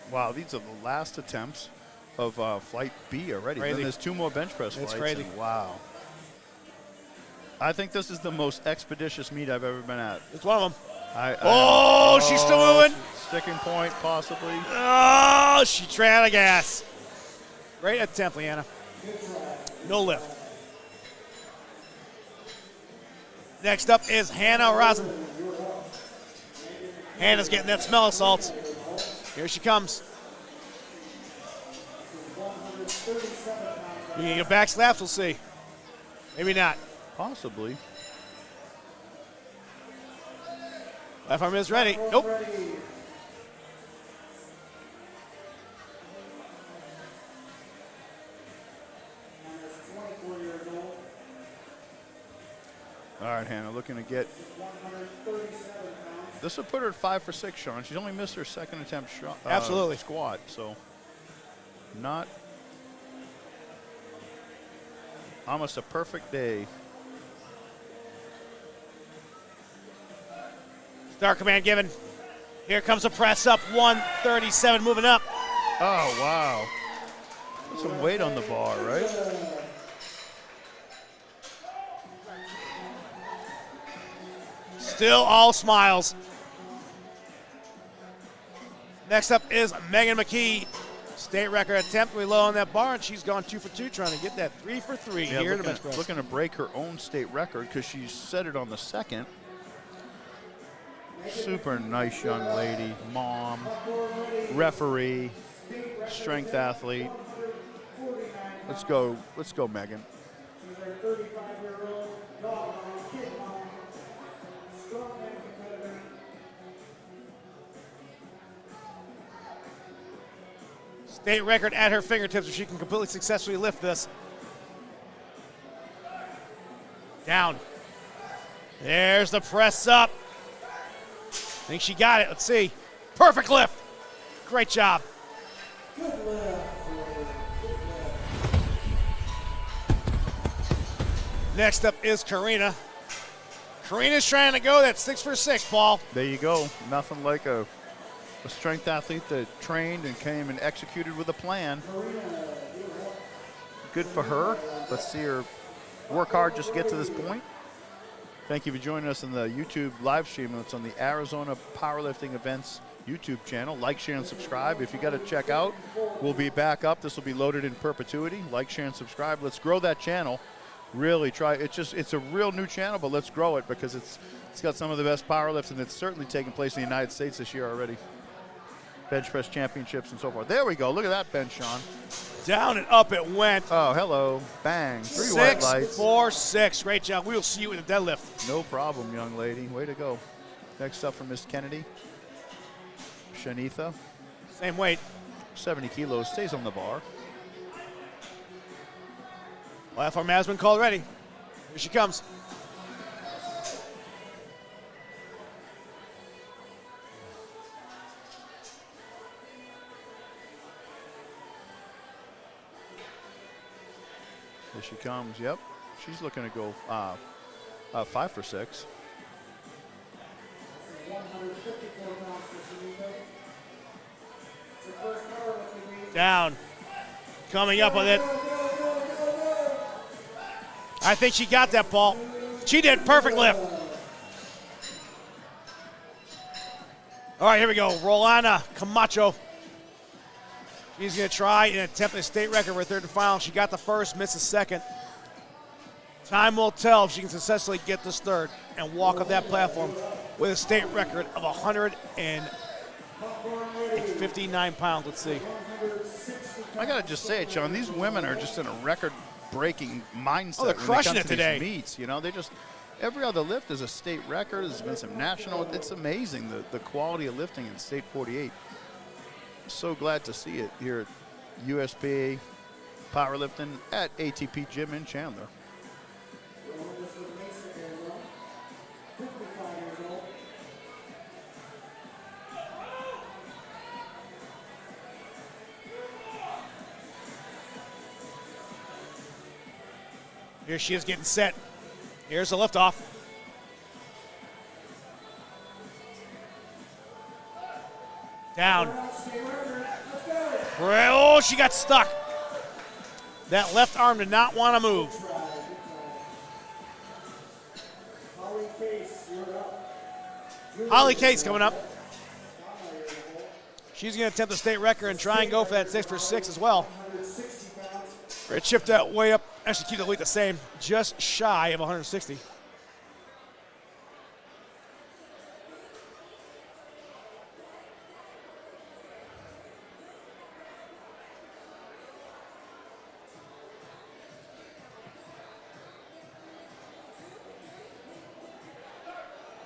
Wow, these are the last attempts of Flight B already. Crazy. Then there's 2 more bench press It's flights. crazy. And wow. I think this is the most expeditious meet I've ever been at. It's one of them. I She's still moving. Sticking point, possibly. Oh, she ran out of gas. Great attempt, Leanna. No lift. Next up is Hannah Rosen. Hannah's getting that smell of salts. Here she comes. You can get back slaps, we'll see. Maybe not. Possibly. Platform is ready. Nope. All right, Hannah, looking to get This would put her at 5 for 6, Sean. She's only missed her second attempt shot. Absolutely. Squat, so not almost a perfect day. Start command given. Here comes a press up, 137 moving up. Oh, wow. Put some weight on the bar, right? Still all smiles. Next up is Megan McKee. State record attempt. We low on that bar, and she's gone 2 for 2, trying to get that 3 for 3 here in the bench press. Looking to break her own state record because she set it on the second. Super nice young lady, mom, referee, strength athlete. Let's go, Megan. She's our 35-year-old dog kid mom, strongman competitor. State record at her fingertips, if she can completely successfully lift this. Down. There's the press up. I think she got it. Let's see. Perfect lift. Great job. Next up is Karina. Karina's trying to go that 6 for 6, Paul. There you go. Nothing like a strength athlete that trained and came and executed with a plan. Good for her. Let's see her work hard just to get to this point. Thank you for joining us in the YouTube live stream. It's on the Arizona Powerlifting Events YouTube channel. Like, share, and subscribe. If you got to check out, we'll be back up. This will be loaded in perpetuity. Like, share, and subscribe. Let's grow that channel. Really try. It's a real new channel, but let's grow it because it's got some of the best powerlifting that's certainly taking place in the United States this year already. Bench press championships and so forth. There we go. Look at that bench, Sean. Down and up it went. Oh, hello. Bang. 3 white 6 lights. 4 6. Great job. We will see you in the deadlift. No problem, young lady. Way to go. Next up from Miss Kennedy. Shanitha. Same weight. 70 kilos. Stays on the bar. Platform has been called ready. Here she comes. Here she comes. Yep. She's looking to go 5 for 6. 154 pounds for Shanita. It's her first powerlifting meet. Down. Coming up with it. I think she got that, Paul. She did. Perfect lift. All right, here we go. Rolana Camacho. She's going to try and attempt a state record for third and final. She got the first, missed the second. Time will tell if she can successfully get this third and walk up that platform with a state record of 159 pounds. Let's see. I got to just say it, Sean. These women are just in a record-breaking mindset. Oh, they're crushing it when they come to today. these meets, you know, they just every other lift is a state record. There's been some national. It's amazing the quality of lifting in State 48. So glad to see it here at USPA Powerlifting at ATP Gym in Chandler. Here she is getting set. Here's the liftoff. Down. Oh, she got stuck. That left arm did not want to move. Holly Case coming up. She's going to attempt the state record and try and go for that 6 for 6 as well. It chipped that way up. Actually, keep the weight the same, just shy of 160.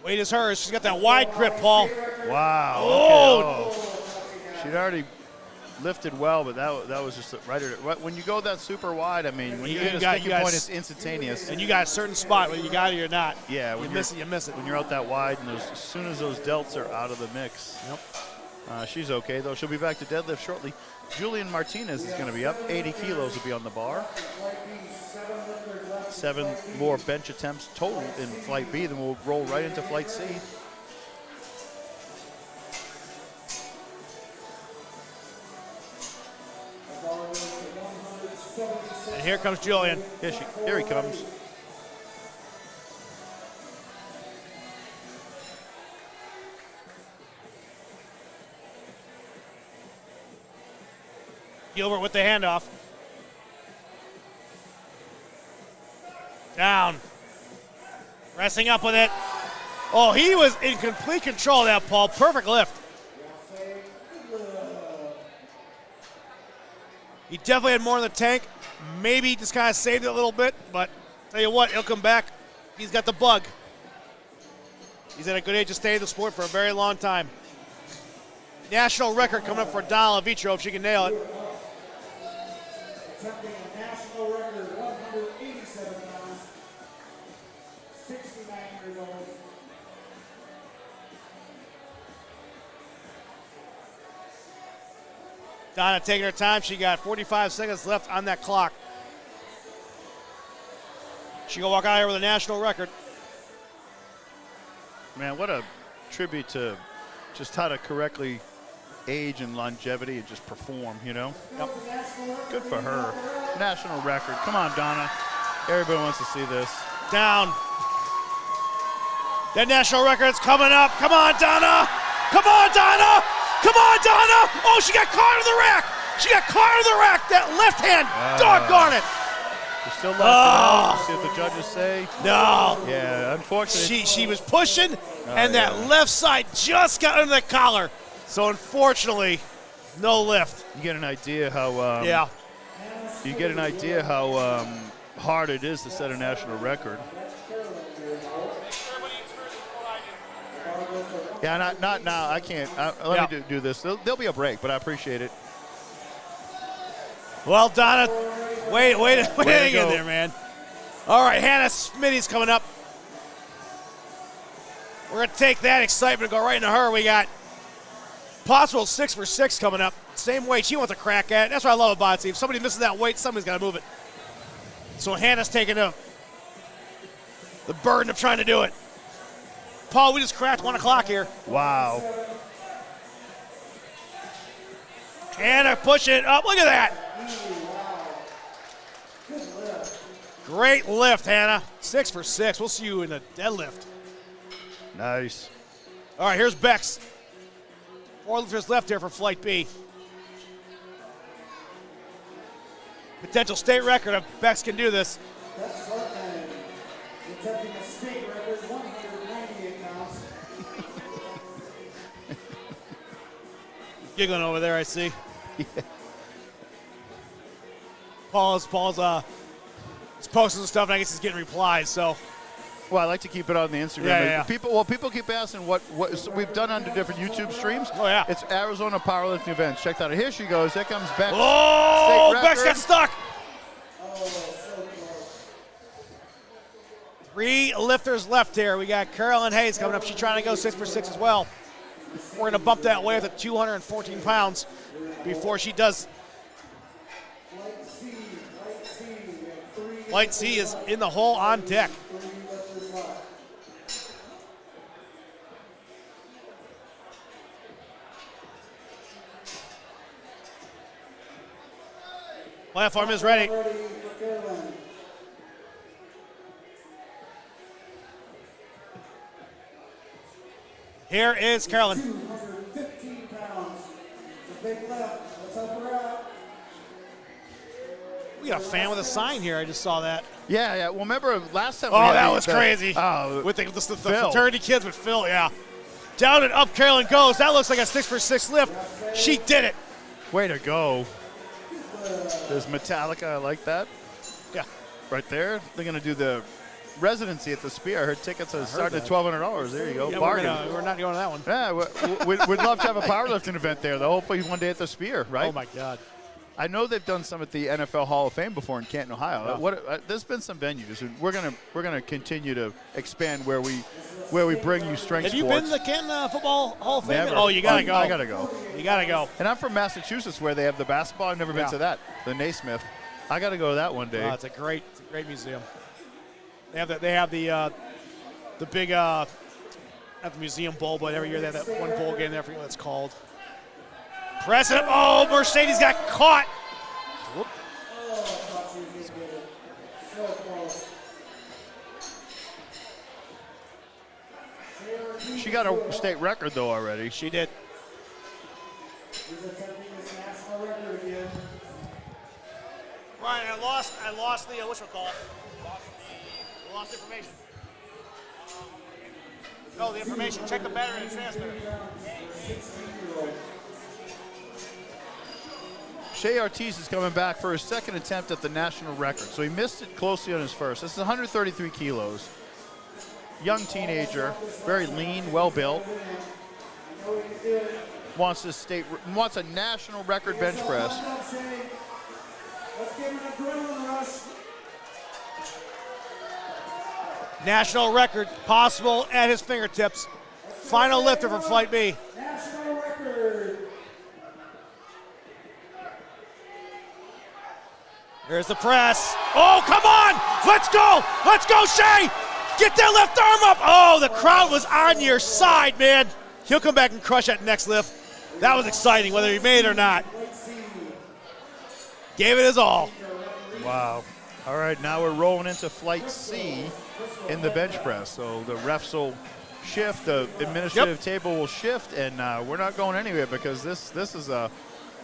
Weight is hers. She's got that wide grip, Paul. Wow. Oh! She'd already lifted well, but that was just right when you go that super wide. I mean, when you hit a got- sticking point, it's instantaneous. And you got a certain spot, whether you got it or not. Yeah, You when miss it, you miss it. When you're out that wide, and as soon as those delts are out of the mix. Yep. She's okay, though. She'll be back to deadlift shortly. Julian Martinez is going to be up. 80 kilos will be on the bar. 7 more bench attempts total in Flight B. Then we'll roll right into Flight C. And here comes Julian. Here he comes. Gilbert with the handoff. Down. Pressing up with it. Oh, he was in complete control of that, Paul. Perfect lift. He definitely had more in the tank. Maybe just kind of saved it a little bit, but tell you what, he'll come back. He's got the bug. He's at a good age to stay in the sport for a very long time. National record coming up for Donna Vitro if she can nail it. Attempting a national record, 187 pounds, 69 years old. Donna taking her time. She got 45 seconds left on that clock. She gonna walk out here with a national record. Man, what a tribute to just how to correctly age and longevity and just perform, you know? Yep. Good for her. National record. Come on, Donna. Everybody wants to see this. Down. That national record's coming up. Come on, Donna. Come on, Donna. Come on, Donna. Oh, she got caught in the rack. She got caught in the rack. That left hand. Doggone it. You're still left it out. See what the judges say. No. Yeah, unfortunately. She was pushing, and that left side just got under the collar. So unfortunately, no lift. You get an idea how Yeah. you get an idea how hard it is to set a national record. Yeah, not now. I can't. Let me do this. There'll be a break, but I appreciate it. Well, Donna, wait hang in go. there, man. All right, Hannah Smitty's coming up. We're going to take that excitement and go right into her. We got possible 6 for 6 coming up. Same weight. She wants a crack at it. That's what I love about it. See, if somebody misses that weight, somebody's got to move it. So Hannah's taking the burden of trying to do it. Paul, we just cracked 1 o'clock here. Wow. Hannah pushing it up. Look at that. Great lift, Hannah. 6 for 6. We'll see you in the deadlift. Nice. All right, here's Bex. 4 lifters left here for Flight B. Potential state record if Bex can do this. That's Bartman, attempting a state record, 198 pounds. Giggling over there, I see. Paul's he's posting some stuff, and I guess he's getting replies. So, Well, I like to keep it on the Instagram. Yeah. People keep asking what so we've done under different YouTube streams. Oh, yeah. It's Arizona Powerlifting Events. Check that out. Here she goes. Here comes Bex. oh, State Bex record. got stuck. 3 lifters left here. We got Carolyn Hayes coming up. She's trying to go 6 for 6 as well. We're going to bump that way up to 214 pounds before she does. Flight C is in the hole on deck. Platform is ready. Here is Carolyn. 215 pounds. It's a big left. Let's help her out. We got a fan with a sign here. I just saw that. Yeah. Well, remember last time? we Oh, had that the- was the- crazy. Oh, With the Phil. fraternity kids with Phil, yeah. Down and up Carolyn goes. That looks like a 6 for 6 lift. She did it. way to go. There's Metallica. I like that. Yeah. Right there. They're gonna do the residency at the Spear. I heard tickets are starting at $1,200. There you go. Yeah, Bargain. we're not going to that one. Yeah, we'd love to have a powerlifting event there, though. Hopefully one day at the Spear, right? Oh, my God. I know they've done some at the NFL Hall of Fame before in Canton, Ohio. Yeah. There's been some venues, and we're gonna continue to expand where we bring you strength Have you sports. been to the Canton Football Hall of Fame? Never. Oh, you got to go. I gotta go. You got to go. And I'm from Massachusetts, where they have the basketball. I've never been Yeah. to that. The Naismith. I got to go to that one day. It's a great museum. They have the big at the museum bowl, but every year they have that one bowl game there. I forget what it's called. Press it. Oh, Mercedes got caught. Whoop. She got a state record though already. She did. Ryan, I lost the whatchamacallit. Lost information. No, the information. Check the battery and transmitter. Shea Ortiz is coming back for his second attempt at the national record. So he missed it closely on his first. This is 133 kilos. Young teenager, very lean, well built. Wants a national record bench press. Let's give him an adrenaline rush. National record possible at his fingertips. Final lifter for Flight B. National record. Here's the press. Oh, come on! Let's go! Let's go, Shea! Get that left arm up! Oh, the crowd was on your side, man. He'll come back and crush that next lift. That was exciting, whether he made it or not. Gave it his all. Wow. All right, now we're rolling into Flight C in the bench press. So the refs will shift, the administrative table will shift, and we're not going anywhere because this is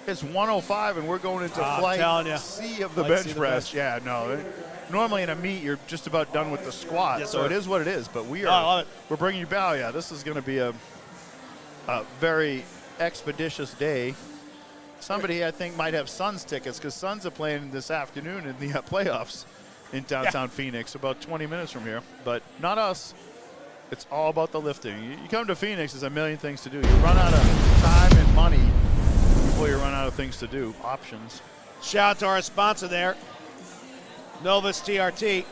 it's 105 and we're going into Flight C of the bench press. Yeah, no. Normally in a meet you're just about done with the squat, yes, so sir. it is what it is. But I love it. we're bringing you back. Yeah, this is going to be a very expeditious day. Somebody I think might have Suns tickets because Suns are playing this afternoon in the playoffs in downtown Phoenix, about 20 minutes from here. But not us. It's all about the lifting. You come to Phoenix, there's a million things to do. You run out of time and money before you run out of things to do, options. Shout out to our sponsor there, Novus TRT.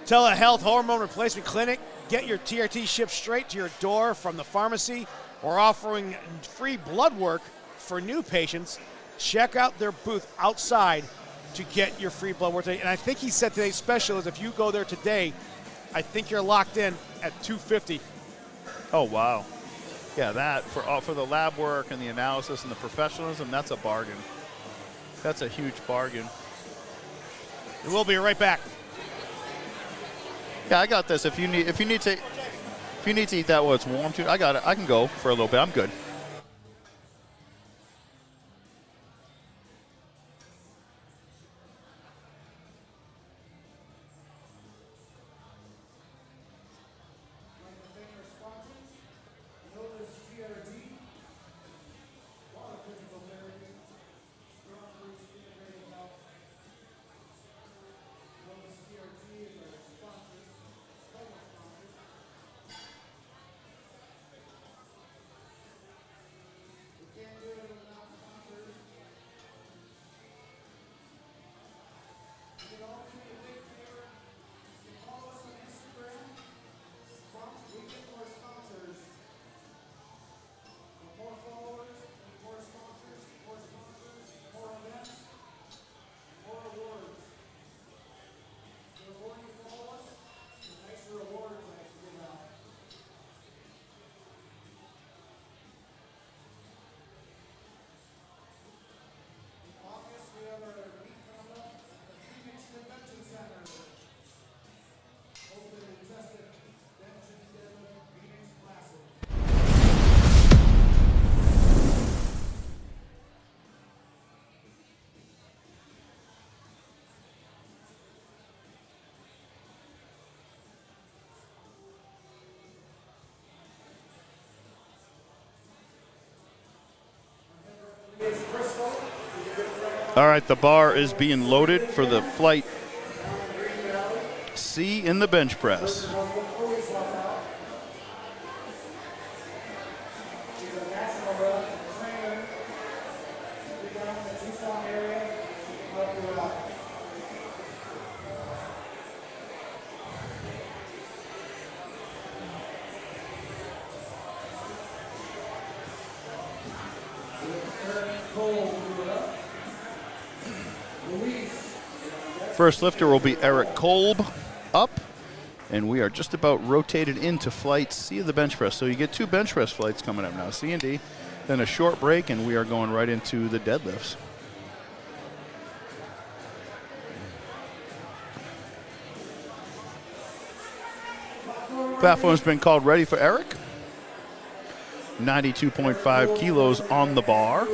Telehealth Hormone Replacement Clinic. Get your TRT shipped straight to your door from the pharmacy. We're offering free blood work for new patients. Check out their booth outside to get your free blood work today. And I think he said today's special is if you go there today, I think you're locked in at $250. Oh, wow. Yeah, that for the lab work and the analysis and the professionalism, that's a bargain. That's a huge bargain. And we'll be right back. Yeah, I got this. If you need to eat that while it's warm too, I got it. I can go for a little bit. I'm good. All right, the bar is being loaded for the flight C in the bench press. First lifter will be Eric Kolb up, and we are just about rotated into flight C of the bench press. So you get 2 bench press flights coming up now, C and D, then a short break, and we are going right into the deadlifts. Platform's been called ready for Eric. 92.5 kilos on the bar.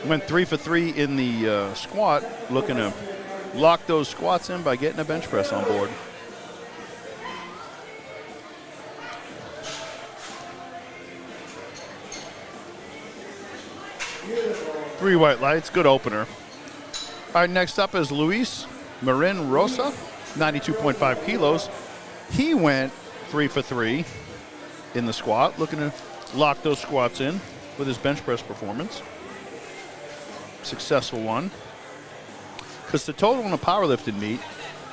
Went 3 for 3 in the squat, looking to lock those squats in by getting a bench press on board. Three white lights, good opener. All right, next up is Luis Marin Rosa, 92.5 kilos. He went 3 for 3 in the squat, looking to lock those squats in with his bench press performance. Successful one. Because the total in a powerlifting meet,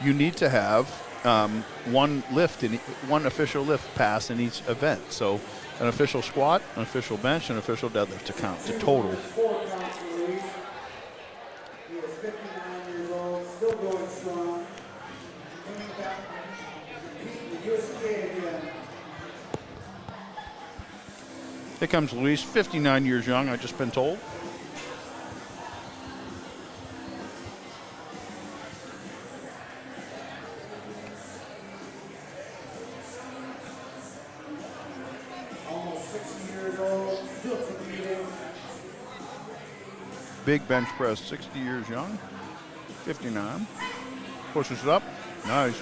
you need to have one official lift pass in each event. So an official squat, an official bench, and an official deadlift to count the total. He is 59 years old, still going strong. Coming back to compete in the USPA again. Here comes Luis, 59 years young, I've just been told. Almost 60 years old, still competing. Big bench press, 60 years young, 59. Pushes it up, nice.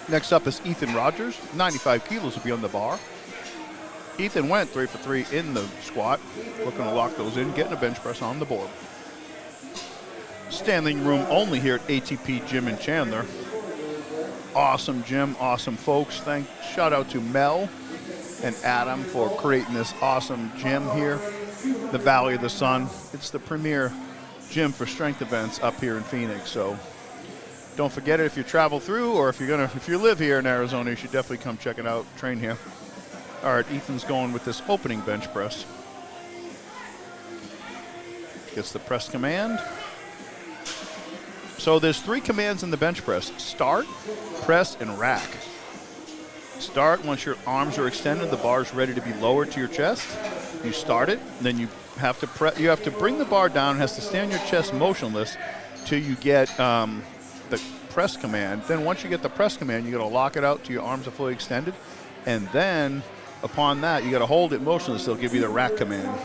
Next up is Ethan Rogers, 95 kilos will be on the bar. Ethan went 3 for 3 in the squat, looking to lock those in, getting a bench press on the board. Standing room only here at ATP Gym in Chandler. Awesome gym, awesome folks. Shout out to Mel and Adam for creating this awesome gym here, the Valley of the Sun. It's the premier gym for strength events up here in Phoenix. So don't forget it if you travel through, or if you live here in Arizona, you should definitely come check it out, train here. All right, Ethan's going with this opening bench press. Gets the press command. So there's 3 commands in the bench press: start, press, and rack. Start, once your arms are extended, the bar's ready to be lowered to your chest. You start it, then you have to bring the bar down. It has to stay on your chest motionless till you get the press command. Then once you get the press command, you got to lock it out till your arms are fully extended, and then upon that, you got to hold it motionless. They'll give you the rack command.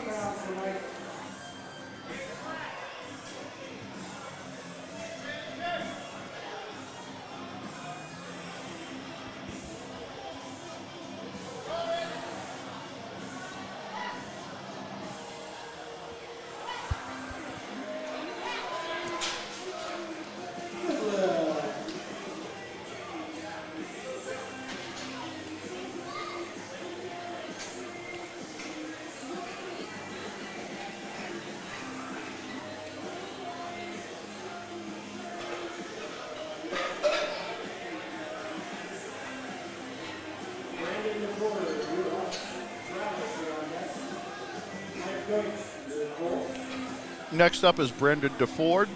Next up is Brendan DeFord.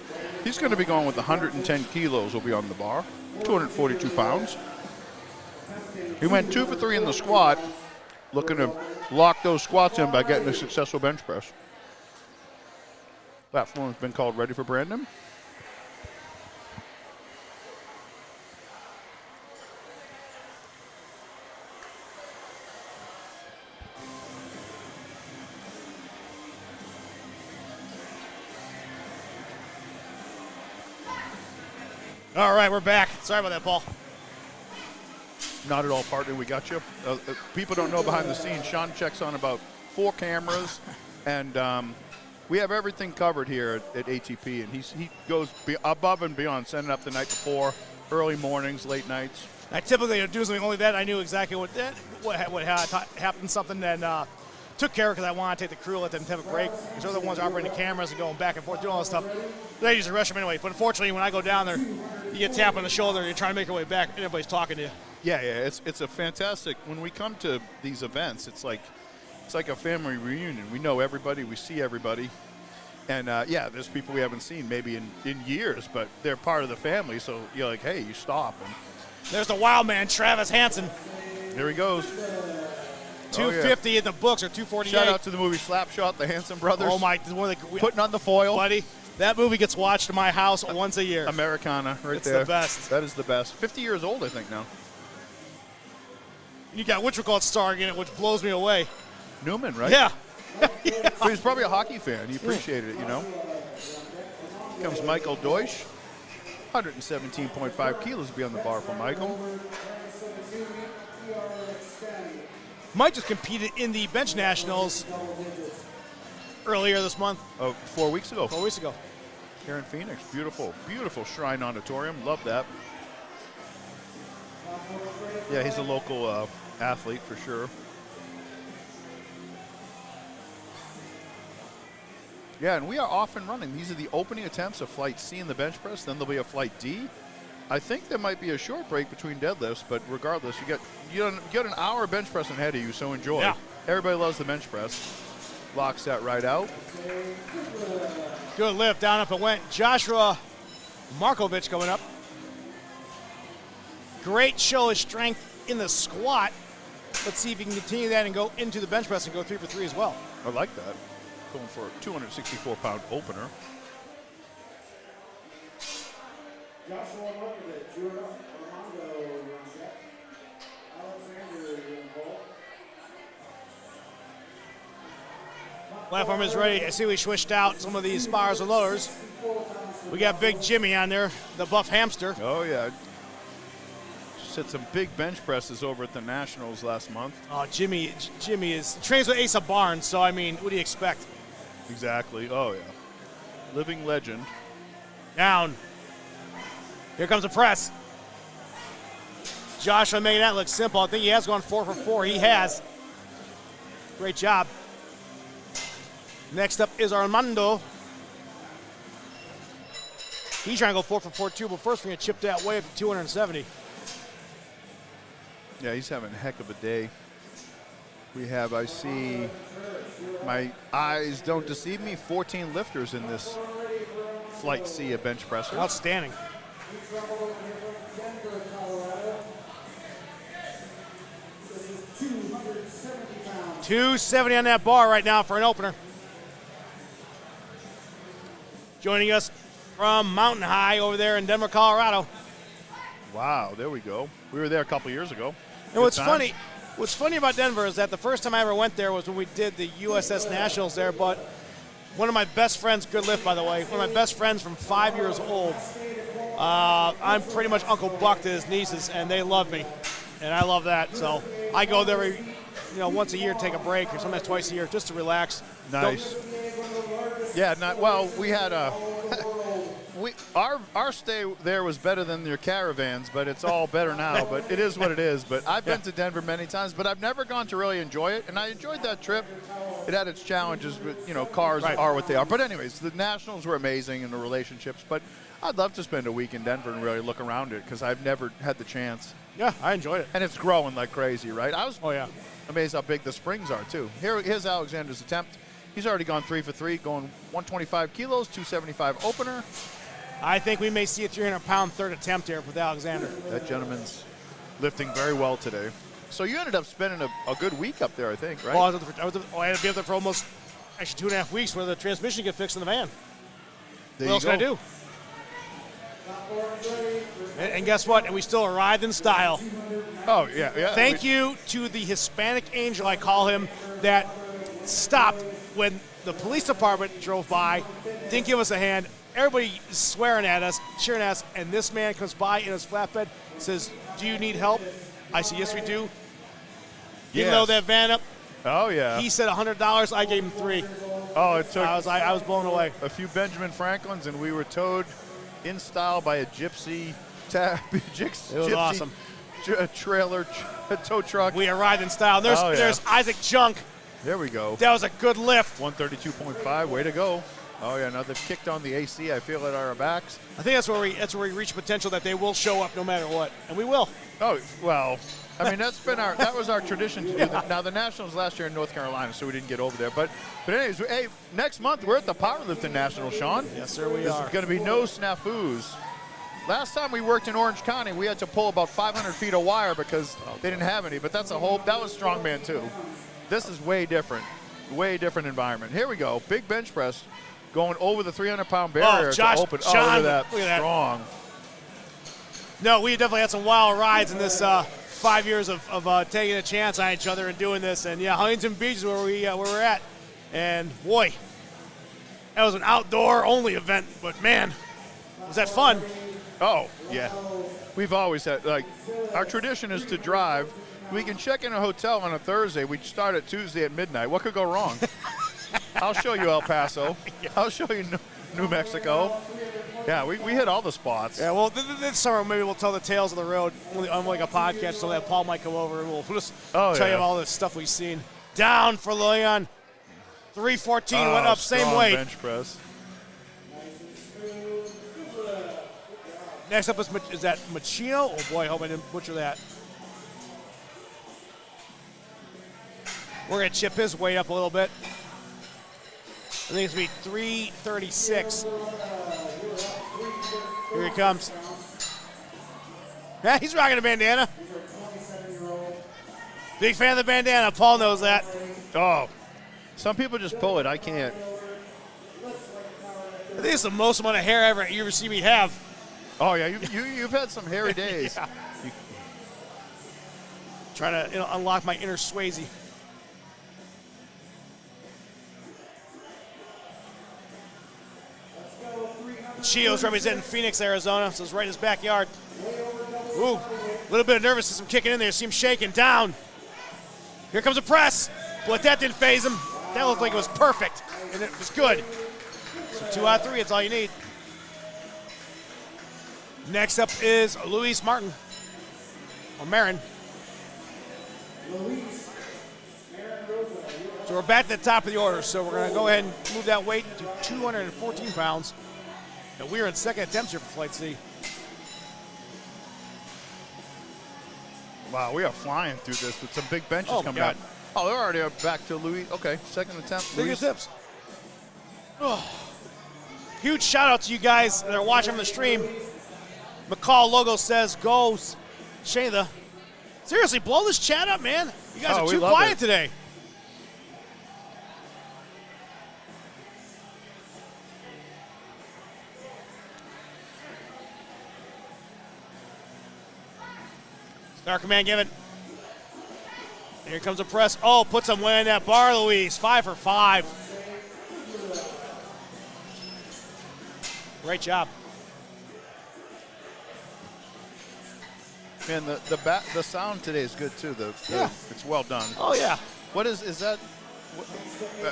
He's going to be going with 110 kilos will be on the bar, 242 pounds. He went 2 for 3 in the squat, looking to lock those squats in by getting a successful bench press. Platform has been called ready for Brandon. All right, we're back. Sorry about that, Paul. Not at all, partner. We got you. People don't know behind the scenes. Sean checks on about 4 cameras, and we have everything covered here at ATP. And he goes above and beyond, setting up the night before, early mornings, late nights. I typically do something only that. I knew exactly what happened, something, and took care of because I want to take the crew, let them have a break. Because they're the ones operating the cameras and going back and forth, doing all this stuff. They use the restroom anyway. But unfortunately, when I go down there, you get tapped on the shoulder, you're trying to make your way back, and everybody's talking to you. Yeah, it's a fantastic. When we come to these events, it's like a family reunion. We know everybody, we see everybody, and there's people we haven't seen maybe in years, but they're part of the family. So you're like, hey, you stop. And there's the wild man, Travis Hansen. There he goes. 250 in the books, or 248. Shout out to the movie Slapshot, the Hansen brothers. Oh my! One of the, putting on the foil, buddy. That movie gets watched in my house once a year. Americana, right it's there. It's the best. That is the best. 50 years old, I think now. You got Witchercall starring in it, which blows me away. Newman, right? Yeah. So he's probably a hockey fan. He appreciated it, you know. Here comes Michael Deutsch. 117.5 kilos to be on the bar for Michael. Mike just competed in the bench nationals earlier this month. Oh, 4 weeks ago. 4 weeks ago. Here in Phoenix. Beautiful, beautiful Shrine Auditorium. Love that. Yeah, he's a local athlete for sure. Yeah, and we are off and running. These are the opening attempts of Flight C in the bench press. Then there'll be a Flight D. I think there might be a short break between deadlifts, but regardless, you got an hour bench press ahead of you, so enjoy. Yeah. Everybody loves the bench press. Locks that right out. Good lift, down up and went. Joshua Markovich coming up. Great show of strength in the squat. Let's see if he can continue that and go into the bench press and go 3 for 3 as well. I like that. Going for a 264-pound opener. Joshua Markovich, Armando Ronchek, Alexander Youngbolt. Platform is ready. I see we switched out some of these spars and lowers. We got Big Jimmy on there, the buff hamster. Oh, yeah. Just hit some big bench presses over at the Nationals last month. Oh, Jimmy is trains with Asa Barnes, so I mean, what do you expect? Exactly. Oh, yeah. Living legend. Down. Here comes the press. Joshua making that look simple. I think he has gone 4 for 4. He has. Great job. Next up is Armando. He's trying to go 4 for 4 too, but first we're going to chip that way up to 270. Yeah, he's having a heck of a day. We have, I see, my eyes don't deceive me, 14 lifters in this Flight C of bench presser. Outstanding. 270 on that bar right now for an opener. Joining us from Mountain High over there in Denver, Colorado. Wow, there we go. We were there a couple years ago. And what's funny about Denver is that the first time I ever went there was when we did the USS Nationals there, but one of my best friends, good lift by the way, one of my best friends from 5 years old, I'm pretty much Uncle Buck to his nieces, and they love me, and I love that. So I go there once a year, take a break, or sometimes twice a year, just to relax. Nice. We had a our stay there was better than your caravans, but it's all better now. But it is what it is. But I've been to Denver many times, but I've never gone to really enjoy it, and I enjoyed that trip. It had its challenges, but cars are what they are. But anyways, the Nationals were amazing in the relationships. But I'd love to spend a week in Denver and really look around it because I've never had the chance. Yeah, I enjoyed it. And it's growing like crazy, right? I was amazed how big the springs are, too. Here's Alexander's attempt. He's already gone 3 for 3, going 125 kilos, 275 opener. I think we may see a 300-pound third attempt here with Alexander. That gentleman's lifting very well today. So you ended up spending a good week up there, I think, right? Well, I had to be up there for almost, actually 2.5 weeks where the transmission get fixed in the van. What else can I do? And guess what? And we still arrived in style. Oh, yeah. Thank you to the Hispanic angel, I call him, that stopped when the police department drove by, didn't give us a hand, everybody is swearing at us, cheering at us, and this man comes by in his flatbed, says, "Do you need help?" I said, "Yes, we do." You Yes. load that van up. Oh, yeah. He said $100. I gave him $3. Oh, it took I was blown away. a few Benjamin Franklins, and we were towed in style by a gypsy awesome. Trailer tow truck. We arrived in style. There's Isaac Junk. There we go. That was a good lift. 132.5. Way to go. Oh, yeah. Now they've kicked on the AC. I feel it at our backs. I think that's where we reach potential that they will show up no matter what, and we will. Oh, well, I mean, that was our tradition to do that. Now, the Nationals last year in North Carolina, so we didn't get over there. But anyways, hey, next month we're at the Powerlifting National, Sean. Yes, sir, we are. There's going to be no snafus. Last time we worked in Orange County, we had to pull about 500 feet of wire because they didn't have any. But that was strongman too. This is way different environment. Here we go, big bench press, going over the 300-pound barrier Josh, to open. John, look at that, look at that. strong. No, we definitely had some wild rides in this 5 years of taking a chance on each other and doing this. And yeah, Huntington Beach is where we're at. And boy, that was an outdoor-only event. But man, was that fun? Oh, yeah. We've always had, our tradition is to drive. We can check in a hotel on a Thursday. We start at Tuesday at midnight. What could go wrong? I'll show you El Paso. I'll show you New Mexico. Yeah, we hit all the spots. Yeah, well, this summer maybe we'll tell the tales of the road on like a podcast so that Paul might come over and we'll just tell you all the stuff we've seen. Down for Leon. 314 went up, same strong weight. bench press. Next up is that Machino? Oh boy, I hope I didn't butcher that. We're going to chip his weight up a little bit. I think it's going to be 336. Here he comes. Yeah, he's rocking a bandana. Big fan of the bandana. Paul knows that. Oh, some people just pull it. I can't. I think it's the most amount of hair you ever see me have. Oh, yeah, you've had some hairy days. Yeah. Trying to unlock my inner Swayze. Chio's representing Phoenix, Arizona, so it's right in his backyard. Ooh, a little bit of nervousness kicking in there. See him shaking down. Here comes a press, but that didn't phase him. That looked like it was perfect, and it was good. So 2 out of 3, that's all you need. Next up is Luis Martin, or Marin. So we're back to the top of the order, so we're going to go ahead and move that weight to 214 pounds. And we're in second attempts here for Flight C. Wow, we are flying through this with some big benches coming God. out. Oh, they're already back to Louis. Okay, second attempt. Big attempts. Oh. Huge shout out to you guys that are watching on the stream. McCall logo says, go Shayla. Seriously, blow this chat up, man. You guys are too quiet today. Star Command given. Here comes a press. Oh, puts him way in that bar, Luis. 5 for 5. Great job. Man, the sound today is good too. It's well done. Oh yeah. What is that?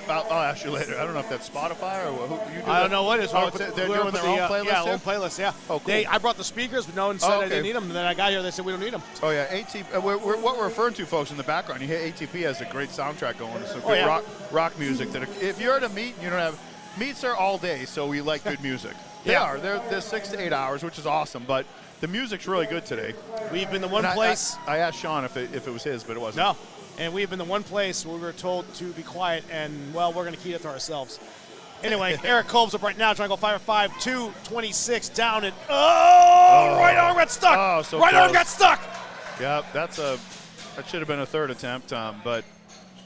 I'll ask you later. I don't know if that's Spotify or who you do. I don't know what it is. Oh, they're doing their own playlist. Yeah, here? own playlist. Yeah. Oh, cool. I brought the speakers, but no one said I didn't need them. And then I got here, they said we don't need them. Oh yeah, ATP. What we're referring to, folks, in the background. You hear ATP has a great soundtrack going. It's some good rock music. If you're at a meet and you don't have meets are all day, so we like good music. They are. They're 6 to 8 hours, which is awesome. But the music's really good today. We've been the one place. I asked Sean if it was his, but it wasn't. No. And we've been the one place where we were told to be quiet, and, well, we're going to keep it to ourselves. Anyway, Eric Kolb's up right now, trying to go 5 for 5, 226 down, and right arm got stuck. Oh, so right close. arm got stuck. Yeah, that should have been a third attempt, but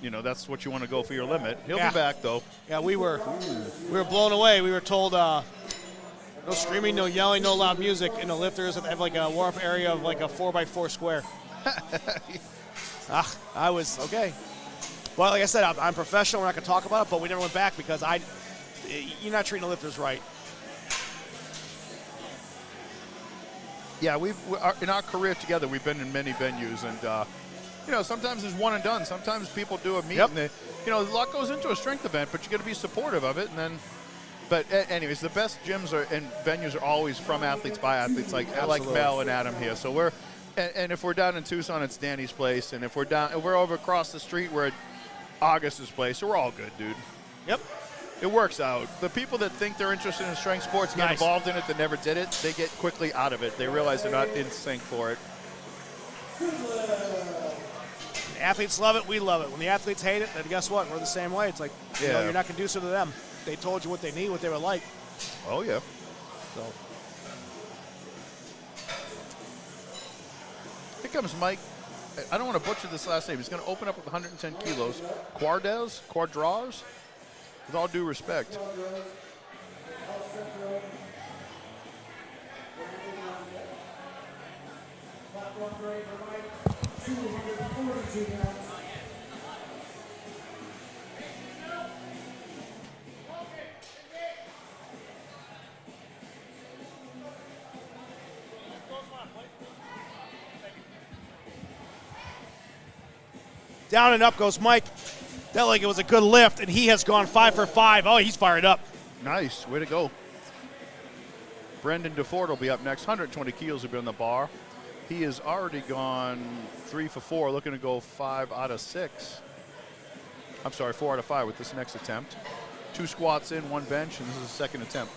that's what you want to go for your limit. He'll be back though. Yeah, we were blown away. We were told no screaming, no yelling, no loud music in the lifters. They have like a warm-up area of like a 4x4 square. I was okay. Well, like I said, I'm professional. We're not going to talk about it, but we never went back because you're not treating the lifters right. Yeah, in our career together, we've been in many venues, and sometimes it's one and done. Sometimes people do a meet, and a lot goes into a strength event, but you got to be supportive of it, and then. But anyways, the best gyms and venues are always from athletes by athletes, like Mel and Adam here. So we're, and if we're down in Tucson, it's Danny's place, and if we're over across the street, we're at August's place. So we're all good, dude. Yep. It works out. The people that think they're interested in strength sports, get involved in it, that never did it, they get quickly out of it. They realize they're not in sync for it. The athletes love it. We love it. When the athletes hate it, then guess what? We're the same way. It's like, you're not conducive to them. They told you what they need, what they would like. Oh, yeah. So. Here comes Mike. I don't want to butcher this last name. He's going to open up with 110 kilos. Quadras, with all due respect. Down and up goes Mike. That like it was a good lift, and he has gone 5 for 5. Oh, he's fired up. Nice. Way to go. Brendan DeFord will be up next. 120 kilos will be on the bar. He has already gone 3 for 4, looking to go 5 out of 6. I'm sorry, 4 out of 5 with this next attempt. 2 squats in, 1 bench, and this is his second attempt.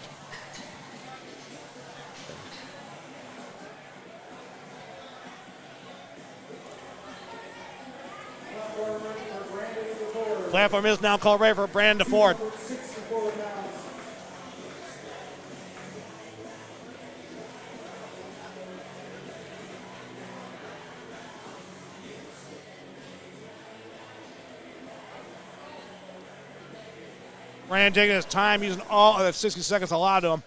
Platform is now called right for Brandon DeFord. Brandon taking his time, using all of the 60 seconds allowed to him.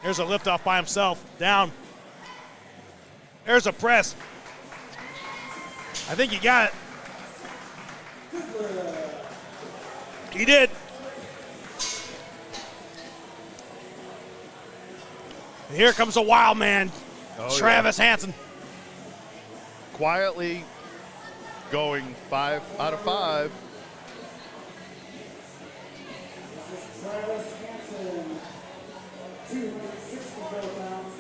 Here's a liftoff by himself. Down. There's a press. I think he got it. He did. And here comes the wild man, Travis Hansen. Quietly going 5 out of 5. Travis Hansen, 264 pounds.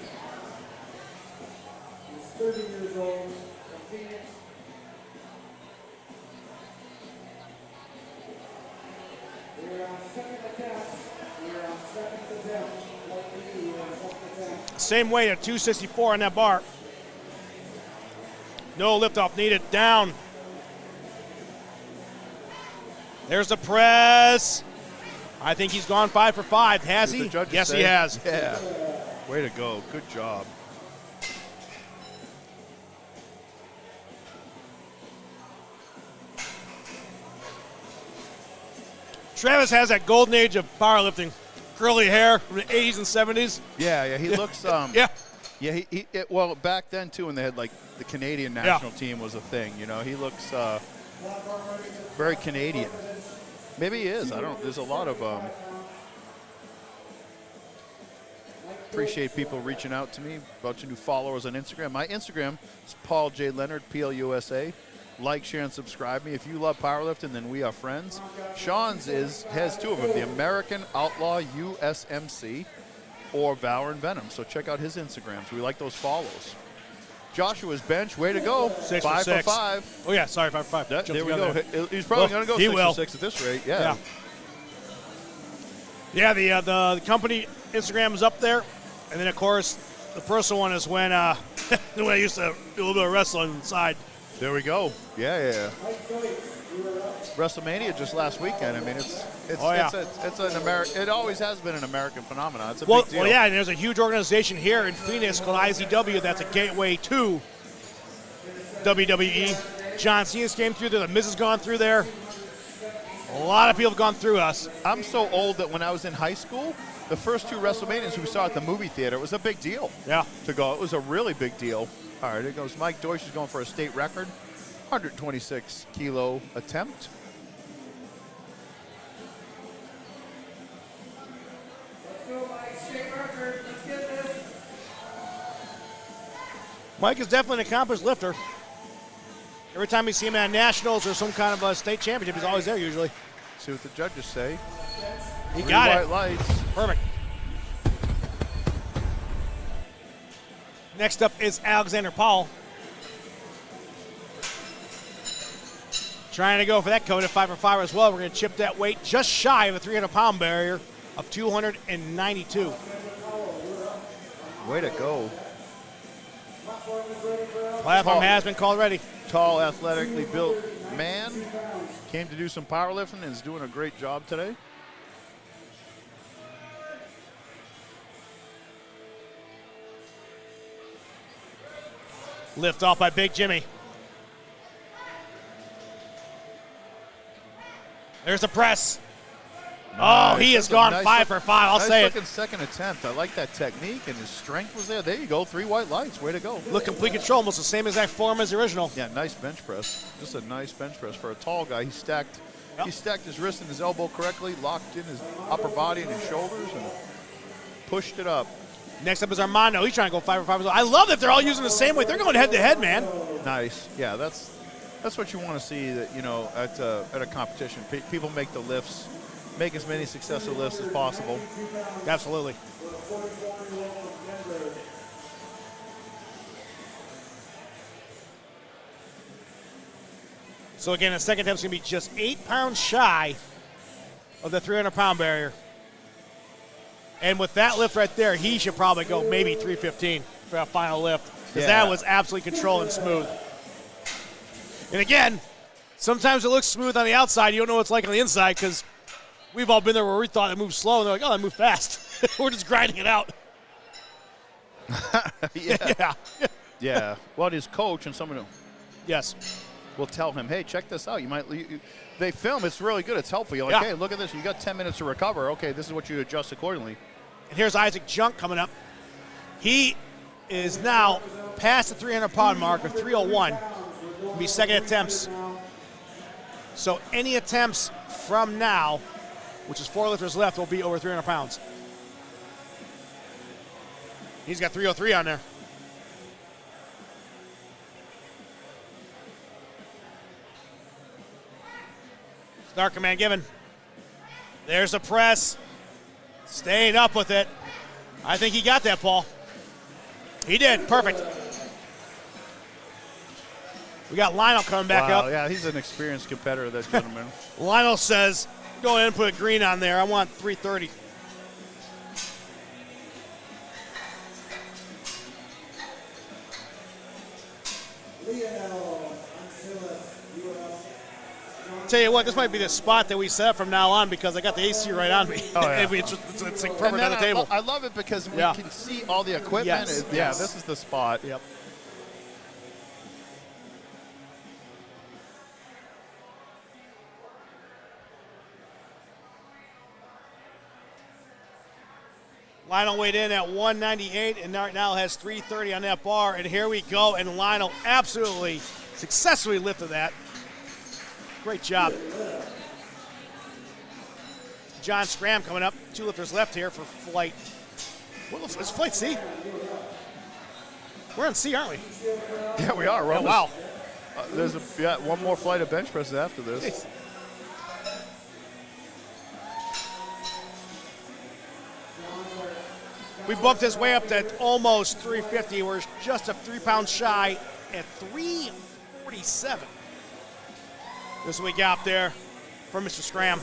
He's 30 years old from Phoenix. We're on second attempt. We're on second attempt. Same weight at 264 on that bar. No liftoff needed. Down. There's the press. I think he's gone 5 for 5. Has he? Yes, he has. Yeah. Way to go. Good job. Travis has that golden age of powerlifting. Curly hair from the 80s and 70s. Yeah, he looks. Yeah. Yeah, well, back then, too, when they had, like, the Canadian national team was a thing, you know. He looks very Canadian. Maybe he is. I don't know. There's a lot of appreciate people reaching out to me, a bunch of new followers on Instagram. My Instagram is Paul J. Leonard, PLUSA. Like, share, and subscribe me. If you love powerlifting, then we are friends. Sean's has two of them, the American Outlaw USMC or Valor and Venom. So check out his Instagrams. We like those follows. Joshua's bench, way to go. 6 5 for 6. for 5. Oh, yeah, sorry, 5 for 5. There we go. He's probably going to go 6 for 6 at this rate. Yeah. Yeah, the company Instagram is up there. And then, of course, the personal one is when I used to do a little bit of wrestling inside. There we go. Yeah. WrestleMania just last weekend. I mean, it's an American. It always has been an American phenomenon. It's a big deal. Well, yeah, and there's a huge organization here in Phoenix called IZW that's a gateway to WWE. John Cena's came through there. The Miz has gone through there. A lot of people have gone through us. I'm so old that when I was in high school, the first 2 WrestleManias we saw at the movie theater, it was a big deal. Yeah. To go. It was a really big deal. All right, here goes Mike Deutsch. Is going for a state record, 126 kilo attempt. Mike is definitely an accomplished lifter. Every time we see him at nationals or some kind of a state championship, he's always there usually. See what the judges say. He 3 got white it. lights. Perfect. Next up is Alexander Powell. Trying to go for that coveted 5 for 5 as well. We're going to chip that weight just shy of the 300-pound barrier of 292. Way to go. Platform has been called ready. Tall, athletically built man. Came to do some powerlifting and is doing a great job today. Lift off by Big Jimmy. There's the press. Oh, he has That's a gone nice 5 for 5. I'll nice say looking second attempt. I like that technique, and his strength was there. There you go, 3 white lights. Way to go. Look, complete control, almost the same exact form as the original. Yeah, nice bench press. Just a nice bench press for a tall guy. He stacked his wrist and his elbow correctly, locked in his upper body and his shoulders, and pushed it up. Next up is Armando. He's trying to go 5 for 5 as well. I love that they're all using the same weight. They're going head to head, man. Nice. Yeah, that's what you want to see. That at a competition, people make the lifts, make as many successful lifts as possible. Absolutely. So again, the second attempt is going to be just 8 pounds shy of the 300-pound barrier. And with that lift right there, he should probably go maybe 315 for that final lift, because that was absolutely controlled and smooth. And again, sometimes it looks smooth on the outside. You don't know what it's like on the inside, because we've all been there where we thought it moved slow, and they're like, oh, that moved fast. We're just grinding it out. Yeah. Yeah. Well, his coach and someone Yes. will tell him, hey, check this out. They film. It's really good. It's helpful. You're like, hey, look at this. You got 10 minutes to recover. Okay, this is what you adjust accordingly. And here's Isaac Junk coming up. He is now past the 300-pound mark of 301. It'll be second attempts. So any attempts from now, which is 4 lifters left, will be over 300 pounds. He's got 303 on there. Start command given. There's a press. Staying up with it. I think he got that, Paul. He did. Perfect. We got Lionel coming back up. Yeah, he's an experienced competitor, that gentleman. Lionel says, go ahead and put a green on there. I want 330. Tell you what, this might be the spot that we set up from now on, because I got the AC right on me. Oh, yeah. it's like perfect on the table. I love it because we can see all the equipment. Yes, Yeah, yes. this is the spot. Yep. Lionel weighed in at 198 and now has 330 on that bar. And here we go. And Lionel absolutely successfully lifted that. Great job. John Scram coming up. 2 lifters left here for flight. What is flight C? We're on C, aren't we? Yeah, we are. Oh, wow. There's one more flight of bench presses after this. Jeez. We bumped his way up to almost 350. We're just a 3 pounds shy at 347. This is what we got up there for Mr. Scram.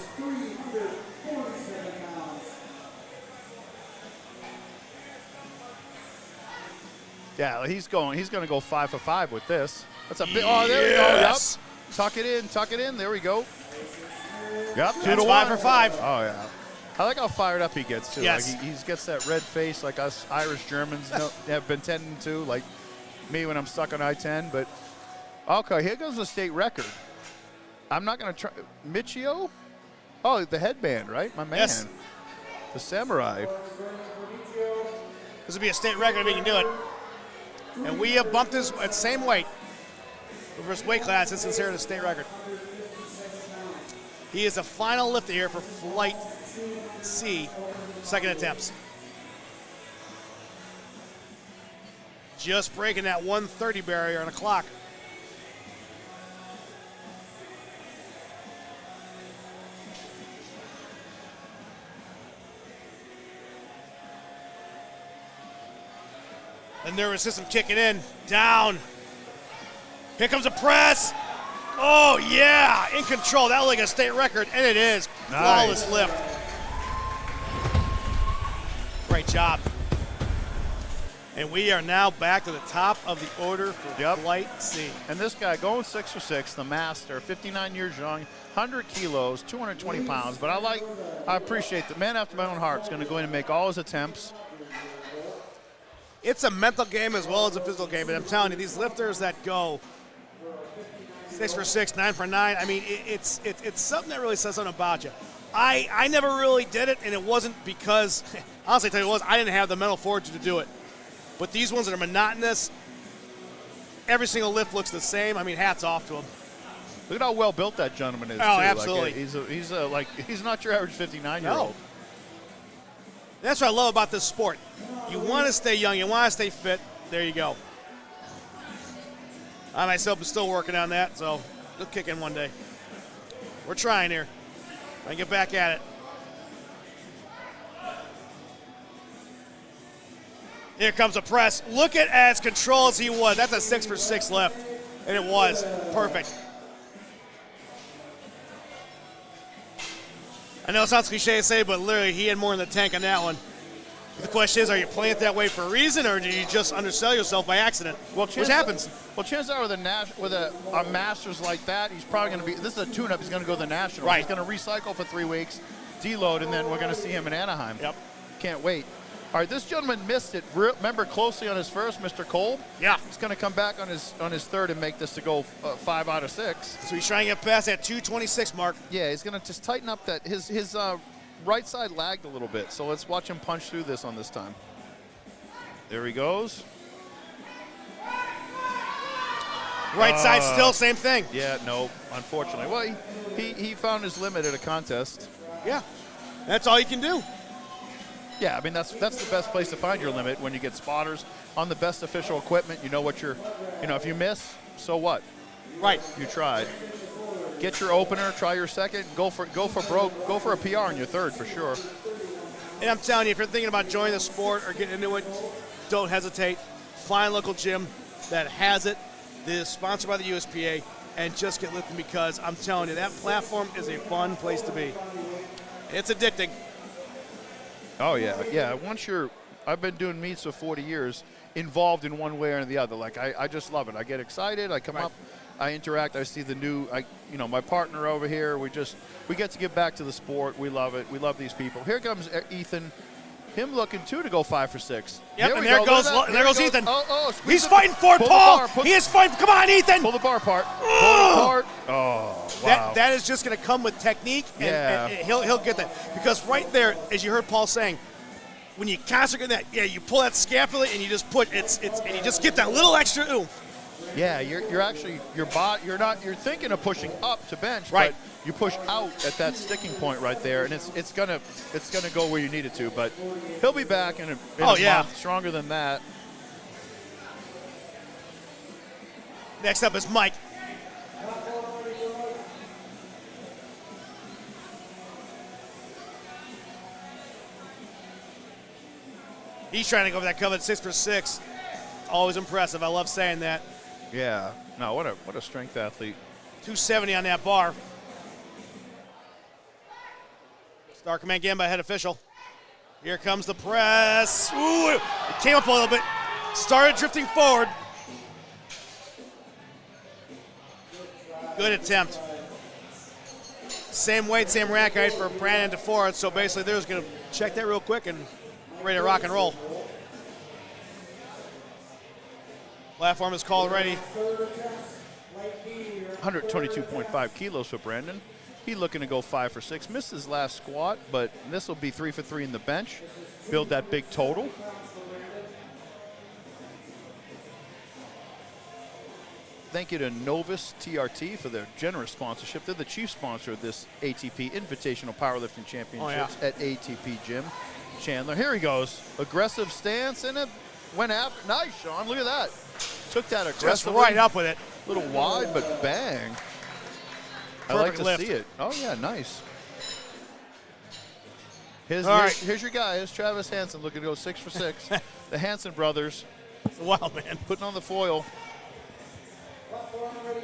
Yeah, he's going to go 5 for 5 with this. That's a bit. Oh, there we go. Yep. Tuck it in. There we go. Yep. 2 to 5 for 5. Oh yeah. I like how fired up he gets too. Yes. Like he gets that red face like us Irish Germans have been tending to, like me when I'm stuck on I-10. But okay, here goes the state record. I'm not going to try. Michio? Oh, the headband, right? My man. Yes. The samurai. This will be a state record if he can do it. And we have bumped his at same weight over his weight class. It's considered a state record. He is a final lifter here for flight C, second attempts. just breaking that 130 barrier on the clock. The nervous system kicking in, down. Here comes a press. Oh, yeah, in control. That looked like a state record, and it is. Flawless lift. Great job. And we are now back to the top of the order for Flight C. And this guy going 6 for 6, the master, 59 years young, 100 kilos, 220 pounds. But I appreciate the man after my own heart is going to go in and make all his attempts. It's a mental game as well as a physical game. And I'm telling you, these lifters that go 6 for 6, 9 for 9, I mean, it's something that really says something about you. I never really did it, and it wasn't because, honestly, I tell you what, I didn't have the mental fortitude to do it. But these ones that are monotonous, every single lift looks the same. I mean, hats off to him. Look at how well built that gentleman is. Oh, too. absolutely. He's not your average 59-year-old. No. That's what I love about this sport. You want to stay young. You want to stay fit. There you go. I myself am still working on that, so we'll kick in one day. We're trying here. I get back at it. Here comes a press. Look at as control as he was. That's a 6 for 6 lift, and it was perfect. I know it sounds cliche to say, but literally he had more in the tank on that one. The question is, are you playing it that way for a reason, or do you just undersell yourself by accident? Which happens. Well, chances are with a Masters like that, he's probably going to be, this is a tune-up, he's going to go to the National. Right. He's going to recycle for 3 weeks, deload, and then we're going to see him in Anaheim. Yep. Can't wait. All right, this gentleman missed it. Remember closely on his first, Mr. Kolb? Yeah. He's going to come back on his third and make this to go 5 out of 6. So he's trying to get past that 226 mark. Yeah, he's going to just tighten up that his right side lagged a little bit. So let's watch him punch through this on this time. There he goes. Right side still, same thing. Yeah, no, unfortunately. Well, he found his limit at a contest. Yeah, that's all you can do. Yeah, I mean, that's the best place to find your limit when you get spotters on the best official equipment. You know what if you miss, so what? Right. You tried. Get your opener, try your second, go for broke, go for a PR in your third for sure. And I'm telling you, if you're thinking about joining the sport or getting into it, don't hesitate. Find a local gym that has it, that is sponsored by the USPA, and just get lifting, because I'm telling you, that platform is a fun place to be. It's addicting. Oh, yeah. I've been doing meets for 40 years, involved in one way or the other. Like, I just love it. I get excited. I come up, I interact. I see the new, my partner over here. We get to give back to the sport. We love it. We love these people. Here comes Ethan. Him looking, too, to go 5 for 6. Yep, and there goes Ethan. He's it. fighting for it, Pull Paul. The He is fighting. Come on, Ethan. Pull the bar apart. Pull it apart. Oh, wow. That is just going to come with technique, and he'll get that. Because right there, as you heard Paul saying, when you concentrate on that, you pull that scapula and you just put and you just get that little extra oomph. Yeah, you're actually you're thinking of pushing up to bench, right? But you push out at that sticking point right there, and it's gonna go where you need it to. But he'll be back in a month, stronger than that. Next up is Mike. He's trying to go for that coveted 6 for 6. Always impressive. I love saying that. Yeah. No, what a strength athlete. 270 on that bar. Star command again by head official. Here comes the press. Ooh, it came up a little bit. Started drifting forward. Good attempt. Same weight, same rack height for Brandon DeForest. So basically, they're just going to check that real quick and ready to rock and roll. Platform is called ready. 122.5 kilos for Brandon. He looking to go 5 for 6. Missed his last squat, but this will be 3 for 3 in the bench. Build that big total. Thank you to Novus TRT for their generous sponsorship. They're the chief sponsor of this ATP Invitational Powerlifting Championships at ATP Gym. Chandler, here he goes. Aggressive stance and Went after. Nice, Sean. Look at that. Took that Just aggressively. right up with it. A little wide, but bang. I like Perfect to lift. see it. Oh, yeah, nice. All right. Here's your guy. Here's Travis Hansen looking to go 6 for 6. The Hansen brothers Wow, man. putting on the foil.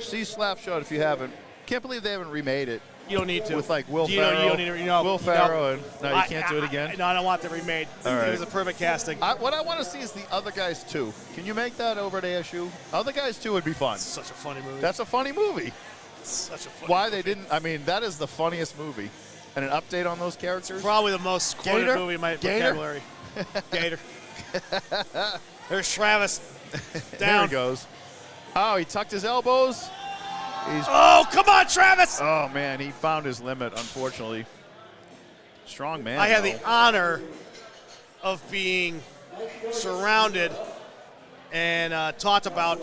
See Slapshot if you haven't. Can't believe they haven't remade it. You don't need to. With like Will You Ferrell. don't need to, Will Ferrell. And, no, you can't do it I again? no, I don't want it remade. All right. It was a perfect casting. What I want to see is the other guys too. Can you make that over at ASU? Other guys too would be fun. Such a funny movie. That's a funny movie. Such a funny Why movie. they didn't, I mean, that is the funniest movie. And an update on those characters? Probably the most quoted Gator? movie in my Gator? vocabulary. Gator. There's Travis. There Down. he goes. Oh, he tucked his elbows. He's, Oh, come on, Travis! oh, man, he found his limit, unfortunately. Strong man. I had though. the honor of being surrounded and talked about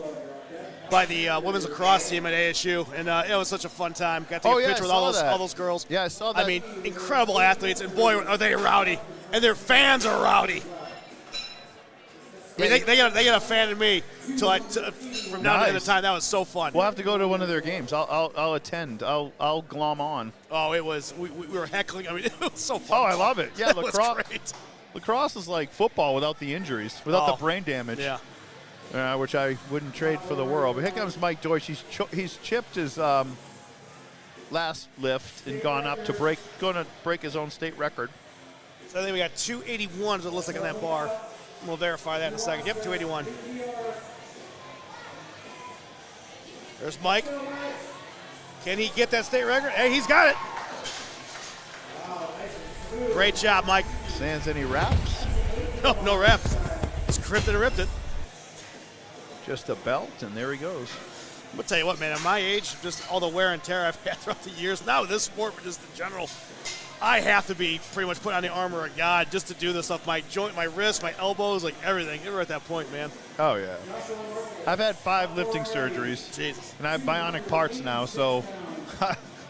by the women's lacrosse team at ASU, and it was such a fun time. Got to take Oh, a yeah, picture I with all saw that. those girls. Yeah, I saw that. I mean, incredible athletes, and boy, are they rowdy, and their fans are rowdy. I mean, they got a fan in me from now to the end of Nice. time. That was so fun. We'll have to go to one of their games. I'll attend. I'll glom on. Oh, it was. We were heckling. I mean, it was so fun. Oh, I love it. Yeah, It was lacrosse. great. Lacrosse is like football without the injuries, without Oh, the brain damage. Yeah. Which I wouldn't trade for the world. But here comes Mike Deutsch. He's chipped his last lift and gone up to going to break his own state record. So I think we got 281 is what it looks like on that bar. We'll verify that in a second. Yep, 281. There's Mike. Can he get that state record? Hey, he's got it. Great job, Mike. Sans any wraps, No reps. Just crimped it and ripped it. just a belt, and there he goes. I'm going to tell you what, man, at my age, just all the wear and tear I've had throughout the years, not with this sport, but just in general, I have to be pretty much put on the armor of God just to do this stuff. My joint, my wrist, my elbows, like everything. We're at that point, man. Oh yeah. I've had 5 lifting surgeries. Jesus. And I have bionic parts now, so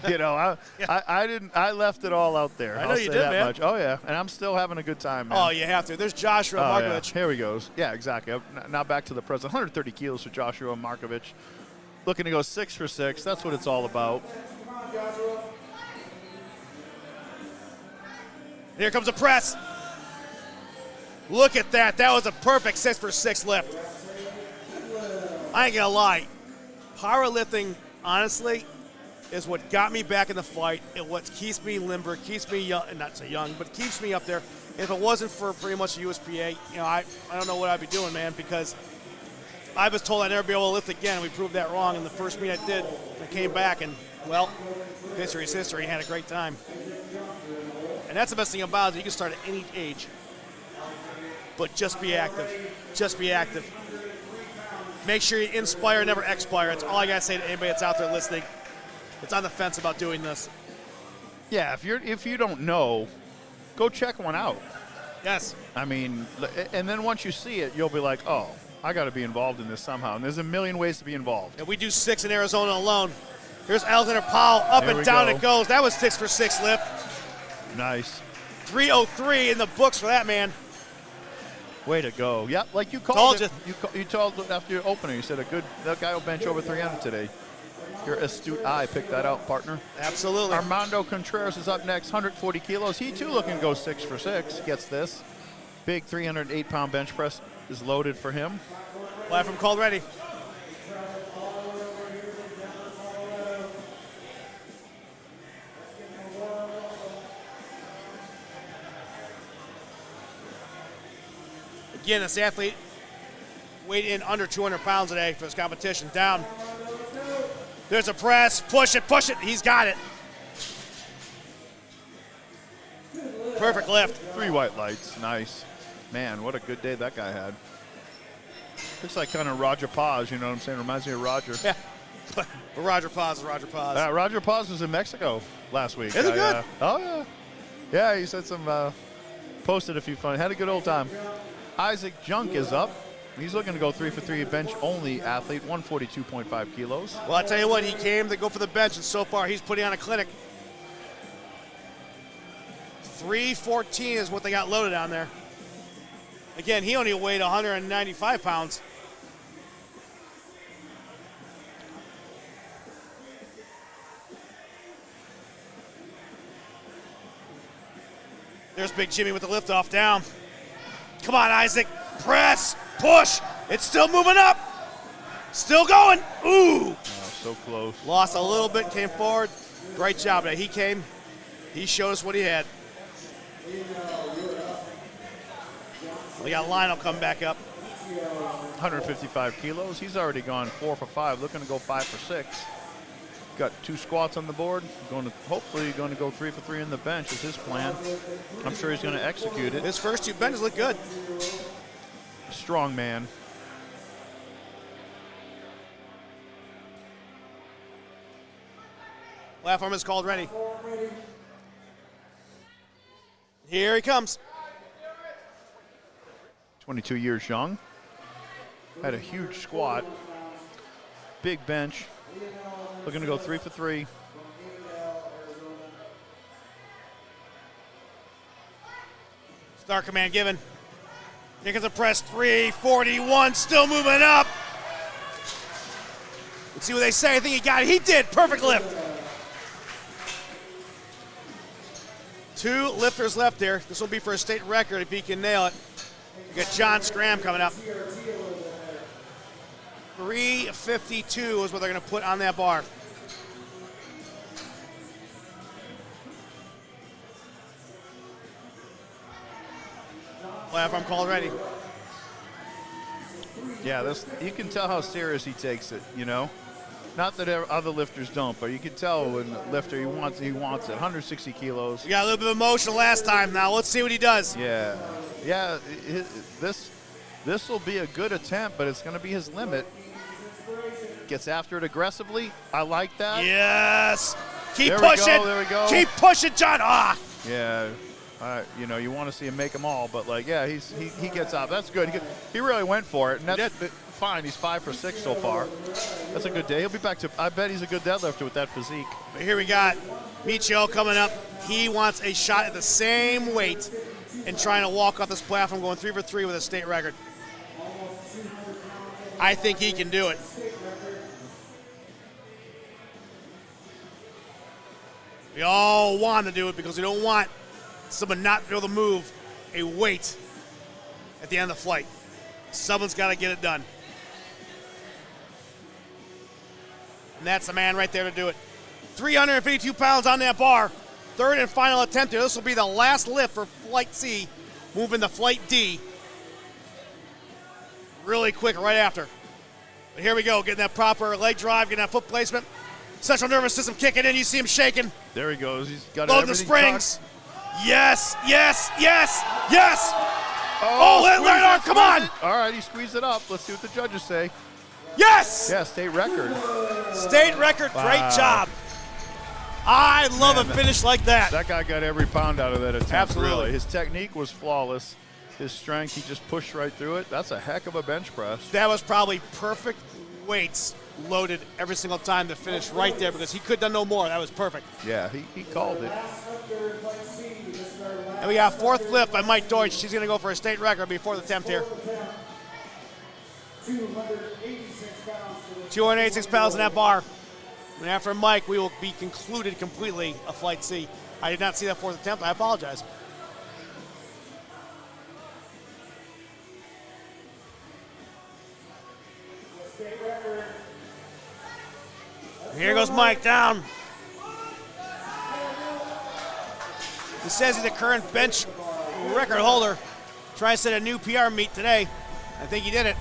you know, I left it all out there. I know I'll you say did, that man. much. Oh yeah, and I'm still having a good time, man. Oh, you have to. There's Joshua Oh, yeah. Markovich. Here he goes. Yeah, exactly. Now back to the present. 130 kilos for Joshua Markovich. Looking to go 6 for 6. That's what it's all about. Here comes a press. Look at that. That was a perfect 6 for 6 lift. I ain't gonna lie. Powerlifting, honestly, is what got me back in the fight. It what keeps me limber, keeps me young, not so young, but keeps me up there. If it wasn't for pretty much the USPA, you know, I don't know what I'd be doing, man, because I was told I'd never be able to lift again, and we proved that wrong. And the first meet I did, I came back, and, well, history's history. Had a great time. And that's the best thing about it. You can start at any age. But just be active. Just be active. Make sure you inspire, never expire. That's all I got to say to anybody that's out there listening. It's on the fence about doing this. Yeah, if you don't know, go check one out. Yes. I mean, and then once you see it, you'll be like, oh, I got to be involved in this somehow. And there's a million ways to be involved. And we do 6 in Arizona alone. Here's Alexander Powell. Up There and we down go. it goes. That was 6 for 6 lift. Nice. 303 in the books for that man. Way to go. Yep, like you called Told it. You told after your opener, you said that guy will bench over 300 today. Your astute eye picked that out, partner. Absolutely. Armando Contreras is up next, 140 kilos. He too looking to go 6 for 6. Gets this. Big 308-pound bench press is loaded for him. Live from Called Ready. Again, this athlete weighed in under 200 pounds today for this competition. Down. There's a press. Push it, push it. He's got it. Perfect lift. 3 white lights. Nice. Man, what a good day that guy had. Looks like kind of Roger Paz, you know what I'm saying? Reminds me of Roger. Yeah. But Roger Paz is Roger Paz. Roger Paz was in Mexico last week. Is it good? Oh, yeah. Yeah, he said posted a few fun. Had a good old time. Isaac Junk is up. He's looking to go 3 for 3 bench only athlete, 142.5 kilos. Well, I tell you what, he came to go for the bench, and so far he's putting on a clinic. 314 is what they got loaded on there. Again, he only weighed 195 pounds. There's Big Jimmy with the liftoff down. Come on, Isaac. Press, push. It's still moving up. Still going. Ooh. Oh, so close. Lost a little bit, came forward. Great job. He came. He showed us what he had. We got Lionel coming back up. 155 kilos. He's already gone 4 for 5, looking to go 5 for 6. Got 2 squats on the board. Hopefully going to go 3 for 3 in the bench is his plan. I'm sure he's going to execute it. His first 2 benches look good. Strong man. Platform is called ready. Here he comes. 22 years young. Had a huge squat. Big bench. Looking to go 3 for 3. Start command given. Here comes a press. 341. Still moving up. Let's see what they say. I think he got it. He did. Perfect lift. 2 lifters left here. This will be for a state record if he can nail it. We got John Scram coming up. 352 is what they're going to put on that bar. Platform called ready. Yeah, this, you can tell how serious he takes it, you know. Not that other lifters don't, but you can tell when the lifter, he wants it. 160 kilos. We got a little bit of emotion last time. Now let's see what he does. Yeah. Yeah, this will be a good attempt, but it's going to be his limit. Gets after it aggressively. I like that. Yes. Keep There pushing. we go, there we go. Keep pushing, John. Ah. Yeah. You know, you want to see him make them all, but like, yeah, he gets up. That's good. He really went for it, and that's fine. He's 5 for 6 so far. That's a good day. He'll be back to. I bet he's a good deadlifter with that physique. But here we got Michio coming up. He wants a shot at the same weight and trying to walk off this platform, going 3 for 3 with a state record. I think he can do it. We all want to do it because we don't want someone not to be able to move a weight at the end of the flight. Someone's got to get it done. And that's the man right there to do it. 352 pounds on that bar. Third and final attempt here. This will be the last lift for Flight C, moving to Flight D. Really quick right after. But here we go, getting that proper leg drive, getting that foot placement. Central nervous system kicking in. You see him shaking. There he goes. He's got loading the springs. Tucked. Yes, yes, yes, yes. Oh, right arm, come on. All right, he squeezed it up. Let's see what the judges say. Yes. Yeah, state record. State record, wow. Great job. I love a finish like that. That guy got every pound out of that attempt. Absolutely. Really. His technique was flawless. His strength, he just pushed right through it. That's a heck of a bench press. That was probably perfect weights loaded every single time to finish right there because he could have done no more. That was perfect. Yeah, he called it. And we got 4th lift by Mike Deutsch. She's going to go for a state record before the attempt here. 286 pounds in that bar. And after Mike, we will be concluded completely a Flight C. I did not see that 4th attempt. I apologize. Here goes Mike down. He says he's the current bench record holder. Trying to set a new PR meet today. I think he did it.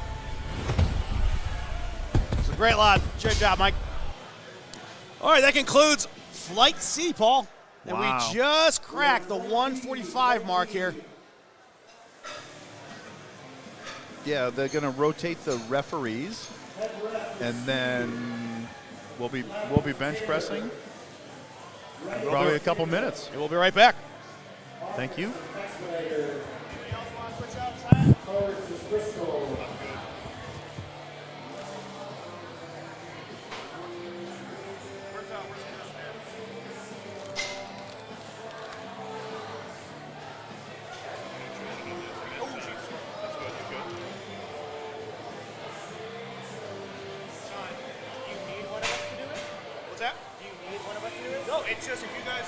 It's a great lot. Good job, Mike. All right, that concludes Flight C, Paul. And wow. We just cracked the 145 mark here. Yeah, they're going to rotate the referees, and then we'll be bench pressing. Probably a couple minutes. And we'll be right back. Thank you. it's just if you guys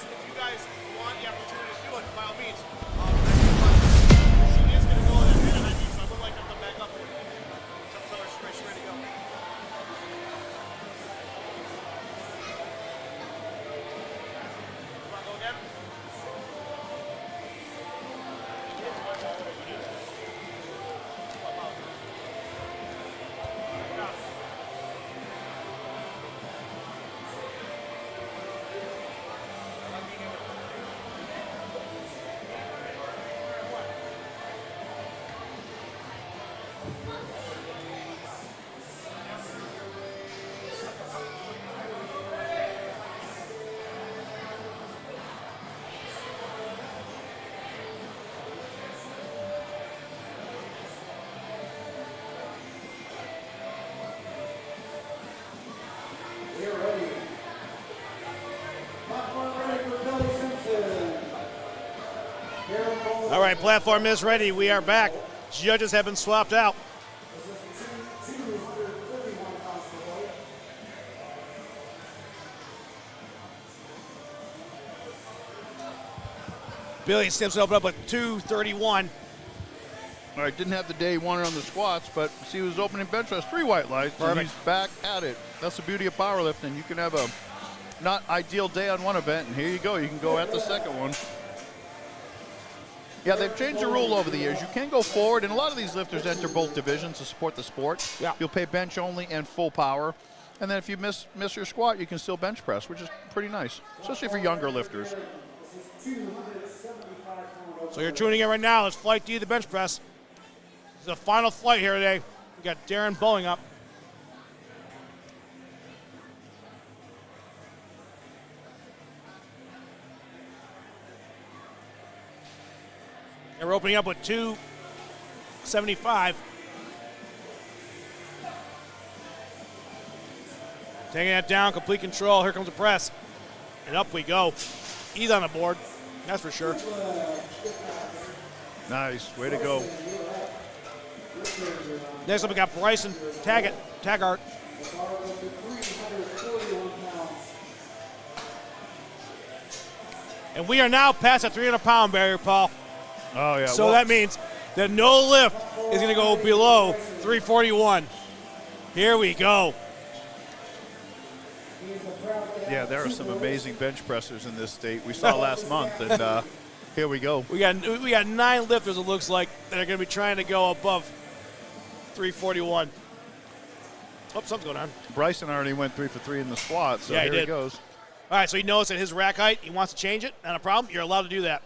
want the opportunity to do it, by all means. She is going to go that minute, I mean, so I would like her to come back up here. Tell her she's ready to go. Want to go again? We're ready. Platform ready for Billy Simpson. All right, platform is ready. We are back. Judges have been swapped out. This is 251 pounds per weight. Billy Simpson opened up with 231. All right, didn't have the day he wanted on the squats, but see, he was opening bench press 3 white lights, and Perfect. he's back at it. That's the beauty of powerlifting. You can have a not ideal day on one event, and here you go. You can go at the second one. Yeah, they've changed the rule over the years. You can go forward, and a lot of these lifters enter both divisions to support the sport. Yeah. You'll pay bench only and full power. And then if you miss your squat, you can still bench press, which is pretty nice, especially for younger lifters. So you're tuning in right now. It's Flight D, the bench press. This is the final flight here today. We got Darren Boeing up. And we're opening up with 275. Taking that down, complete control. Here comes the press. And up we go. He's on the board. That's for sure. Nice, way to go. Next up, we got Bryson Taggart. And we are now past the 300-pound barrier, Paul. Oh, yeah. So that means that no lift is going to go below 341. Here we go. Yeah, there are some amazing bench pressers in this state. We saw last month, and here we go. We got 9 lifters, it looks like, that are going to be trying to go above 341. Oh, something's going on. Bryson already went 3 for 3 in the squat, so Yeah, he here he did. goes. All right, so he knows that his rack height, he wants to change it. Not a problem. You're allowed to do that.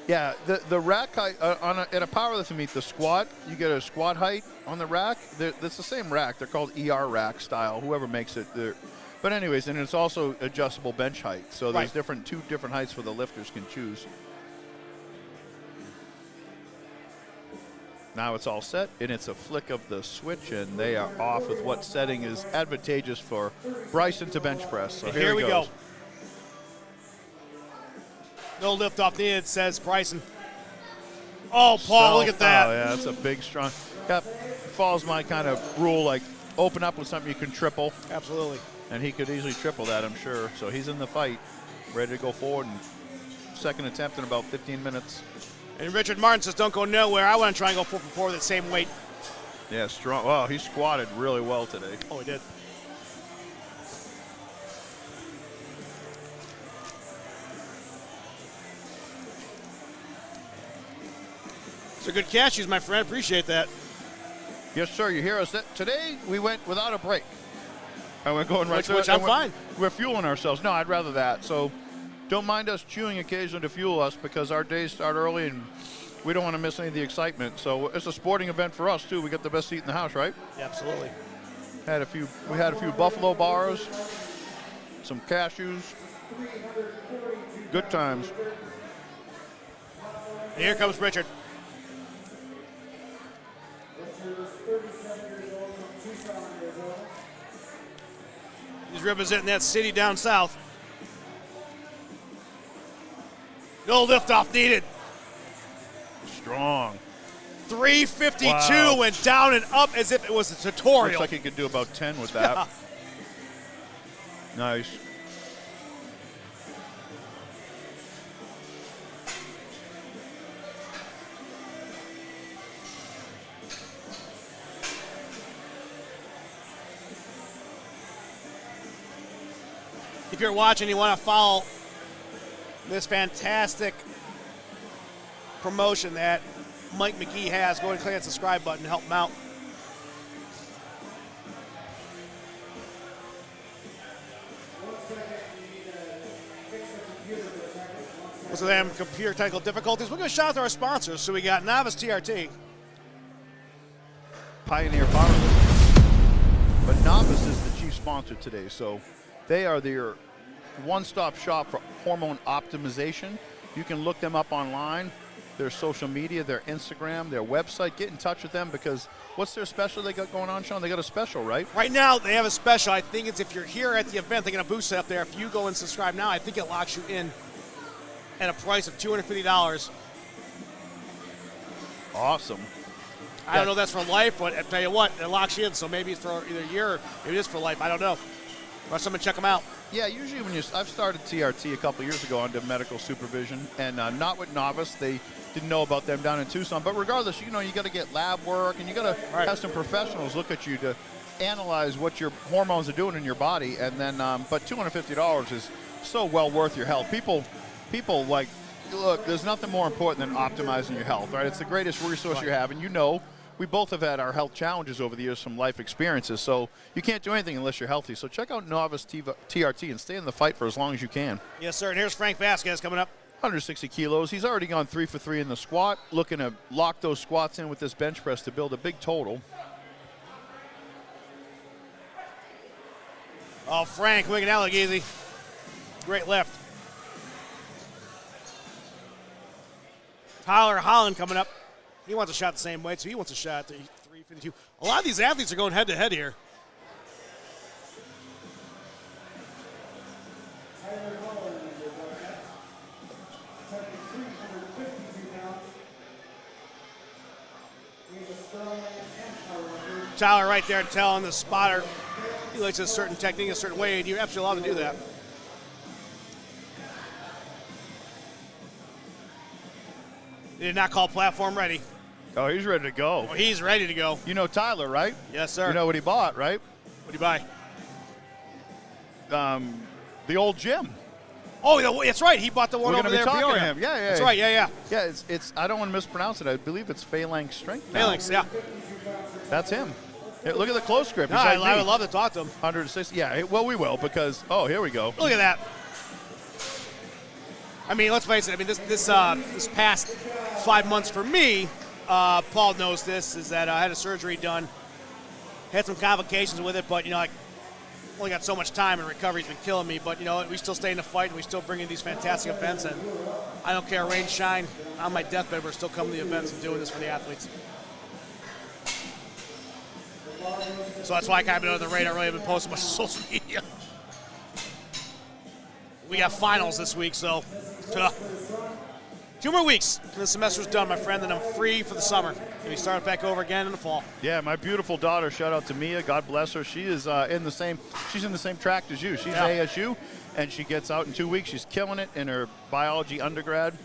Yeah, the rack height at a powerlifting meet, the squat, you get a squat height on the rack. It's the same rack. They're called ER rack style. Whoever makes it, but anyways, and it's also adjustable bench height. So there's Right. two different heights for the lifters can choose. Now it's all set, and it's a flick of the switch, and they are off with what setting is advantageous for Bryson to bench press. So And here we he go. goes. No lift off needed, says Bryson. Oh, Paul, look at that. Oh, yeah, that's a big, strong. That follows my kind of rule, like open up with something you can triple, Absolutely. and he could easily triple that, I'm sure. So he's in the fight, ready to go forward, and second attempt in about 15 minutes. And Richard Martin says, don't go nowhere. I want to try and go 4 for 4 with the same weight. Yeah, strong. Wow, he squatted really well today. Oh, he did. It's a good catch, my friend. Appreciate that. Yes, sir. You hear us. Today we went without a break. And we're going right Which I'm fine. We're fueling ourselves. No, I'd rather that. So don't mind us chewing occasionally to fuel us because our days start early and we don't want to miss any of the excitement. So it's a sporting event for us too. We get the best seat in the house, right? Yeah, absolutely. We had a few buffalo bars, some cashews. Good times. And here comes Richard. He's representing that city down south. No liftoff needed. Strong. 352 Wow. went down and up as if it was a tutorial. Looks like he could do about 10 with that. Nice. If you're watching, you want to follow this fantastic promotion that Mike McGee has, go ahead and click that subscribe button to help him out. So they have computer technical difficulties. We're going to shout out to our sponsors. So we got Novice TRT. Pioneer Powerlifting. But Novice is the chief sponsor today, so they are their one-stop shop for hormone optimization. You can look them up online, their social media, their Instagram, their website. Get in touch with them because what's their special they got going on, Sean? They got a special, right? Right now, they have a special. I think it's if you're here at the event, they're going to boost it up there. If you go and subscribe now, I think it locks you in at a price of $250. Awesome. I don't know if that's for life, but I tell you what, it locks you in. So maybe it's for either a year or maybe it is for life. I don't know. Or someone check them out. Yeah, usually when I've started TRT a couple years ago under medical supervision, and not with Novice. They didn't know about them down in Tucson. But regardless, you got to get lab work, and you got to have some professionals look at you to analyze what your hormones are doing in your body. And then, but $250 is so well worth your health. People like, look, there's nothing more important than optimizing your health, right? It's the greatest resource you have, and we both have had our health challenges over the years from life experiences, so you can't do anything unless you're healthy. So check out Novice TRT and stay in the fight for as long as you can. Yes, sir. And here's Frank Vasquez coming up. 160 kilos. He's already gone 3 for 3 in the squat, looking to lock those squats in with this bench press to build a big total. Oh, Frank, wigging out like easy. Great lift. Tyler Holland coming up. He wants a shot the same weight, so he wants a shot at 352. A lot of these athletes are going head-to-head here. Tyler right there telling the spotter he likes a certain technique, a certain way, and you're absolutely allowed to do that. They did not call platform ready. Oh, he's ready to go. Oh, he's ready to go. You know Tyler, right? Yes, sir. You know what he bought, right? What did he buy? The old gym. Oh, that's right. He bought the one We're over gonna there. be talking to Peoria. him. Yeah. That's right. Yeah. Yeah, it's. I don't want to mispronounce it. I believe it's Phalanx Strength. Now. Phalanx, yeah. That's him. Yeah, look at the close grip. No, He's I like would me. love to talk to him. 160. Yeah, well, we will because. Oh, here we go. Look at that. I mean, let's face it. I mean, this past 5 months for me, Paul knows this, is that I had a surgery done, had some complications with it, but I only got so much time, and recovery's been killing me. But we still stay in the fight, and we still bring in these fantastic events, and I don't care, rain, shine, on my deathbed, we're still coming to the events and doing this for the athletes. So that's why I kind of been under the radar. I really haven't posted much on social media. We got finals this week, so 2 more weeks and the semester's done, my friend, and I'm free for the summer. And we start back over again in the fall. Yeah, my beautiful daughter. Shout out to Mia. God bless her. She is She's in the same track as you. She's ASU, and she gets out in 2 weeks. She's killing it in her biology undergrad.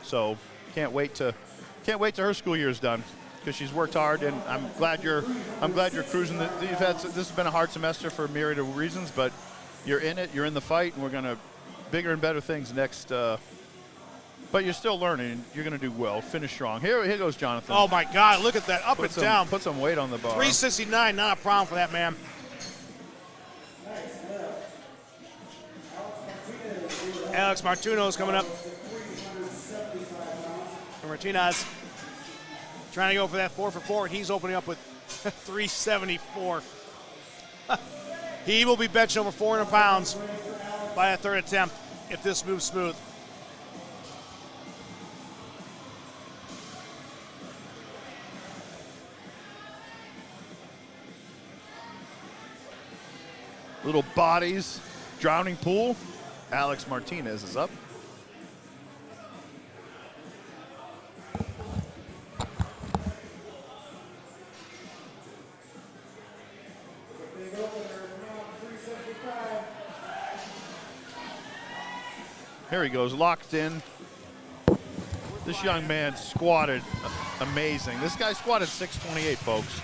So can't wait till her school year's done because she's worked hard, and I'm glad you're cruising. This has been a hard semester for a myriad of reasons, but you're in it. You're in the fight, and we're gonna bigger and better things next. But you're still learning. You're going to do well. Finish strong. Here goes Jonathan. Oh, my God. Look at that. Up and down. Put some weight on the bar. 369. Not a problem for that man. Alex Martino's coming up. And Martinez trying to go for that 4 for 4, and he's opening up with 374. He will be benching over 400 pounds by a third attempt if this moves smooth. Little bodies, drowning pool. Alex Martinez is up. Here he goes, locked in. This young man squatted amazing. This guy squatted 628, folks,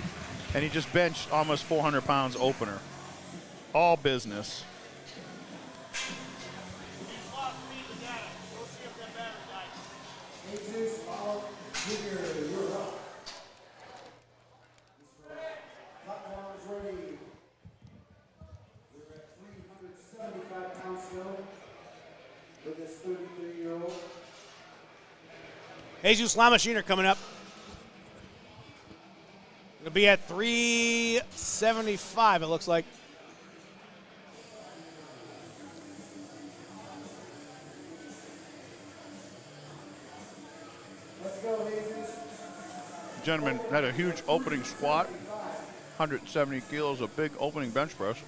and he just benched almost 400 pounds opener. All business. Jesus, Junior, you're up. Platforms ready. We're at 375 pounds still for this 33-year-old. Jesus Lamachiner coming up. It'll be at 375, it looks like. Let's go, Jesus. Gentleman had a huge opening squat, 170 kilos, a big opening bench press.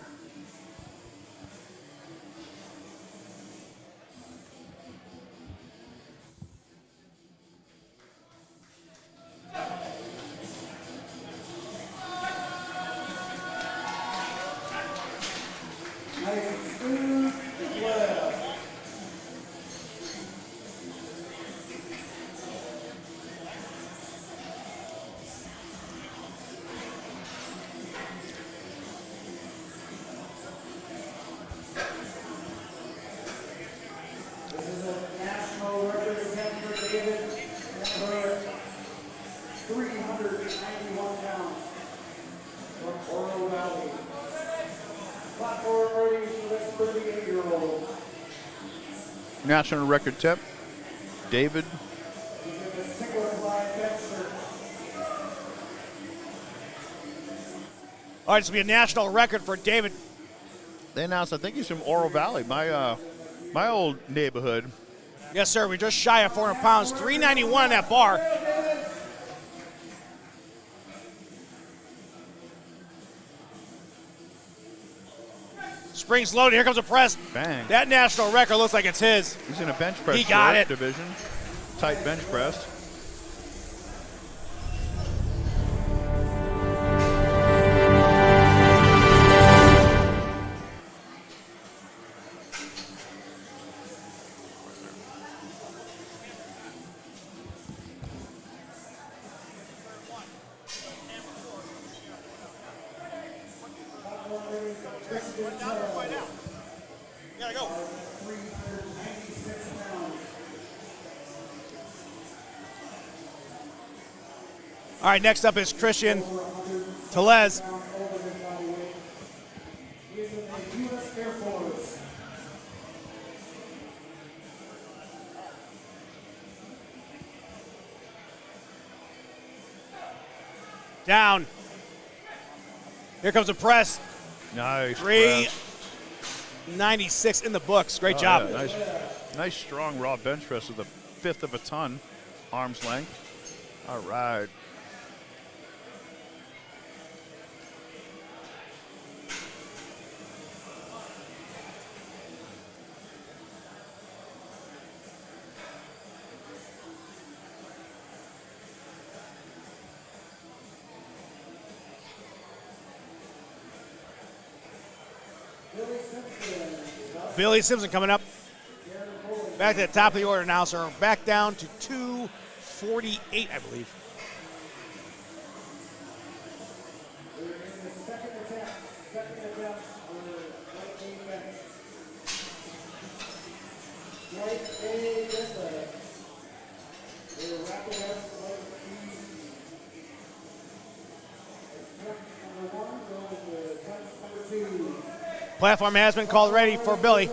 This is a national record attempt for David. Number 391 pounds from Oro Valley. Platform ready for this 38-year-old. National record temp, David. He's in the single fly bencher. All right, this will be a national record for David. They announced, I think he's from Oro Valley, my old neighborhood. Yes, sir. We're just shy of 400 pounds. 391 on that bar. Springs loaded. Here comes a press. Bang. That national record looks like it's his. He's in a bench press He got short it. division, tight bench press. Gotta go. 396 pounds. All right, next up is Christian Telez. He is in the U.S. Air Force. Down. Here comes a press. Nice. 396 in the books. Great job. Yeah, nice strong raw bench press with a fifth of a ton, arm's length. All right. Billy Simpson coming up. Back to the top of the order now, so we're back down to 248, I believe. We're in the second attempt on the right knee bench. Right A deadlift. We're wrapping up right knee. Attempt number 1 goes to attempt number 2. Platform has been called ready for Billy.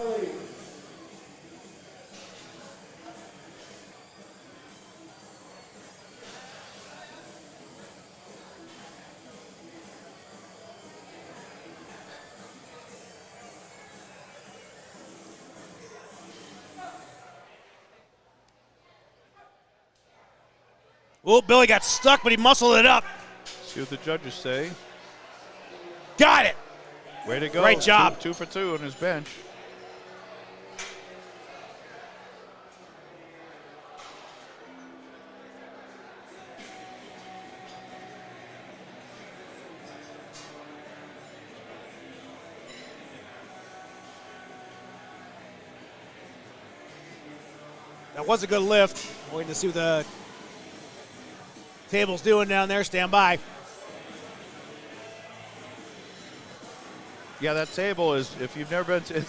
Oh, Billy got stuck, but he muscled it up. See what the judges say. Got it. Way to go. Great job. Two for two on his bench. That was a good lift. Waiting to see what the table's doing down there. Stand by. Yeah, that table is, if you've never been to,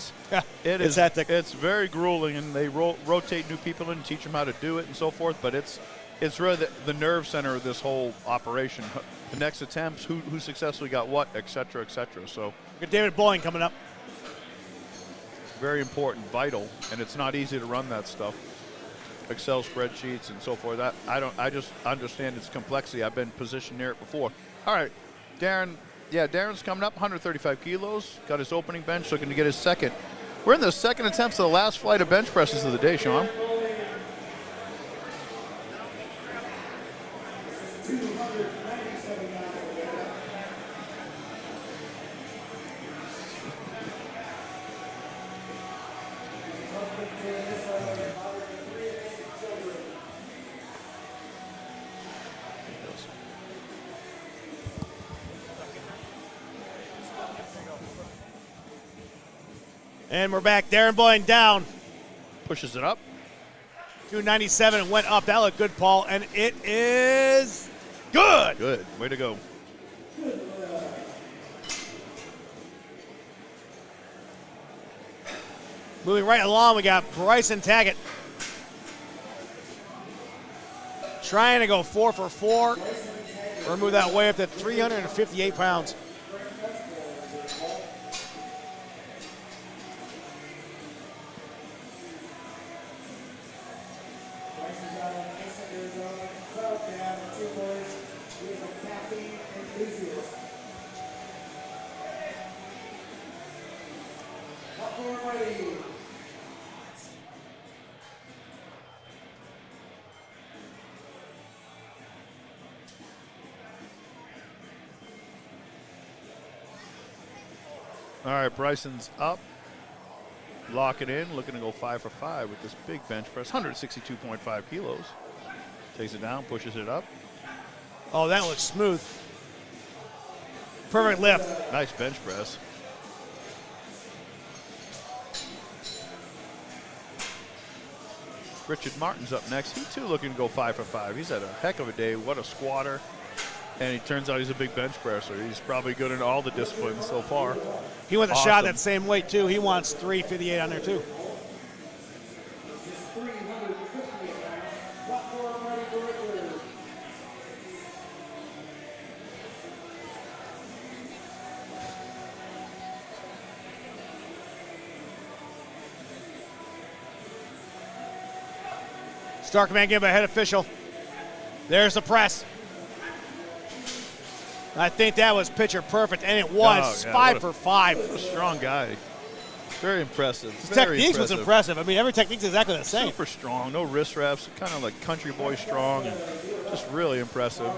It's hectic. It's very grueling, and they rotate new people in and teach them how to do it and so forth, but it's really the nerve center of this whole operation. The next attempts, who successfully got what, et cetera, et cetera. So Got David Boying coming up. very important, vital, and it's not easy to run that stuff. Excel spreadsheets and so forth. I just understand its complexity. I've been positioned near it before. All right, Darren. Yeah, Darren's coming up, 135 kilos. Got his opening bench, looking to get his second. We're in the second attempts of the last flight of bench presses of the day, Sean. And we're back. Darren Boying down. Pushes it up. 297 and went up. That looked good, Paul. And it is good. Good. Way to go. Moving right along, we got Bryson Taggett. Trying to go 4 for 4. Or move that way up to 358 pounds. All right, Bryson's up. Lock it in, looking to go 5 for 5 with this big bench press, 162.5 kilos. Takes it down, pushes it up. Oh, that looks smooth. Perfect lift. Nice bench press. Richard Martin's up next. He too looking to go 5 for 5. He's had a heck of a day. What a squatter. And he turns out he's a big bench presser. He's probably good in all the disciplines so far. He went a Awesome. shot that same weight, too. He wants 358 on there, too. Star Command give a head official. There's the press. I think that was picture perfect, and it was. Oh, yeah, 5 for 5. What a strong guy. Very impressive. His Very technique was impressive. I mean, every technique's exactly the same. Super strong, no wrist wraps, kind of like country boy strong, and just really impressive.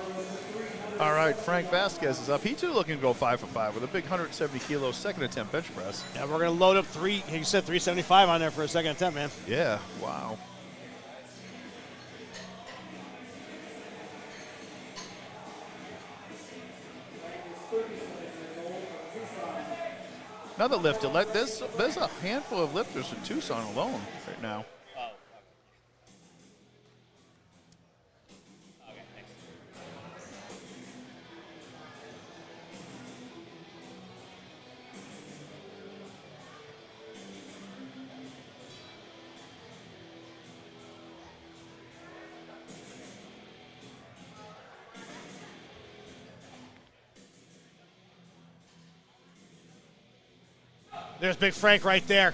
All right, Frank Vasquez is up. He too looking to go 5 for 5 with a big 170 kilo second attempt bench press. Yeah, we're going to load up you said 375 on there for a second attempt, man. Yeah, wow. Another lifter. There's a handful of lifters in Tucson alone right now. Oh. Okay, thanks. There's Big Frank right there.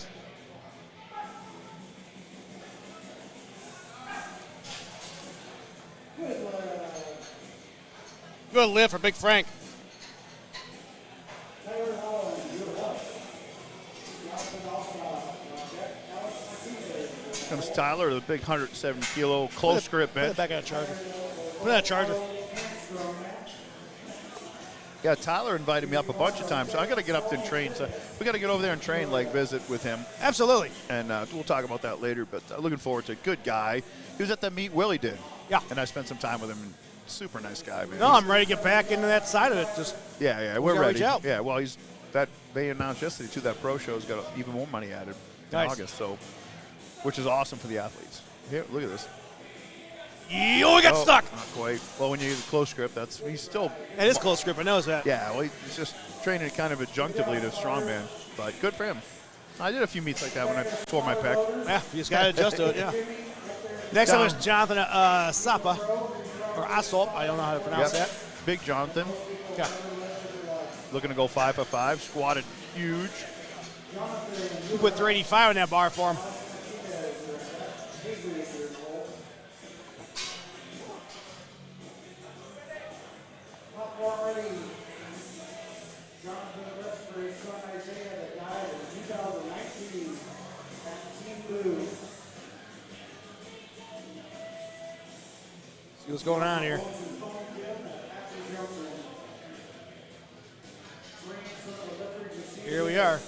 Good lift for Big Frank. Comes Tyler, the big 170 kilo close grip Put bench. it back on a charger. Put it on a charger. Yeah, Tyler invited me up a bunch of times, so I got to get up there and train. So we got to get over there and train, like visit with him. Absolutely. And we'll talk about that later, but looking forward to it. Good guy. He was at the meet Willie did. Yeah. And I spent some time with him. Super nice guy, man. No, I'm ready to get back into that side of it. Just Yeah, we're gotta ready. reach out. Yeah, well, they announced yesterday too that pro show's got even more money added in Nice. August, so which is awesome for the athletes. Here, look at this. Yo, he got stuck. Not quite. Well, when you use a close grip, he's still. It is close grip. I knows that. Yeah, well, he's just training kind of adjunctively to strongman, but good for him. I did a few meets like that when I tore my pec. Yeah, you just got to adjust to it, yeah. Next up is Jonathan Sapa, or Asop. I don't know how to pronounce that. Big Jonathan. Yeah. Looking to go 5 for 5. Squatted huge. We put 385 on that bar for him. See what's going on here. Here we are.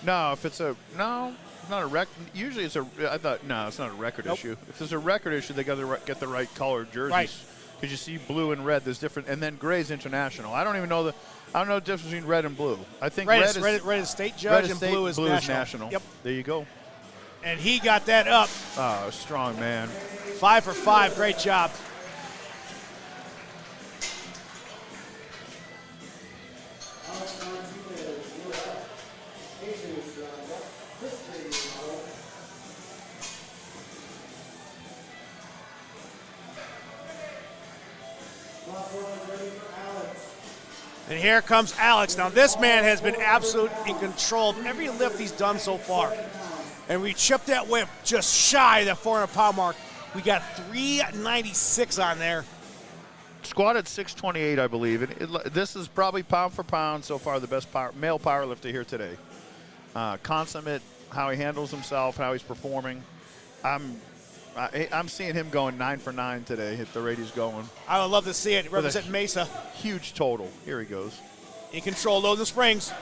No, if it's a no, it's not a record. Usually it's a. I thought no, it's not a record issue. If there's a record issue, they got to get the right colored jerseys. Right. Because you see blue and red, there's different, and then gray's international. I don't even know I don't know the difference between red and blue. I think Red red is state judge and state, blue is national. Yep. There you go. And he got that up. Oh, strong man. 5 for 5. Great job. And here comes Alex. Now this man has been absolute in control of every lift he's done so far. And we chipped that whip just shy of that 400-pound mark. We got 396 on there. Squatted 628, I believe. This is probably pound for pound so far the best male powerlifter here today. Consummate, how he handles himself, how he's performing. I'm seeing him going 9 for 9 today at the rate he's going. I would love to see it. Represent Mesa. Huge total. Here he goes. In control, loading the springs.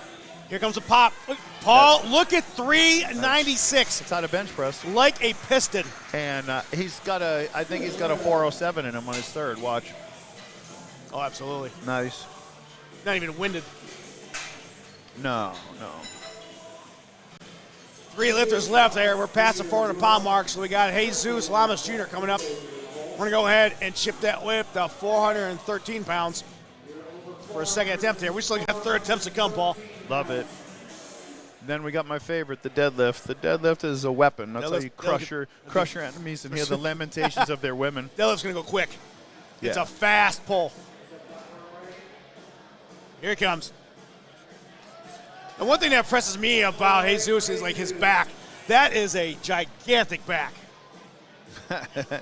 Here comes a pop. Paul, look at 396. It's out of bench press. Like a piston. And I think he's got a 407 in him on his third. Watch. Oh, absolutely. Nice. Not even winded. No. 3 lifters left there. We're past the 400-pound mark, so we got Jesus Lamas Jr. coming up. We're going to go ahead and chip that whip to 413 pounds for a second attempt here. We still got third attempts to come, Paul. Love it. Then we got my favorite, the deadlift. The deadlift is a weapon. That's how you crush your enemies and hear the lamentations of their women. Deadlift's going to go quick. Yeah. It's a fast pull. Here it comes. And one thing that impresses me about Jesus is like his back. That is a gigantic back.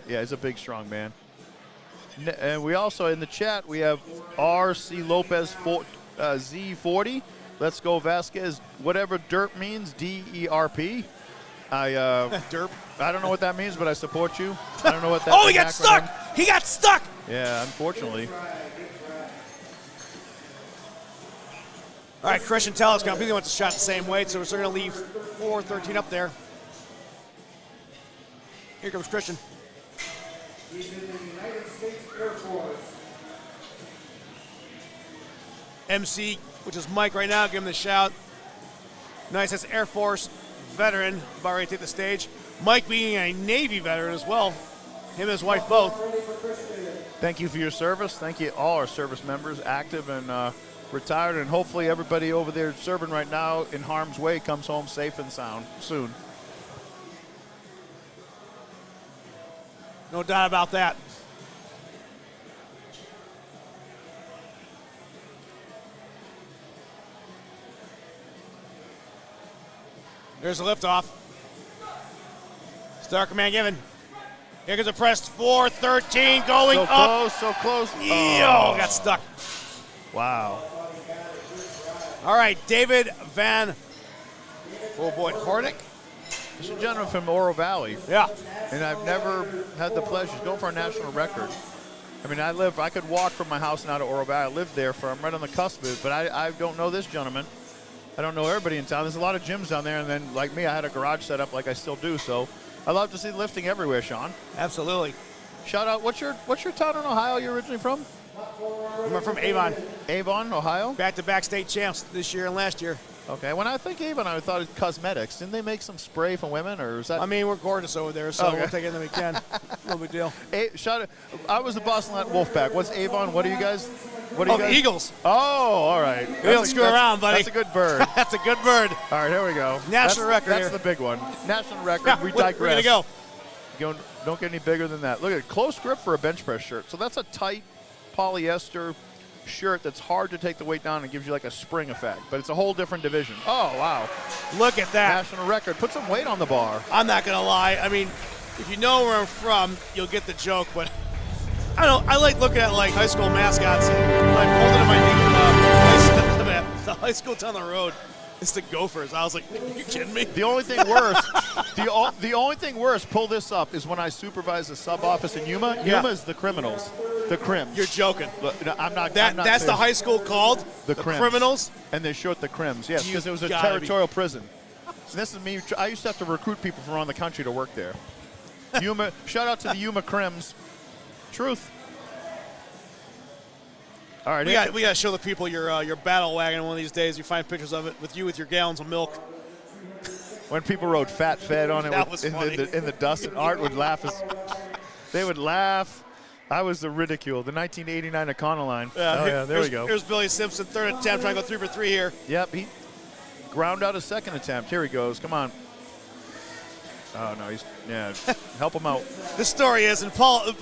Yeah, he's a big, strong man. And we also, in the chat, we have RC Lopez Z40. Let's go Vasquez. Whatever derp means, DERP. Derp. I don't know what that means, but I support you. I don't know what that Oh, he got stuck! He got stuck! Yeah, unfortunately. All right, Christian Telescom. He wants a shot the same weight, so we're still going to leave 413 up there. Here comes Christian. He's in the United States Air Force. MC, which is Mike right now, give him the shout. Nice, that's Air Force veteran, about ready to take the stage. Mike being a Navy veteran as well. Him and his wife both. Thank you for your service. Thank you, all our service members, active and retired, and hopefully everybody over there serving right now in harm's way comes home safe and sound soon. No doubt about that. There's a liftoff. Star Command given. Here comes a press 413 going up. So close. Yo, got stuck. Wow. All right, David Van Hornick. This is a gentleman from Oro Valley. Yeah. And I've never had the pleasure. He's going for a national record. I mean, I could walk from my house and out of Oro Valley. I lived there I'm right on the cusp of it, but I don't know this gentleman. I don't know everybody in town. There's a lot of gyms down there, and then like me, I had a garage set up like I still do. So I love to see lifting everywhere, Sean. Absolutely. Shout out. What's your town in Ohio you're originally from? We're from Avon. Avon, Ohio? Back-to-back state champs this year and last year. Okay. When I think Avon, I thought it's cosmetics. Didn't they make some spray for women, or is that? I mean, we're gorgeous over there, so Okay. we'll take anything we can. No big deal. I was the Boston Latin Wolfpack. What's Avon? What are you guys? What are you Oh, guys? Eagles. Oh, all right. We don't screw around, buddy. That's a good bird. That's a good bird. All right, here we go. National record That's here. the big one. National record. Yeah, we we're digress. going to go. Don't get any bigger than that. Look at it. Close grip for a bench press shirt. So that's a tight polyester shirt that's hard to take the weight down and gives you like a spring effect. But it's a whole different division. Oh, wow. Look at that. National record. Put some weight on the bar. I'm not going to lie. I mean, if you know where I'm from, you'll get the joke. But I don't know. I like looking at like high school mascots. I pulled into my the high school down the road. It's the Gophers. I was like, are you kidding me? The only thing worse, the only thing worse, pull this up, is when I supervise the sub office in Yuma. Yeah. Yuma is the criminals. The Crims. You're joking. Look, no, I'm not. That's I'm not the serious. high school called The Crims. Criminals. And they short the Crims, yes, You because it was a gotta be- territorial prison. So this is me. I used to have to recruit people from around the country to work there. Yuma. Shout out to the Yuma Crims. Truth. All right. We got to show the people your battle wagon one of these days. You find pictures of it with you with your gallons of milk. When people wrote "Fat Fed" on it That was in funny. the dust, and Art would laugh. They would laugh. I was the ridicule. The 1989 Econoline. There we go. Here's Billy Simpson, third attempt, trying to go 3 for 3 here. Yep, he ground out a second attempt. Here he goes. Come on. Oh no, help him out. The story is, and Paul,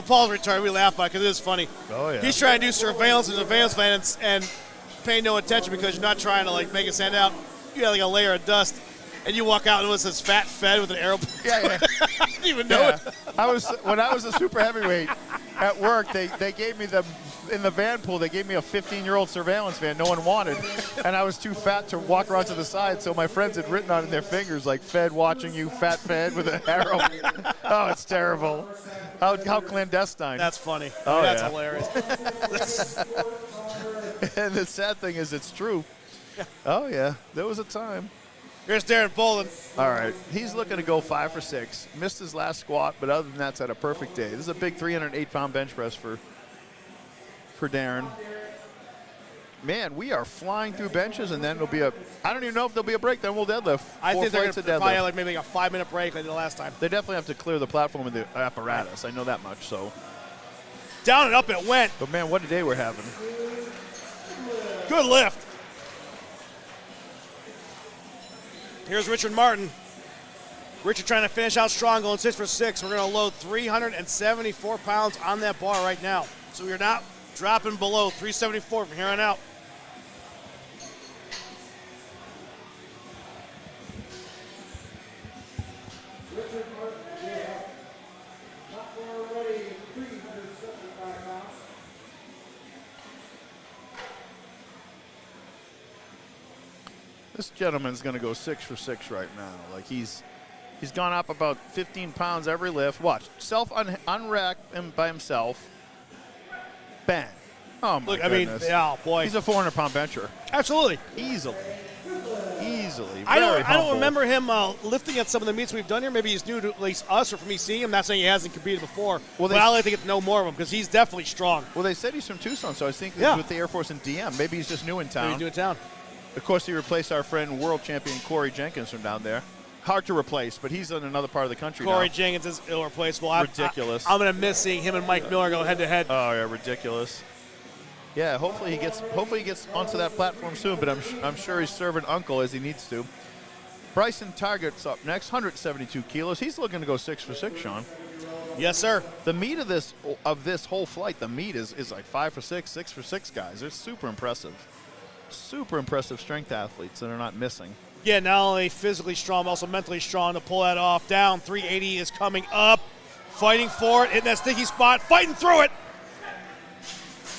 Paul's retired. We laugh about it because it is funny. Oh yeah. He's trying to do surveillance and surveillance plan and pay no attention because you're not trying to like make it stand out. You got like a layer of dust, and you walk out and it says "Fat Fed" with an arrow. Yeah. I didn't even know it. When I was a super heavyweight at work, they gave me in the van pool. They gave me a 15-year-old surveillance van no one wanted, and I was too fat to walk around to the side. So my friends had written on it in their fingers like "Fed watching you, Fat Fed" with an arrow. Oh, it's terrible. How clandestine. That's funny. Oh, That's yeah. hilarious. And the sad thing is, it's true. Oh yeah, there was a time. Here's Darren Bolin. All right, he's looking to go 5 for 6. Missed his last squat, but other than that, it's had a perfect day. This is a big 308-pound bench press for Darren. Man, we are flying through benches, and then there'll be I don't even know if there'll be a break. Then we'll deadlift. I think they're going to to probably have like maybe a 5-minute break like they did last time. They definitely have to clear the platform of the apparatus. I know that much. So, Down and up it went. but man, what a day we're having. Good lift. Here's Richard Martin. Richard trying to finish out strong, going 6 for 6. We're going to load 374 pounds on that bar right now. So we're not dropping below 374 from here on out. Richard Martin, yeah. Top bar ready, 375 pounds. This gentleman's going to go 6 for 6 right now. Like he's gone up about 15 pounds every lift. Watch, unrack him by himself. Bang. Oh my Look, goodness. I mean, yeah, boy. He's a 400-pound bencher. Absolutely. Easily. I don't humble. remember him lifting at some of the meets we've done here. Maybe he's new to at least us or for me seeing him. Not saying he hasn't competed before. Well, but I like to get to know more of him because he's definitely strong. Well, they said he's from Tucson, so I think he's Yeah. with the Air Force and DM. Maybe he's just new in Maybe town. he's new in town. Of course, he replaced our friend world champion Corey Jenkins from down there. Hard to replace, but he's in another part of the country Corey now. Jenkins is irreplaceable. Ridiculous. I'm going to miss seeing him and Mike Miller go head to head. Oh yeah, ridiculous. Yeah, hopefully he gets onto that platform soon, but I'm sure he's serving uncle as he needs to. Bryson Target's up next, 172 kilos. He's looking to go 6 for 6, Sean. Yes, sir. The meat of this whole flight, the meat is like 5 for 6, 6 for 6 guys. They're super impressive. Super impressive strength athletes that are not missing. Yeah, not only physically strong, but also mentally strong to pull that off. Down, 380 is coming up. Fighting for it, hitting that sticky spot, fighting through it.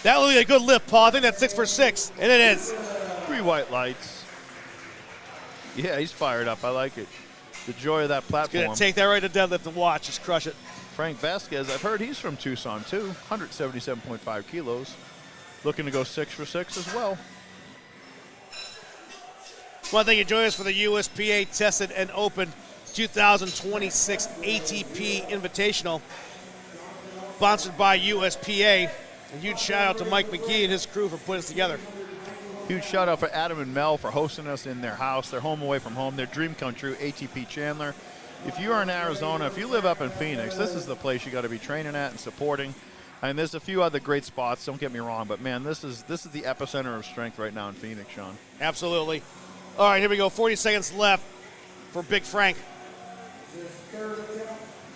That will be a good lift, Paul. I think that's 6 for 6, and it is. 3 white lights. Yeah, he's fired up. I like it. The joy of that platform. Going to take that right to deadlift and watch. Just crush it. Frank Vasquez, I've heard he's from Tucson too, 177.5 kilos. Looking to go 6 for 6 as well. Well, thank you. Join us for the USPA Tested and Open 2026 ATP Invitational, sponsored by USPA. A huge shout out to Mike McGee and his crew for putting this together. Huge shout out for Adam and Mel for hosting us in their house. Their home away from home. Their dream come true, ATP Chandler. If you are in Arizona, if you live up in Phoenix, this is the place you got to be training at and supporting. And there's a few other great spots, don't get me wrong, but man, this is the epicenter of strength right now in Phoenix, Sean. Absolutely. All right, here we go. 40 seconds left for Big Frank.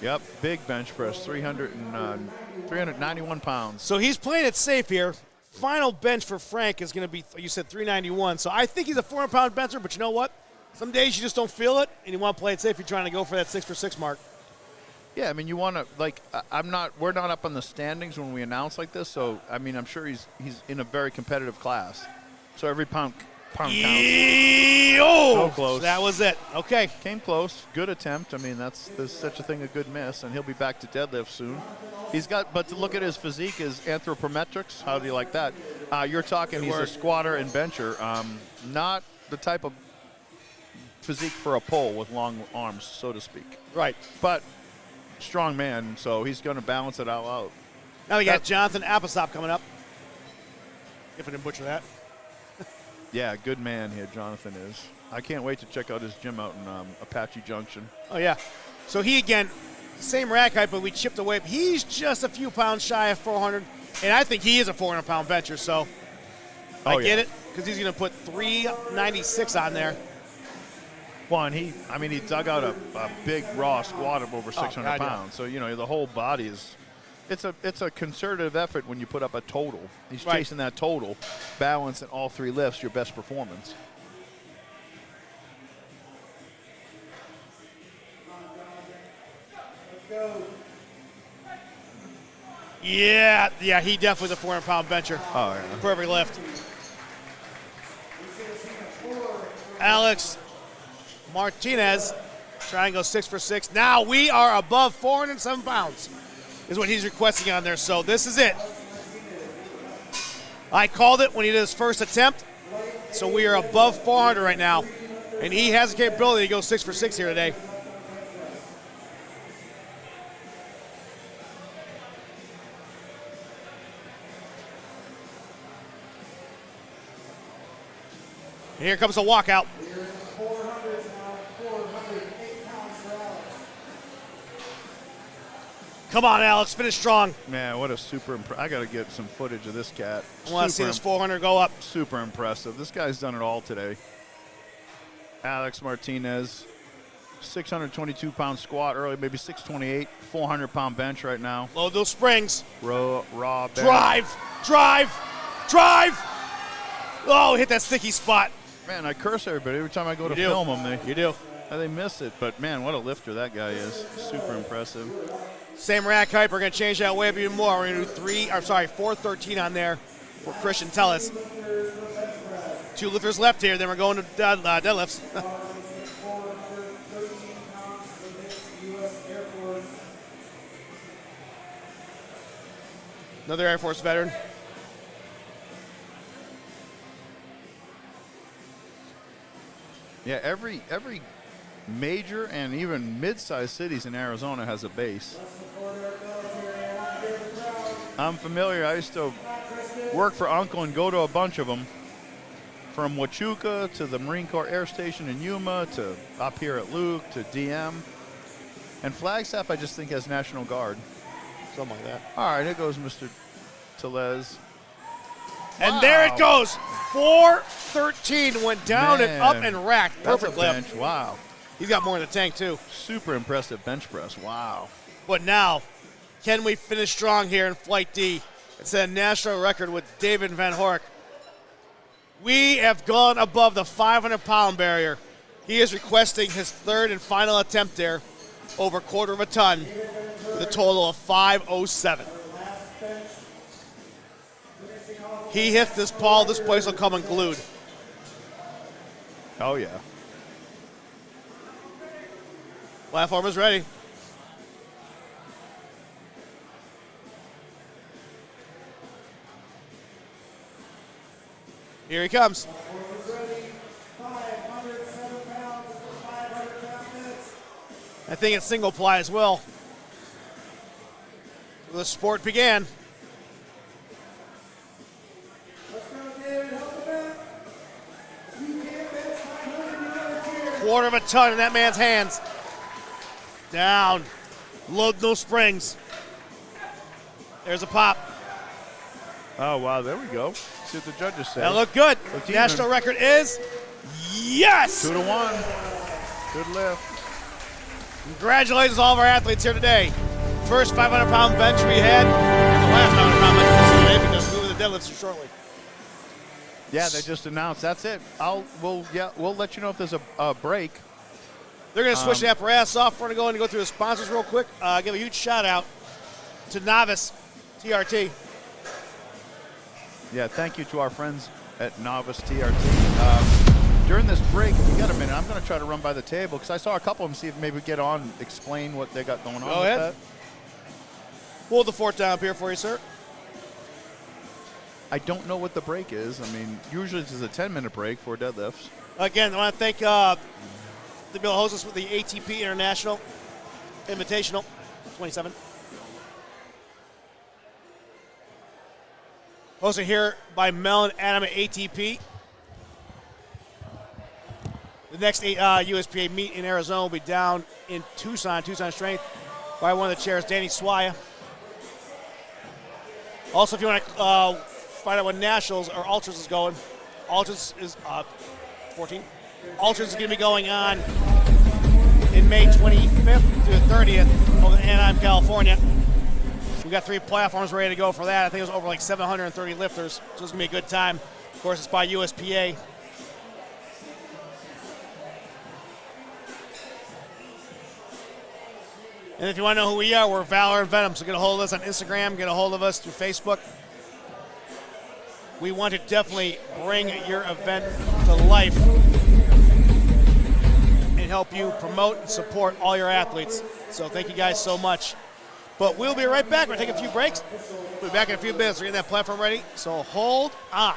Yep, big bench press, 391 pounds. So he's playing it safe here. Final bench for Frank is going to be, you said 391. So I think he's a 400-pound bencher, but you know what? Some days you just don't feel it, and you want to play it safe. You're trying to go for that 6-for-6 mark. Yeah, I mean, you want to, like, we're not up on the standings when we announce like this, so, I mean, I'm sure he's in a very competitive class. So every pound counts. Oh, So close. That was it. Okay. Came close. Good attempt. I mean, there's such a thing, a good miss, and he'll be back to deadlift soon. But to look at his physique, his anthropometrics, how do you like that? You're talking he's a squatter and bencher, not the type of physique for a pole with long arms, so to speak. Right. But strong man, so he's going to balance it all out. Now we got Jonathan Appesop coming up. If I didn't butcher that. Yeah, good man here, Jonathan is. I can't wait to check out his gym out in Apache Junction. Oh, yeah. So he, again, same rack height, but we chipped away. He's just a few pounds shy of 400, and I think he is a 400-pound bencher, so I get it, because he's going to put 396 on there. Well, and he dug out a big raw squat of over 600 pounds. So, the whole body is – it's a concerted effort when you put up a total. He's chasing that total. Balance in all three lifts, your best performance. Yeah, he definitely is a 400-pound bencher. Oh, yeah. Perfect lift. Alex Martinez trying to go 6-for-6. Now we are above 407 pounds is what he's requesting on there. So this is it. I called it when he did his first attempt. So we are above 400 right now. And he has the capability to go 6-for-6 here today. And here comes the walkout. Come on, Alex, finish strong. Man, what a super I got to get some footage of this cat. I want to see this 400 go up. Super impressive. This guy's done it all today. Alex Martinez, 622-pound squat early, maybe 628, 400-pound bench right now. Load those springs. Raw bench. Drive. Oh, hit that sticky spot. Man, I curse everybody every time I go to film them. You do. They miss it, but man, what a lifter that guy is. Super impressive. Same rack height. We're going to change that way up even more. We're going to do 413 on there for Christian Tellis. 2 lifters left here. Then we're going to deadlifts. Another Air Force veteran. Yeah, every major and even mid-sized cities in Arizona has a base. I'm familiar. I used to work for Uncle and go to a bunch of them, from Huachuca to the Marine Corps Air Station in Yuma to up here at Luke to DM. And Flagstaff, I just think, has National Guard. Something like that. All right, here goes Mr. Telez. And there it goes. 413 went down and up and racked. Perfect lift. Bench. Wow. He's got more in the tank, too. Super impressive bench press. Wow. But now, can we finish strong here in Flight D? It's a national record with David Van Hork. We have gone above the 500-pound barrier. He is requesting his third and final attempt there, over a quarter of a ton, with a total of 507. He hits this, Paul, this place will come unglued. Oh, yeah. Platform is ready. Here he comes. I think it's single ply as well. The sport began. quarter of a ton in that man's hands. Down. Load those springs. There's a pop. Oh, wow, there we go. See what the judges say. That looked good. Looked National even. record is yes! 2-1. Good lift. Congratulations to all of our athletes here today. First 500-pound bench we had, and the last 500-pound bench today because we'll move the deadlifts shortly. Yeah, they just announced. That's it. We'll let you know if there's a break. They're going to switch the apparatus off. We're going to go through the sponsors real quick. Give a huge shout out to Novice TRT. Yeah, thank you to our friends at Novice TRT. During this break, if you got a minute, I'm going to try to run by the table because I saw a couple of them, see if maybe get on, explain what they got going on. Go with ahead. that. Hold the fort down up here for you, sir. I don't know what the break is. I mean, usually this is a 10-minute break for deadlifts. Again, I want to thank the Bill host us with the ATP International Invitational 27. Hosted here by Mel and Adam at ATP. The next USPA meet in Arizona will be down in Tucson Strength, by one of the chairs, Danny Swaya. Also, if you want to find out when Nationals or Ultras is going, Ultras is 14. Ultras is going to be going on in May 25th through the 30th over in Anaheim, California. We got 3 platforms ready to go for that. I think it was over like 730 lifters, so it's going to be a good time. Of course, it's by USPA. And if you want to know who we are, we're Valor and Venom. So get a hold of us on Instagram, get a hold of us through Facebook. We want to definitely bring your event to life and help you promote and support all your athletes. So thank you guys so much. But we'll be right back. We're going to take a few breaks. We'll be back in a few minutes. We're getting that platform ready. So hold on.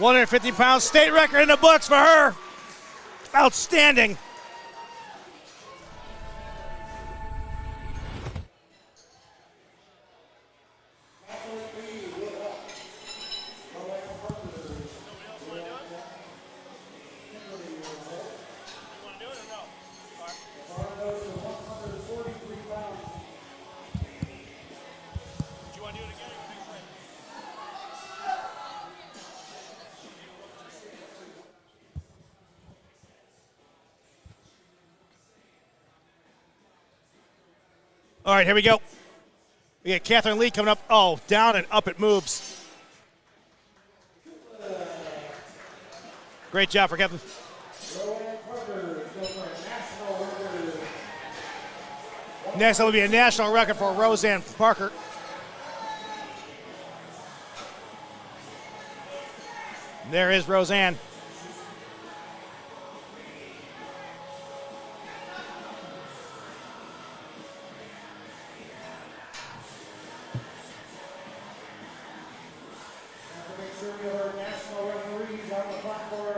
150 pounds, state record in the books for her. Outstanding. All right, here we go. We got Catherine Lee coming up. Oh, down and up it moves. Great job for Catherine. Next, it will be a national record for Roseanne Parker. There is Roseanne.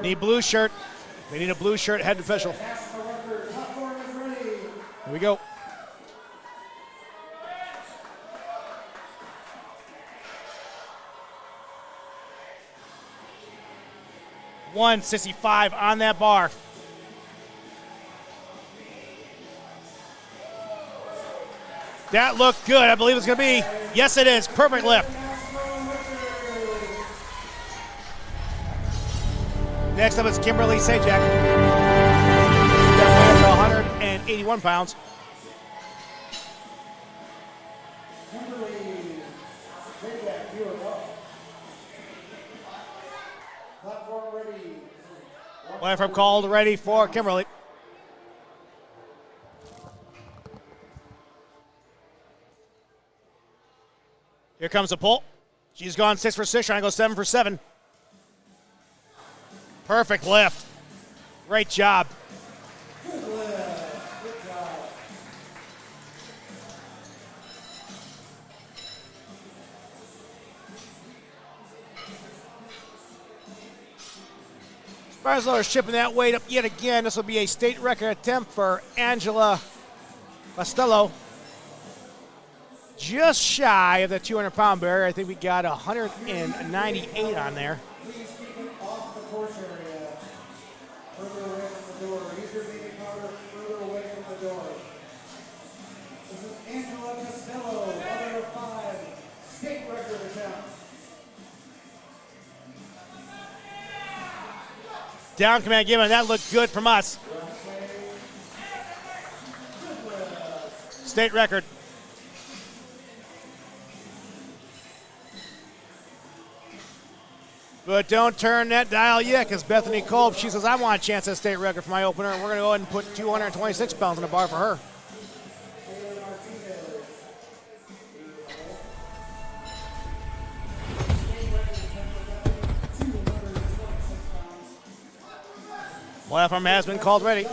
Need blue shirt. They need a blue shirt head official. Here we go. $165 on that bar. That looked good. I believe it's going to be. Yes, it is. Perfect lift. Next up is Kimberly Sajak. Definitely up to 181 pounds. Platform called ready for Kimberly. Here comes the pull. She's gone 6 for 6, trying to go 7 for 7. Perfect lift. Great job. Good lift. Good job. Barzlow is shipping that weight up yet again. This will be a state record attempt for Angela Costello. Just shy of the 200-pound barrier. I think we got 198 on there. Please keep it off the course area. Further away from the door. Use your baby powder further away from the door. This is Angela Costello, mother of 5, state record attempt. Down command given. That looked good from us. State record. But don't turn that dial yet, because Bethany Kolb, she says, I want a chance at state record for my opener, and we're going to go ahead and put 226 pounds in the bar for her. Platform has been called ready. This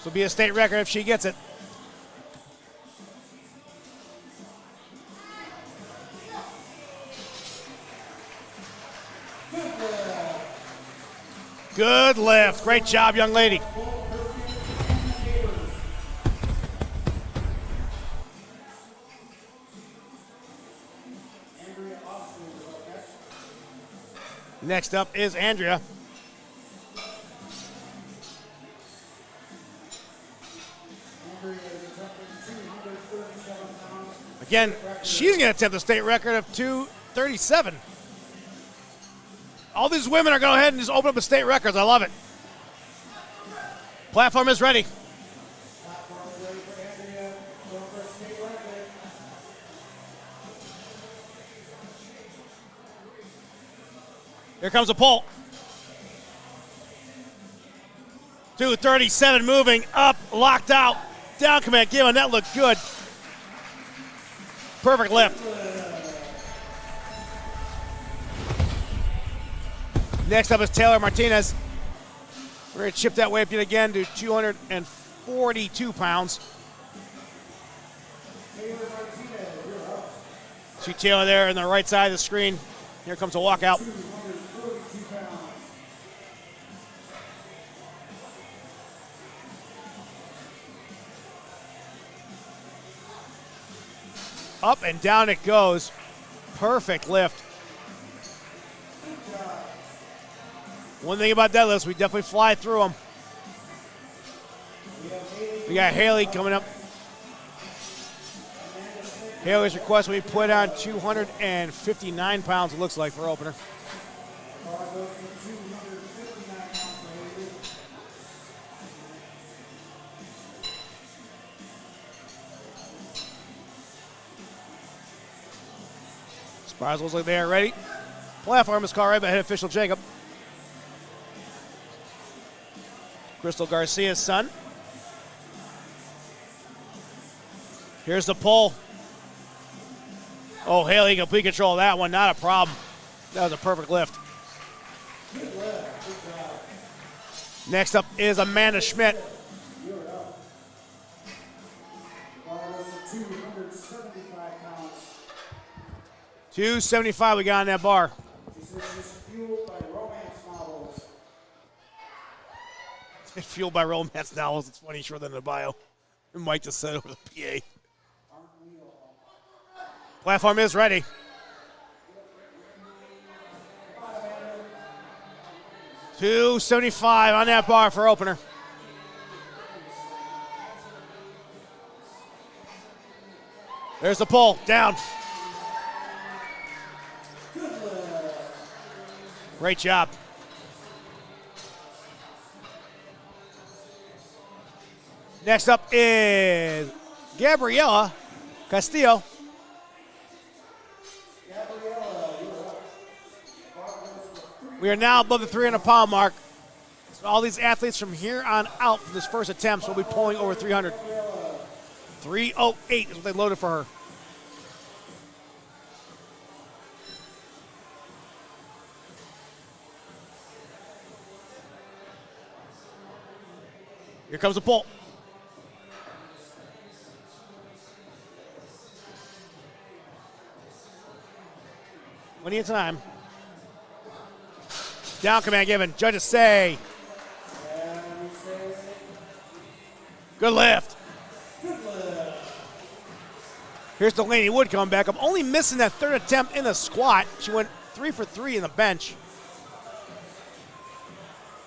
will be a state record if she gets it. Good lift. Great job, young lady. Next up is Andrea. Again, she's going to attempt the state record of 237. All these women are going to go ahead and just open up the state records. I love it. Platform is ready. Here comes a pull. 237 moving up, locked out. Down command given. That looked good. Perfect lift. Next up is Taylor Martinez. We're going to chip that weight up yet again to 242 pounds. See Taylor there on the right side of the screen. Here comes a walkout. Up and down it goes. Perfect lift. One thing about deadlifts, we definitely fly through them. We got Haley coming up. Haley's request we put on 259 pounds, it looks like, for opener. Spars looks like they are ready. Platform is called right by head official Jacob. Crystal Garcia's son. Here's the pull. Oh, Haley, complete control of that one. Not a problem. That was a perfect lift. Next up is Amanda Schmidt. 275 we got on that bar. It's fueled by romance novels. It's funny, shorter than the bio. Mike just said over the PA. Platform is ready. $275 on that bar for opener. There's the pull, down. Great job. Next up is Gabriela Castillo. We are now above the 300-pound mark. So all these athletes from here on out for this first attempt will be pulling over 300. 308 is what they loaded for her. Here comes the pull. Plenty of time. Down command given. Judges say. Good lift. Here's Delaney Wood coming back up. Only missing that third attempt in the squat. She went 3 for 3 in the bench.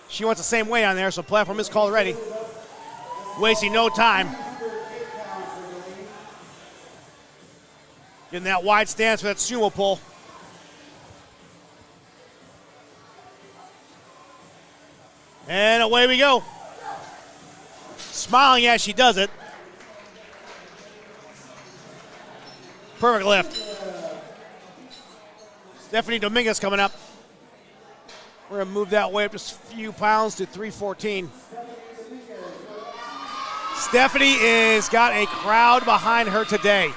She wants the same way on there, so platform is called ready. Wasting no time. Getting that wide stance for that sumo pull. And away we go. Smiling as she does it. Perfect lift. Stephanie Dominguez coming up. We're going to move that way up just a few pounds to 314. Stephanie is got a crowd behind her today.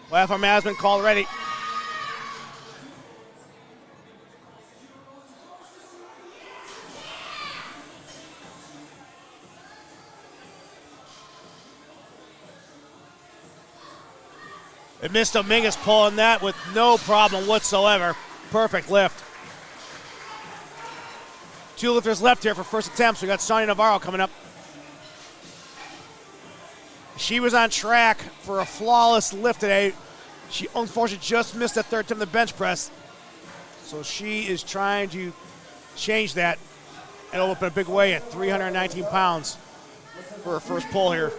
Platform has been called ready. And Miss Dominguez pulling that with no problem whatsoever. Perfect lift. 2 lifters left here for first attempts. We got Sonia Navarro coming up. She was on track for a flawless lift today. She unfortunately just missed that third attempt in the bench press. So she is trying to change that and open a big way at 319 pounds for her first pull here.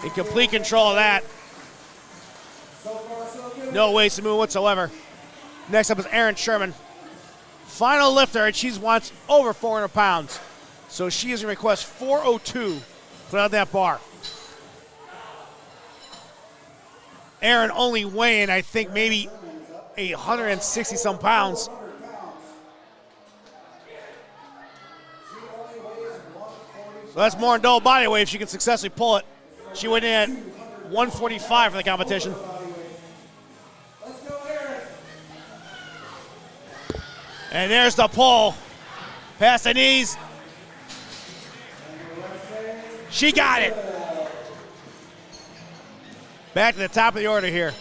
In complete control of that. No wasted move whatsoever. Next up is Erin Sherman. Final lifter, and she wants over 400 pounds. So she is going to request 402 put on that bar. Erin only weighing, I think, maybe 160 some pounds. So that's more than double body weight if she can successfully pull it. She went in at 145 for the competition. And there's the pull. Past the knees. She got it. Back to the top of the order here.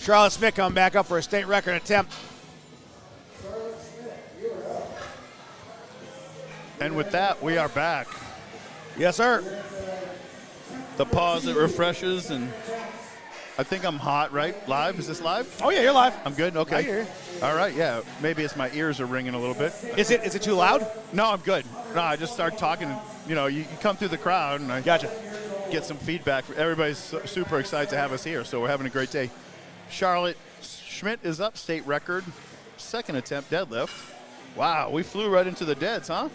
Charlotte Smith coming back up for a state record attempt. And with that, we are back. Yes, sir. The pause that refreshes, and I think I'm hot, right? Live? Is this live? Oh, yeah, you're live. I'm good? Okay. I hear you. All right, yeah. Maybe it's my ears are ringing a little bit. Is it too loud? No, I'm good. No, I just start talking. You know, you come through the crowd, and I Gotcha. get some feedback. Everybody's super excited to have us here, so we're having a great day. Charlotte Schmidt is up, state record, second attempt deadlift. Wow, we flew right into the deads, huh?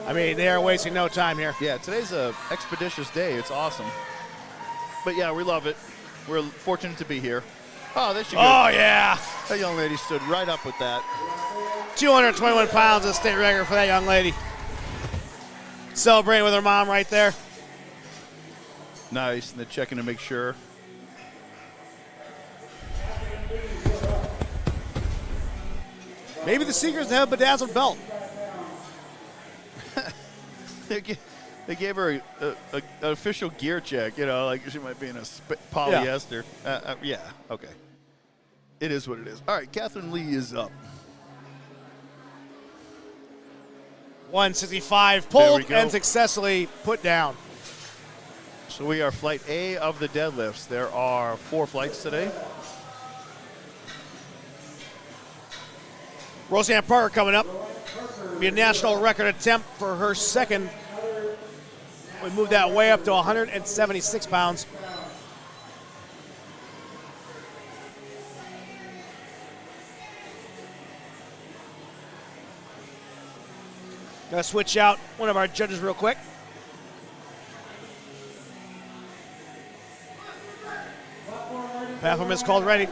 I mean, they are wasting no time here. Yeah, today's a expeditious day. It's awesome. But yeah, we love it. We're fortunate to be here. Oh, there she goes. Oh, yeah. That young lady stood right up with that. 221 pounds of state record for that young lady. Celebrating with her mom right there. Nice, and they're checking to make sure. Maybe the secret is to have a bedazzled belt. They gave her an official gear check, you know, like she might be in a polyester. Yeah, okay. It is what it is. All right, Catherine Lee is up. 165 There pulled we go. and successfully put down. So we are flight A of the deadlifts. There are 4 flights today. Roseanne Parker coming up. Be a national record attempt for her second. We moved that way up to 176 pounds. Gotta switch out one of our judges real quick. Platform is called ready.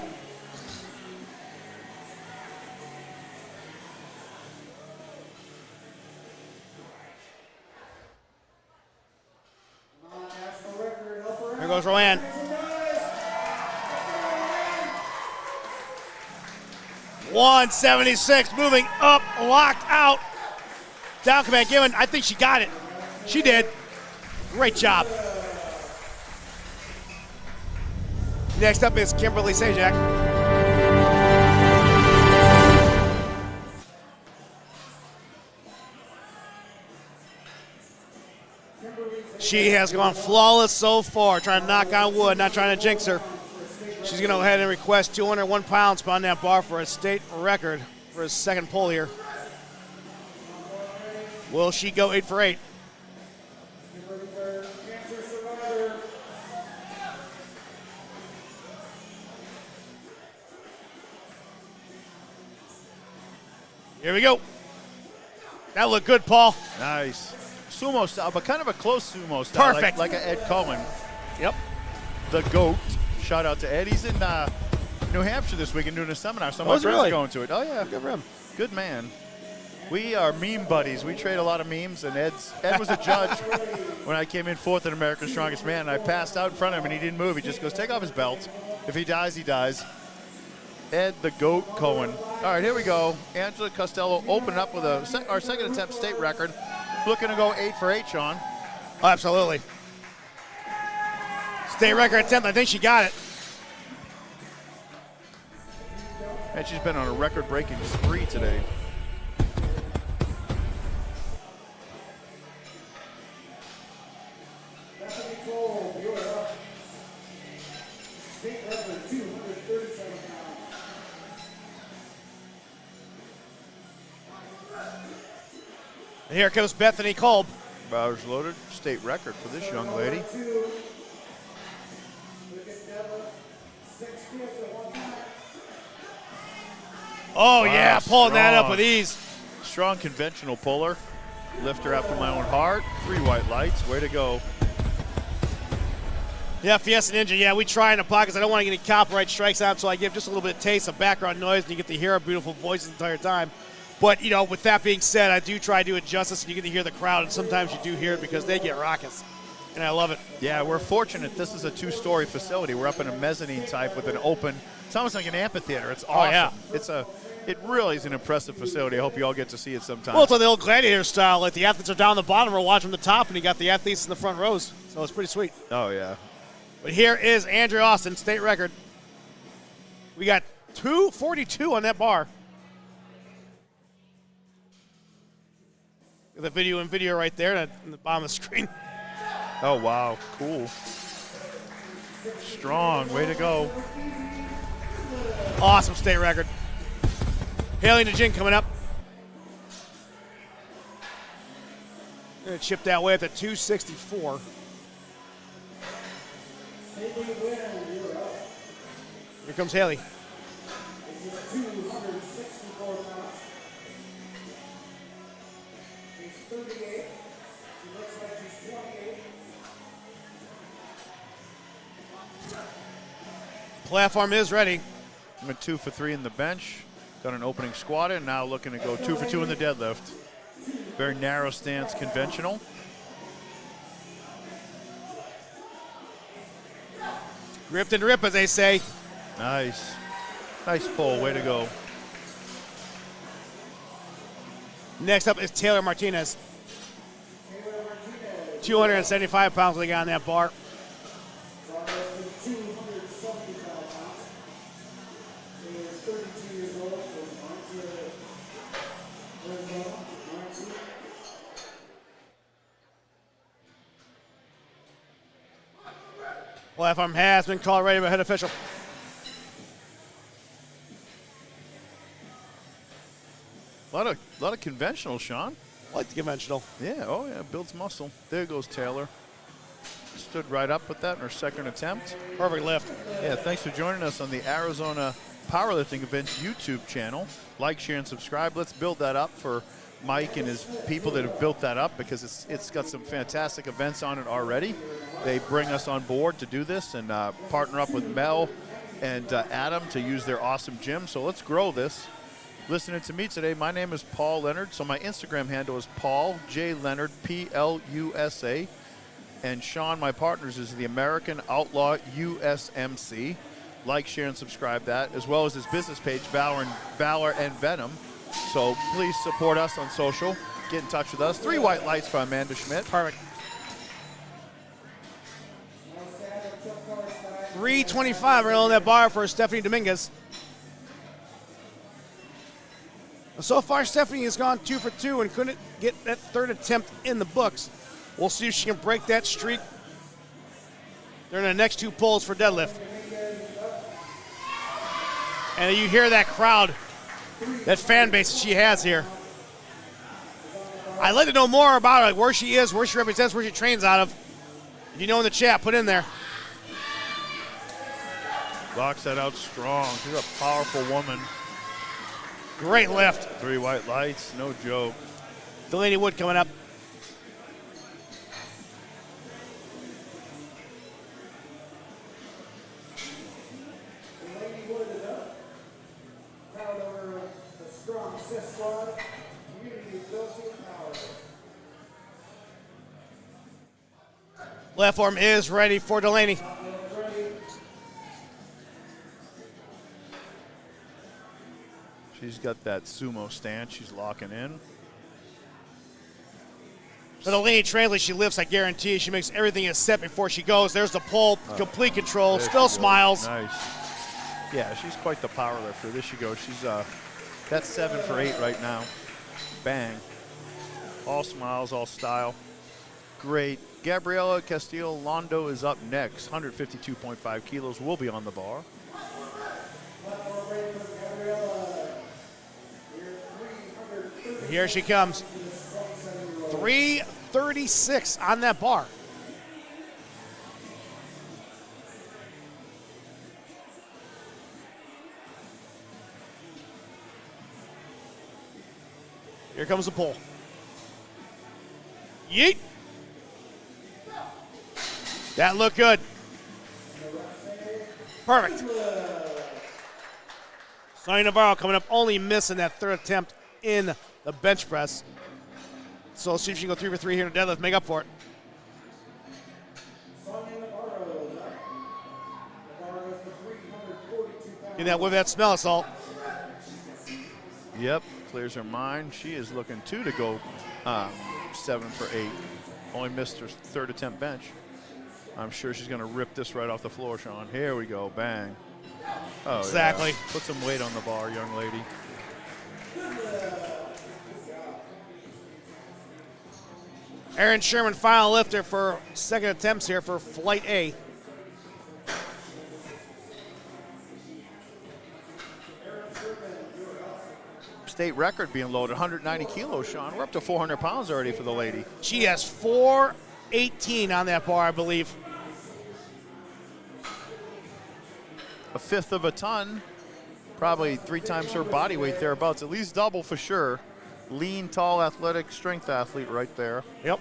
There goes Roanne. $176, moving up, locked out. Down command given. I think she got it. She did. Great job. Next up is Kimberly Sajak. She has gone flawless so far, trying to knock on wood, not trying to jinx her. She's going to go ahead and request 201 pounds on that bar for a state record for his second pull here. Will she go 8 for 8? Here we go. That looked good, Paul. Nice. Sumo style, but kind of a close sumo style. Perfect. Like a Ed Cohen. Yep. The GOAT. Shout out to Ed. He's in New Hampshire this weekend doing a seminar, so my is friends really? are going to it. Oh, yeah. Good for him. Good man. We are meme buddies. We trade a lot of memes, and Ed was a judge when I came in 4th in America's Strongest Man, and I passed out in front of him, and he didn't move. He just goes, take off his belt. If he dies, he dies. Ed the GOAT Cohen. All right, here we go. Angela Costello opening up with our second attempt state record. Looking to go 8 for 8, Sean. Oh, absolutely. State record attempt. I think she got it. And she's been on a record-breaking spree today. And here comes Bethany Kolb. Bowers loaded, state record for this young lady. Oh, yeah, pulling that up strong. with ease. Strong conventional puller. Lifter after my own heart. 3 white lights. Way to go. Yeah, Fiesta Ninja, yeah, we try in the pockets. I don't want to get any copyright strikes out, so I give just a little bit of taste of background noise, and you get to hear our beautiful voices the entire time. But, you know, with that being said, I do try to do it justice, and you get to hear the crowd, and sometimes you do hear it because they get raucous, and I love it. Yeah, we're fortunate. This is a 2-story facility. We're up in a mezzanine type with an open, it's almost like an amphitheater. It's awesome. Oh, yeah. It's a It really is an impressive facility. I hope you all get to see it sometime. Well, it's like the old gladiator style. Like the athletes are down the bottom, we're watching the top, and you got the athletes in the front rows. So it's pretty sweet. Oh, yeah. But here is Andrea Austin, state record. We got 242 on that bar. The video right there at the bottom of the screen. Oh, wow. Cool. Strong. Way to go. Awesome state record. Haley Najin coming up. Gonna chip that way up to 264. Here comes Haley. This is 264 pounds. She's 38. She looks like she's 28. Platform is ready. Went 2 for 3 in the bench. Done an opening squat and now looking to go 2 for 2 in the deadlift. Very narrow stance, conventional. Ripped and rip, as they say. Nice. Nice pull. Way to go. Next up is Taylor Martinez. 275 pounds they got on that bar. Platform has been called ready by head official. A lot of conventional, Sean. I like the conventional. Yeah, oh yeah, builds muscle. There goes Taylor. Stood right up with that in her second attempt. Perfect lift. Yeah, thanks for joining us on the Arizona Powerlifting Events YouTube channel. Like, share, and subscribe. Let's build that up for Mike and his people that have built that up, because it's got some fantastic events on it already. They bring us on board to do this and partner up with Mel and Adam to use their awesome gym. So let's grow this. Listening to me today, my name is Paul Leonard. So my Instagram handle is Paul J. Leonard, P-L-U-S-A. And Sean, my partners, is the American Outlaw USMC. Like, share, and subscribe that, as well as his business page, Valor and Venom. So please support us on social. Get in touch with us. 3 white lights for Amanda Schmidt. Perfect. 325 right on that bar for Stephanie Dominguez. So far, Stephanie has gone 2 for 2 and couldn't get that third attempt in the books. We'll see if she can break that streak during the next 2 pulls for deadlift. And you hear that crowd, that fan base she has here. I'd like to know more about her, like where she is, where she represents, where she trains out of. If you know in the chat, put in there. Locks that out strong. She's a powerful woman. Great lift. 3 white lights, no joke. Delaney Wood coming up. Delaney Wood is up. Proud owner of the Strong Sis Squad, Community Associate Power. Platform is ready for Delaney. She's got that sumo stance. She's locking in. But Delaney translates, she lifts, I guarantee. She makes everything a set before she goes. There's the pull, complete control, There still she goes. smiles. Nice. Yeah, she's quite the power lifter. There she goes. She's that's 7 for 8 right now. Bang. All smiles, all style. Great. Gabriela Castillo Londo is up next. 152.5 kilos will be on the bar. Here she comes. 336 on that bar. Here comes the pull. Yeet. That looked good. Perfect. Sonny Navarro coming up, only missing that third attempt in the bench press. So let's see if she can go 3 for 3 here in the deadlift, make up for it. Get that with that smell assault. Yep, clears her mind. She is looking to go 7 for 8. Only missed her third attempt bench. I'm sure she's going to rip this right off the floor, Sean. Here we go, bang. Oh, Exactly. Yeah. Put some weight on the bar, young lady. Aaron Sherman, final lifter for second attempts here for Flight A. State record being loaded, 190 kilos, Sean. We're up to 400 pounds already for the lady. She has 418 on that bar, I believe. A fifth of a ton, probably 3 times her body weight thereabouts, at least double for sure. Lean, tall, athletic, strength athlete right there. Yep.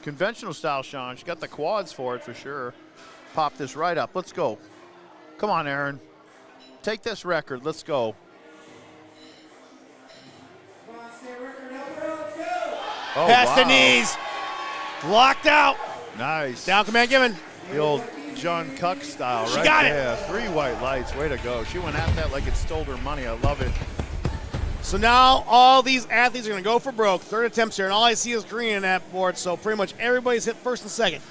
Conventional style, Sean. She got the quads for it for sure. Pop this right up. Let's go. Come on, Aaron. Take this record. Let's go. Oh, Past the wow. knees. Locked out. Nice. Down command given. The old John Cuck style, She right got it. there. 3 white lights. Way to go. She went at that like it stole her money. I love it. So now all these athletes are going to go for broke. Third attempts here, and all I see is green in that board, so pretty much everybody's hit first and second.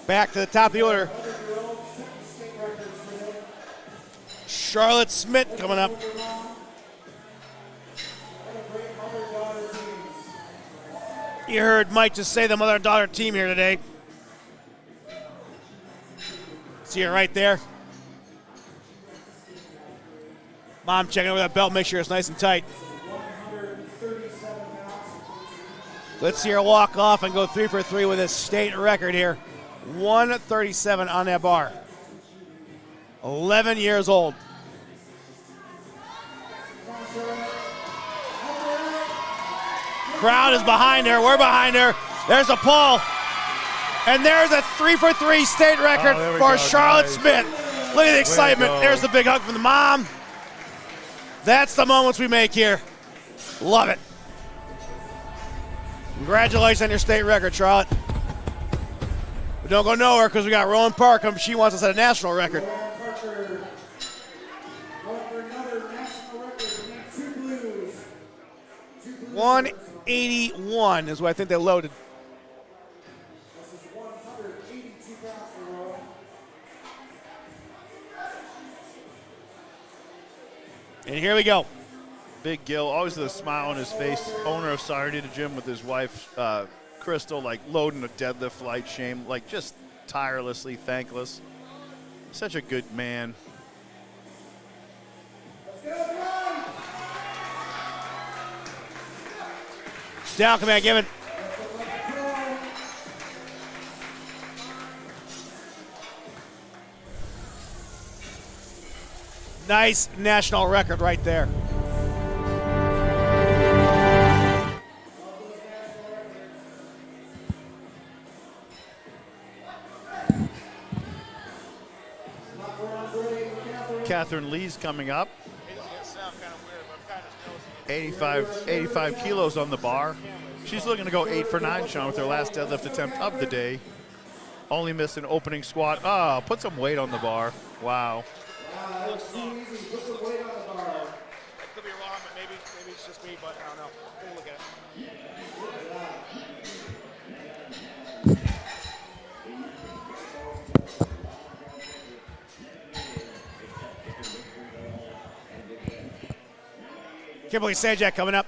Back to the top of the order. Charlotte Smith coming up. You heard Mike just say the mother-daughter team here today. See her right there. Mom checking over that belt, make sure it's nice and tight. Let's see her walk off and go 3 for 3 with a state record here. 137 on that bar. 11 years old. Crowd is behind her. We're behind her. There's a pull. And there's a 3 for 3 state record for Charlotte Smith. Look at the excitement. There's the big hug from the mom. That's the moments we make here. Love it. Congratulations on your state record, Charlotte. But don't go nowhere because we got Rowan Parkham. She wants us at a national record. 181 is what I think they loaded. And here we go. Big Gil, always with a smile on his face. Owner of Saturday to Gym with his wife, Crystal, like loading a deadlift light shame, like just tirelessly thankless. Such a good man. Down command given. Nice national record right there. Catherine Lee's coming up. 85 kilos on the bar. She's looking to go 8 for 9, Sean, with her last deadlift attempt of the day. Only missed an opening squat. Oh, put some weight on the bar. Wow. Could be wrong, but maybe it's just me, but I don't know. We'll look at it. Kimberly Sajak coming up.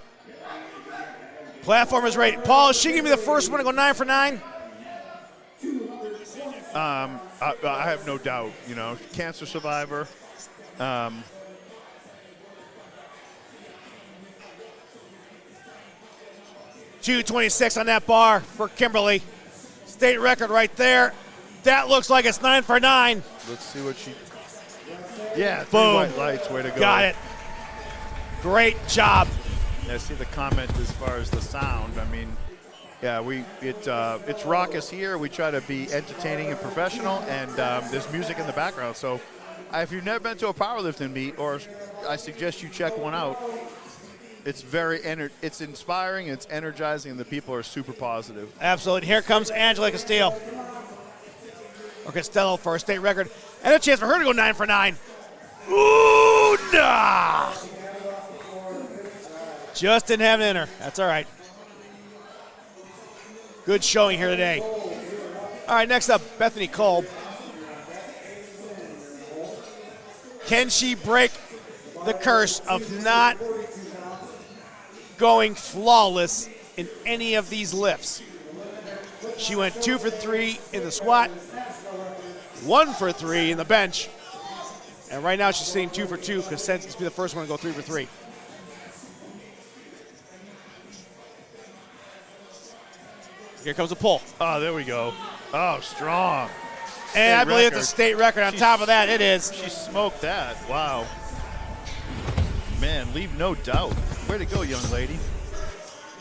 Platform is ready. Paul, is she going to be the first one to go 9 for 9? I have no doubt, you know, cancer survivor. 226 on that bar for Kimberly. State record right there. That looks like it's 9 for 9. Let's see what she. Yeah, 3 Boom. white lights. Way to go. Got it. Great job. Yeah, I see the comment as far as the sound. I mean, yeah, it's raucous here. We try to be entertaining and professional, and there's music in the background. So if you've never been to a powerlifting meet, or I suggest you check one out, it's it's inspiring, it's energizing, and the people are super positive. Absolutely. Here comes Angela Castillo. Or Costello for a state record. And a chance for her to go 9 for 9. Ooh, nah. Just didn't have it in her. That's all right. Good showing here today. All right, next up, Bethany Kolb. Can she break the curse of not going flawless in any of these lifts? She went 2 for 3 in the squat, 1 for 3 in the bench, and right now she's sitting 2 for 2 because Sense to be the first one to go 3 for 3. Here comes a pull. Oh, there we go. Oh, strong. And I believe it's a state record. On top of that, it is. She smoked that. Wow. Man, leave no doubt. Way to go, young lady. I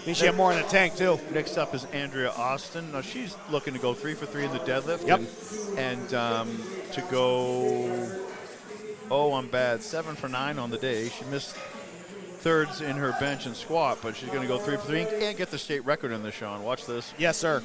think she had more in the tank, too. Next up is Andrea Austin. Now, she's looking to go 3 for 3 in the deadlift. Yep. And to go, oh, I'm bad, 7 for 9 on the day. She missed thirds in her bench and squat, but she's going to go 3 for 3 and get the state record in this, Sean. Watch this. Yes, sir.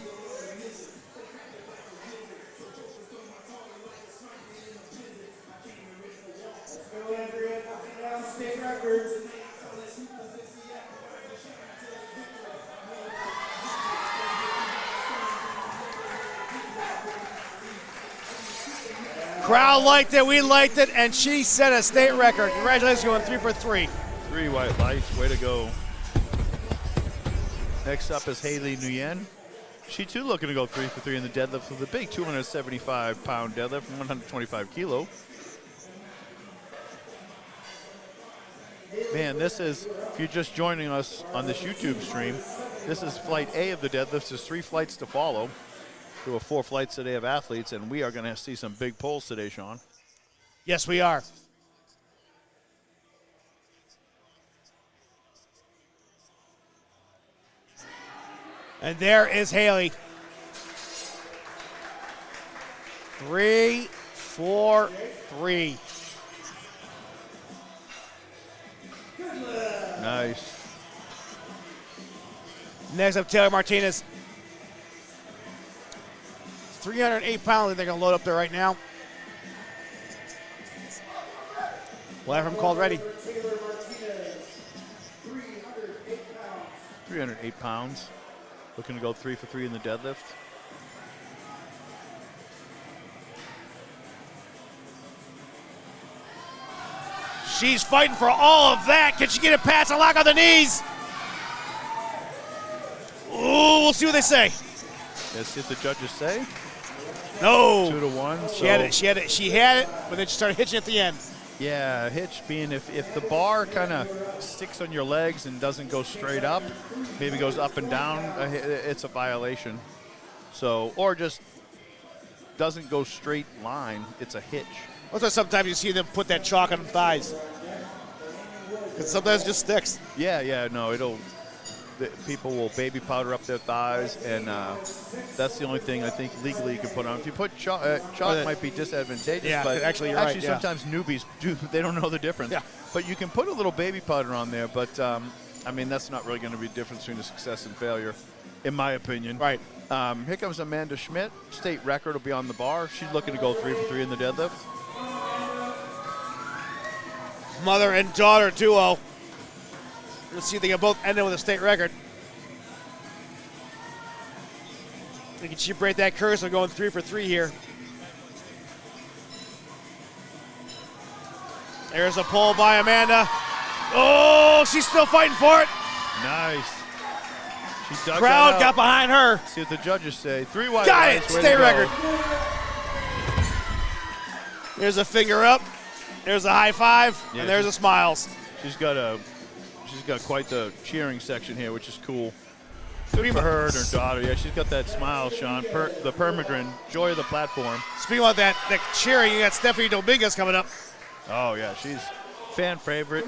Crowd liked it, we liked it, and she set a state record. Congratulations, going 3 for 3. 3 white lights, way to go. Next up is Haley Nguyen. She too looking to go 3 for 3 in the deadlift with a big 275-pound deadlift from 125 kilo. Man, this is, if you're just joining us on this YouTube stream, this is flight A of the deadlifts. There's 3 flights to follow. There were 4 flights today of athletes, and we are going to see some big pulls today, Sean. Yes, we are. And there is Haley. 3, 4, 3. Nice. Next up, Taylor Martinez. 308 pounds they're going to load up there right now. We'll have him called ready. 308 pounds. Looking to go 3 for 3 in the deadlift. She's fighting for all of that. Can she get it past and lock on the knees? Ooh, we'll see what they say. Let's see what the judges say. No. 2 to 1. She had it, but then she started hitching at the end. Yeah, hitch being if the bar kind of sticks on your legs and doesn't go straight up, maybe goes up and down, it's a violation. So, or just doesn't go straight line, it's a hitch. That's why sometimes you see them put that chalk on the thighs. Because sometimes it just sticks. Yeah, no, people will baby powder up their thighs, and that's the only thing I think legally you can put on. If you put chalk might be disadvantageous, yeah, but actually, you're right, sometimes newbies they don't know the difference. Yeah. But you can put a little baby powder on there, but I mean, that's not really going to be the difference between success and failure, in my opinion. Right. Here comes Amanda Schmidt. State record will be on the bar. She's looking to go 3 for 3 in the deadlift. Mother and daughter duo. Let's see if they can both end it with a state record. Can she break that curse of going 3 for 3 here? There's a pull by Amanda. Oh, she's still fighting for it. Nice. She dug Crowd that out. got behind her. See what the judges say. 3 white Got it. lights, way to State go. record. There's a finger up. There's a high five. Yeah, and there's a smiles. She's got quite the cheering section here, which is cool. For her and her daughter, yeah, she's got that smile, Sean. The permagrin, joy of the platform. Speaking about that cheering, you got Stephanie Dominguez coming up. Oh yeah, she's fan favorite.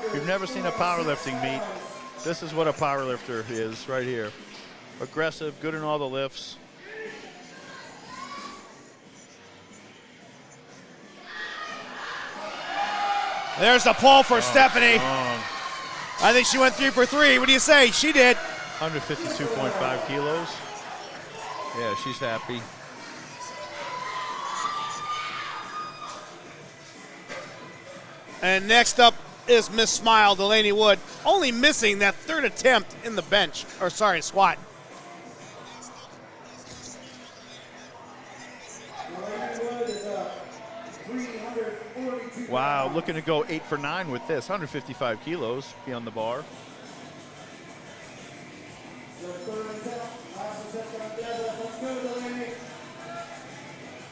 If you've never seen a powerlifting meet, this is what a powerlifter is right here. Aggressive, good in all the lifts. There's the pull for Stephanie. Strong. I think she went 3 for 3. What do you say? She did. 152.5 kilos. Yeah, she's happy. And next up is Miss Smile, Delaney Wood, only missing that third attempt in the bench, or sorry, squat. Wow, looking to go 8 for 9 with this. 155 kilos, be on the bar.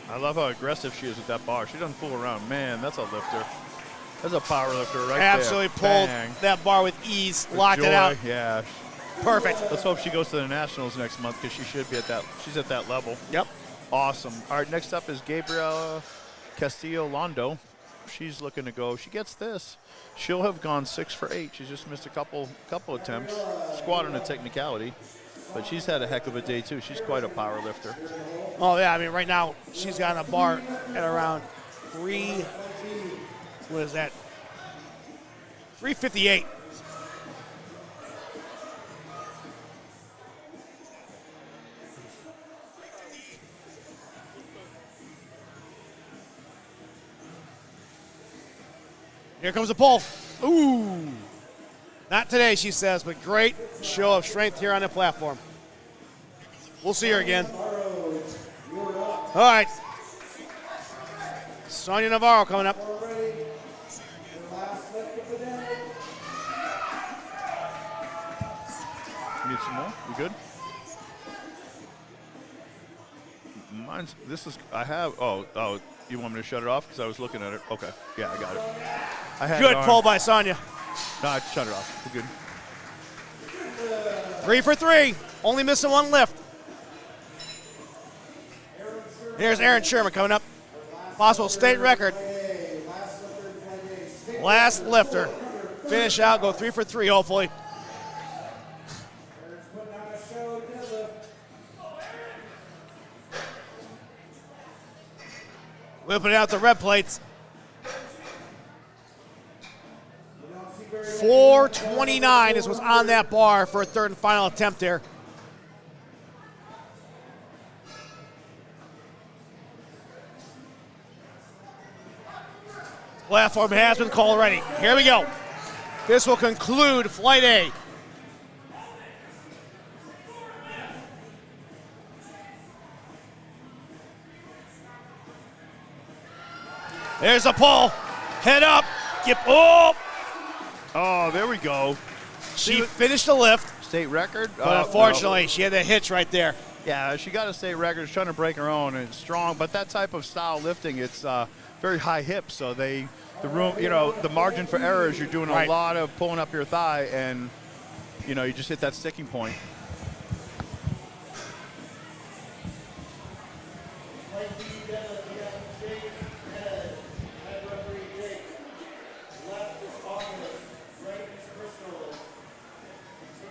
I love how aggressive she is with that bar. She doesn't fool around. Man, that's a lifter. That's a power lifter right Absolutely there. pulled Bang. that bar with ease, locked Joy. it out. Yeah. Perfect. Let's hope she goes to the Nationals next month because she should be at that. She's at that level. Yep. Awesome. All right, next up is Gabriela Castillo-Londo. She's looking to go. She gets this. She'll have gone 6 for 8. She's just missed a couple attempts. Squat on a technicality. But she's had a heck of a day, too. She's quite a power lifter. Oh, yeah. I mean, right now, she's got a bar at around 3. What is that? 358. Here comes the pull. Ooh. Not today, she says, but great show of strength here on the platform. We'll see her again. All right. Sonia Navarro coming up. You need some more? You good? Mine's, oh, you want me to shut it off? Because I was looking at it. Okay, yeah, I got it. I had Good it on. pull by Sonia. No, I shut it off. We're good. 3 for 3. Only missing one lift. Here's Aaron Sherman coming up. Possible state record. Last lifter. Finish out, go 3 for 3, hopefully. Whipping out the red plates. 429 is what's on that bar for a third and final attempt here. Platform has been called already. Here we go. This will conclude Flight A. There's a pull. Head up. Oh, there we go. She finished the lift, State record? but unfortunately, she had that hitch right there. Yeah, she got a state record. She's trying to break her own, and it's strong. But that type of style lifting, it's very high hips, so the margin for error is you're doing a lot of pulling up your thigh, and you just hit that sticking point.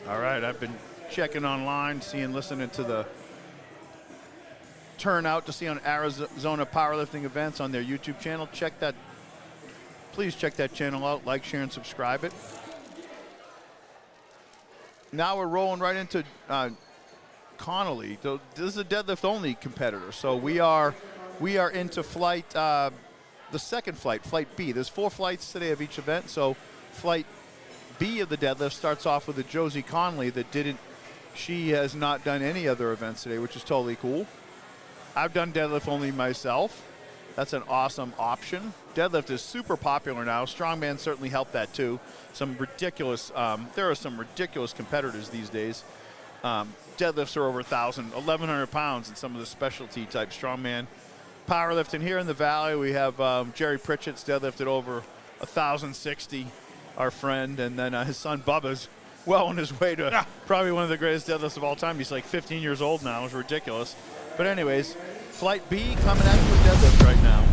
All right, I've been checking online, listening to the turnout to see on Arizona Powerlifting events on their YouTube channel. Please check that channel out, like, share, and subscribe it. Now we're rolling right into Connolly. This is a deadlift only competitor, so we are into flight, the second flight, Flight B. There's 4 flights today of each event, so Flight B of the deadlift starts off with a Josie Conley she has not done any other events today, which is totally cool. I've done deadlift only myself. That's an awesome option. Deadlift is super popular now. Strongman certainly helped that too. There are some ridiculous competitors these days. Deadlifts are over 1,100 pounds in some of the specialty type strongman. Powerlifting here in the Valley, we have Jerry Pritchett's deadlifted over 1,060. Our friend, and then his son Bubba's well on his way to probably one of the greatest deadlifts of all time. He's like 15 years old now. It's ridiculous. But anyways, Flight B coming at you with deadlift right now.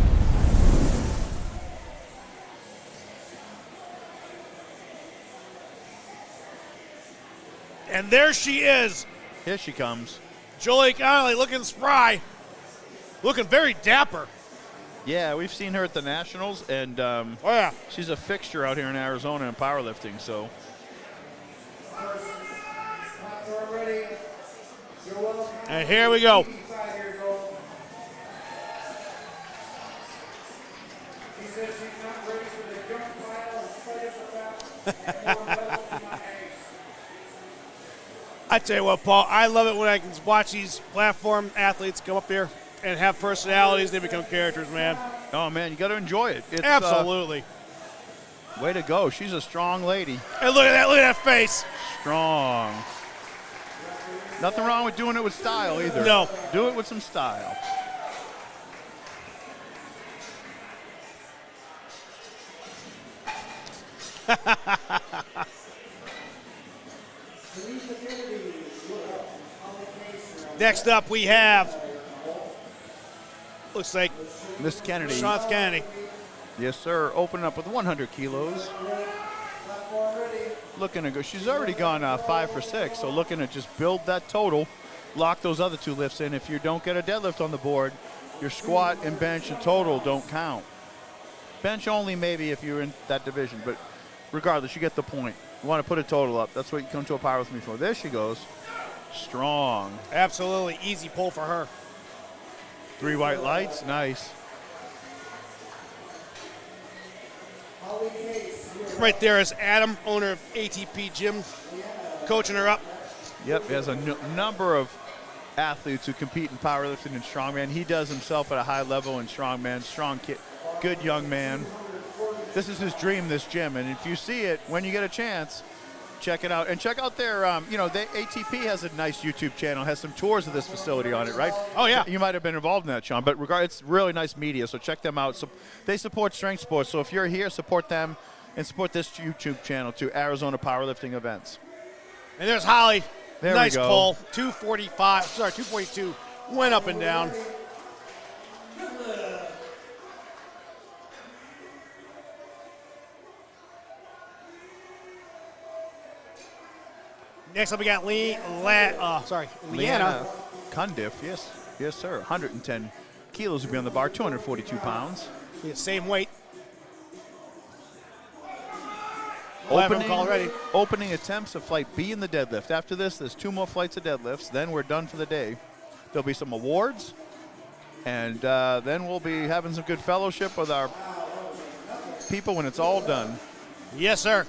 And there she is. Here she comes. Jolie Connolly looking spry. Looking very dapper. Yeah, we've seen her at the Nationals, and she's a fixture out here in Arizona in powerlifting. So ready. You're welcome. And here we go. 85 years old. He says she's not ready for the jump pile in spite of the fact that more metal to my eggs. I tell you what, Paul, I love it when I can watch these platform athletes come up here and have personalities. They become characters, man. Oh, man, you got to enjoy it. It's, Absolutely. Way to go. She's a strong lady. And look at that! Look at that face. Strong. Nothing wrong with doing it with style either. No. Do it with some style. Next up, we have, looks like Miss Kennedy. Sean Kennedy. Yes, sir. Open up with 100 kilos. Looking to go. She's already gone 5 for 6, so looking to just build that total, lock those other 2 lifts in. If you don't get a deadlift on the board, your squat and bench and total don't count. Bench only maybe if you're in that division, but regardless, you get the point. You want to put a total up. That's what you come to a powerlifting for. There she goes. Strong. Absolutely easy pull for her. 3 white lights. Nice. Right there is Adam, owner of ATP Gym, coaching her up. Yep, he has a number of athletes who compete in powerlifting and strongman. He does himself at a high level in strongman. Strong kid, good young man. This is his dream, this gym, and if you see it, when you get a chance, check it out. And check out their, ATP has a nice YouTube channel, has some tours of this facility on it, right? Oh, yeah. You might have been involved in that, Sean, but it's really nice media, so check them out. So they support strength sports, so if you're here, support them and support this YouTube channel too, Arizona Powerlifting Events. And there's Holly. There nice we go. pull. 242. Went up and down. Next up, we got Leanna Cundiff, yes, sir. 110 kilos will be on the bar, 242 pounds. Same weight. Opening attempts of flight B in the deadlift. After this, there's 2 more flights of deadlifts. Then we're done for the day. There'll be some awards, and then we'll be having some good fellowship with our people when it's all done. Yes, sir.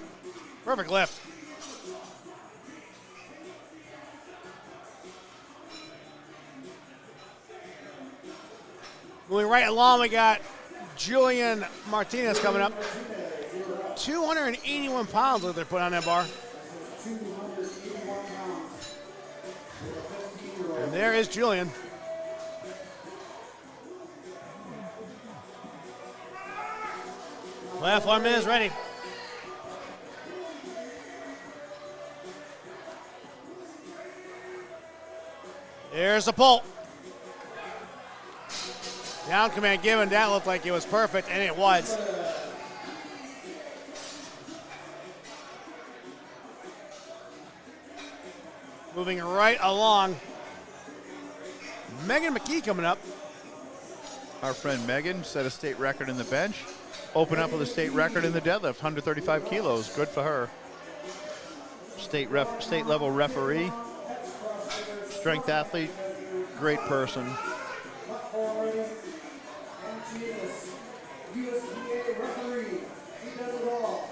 Perfect lift. Moving right along, we got Julian Martinez coming up. 281 pounds that they're putting on that bar. And there is Julian. Last 1 minute is ready. There's the pull. Down command given. That looked like it was perfect, and it was. Moving right along. Megan McKee coming up. Our friend Megan set a state record in the bench. Open up with a state record in the deadlift, 135 kilos. Good for her. State level referee. Strength athlete. Great person. USPA referee. He does it all.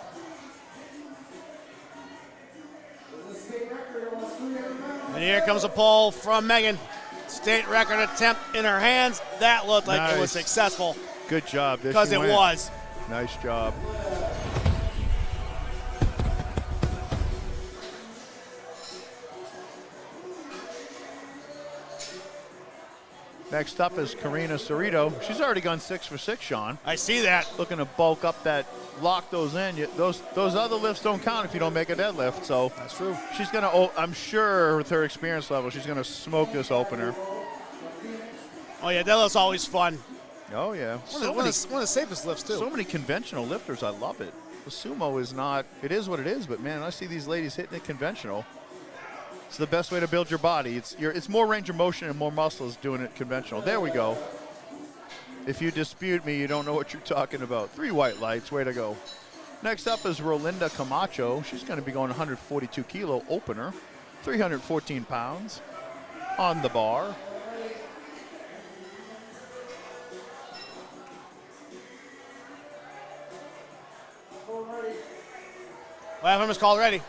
There's a state record almost 300 pounds. And here comes a pull from Megan. State record attempt in her hands. That looked like it was successful. Good job. Because it was. Nice job. Next up is Karina Cerrito. She's already gone 6 for 6, Sean. I see that. Looking to bulk up that, lock those in. Those other lifts don't count if you don't make a deadlift. So that's true. She's going to, I'm sure with her experience level, she's going to smoke this opener. Oh, yeah, deadlift's always fun. Oh, yeah. One of the safest lifts, too. So many conventional lifters. I love it. The sumo is not, it is what it is, but, man, I see these ladies hitting it conventional. It's the best way to build your body. It's more range of motion and more muscles doing it conventional. There we go. If you dispute me, you don't know what you're talking about. 3 white lights. Way to go. Next up is Rolinda Camacho. She's going to be going 142 kilo opener. 314 pounds on the bar. Last is called ready.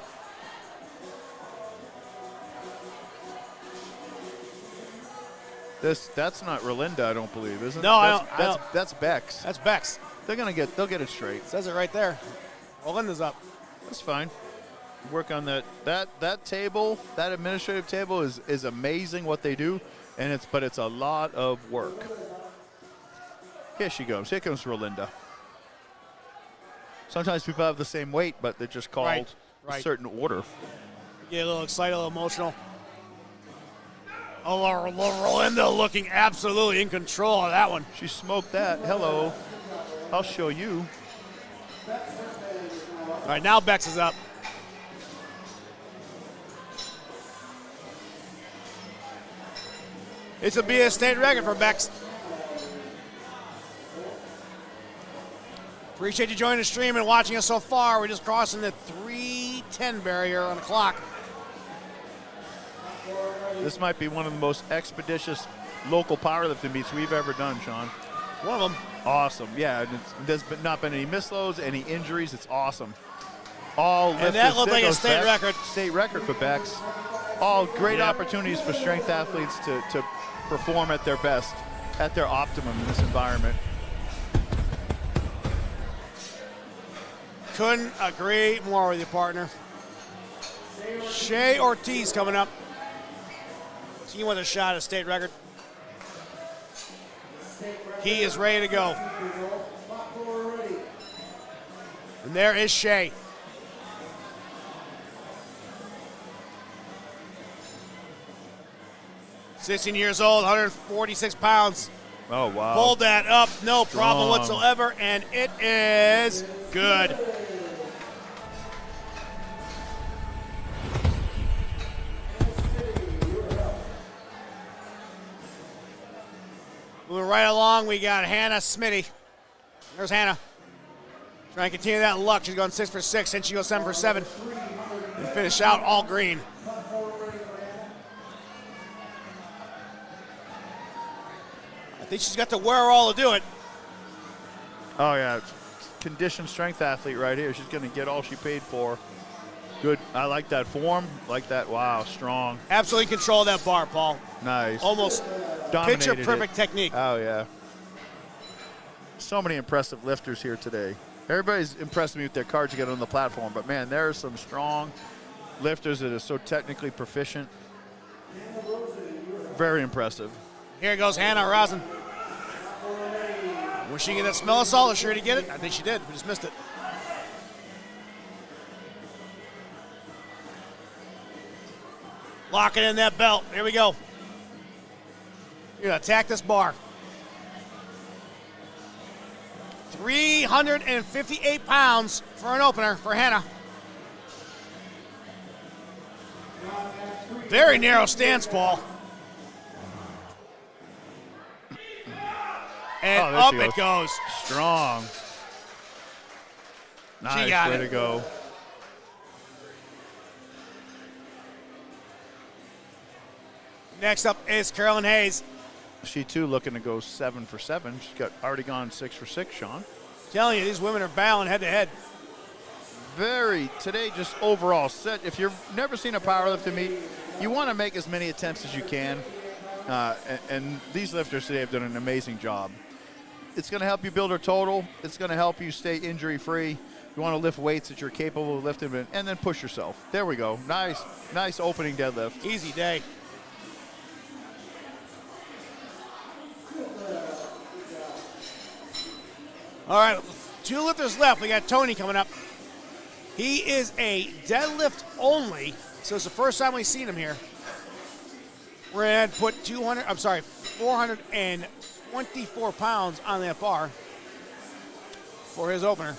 That's not Rolinda, I don't believe, is it? No, That's Bex. That's Bex. They'll get it straight. Says it right there. Rolinda's up. That's fine. Work on that table, that administrative table is amazing what they do, and it's a lot of work. Here she goes. Here comes Rolinda. Sometimes people have the same weight, but they're just called Right. a certain order. Get a little excited, a little emotional. Oh, Rolinda looking absolutely in control of that one. She smoked that. Hello. I'll show you. All right, now Bex is up. This will be a state record for Bex. Appreciate you joining the stream and watching us so far. We're just crossing the 3:10 barrier on the clock. This might be one of the most expeditious local powerlifting meets we've ever done, Sean. One of them. Awesome. Yeah, there's not been any misloads, any injuries. It's awesome. All And that looked like a state record. State record for Bex. All great opportunities for strength athletes to perform at their best, at their optimum in this environment. Couldn't agree more with you, partner. Shea Ortiz coming up. He wants a shot at a state record. He is ready to go. And there is Shea. "16 years old, 146 pounds. Oh, wow. Pulled that up, no problem Strong. whatsoever, and it is good. Moving right along, we got Hannah Smitty. There's Hannah. Trying to continue that luck. She's going 6 for 6, and she goes 7 for 7. And finish out all green. I think she's got the wherewithal to do it. Oh, yeah. Conditioned strength athlete right here. She's going to get all she paid for. Good. I like that form. Like that. Wow, strong. Absolutely control that bar, Paul. Nice. Almost Dominated picture perfect it. technique. Oh, yeah. So many impressive lifters here today. Everybody's impressed me with their cards to get on the platform, but man, there are some strong lifters that are so technically proficient. Very impressive. Here goes Hannah Rosin. Was she get that smell of salt? Is she ready to get it? I think she did. We just missed it. Locking in that belt. Here we go. You're going to attack this bar. 358 pounds for an opener for Hannah. Very narrow stance, Paul. And up it goes. Strong. Nice, got way it. to go. Next up is Carolyn Hayes. She too looking to go 7 for 7. She's already gone 6 for 6, Sean. Telling you, these women are battling head to head. Today just overall set. If you've never seen a powerlifting meet, you want to make as many attempts as you can. And these lifters today have done an amazing job. It's going to help you build your total. It's going to help you stay injury free. You want to lift weights that you're capable of lifting and then push yourself. There we go. Nice opening deadlift. Easy day. All right, 2 lifters left. We got Tony coming up. He is a deadlift only, so it's the first time we've seen him here. We're going to put 424 pounds on that bar for his opener.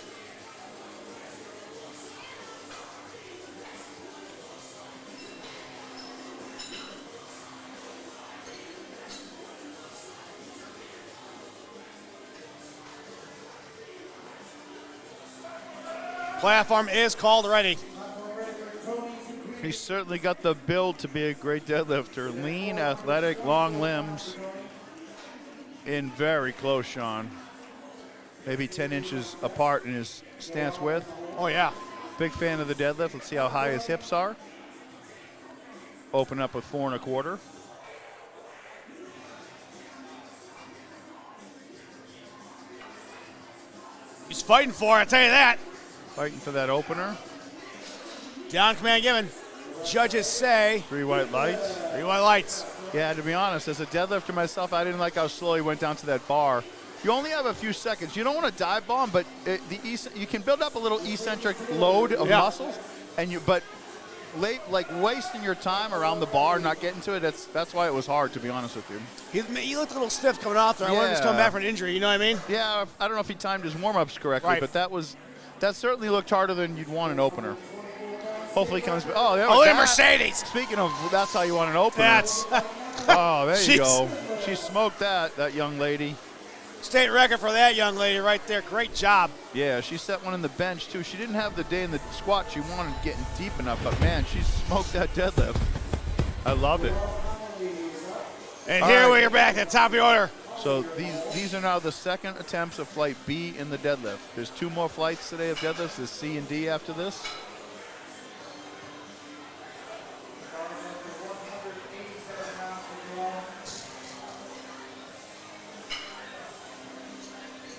Platform is called ready. He's certainly got the build to be a great deadlifter. Lean, athletic, long limbs. In very close, Sean. Maybe 10 inches apart in his stance width. Oh, yeah. Big fan of the deadlift. Let's see how high his hips are. Open up with 4 1/4. He's fighting for it, I tell you that. Fighting for that opener. Down command given. Judges say 3 white lights. 3 white lights. Yeah, to be honest, as a deadlifter myself, I didn't like how slow he went down to that bar. You only have a few seconds. You don't want to dive bomb, but you can build up a little eccentric load of muscles, and like wasting your time around the bar, not getting to it. That's why it was hard, to be honest with you. He looked a little stiff coming off there. I wonder if he's coming back from an injury. You know what I mean? Yeah, I don't know if he timed his warm-ups correctly, but that certainly looked harder than you'd want an opener. Hopefully he comes back. Oh, there look at Mercedes. Speaking of, that's how you want an opener. That's. Oh, there you go. She smoked that young lady. State record for that young lady right there. Great job. Yeah, she set one in the bench, too. She didn't have the day in the squat she wanted getting deep enough, but, man, she smoked that deadlift. I love it. And here we are back at the top of the order. So these are now the second attempts of flight B in the deadlift. There's 2 more flights today of deadlifts. There's C and D after this.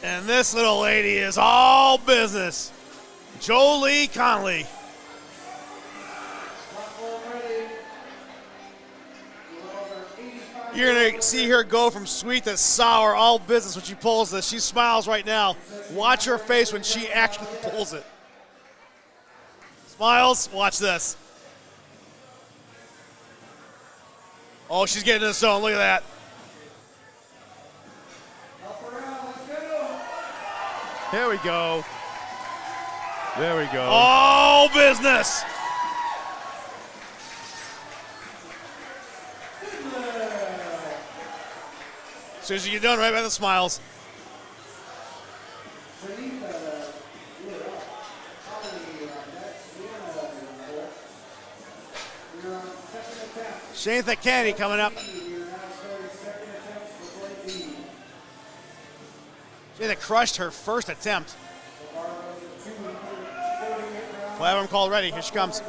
And this little lady is all business. Jolie Connolly. You're going to see her go from sweet to sour, all business when she pulls this. She smiles right now. Watch her face when she actually pulls it. Smiles, watch this. Oh, she's getting in the zone. Look at that. There we go. There we go. All business. As soon as you get done, right by the smiles. Shanitha Kennedy coming up. Shanitha crushed her first attempt. We'll have him called ready. Here she comes.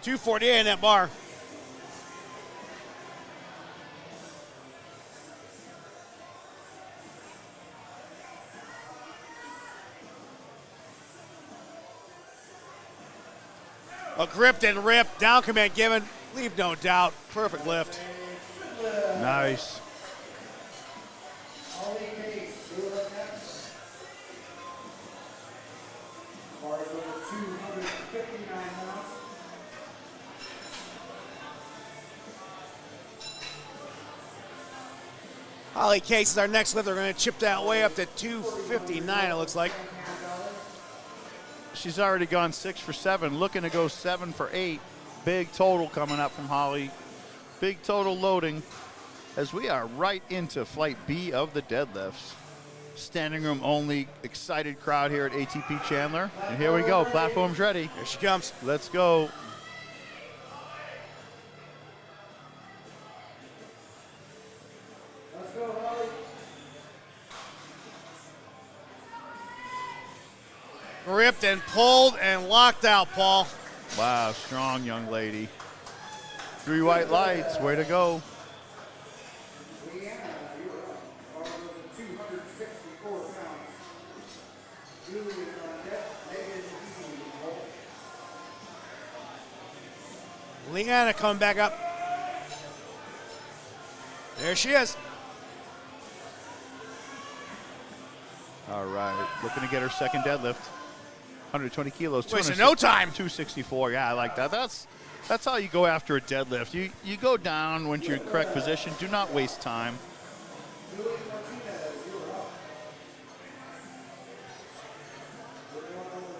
.248 in that bar. A gripped and ripped, down command given, leave no doubt, perfect lift. Nice. Holly Case is our next lift. They're going to chip that way up to 259, it looks like. She's already gone 6 for 7, looking to go 7 for 8. Big total coming up from Holly. Big total loading as we are right into flight B of the deadlifts. Standing room only, excited crowd here at ATP Chandler. And here we go, platform's ready. Here she comes. Let's go. Ripped and pulled and locked out, Paul. Wow, strong young lady. 3 white lights, way to go. Leanna coming back up. There she is. All right, looking to get her second deadlift. 120 kilos. Wasting no time. 264. Yeah, I like that. That's how you go after a deadlift. You go down once you're in correct position. Do not waste time.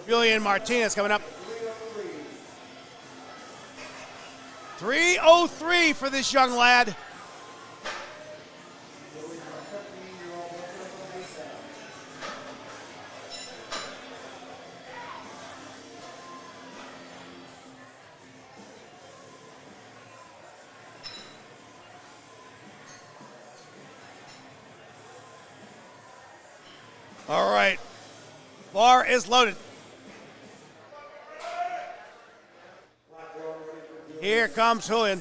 Julian Martinez coming up. 3:03 for this young lad. All right. Bar is loaded. Here comes Julian.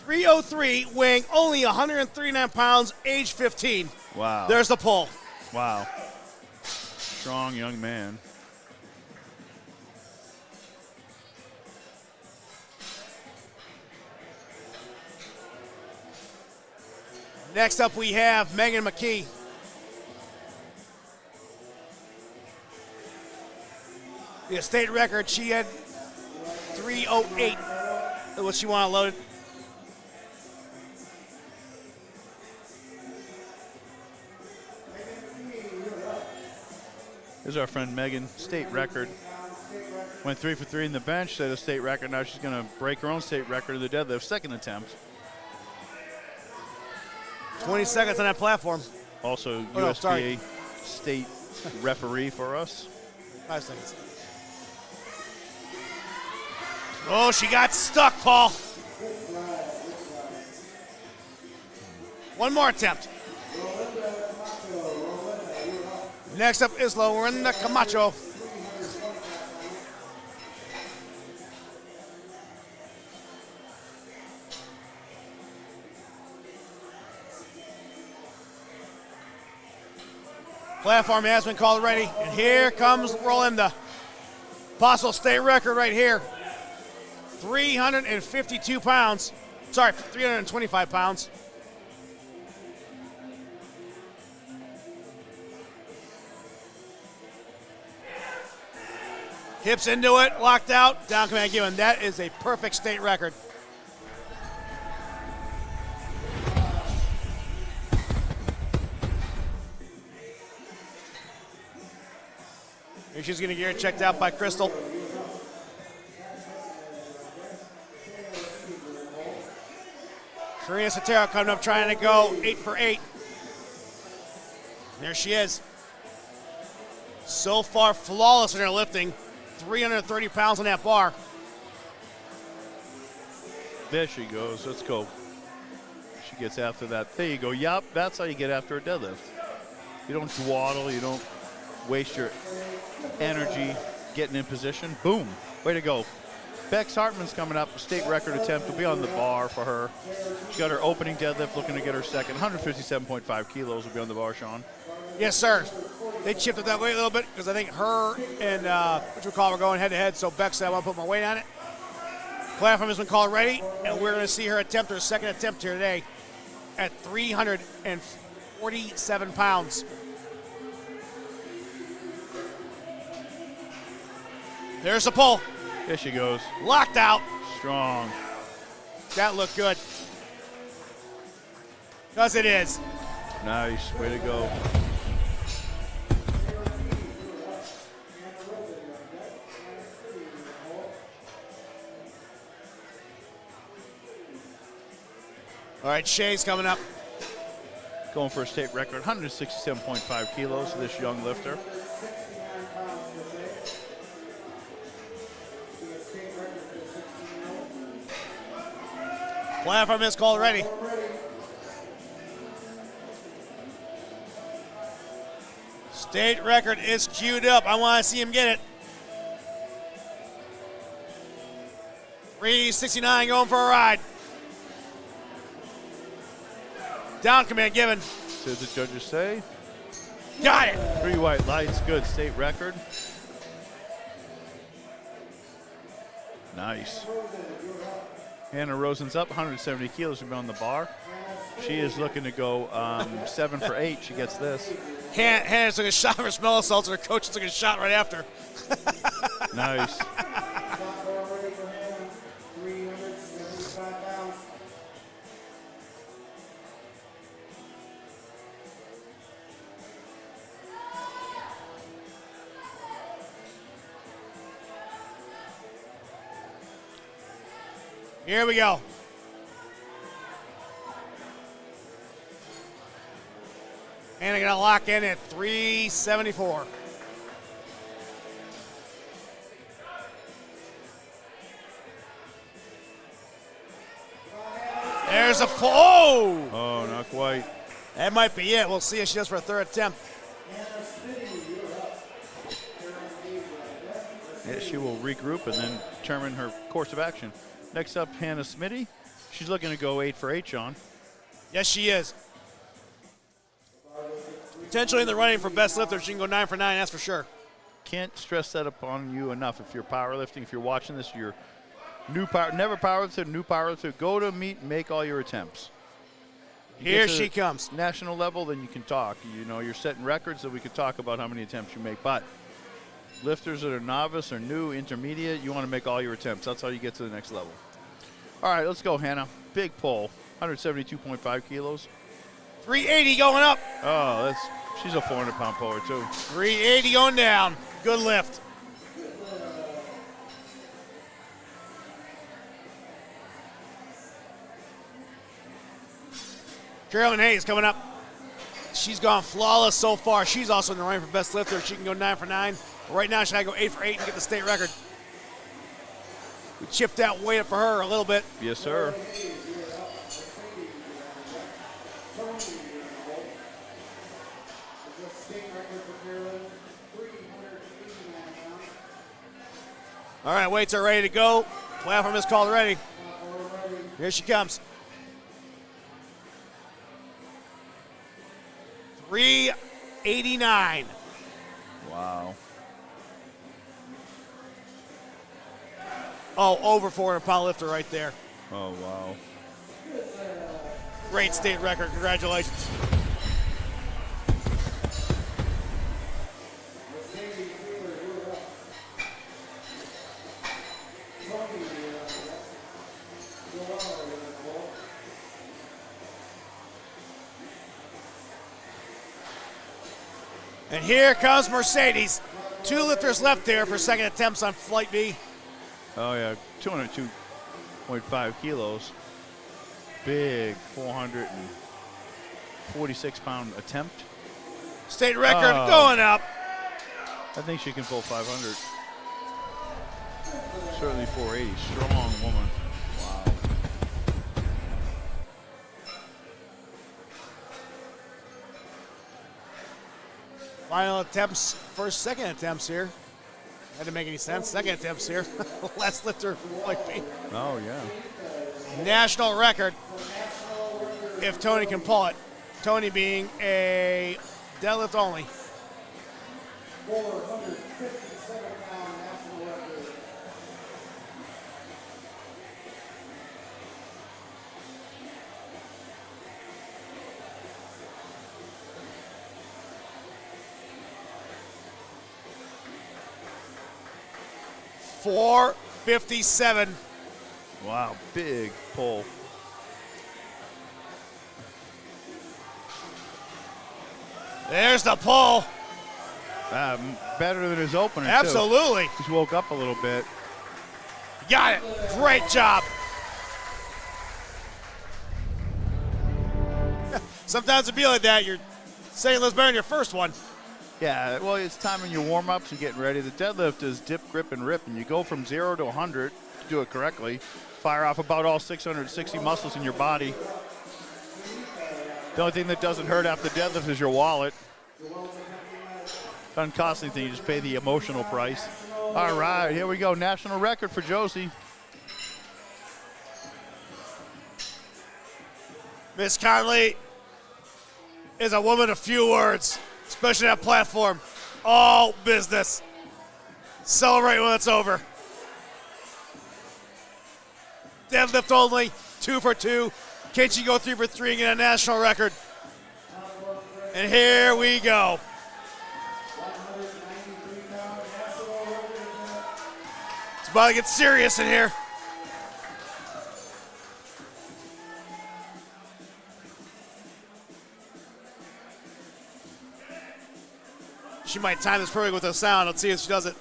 303, weighing only 139 pounds, age 15. Wow. There's the pull. Wow. Strong young man. Next up, we have Megan McKee. The state record, she had 308. That's what she wanted loaded. Here's our friend Megan, state record. Went 3 for 3 in the bench, set a state record. Now she's going to break her own state record in the deadlift, second attempt. 20 seconds on that platform. Also, Oh, no, USPA sorry. state referee for us. 5 seconds. Oh, she got stuck, Paul. One more attempt. Next up is Lorinda Camacho. Platform has been called ready, and here comes Rolinda. Possible state record right here. 352 pounds. Sorry, 325 pounds. Hips into it, locked out, down command given. That is a perfect state record. Here she's going to get her checked out by Crystal. Karina Sotero coming up trying to go 8 for 8. There she is. So far flawless in her lifting. 330 pounds on that bar. There she goes. Let's go. She gets after that. There you go. Yup, that's how you get after a deadlift. You don't dawdle. You don't waste your energy getting in position. Boom. Way to go. Bex Hartman's coming up. State record attempt will be on the bar for her. She got her opening deadlift, looking to get her second. 157.5 kilos will be on the bar, Sean. Yes, sir. They chipped it that way a little bit because I think her and were going head to head. So Beck said, I want to put my weight on it. Platform has been called ready, and we're going to see her attempt her second attempt here today at 347 pounds. There's the pull. There she goes. Locked out. Strong. That looked good. Because it is. Nice. Way to go. All right, Shay's coming up. Going for a state record, 167.5 kilos for this young lifter. Platform is called ready. State record is queued up. I want to see him get it. 369 going for a ride. Down command given. So the judges say. Got it. 3 white lights, good state record. Nice. Hannah Rosen's up, 170 kilos to be on the bar. She is looking to go 7 for 8. She gets this. Hannah took a shot for smell assaults, and her coach took a shot right after. Nice. Here we go. And they're going to lock in at 374. There's a pull. Oh, not quite. That might be it. We'll see if she does for a third attempt. Yeah, she will regroup and then determine her course of action. Next up, Hannah Smitty. She's looking to go 8 for 8, Sean. Yes, she is. Potentially in the running for best lifter. She can go 9 for 9, that's for sure. Can't stress that upon you enough. If you're powerlifting, if you're watching this, you're never powerlifter, new powerlifter, go to meet and make all your attempts. Here she comes. National level, then you can talk. You know, you're setting records, so we can talk about how many attempts you make. But lifters that are novice or new, intermediate, you want to make all your attempts. That's how you get to the next level. All right, let's go, Hannah. Big pull, 172.5 kilos. 380 going up. Oh, she's a 400-pound puller, too. 380 going down. Good lift. Carolyn Hayes coming up. She's gone flawless so far. She's also in the running for best lifter. She can go 9 for 9. Right now, she got to go 8 for 8 and get the state record. We chipped that weight up for her a little bit. Yes, sir. All right, weights are ready to go. Platform is called ready. Here she comes. 389. Wow. Oh, over 400-pound lifter right there. Oh, wow. Great state record. Congratulations. And here comes Mercedes. 2 lifters left there for second attempts on Flight B. Oh, yeah, 202.5 kilos. Big 446-pound attempt. State record going up. I think she can pull 500. Certainly 480. Strong woman. Wow. Final attempts, second attempts here. That didn't make any sense. Second attempts here. Last lifter, Flight B. Oh, yeah. National record, if Tony can pull it. Tony being a deadlift only. 457-pound national record. .457. Wow, big pull. There's the pull. Better than his opener, Absolutely. too. Just woke up a little bit. Got it. Great job. Sometimes it'd be like that. You're saying let's better than your first one. Yeah, well, it's time in your warm-ups and getting ready. The deadlift is dip, grip, and rip, and you go from 0 to 100 to do it correctly. Fire off about all 660 muscles in your body. The only thing that doesn't hurt after deadlift is your wallet. Doesn't cost anything, you just pay the emotional price. All right, here we go. National record for Josie. Miss Conley is a woman of few words, especially that platform. All business. Celebrate when it's over. Deadlift only, 2 for 2. Can she go 3 for 3 and get a national record? And here we go. It's about to get serious in here. She might time this perfect with a sound. Let's see if she does it.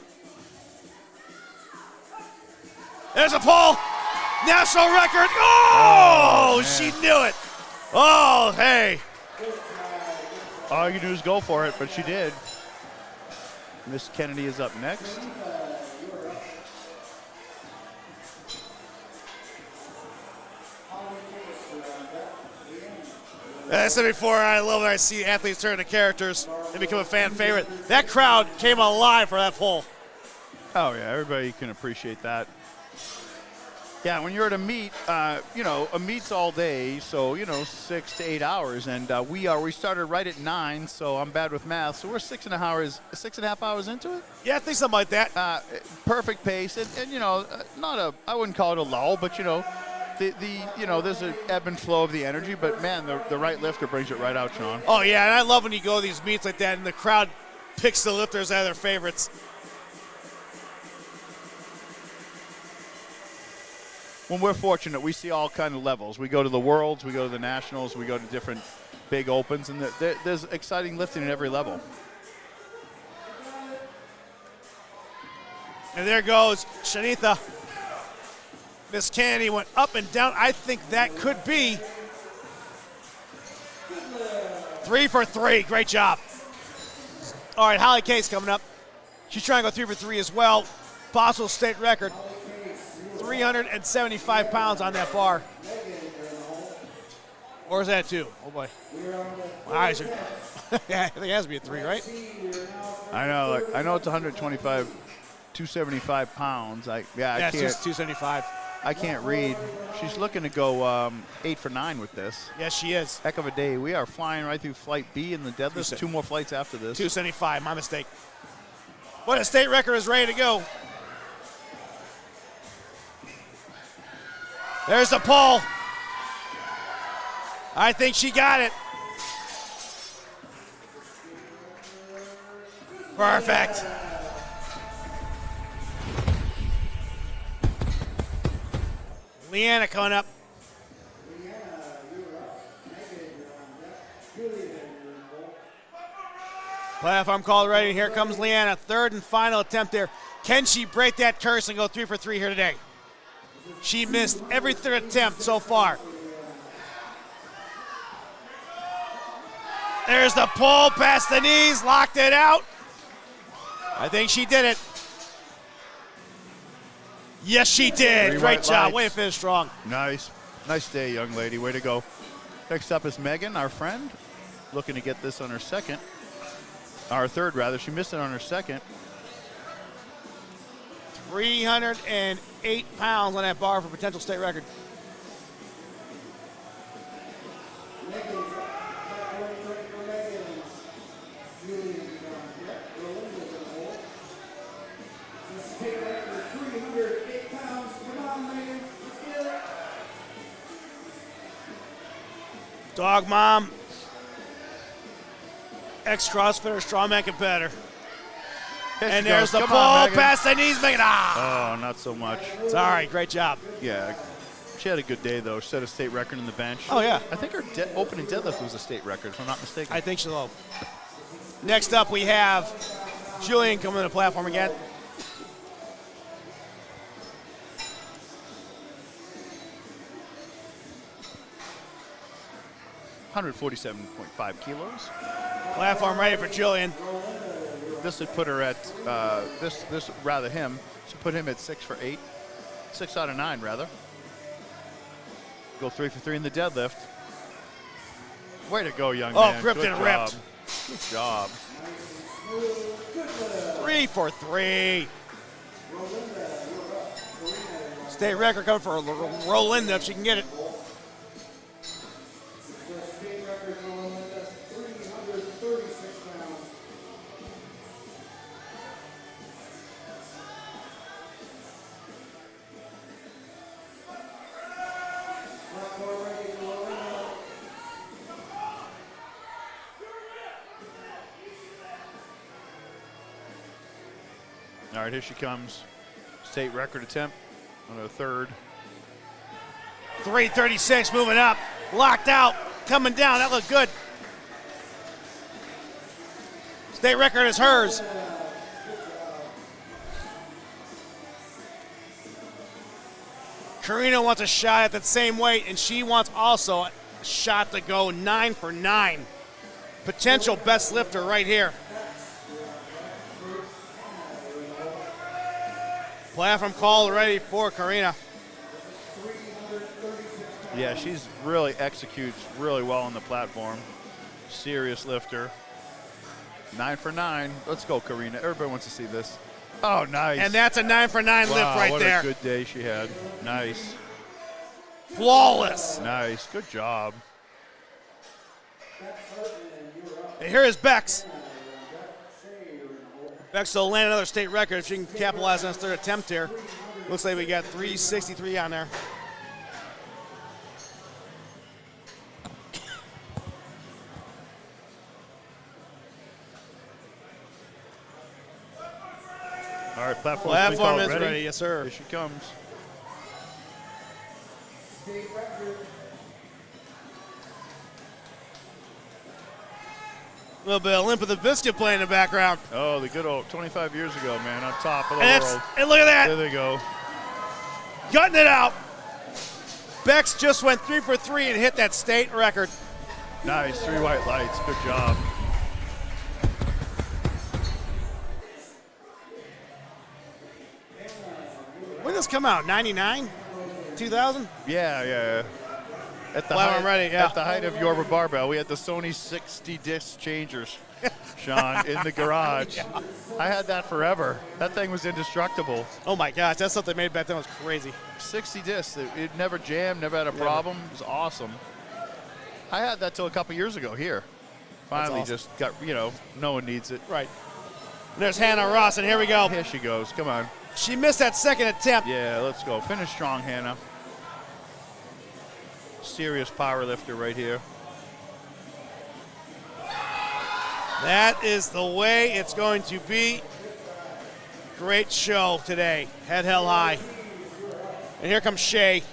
There's a pull. National record. Oh, she knew it. Oh, hey. All you do is go for it, but she did. Miss Kennedy is up next. As I said before, I love when I see athletes turn into characters and become a fan favorite. That crowd came alive for that poll. Oh, yeah, everybody can appreciate that. Yeah, when you're at a meet, you know, a meet's all day, so, 6 to 8 hours. And we started right at 9, so I'm bad with math. So we're 6.5 hours into it. Yeah, I think something like that. Perfect pace. And I wouldn't call it a lull, but, there's an ebb and flow of the energy. But, man, the right lifter brings it right out, Sean. Oh, yeah, and I love when you go to these meets like that and the crowd picks the lifters out of their favorites. When we're fortunate, we see all kind of levels. We go to the Worlds, we go to the Nationals, we go to different big opens, and there's exciting lifting at every level. And there goes Shanitha. Miss Kennedy went up and down. I think that could be 3 for 3. Great job. All right, Holly Case coming up. She's trying to go 3 for 3 as well. Possible state record. 375 pounds on that bar. Or is that 2? Oh, boy. My eyes are... yeah, I think it has to be a 3, right? I know it's 275 pounds. I Yeah, can't. it's 275. I can't read. She's looking to go 8 for 9 with this. Yes, she is. Heck of a day. We are flying right through flight B in the deadlift. 2 more flights after this. 275, my mistake. But a state record is ready to go. There's the pull. I think she got it. Perfect. Leanna coming up. Platform called ready. Here comes Leanna. Third and final attempt there. Can she break that curse and go 3 for 3 here today? She missed every third attempt so far. There's the pull past the knees, locked it out. I think she did it. Yes, she did. Great job. Way to finish strong. Nice day, young lady. Way to go. Next up is Megan, our friend, looking to get this on her third rather. She missed it on her second. 308 pounds on that bar for potential state record. Dog mom, ex-CrossFitter, strongman competitor. And there's the ball past the knees, Megan. Oh, not so much. It's all right, great job. Yeah, she had a good day, though. She set a state record in the bench. Oh, yeah. I think her opening deadlift was a state record, if I'm not mistaken. I think so. Next up, we have Julian coming to the platform again. $147.5 kilos. Platform ready for Julian. This would put her at him. Should put him at 6 for 8. 6 out of 9, rather. Go 3 for 3 in the deadlift. Way to go, young man. Oh, gripped and ripped. Good job. 3 for 3. State record coming for Rolinda if she can get it. All right, here she comes. State record attempt on her third. 336 moving up. Locked out. Coming down. That looked good. State record is hers. Karina wants a shot at that same weight, and she wants also a shot to go 9 for 9. Potential best lifter right here. Platform call ready for Karina. Yeah, she's really executes really well on the platform. Serious lifter. 9 for 9. Let's go, Karina. Everybody wants to see this. Oh, nice. And that's a 9 for 9 lift right what there. What a good day she had. Nice. Flawless. Nice. Good job. And here is Bex. Bex will land another state record if she can capitalize on his third attempt here. Looks like we got 363 on there. All right, platform is ready. Yes, sir. Here she comes. A little bit of Limp of the Biscuit playing in the background. Oh, the good old 25 years ago, man, on top of the And, world. and look at that. There they go. Gutting it out. Bex just went 3 for 3 and hit that state record. Nice. 3 white lights. Good job. When did this come out? 99? 2000? Yeah. At the Platform height, ready, yeah. At the height of Yorba Barbell, we had the Sony 60 disc changers, Sean, in the garage. Yeah. I had that forever. That thing was indestructible. Oh my gosh, that's something they made back then was crazy. 60 discs. It never jammed, never had a problem. It was awesome. I had that till a couple years ago here. Finally awesome. just got, no one needs it. Right. And there's Hannah Ross, and here we go. Here she goes. Come on. She missed that second attempt. Yeah, let's go. Finish strong, Hannah. Serious power lifter right here. That is the way it's going to be. Great show today. Head held high. And here comes Shea.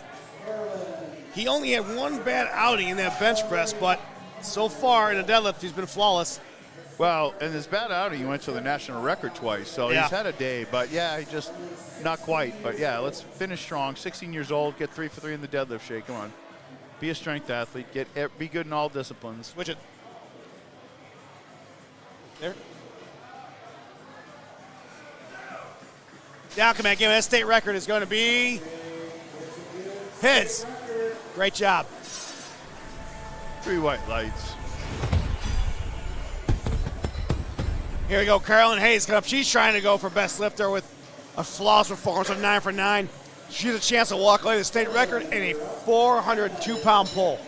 He only had one bad outing in that bench press, but so far in the deadlift, he's been flawless. Well, in his bad outing, he went to the national record twice, so Yeah. he's had a day, but yeah, he just not quite. But yeah, let's finish strong. 16 years old, get 3 for 3 in the deadlift, Shea. Come on. Be a strength athlete. Be good in all disciplines. Switch it. There. Now, come on, give me that state record is going to be his. Great job. 3 white lights. Here we go, Carolyn Hayes coming up. She's trying to go for best lifter with a flawless performance of 9 for 9. She has a chance to walk away with the state record in a 402-pound pull.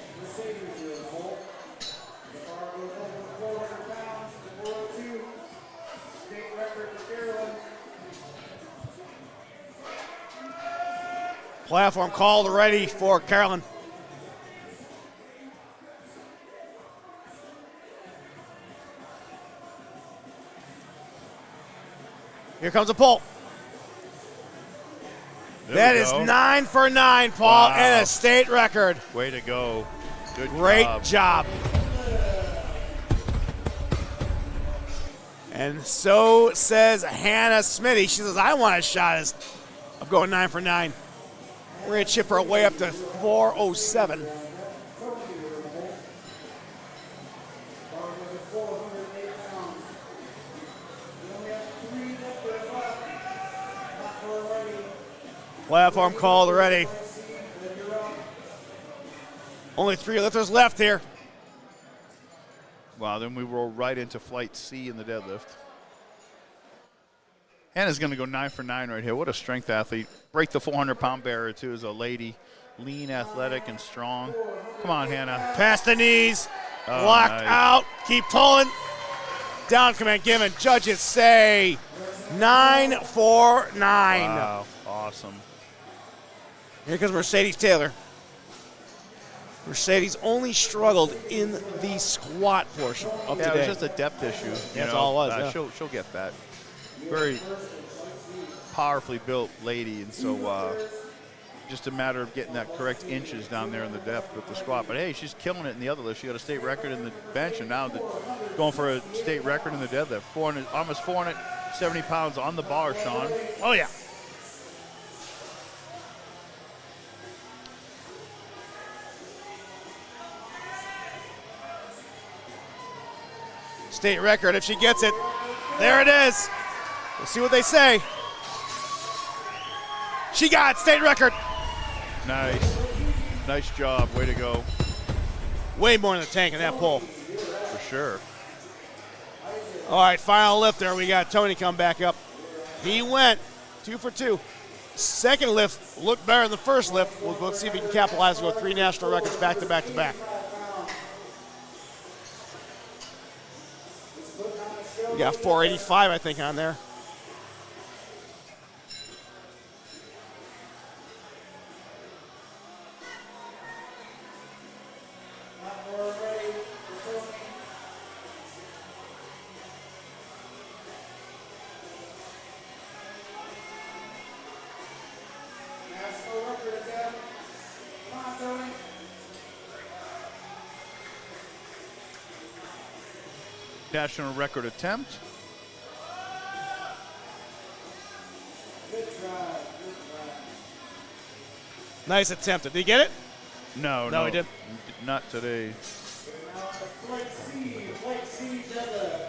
Platform called ready for Carolyn. Here comes a pull. That is 9 for 9, Paul, Wow. and a state record. Way to go. Good Great job. job. And so says Hannah Smitty. She says, I want a shot of going 9 for 9. We're going to chip her way up to 407. Platform called already. Only 3 lifters left here. Wow, then we roll right into flight C in the deadlift. Hannah's going to go 9 for 9 right here. What a strength athlete. Break the 400-pound barrier, too, as a lady. Lean, athletic, and strong. Come on, Hannah. Past the knees. Oh, Locked nice. out. Keep pulling. Down command given. Judges say 9 for 9. Wow, awesome. Here comes Mercedes Taylor. Mercedes only struggled in the squat portion of Yeah, today. it was just a depth issue. That's all it was, yeah. She'll get that. Very powerfully built lady, and so just a matter of getting that correct inches down there in the depth with the squat. But hey, she's killing it in the other lift. She got a state record in the bench, and now going for a state record in the deadlift. Almost 470 pounds on the bar, Sean. Oh, yeah. State record if she gets it. There it is. We'll see what they say. She got it, state record. Nice. Nice job. Way to go. Way more in the tank in that pull. For sure. All right, final lift there. We got Tony come back up. He went 2 for 2. Second lift looked better than the first lift. Let's see if he can capitalize and go 3 national records back to back to back. We got 485, I think, on there. National record attempt. Nice attempt. Did he get it? No, No, he didn't. Not today. Flight C deadlift.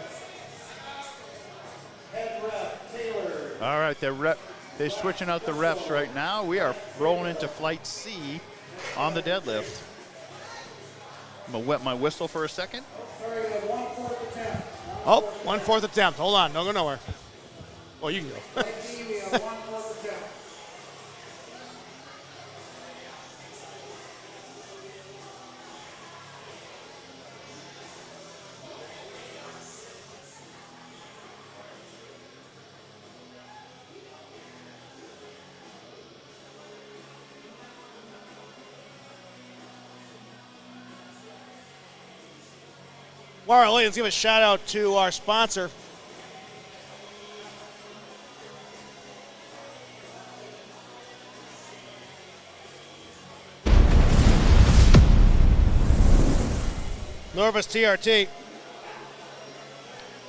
Head rep, Taylor. All right, they're switching out the refs right now. We are rolling into flight C on the deadlift. I'm gonna wet my whistle for a second. Sorry, we have 1/4 attempt. Oh, 1/4 attempt. Hold on. Don't go nowhere. Oh, you can go. Flight D, we have 1/4 attempt. All right, let's give a shout out to our sponsor. Norvis TRT.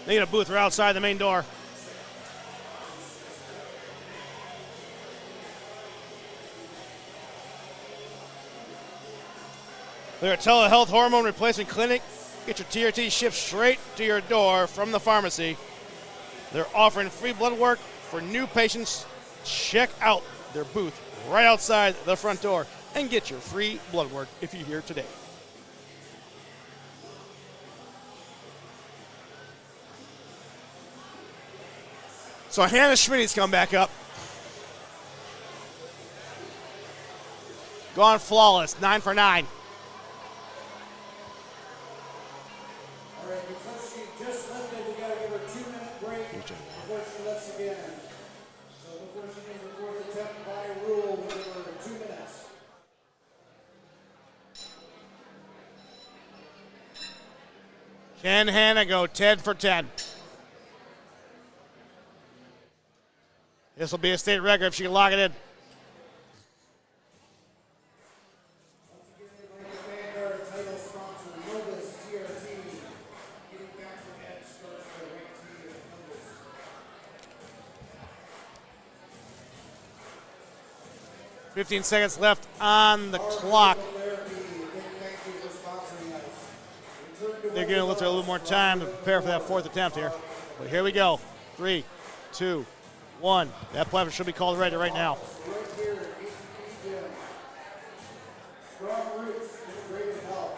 They get a booth right outside the main door. They're a telehealth hormone replacement clinic. Get your TRT shipped straight to your door from the pharmacy. They're offering free blood work for new patients. Check out their booth right outside the front door and get your free blood work if you're here today. So Hannah Schmidt's come back up. Gone flawless, 9 for 9. All right, because she just lifted, we gotta give her a 2-minute break before she lifts again. So before she does her 4th attempt, by rule, we'll give her 2 minutes. Can Hannah go 10 for 10? This will be a state record if she can lock it in. Once again, we'd like to thank our title sponsor, Novus TRT. Getting back from edge starts the right team of Novus. – 15 seconds left on the clock. Therapy, big thank you for sponsoring us. They're going to look for a little more time to prepare for that 4th attempt here. But here we go. 3, 2, 1. That platform should be called ready right now. Right here at ATP Gym. Strong roots, integrated health.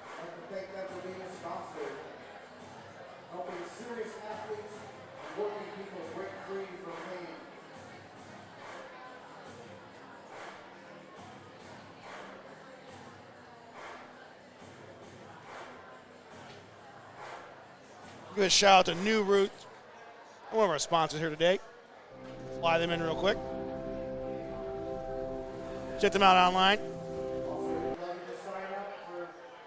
I'd like to thank them for being a sponsor. Helping serious athletes and working people break free from pain. Give a shout out to New Root, one of our sponsors here today. Fly them in real quick. Check them out online.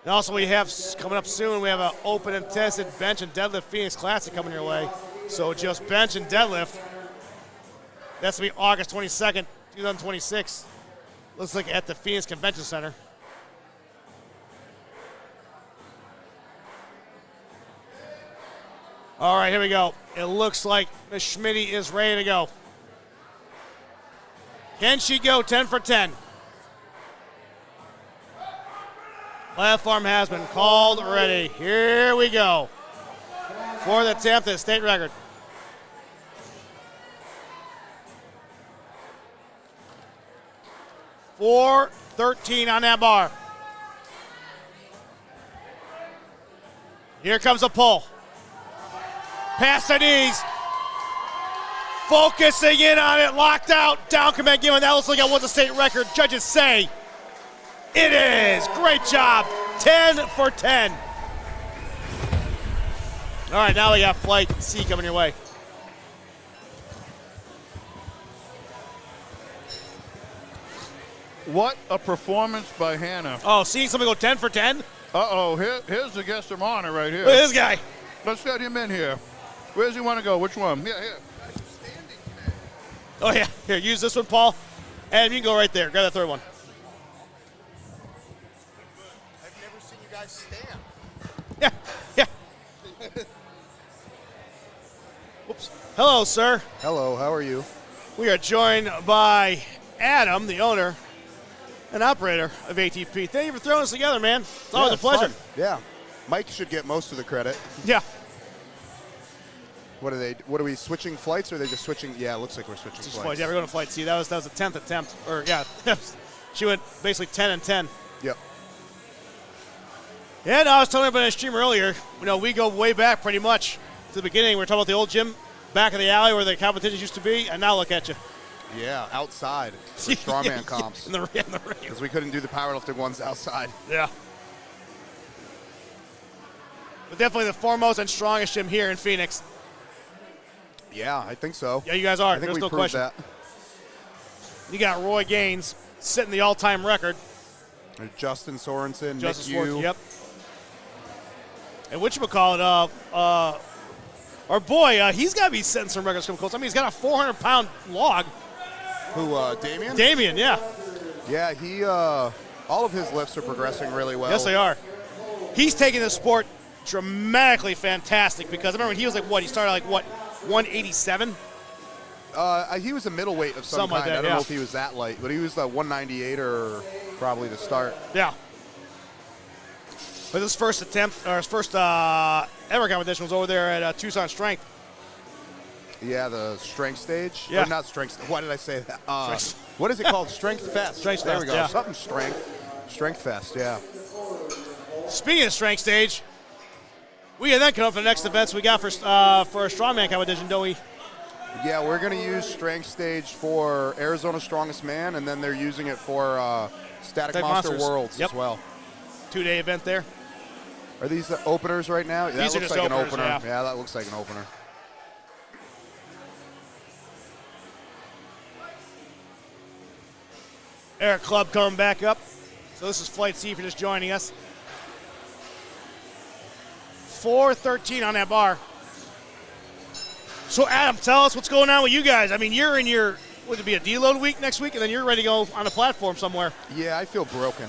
And also we have coming up soon, we have an open and tested bench and deadlift Phoenix Classic coming your way. So just bench and deadlift. That's going to be August 22nd, 2026. Looks like at the Phoenix Convention Center. All right, here we go. It looks like Miss Schmitty is ready to go. Can she go 10 for 10? Platform has been called ready. Here we go. 4th attempt at state record. 413 on that bar. Here comes a pull. Past the knees. Focusing in on it, locked out. Down command given. That looks like it was a state record. Judges say it is. Great job. 10 for 10. All right, now we got flight C coming your way. What a performance by Hannah. Oh, seeing somebody go 10 for 10? Uh-oh, here's the guest of honor right here. Look at this guy. Let's get him in here. Where does he want to go? Which one? Yeah, here. Oh, yeah. Here, use this one, Paul. And you can go right there. Grab that third one. I've never seen you guys stand. Yeah, yeah. Whoops. Hello, sir. Hello, how are you? We are joined by Adam, the owner and operator of ATP. Thank you for throwing us together, man. It's always a pleasure. Fun. Yeah. Mike should get most of the credit. Yeah. What are we switching flights or are they just switching? Yeah, it looks like we're switching Just flights. flight. Yeah, we're going to flight C. That was the 10th attempt. Or, yeah. She went basically 10 and 10. Yep. Yeah, no, I was telling everybody on the stream earlier, we go way back pretty much to the beginning. We were talking about the old gym back in the alley where the competitions used to be, and now look at you. Yeah, outside for strongman comps. In the ring. Because we couldn't do the powerlifting ones outside. Yeah. But definitely the foremost and strongest gym here in Phoenix. Yeah, I think so. Yeah, you guys are. I think There's we no proved question. that. You got Roy Gaines setting the all-time record. There's Justin Sorensen, Justice Nick Forth, Yu. yep. And whatchamacallit, our boy, he's got to be setting some records coming close. I mean, he's got a 400-pound log. Who, Damien? Damien, yeah. Yeah, he, all of his lifts are progressing really well. Yes, they are. He's taking the sport dramatically fantastic because I remember when he was like, what? He started like, what, 187? He was a middleweight of some Something like kind. that, I don't yeah. know if he was that light, but he was the 198 or probably the start. Yeah. But his first attempt, or his first ever competition was over there at Tucson Strength. Yeah, the strength stage. Yeah. Or not strength. Why did I say that? Strength. What is it called? Strength Fest. Strength there Fest, we go. yeah. Something strength. Strength Fest. Yeah. Speaking of strength stage, we can then come up for the next events we got for a strongman competition, don't we? Yeah, we're going to use strength stage for Arizona's Strongest Man, and then they're using it for Static Static Monster Monsters. Worlds Yep. as well. 2-day event there. Are these the openers right now? These that are looks just like openers, an opener. yeah. That looks like an opener. Eric Club coming back up. So this is Flight C if you're just joining us. 413 on that bar. So Adam, tell us what's going on with you guys. I mean, you're in your, would it be a deload week next week, and then you're ready to go on a platform somewhere. Yeah, I feel broken.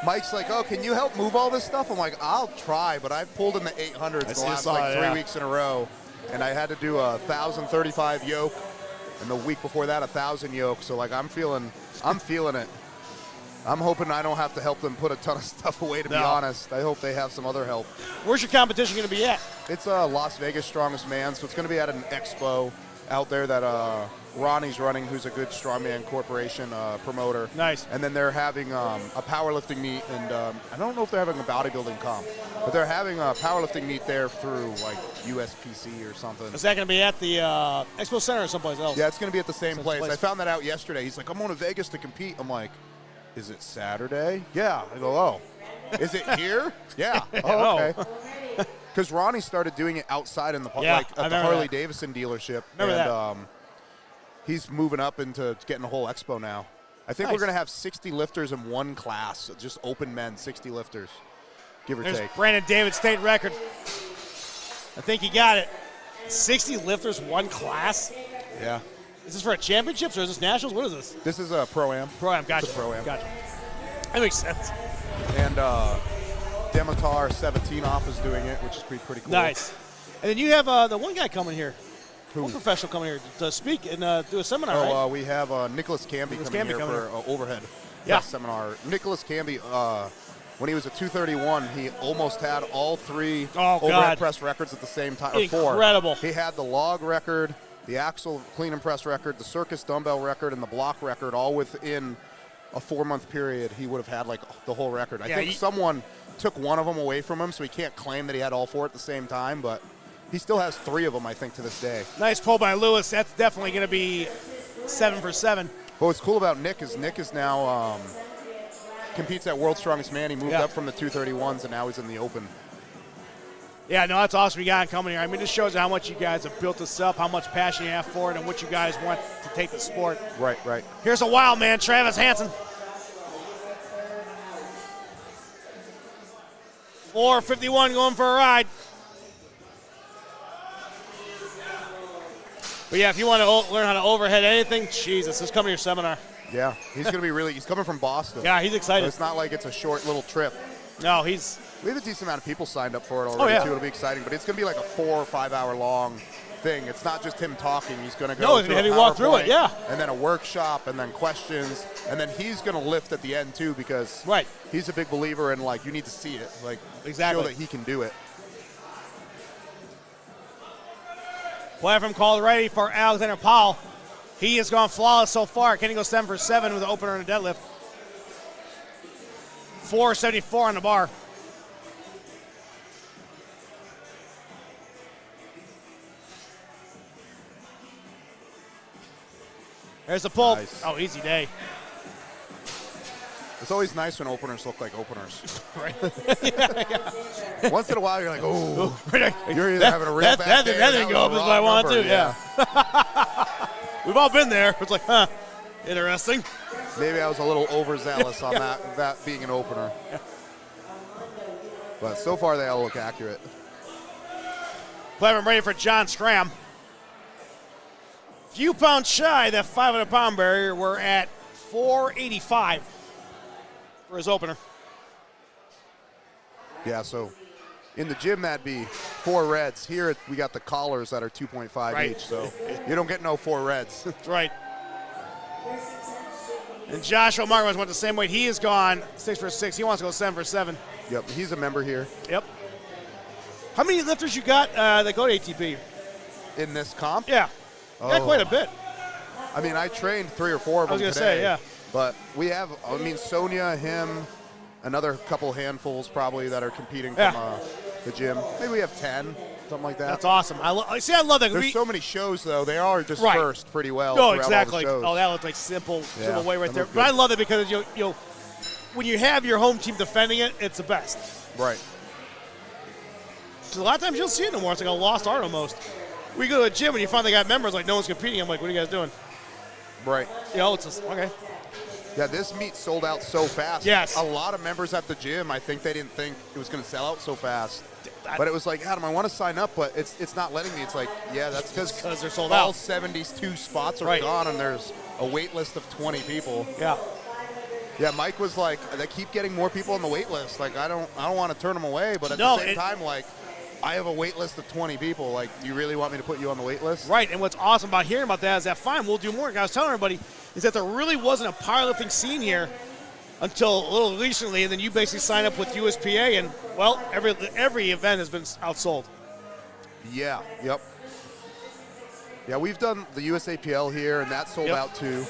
Mike's like, oh, can you help move all this stuff? I'm like, I'll try, but I've pulled in the 800s the last like 3 weeks in a row, and I had to do 1,035 yoke, and the week before that 1,000 yoke. So like, I'm feeling it. I'm hoping I don't have to help them put a ton of stuff away, to be honest. I hope they have some other help. Where's your competition going to be at? It's Las Vegas Strongest Man, so it's going to be at an expo out there that Ronnie's running, who's a good Strongman Corporation promoter. Nice. And then they're having a powerlifting meet, and I don't know if they're having a bodybuilding comp, but they're having a powerlifting meet there through like USPC or something. Is that going to be at the Expo Center or someplace else? Yeah, it's going to be at the same place. place. I found that out yesterday. He's like, I'm going to Vegas to compete. I'm like, is it Saturday? Yeah. I go, oh. Is it here? Yeah. Oh, okay. Because Ronnie started doing it outside in the Yeah, at the Harley Davidson dealership. Remember that. He's moving up into getting a whole expo now. I think we're going to have 60 lifters in one class, just open men, 60 lifters, give or There's take. Brandon David state record. I think he got it. 60 lifters, one class. Yeah. Is this for a championships or is this nationals? What is this? This is a Pro-Am. Pro-Am, gotcha. It's a Pro-Am. Gotcha. That makes sense. And Demitar 17 off is doing it, which is pretty cool. Nice. And then you have the one guy coming here. Who? One professional coming here to speak and do a seminar, Oh, right? We have Nicholas Camby coming here for overhead seminar. Nicholas Camby, when he was at 231, he almost had all three overhead press records at the same time, or four. Incredible. He had the log record, the axle clean and press record, the circus dumbbell record, and the block record all within a 4-month period. He would have had like the whole record. I think someone took one of them away from him, so he can't claim that he had all 4 at the same time, but he still has 3 of them, I think, to this day. Nice pull by Lewis. That's definitely going to be 7 for 7. But what's cool about Nick is now competes at World's Strongest Man. He moved up from the 231s, and now he's in the Open. Yeah, no, that's awesome. You got him coming here. I mean, this shows how much you guys have built this up, how much passion you have for it, and what you guys want to take the sport. Right. Here's a wild man, Travis Hansen. 451 going for a ride. But yeah, if you want to learn how to overhead anything, Jesus, just come to your seminar. Yeah, he's going to be he's coming from Boston. Yeah, he's excited. So it's not like it's a short little trip. No, we have a decent amount of people signed up for it already, too. It'll be exciting, but it's going to be like a 4 or 5 hour long thing. It's not just him talking. He's going to go through a walk through it, yeah. And then a workshop, and then questions, and then he's going to lift at the end, too, because he's a big believer in, like, you need to see it. Like, show that he can do it. Platform called ready for Alexander Powell. He has gone flawless so far. Can he go 7 for 7 with an opener and a deadlift? 474 on the bar. There's the pull. Nice. Oh, easy day. It's always nice when openers look like openers. Right. Once in a while, you're like, oh, you're either having a real bad day. That didn't go up as I wanted to. Yeah. We've all been there. It's like, huh, interesting. Maybe I was a little overzealous on that being an opener. Yeah. But so far, they all look accurate. Platform ready for John Scram. Few pounds shy that 500-pound barrier. We're at 485 for his opener. Yeah, so in the gym, that'd be 4 reds. Here, we got the collars that are 2.5 each, so you don't get no 4 reds. That's right. And Joshua Martin went the same way. He has gone 6 for 6. He wants to go 7 for 7. Yep, he's a member here. Yep. How many lifters you got that go to ATP? In this comp? Yeah. Got quite a bit. I mean, I trained 3 or 4 of them today. I was going to say, yeah. But we have, I mean, Sonia, him, another couple handfuls probably that are competing from the gym. Maybe we have 10, something like that. That's awesome. I love that. There's so many shows, though. They are dispersed pretty well. Oh, exactly. Oh, that looks like simple way right there. But I love it because you'll when you have your home team defending it, it's the best. Right. So a lot of times you'll see it no more. It's like a lost art almost. We go to a gym and you finally got members like no one's competing. I'm like, what are you guys doing? Right. It's just, okay. Yeah, this meet sold out so fast. Yes. A lot of members at the gym, I think they didn't think it was going to sell out so fast. But it was like, Adam, I want to sign up, but it's not letting me. It's like, yeah, that's because they're sold all out. 72 spots are gone, and there's a wait list of 20 people. Yeah. Yeah, Mike was like, they keep getting more people on the wait list. Like, I don't want to turn them away, but at the same time, like, I have a wait list of 20 people. Like, do you really want me to put you on the wait list? Right, and what's awesome about hearing about that is that, fine, we'll do more. I was telling everybody is that there really wasn't a powerlifting scene here until a little recently, and then you basically sign up with USPA, and, well, every event has been outsold. Yeah, yep. Yeah, we've done the USAPL here, and that sold out too.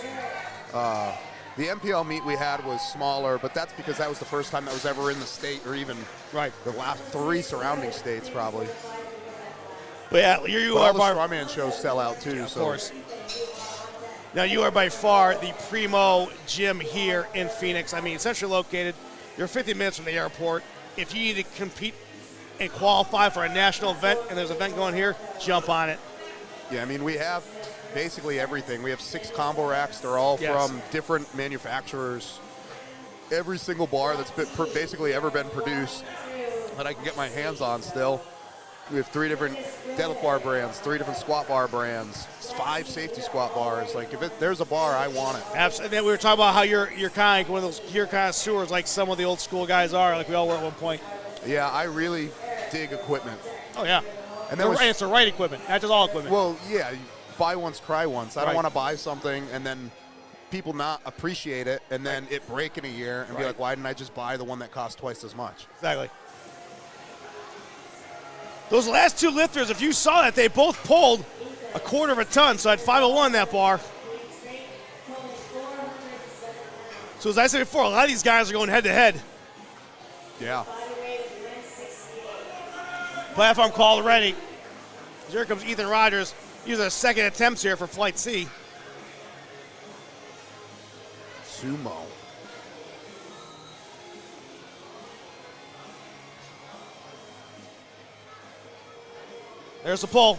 The MPL meet we had was smaller, but that's because that was the first time that was ever in the state, or even the last 3 surrounding states, probably. But yeah, all the strongman shows sell out too. Of course. Now you are by far the primo gym here in Phoenix. I mean, centrally located. You're 50 minutes from the airport. If you need to compete and qualify for a national event, and there's an event going here, jump on it. Yeah, I mean, we have basically everything. We have 6 combo racks. They're all from different manufacturers. Every single bar that's basically ever been produced that I can get my hands on still. We have 3 different deadlift bar brands, 3 different squat bar brands, 5 safety squat bars. Like, if there's a bar, I want it. Absolutely. And then we were talking about how you're kind of one of those gear connoisseurs, like some of the old school guys are, like we all were at one point. Yeah, I really dig equipment. Oh, yeah. And it's the right equipment, not just all equipment. Well, yeah, buy once, cry once. I don't want to buy something and then people not appreciate it and then it break in a year and be like, why didn't I just buy the one that cost twice as much? Exactly. Those last 2 lifters, if you saw that, they both pulled a quarter of a ton, so I had 501 that bar. So as I said before, a lot of these guys are going head-to-head. Yeah. Platform call already. Here comes Ethan Rogers. Using a second attempts here for Flight C. Sumo. There's the pull.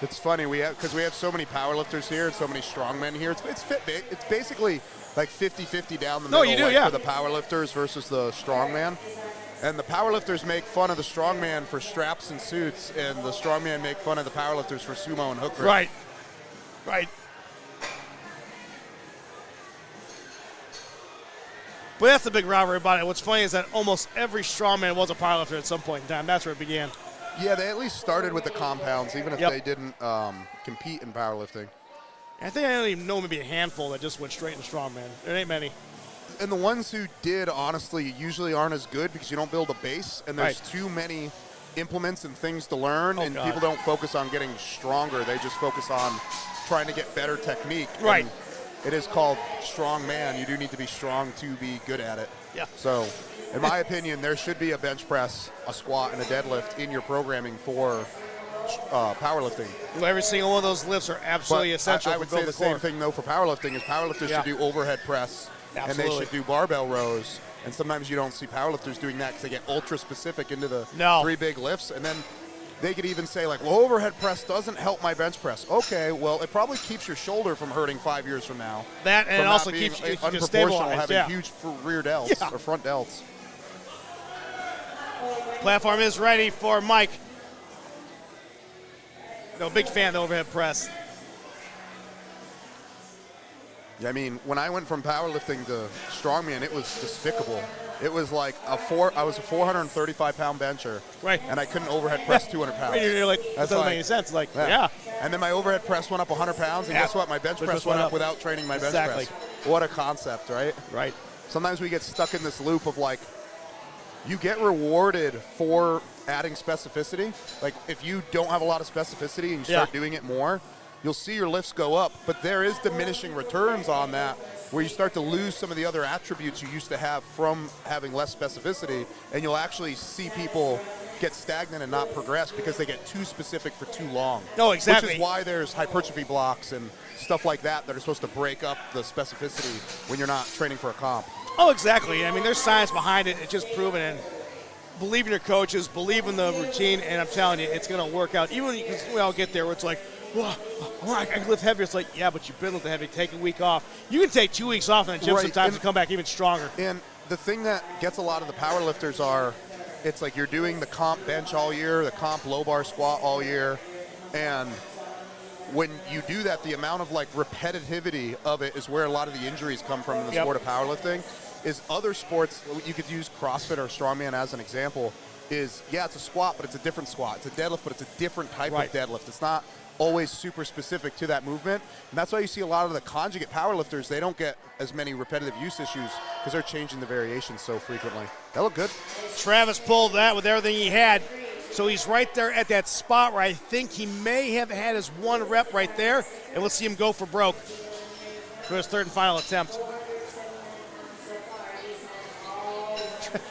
It's funny because we have so many powerlifters here and so many strongmen here. It's basically like 50-50 down the middle. No, you do, like yeah. For the powerlifters versus the strongman. And the powerlifters make fun of the strongman for straps and suits, and the strongman make fun of the powerlifters for sumo and hook grip. Right. Right. But that's the big rivalry about it. What's funny is that almost every strongman was a powerlifter at some point in time. That's where it began. Yeah, they at least started with the compounds, even if Yep. they didn't compete in powerlifting. I think I don't even know maybe a handful that just went straight into strongman. There ain't many. And the ones who did, honestly, usually aren't as good because you don't build a base, and there's too many implements and things to learn, and people don't focus on getting stronger. They just focus on trying to get better technique. Right. And it is called strong man. You do need to be strong to be good at it. Yeah. So, in my opinion, there should be a bench press, a squat, and a deadlift in your programming for powerlifting. Well, every single one of those lifts are absolutely essential I for would say building the the core. same thing, though, for powerlifting is powerlifters should do overhead press, and they Absolutely. should do barbell rows. And sometimes you don't see powerlifters doing that because they get ultra specific into the No. 3 big lifts, and then they could even say, like, well, overhead press doesn't help my bench press. Okay, well, it probably keeps your shoulder from hurting 5 years from now. That, and from it not also being keeps you unproportional, stabilized. having Yeah. huge rear delts or front delts. Platform is ready for Mike. No, big fan of the overhead press. Yeah, I mean, when I went from powerlifting to strongman, it was despicable. It was like I was a 435-pound bencher, Right. and I couldn't overhead press 200 pounds. And you're like, that That's doesn't like- make any sense. Like, yeah. And then my overhead press went up 100 pounds, and Yeah. guess what? My bench press went up without training my bench Exactly. press. What a concept, right? Right. Sometimes we get stuck in this loop of like, you get rewarded for adding specificity. Like if you don't have a lot of specificity and you start doing it more, you'll see your lifts go up, but there is diminishing returns on that where you start to lose some of the other attributes you used to have from having less specificity, and you'll actually see people get stagnant and not progress because they get too specific for too long. No, exactly. Which is why there's hypertrophy blocks and stuff like that that are supposed to break up the specificity when you're not training for a comp. Oh, exactly. I mean, there's science behind it. It's just proven. And believe in your coaches, believe in the routine, and I'm telling you, it's going to work out. Even when we all get there where it's like, well, I can lift heavier. It's like, yeah, but you've been lifting heavy. Take a week off. You can take 2 weeks off in the gym sometimes and come back even stronger. And the thing that gets a lot of the power lifters are, it's like you're doing the comp bench all year, the comp low bar squat all year, and when you do that, the amount of like repetitivity of it is where a lot of the injuries come from in the sport of powerlifting. Is other sports, you could use CrossFit or strongman as an example, is, yeah, it's a squat, but it's a different squat. It's a deadlift, but it's a different type of deadlift. It's not always super specific to that movement. And that's why you see a lot of the conjugate powerlifters, they don't get as many repetitive use issues because they're changing the variations so frequently. That looked good. Travis pulled that with everything he had. So he's right there at that spot where I think he may have had his one rep right there. And let's see him go for broke for his third and final attempt.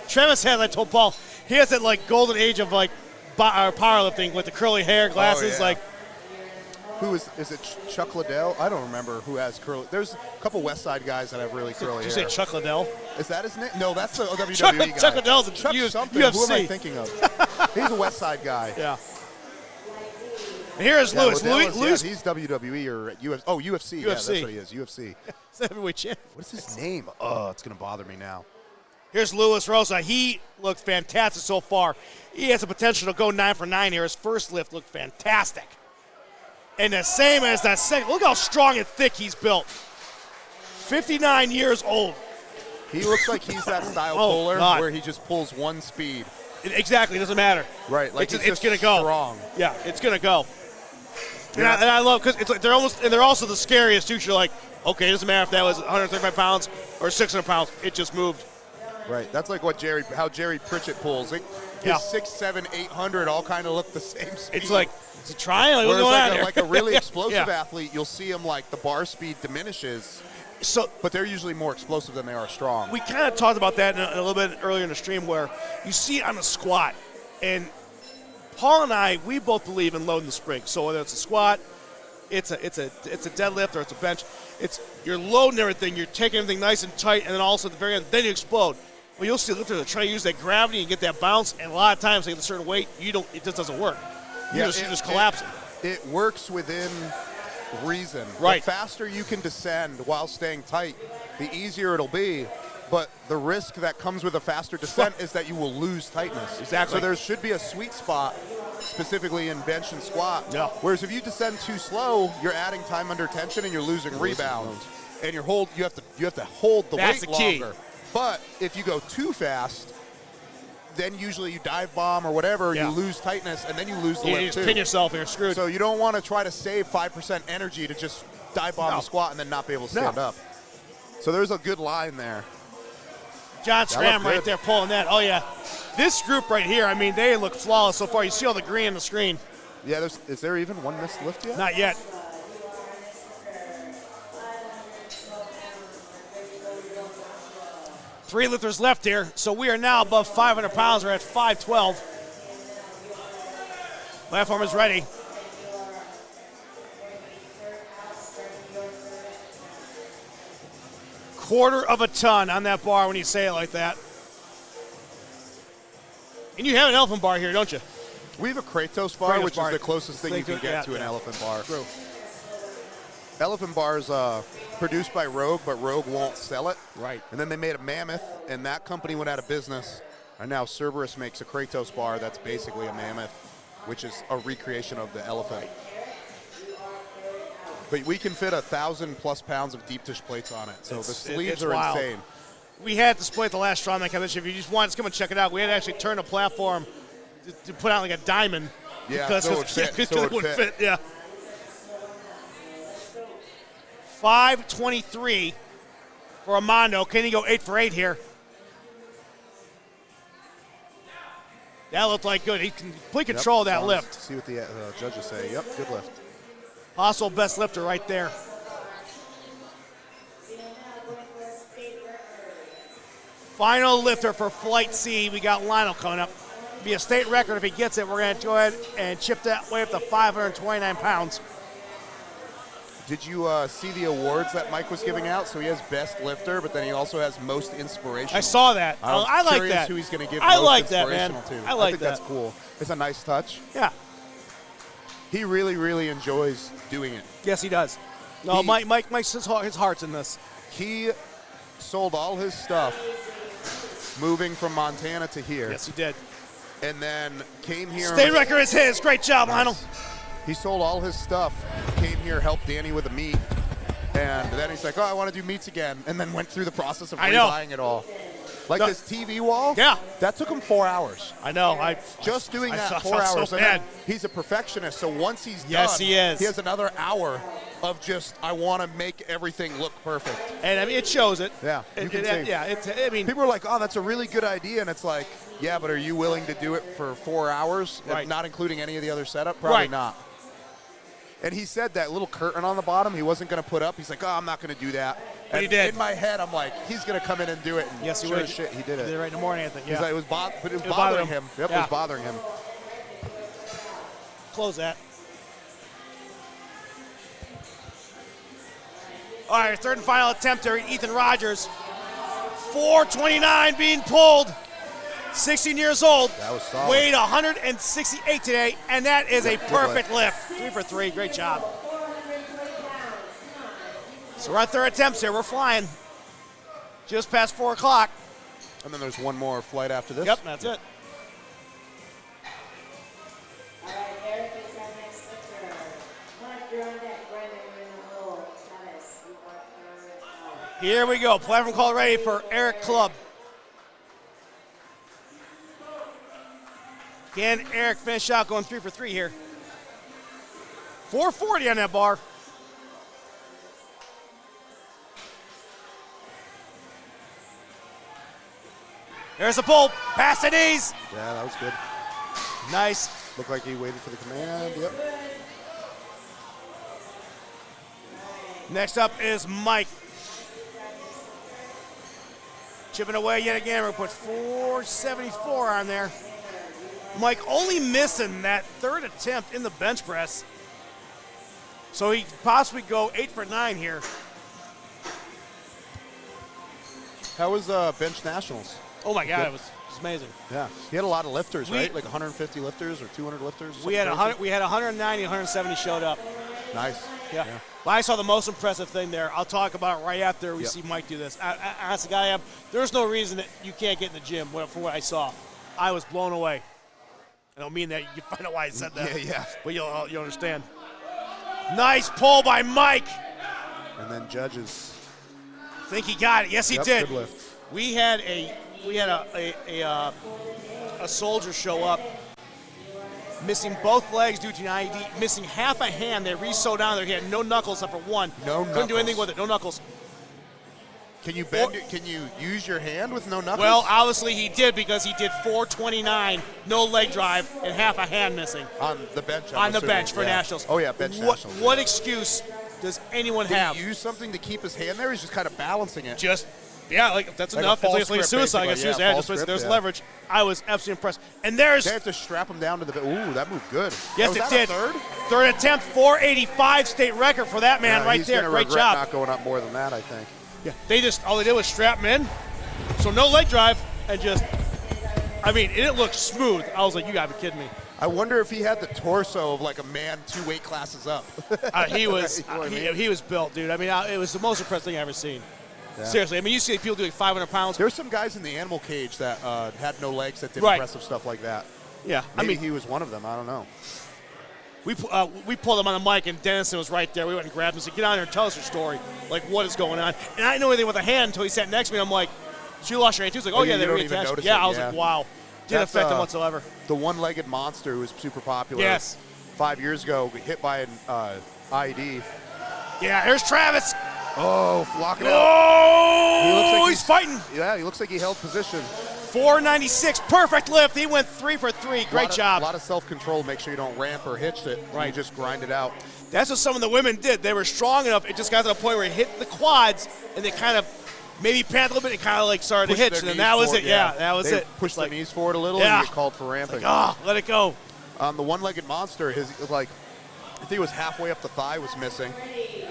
Travis had, I told Paul, he has that like golden age of like powerlifting with the curly hair, glasses, like. Who is it Chuck Liddell? I don't remember who has curly. There's a couple West Side guys that have really curly Did you hair. say Chuck Liddell? Is that his name? No, that's the WWE guy. Chuck Liddell's a Chuck something. UFC. Who am I thinking of? He's a West Side guy. Yeah. And here is Lewis. Lewis. He's WWE or UFC. Oh, UFC. Yeah, that's what he is. UFC. It's the heavyweight champ. What is his name? Oh, it's going to bother me now. Here's Luis Rosa. He looked fantastic so far. He has the potential to go 9 for 9 here. His first lift looked fantastic. And the same as that second. Look how strong and thick he's built. 59 years old. He looks like he's that style puller where he just pulls one speed. Exactly. It doesn't matter. Right. Like it's going to go. Strong. Yeah, it's going to go. And I love because it's like they're also the scariest too. You're like, okay, it doesn't matter if that was 135 pounds or 600 pounds. It just moved. Right. That's like how Jerry Pritchett pulls. His 6, 7, 800 all kind of look the same speed. It's like, it's a triangle. What's Whereas going on here? like a really explosive Yeah. athlete, you'll see him like the bar speed diminishes, So but they're usually more explosive than they are strong. we kind of talked about that in a little bit earlier in the stream, where you see it on the squat, and Paul and I, we both believe in loading the spring. So whether it's a squat, it's a deadlift, or it's a bench, you're loading everything, you're taking everything nice and tight, and then also at the very end, then you explode. Well, you'll see lifters that try to use that gravity and get that bounce, and a lot of times they get a certain weight, it just doesn't work. You're just collapsing. It works within reason. Right. The faster you can descend while staying tight, the easier it'll be. But the risk that comes with a faster descent is that you will lose tightness. Exactly. So there should be a sweet spot, specifically in bench and squat. Yeah. Whereas if you descend too slow, you're adding time under tension and you're losing rebound. And you have to hold the That's weight the key. longer. But if you go too fast, then usually you dive bomb or whatever, Yeah. you lose tightness, and then you lose the You lift just too. pin yourself and you're screwed. So you don't want to try to save 5% energy to just dive bomb No. the squat and then not be able to stand up. So there's a good line there. John Scram looked right good. there pulling that. Oh, yeah. This group right here, I mean, they look flawless so far. You see all the green on the screen. Yeah, is there even one missed lift yet? Not yet. Three lifters left here, so we are now above 500 pounds. We're at 512. Platform is ready. Quarter of a ton on that bar when you say it like that. And you have an elephant bar here, don't you? We have a Kratos bar, Kratos which bar. is the closest thing you can get to an elephant bar. True. Elephant bar is produced by Rogue, but Rogue won't sell it. Right. And then they made a Mammoth, and that company went out of business. And now Cerberus makes a Kratos bar that's basically a Mammoth, which is a recreation of the elephant. But we can fit 1,000+ pounds of deep dish plates on it. So the sleeves it's are wild. insane. We had to split the last strongman competition. If you just want to come and check it out, we had to actually turn the platform to put out like a diamond. Yeah, because so it would fit. because So it it would would fit. fit. Yeah. 5:23 for Armando. Can he go 8 for 8 here? That looked like good. He can complete control of that Sounds- lift. See what the judges say. Yep, good lift. Possible best lifter right there. Final lifter for Flight C. We got Lionel coming up. Be a state record if he gets it. We're going to go ahead and chip that way up to 529 pounds. Did you see the awards that Mike was giving out? So he has best lifter, but then he also has most inspirational. I saw that. I'm I like curious that. who he's going to give I most like that, man. inspirational to. I like think that. that's cool. It's a nice touch. Yeah. He really, really enjoys doing it. Yes, he does. No, He- Mike's his heart's in this. He sold all his stuff moving from Montana to here, Yes, he did. and then came here. State record is his. Great job, Lionel. He sold all his stuff, came here, helped Danny with a meet, and then he's like, oh, I want to do meets again, and then went through the process of I know. rebuying it all. Like No. this TV wall, Yeah. that took him 4 hours. I know. Just doing I that felt 4 hours. so and then bad. he's a perfectionist, so once he's Yes, done, he is. he has another hour of just, I want to make everything look perfect. And I mean, it shows it. Yeah, you can see. Yeah, it's. I mean, People are like, oh, that's a really good idea, and it's like, yeah, but are you willing to do it for 4 hours, Right. not including any of the other setup? Probably Right. not. And he said that little curtain on the bottom he wasn't going to put up. He's like, oh, I'm not going to do that. But he And did. In my head, I'm like, he's going to come in and do it. And yes, he sure would. as shit, he did He did it. it right in the morning, I think. He's Yeah. like, it was bothering bothering him. him. Yep, Yeah. it was bothering him. Close that. All right, third and final attempt there, Ethan Rogers. 429 being pulled. 16 years old. That was solid. Weighed 168 today, and that is a Good perfect lift. 3 for 3. Great job. So we're on third attempts here. We're flying. Just past 4 o'clock. And then there's one more flight after this. Yep, that's it. All right, Eric is our next lifter. Mike, you're on deck. Brandon, you're in the hole. Travis, you are third out. Here we go. Platform call ready for Eric Clubb. Can Eric finish out going 3 for 3 here? 440 on that bar. There's a pull. Pass the knees. Yeah, that was good. Nice. Looked like he waited for the command. Yep. Next up is Mike. Chipping away yet again. We're going to put 474 on there. Mike only missing that third attempt in the bench press. So he could possibly go 8 for 9 here. How was bench nationals? Oh my God, it was amazing. Yeah, he had a lot of lifters, right? Like 150 lifters or 200 lifters. We had 190, 170 showed up. Nice. Yeah. Well, I saw the most impressive thing there. I'll talk about it right after we see Mike do this. Honestly, guy, there's no reason that you can't get in the gym for what I saw. I was blown away. I don't mean that. You can find out why I said that. Yeah. But you'll understand. Nice pull by Mike. And then judges. I think he got it. Yes, he did. Good lift. We had a soldier show up, missing both legs due to an IED, missing half a hand. They re-sewed down there. He had no knuckles except for one. Couldn't do anything with it. No knuckles. Can you bend? Can you use your hand with no knuckles? Well, obviously he did because he did 429, no leg drive, and half a hand missing. On the bench. On the bench for nationals. Oh yeah, bench nationals. What excuse does anyone have? Did he use something to keep his hand there? He's just kind of balancing it. That's like enough. a It's like a suicide. There's leverage. I was absolutely impressed. And there's. They have to strap him down to the. Ooh, that moved good. Yes, it did. Third attempt, 485 state record for that man right there. Great job. Not going up more than that, I think. Yeah. All they did was strap him in, so no leg drive, and it looked smooth. I was like, you gotta be kidding me. I wonder if he had the torso of like a man 2 weight classes up. He was. He was built, dude. It was the most impressive thing I've ever seen. Yeah. Seriously, you see people doing 500 pounds. There's some guys in the animal cage that had no legs that did impressive stuff like that. Yeah, Maybe he was one of them. I don't know. We pulled him on the mic, and Dennison was right there. We went and grabbed him and said, get on here and tell us your story. Like, what is going on? And I didn't know anything with a hand until he sat next to me, and I'm like, did you lost your hand too? He's like, they reattached. Yeah, I was like, wow. Didn't affect him whatsoever. The one-legged monster who was super popular. Yes. 5 years ago, hit by an IED. Yeah, here's Travis. Oh, locking out. Oh, he's fighting. Yeah, he looks like he held position. 496, perfect lift. He went 3 for 3. Great job. A lot of self-control. Make sure you don't ramp or hitch it. Right. You just grind it out. That's what some of the women did. They were strong enough. It just got to the point where it hit the quads, and they kind of maybe panned a little bit and kind of like started to hitch, and then that was it. Yeah, that was it. Pushed their knees forward a little and get called for ramping. Let it go. On the one-legged monster, I think it was halfway up the thigh was missing.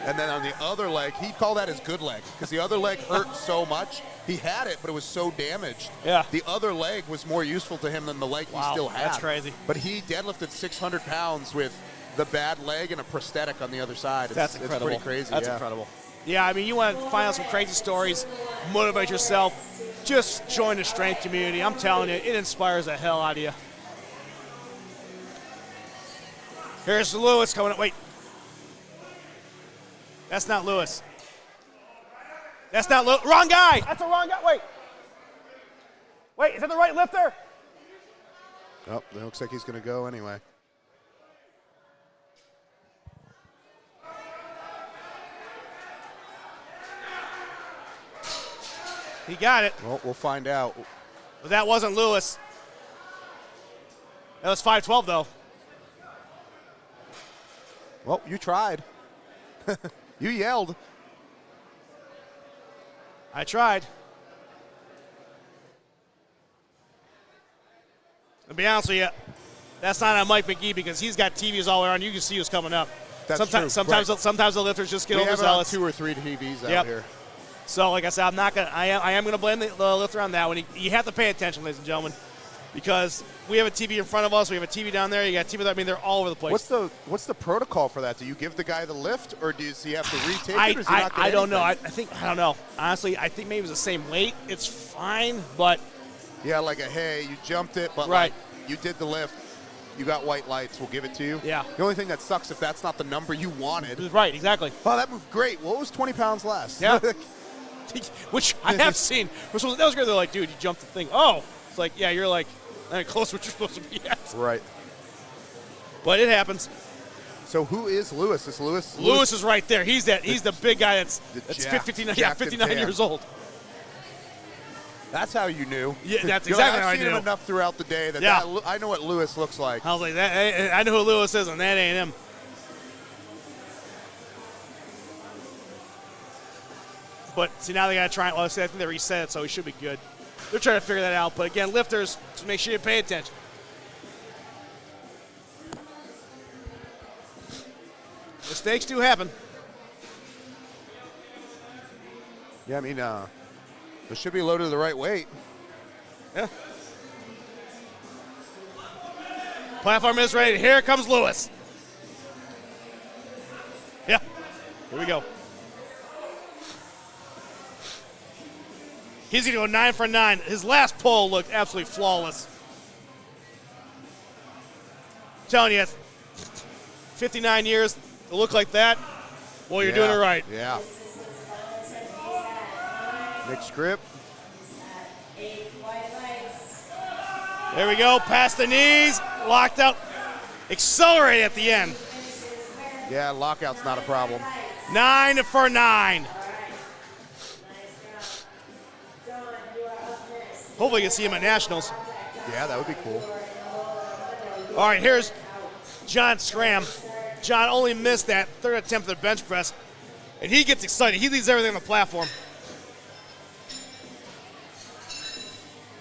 And then on the other leg, he'd call that his good leg because the other leg hurt so much. He had it, but it was so damaged. Yeah. The other leg was more useful to him than the leg he still had. That's crazy. But he deadlifted 600 pounds with the bad leg and a prosthetic on the other side. That's incredible. It's pretty crazy. That's incredible. Yeah, you want to find out some crazy stories, motivate yourself, just join the strength community. I'm telling you, it inspires the hell out of you. Here's Lewis coming up. Wait. That's not Lewis. That's not Lewis. Wrong guy. That's the wrong guy. Wait, is that the right lifter? Oh, it looks like he's going to go anyway. He got it. Well, we'll find out. But that wasn't Lewis. That was 512, though. Well, you tried. You yelled. I tried. To be honest with you, that's not on Mike McGee because he's got TVs all around. You can see who's coming up. That's sometimes true. Sometimes the lifters just get We overzealous. have 2 or 3 TVs out here. So, like I said, I am gonna blame the lifter on that one. You have to pay attention, ladies and gentlemen, because we have a TV in front of us. We have a TV down there. You got TV there. They're all over the place. What's the protocol for that? Do you give the guy the lift, or does he have to retake it? Or does he not get I don't know. I don't know. Honestly, I think maybe it was the same weight. It's fine, but yeah, like you jumped it, but like you did the lift. You got white lights. We'll give it to you. Yeah. The only thing that sucks if that's not the number you wanted. Right. Exactly. Oh, that moved great. What was 20 pounds less? Yeah. Which I have seen. That was great. They're like, dude, you jumped the thing. Oh, it's like, yeah, you're like close to what you're supposed to be at. Right. But it happens. So who is Lewis? Is Lewis? Lewis is right there. He's the big guy that's 59 years old. That's how you knew. Yeah, that's You're exactly like, how I I've seen knew. him enough throughout the day that, Yeah. I know what Lewis looks like. I was like, I know who Lewis is, and that ain't him. But see, now they got to try it. Well, see, I think they reset it, so he should be good. They're trying to figure that out. But again, lifters, just make sure you pay attention. Mistakes do happen. Yeah, I mean, it should be loaded to the right weight. Yeah. Platform is ready. Here comes Lewis. Yeah. Here we go. He's going to go 9 for 9. His last pull looked absolutely flawless. I'm telling you, 59 years to look like that, well, you're doing it right. Yeah. Mixed grip. There we go. Past the knees. Locked out. Accelerate at the end. Yeah, lockout's not a problem. 9 for 9. Hopefully you can see him at Nationals. Yeah, that would be cool. All right, here's John Scram. John only missed that third attempt at the bench press, and he gets excited. He leaves everything on the platform.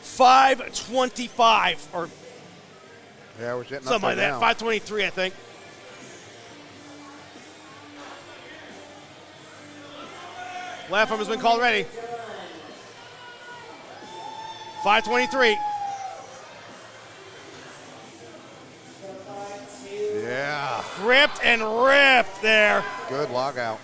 525, or Yeah, we're getting something up like there that. now. 523, I think. Platform has been called ready. 523. Yeah. Gripped and ripped there. Good logout.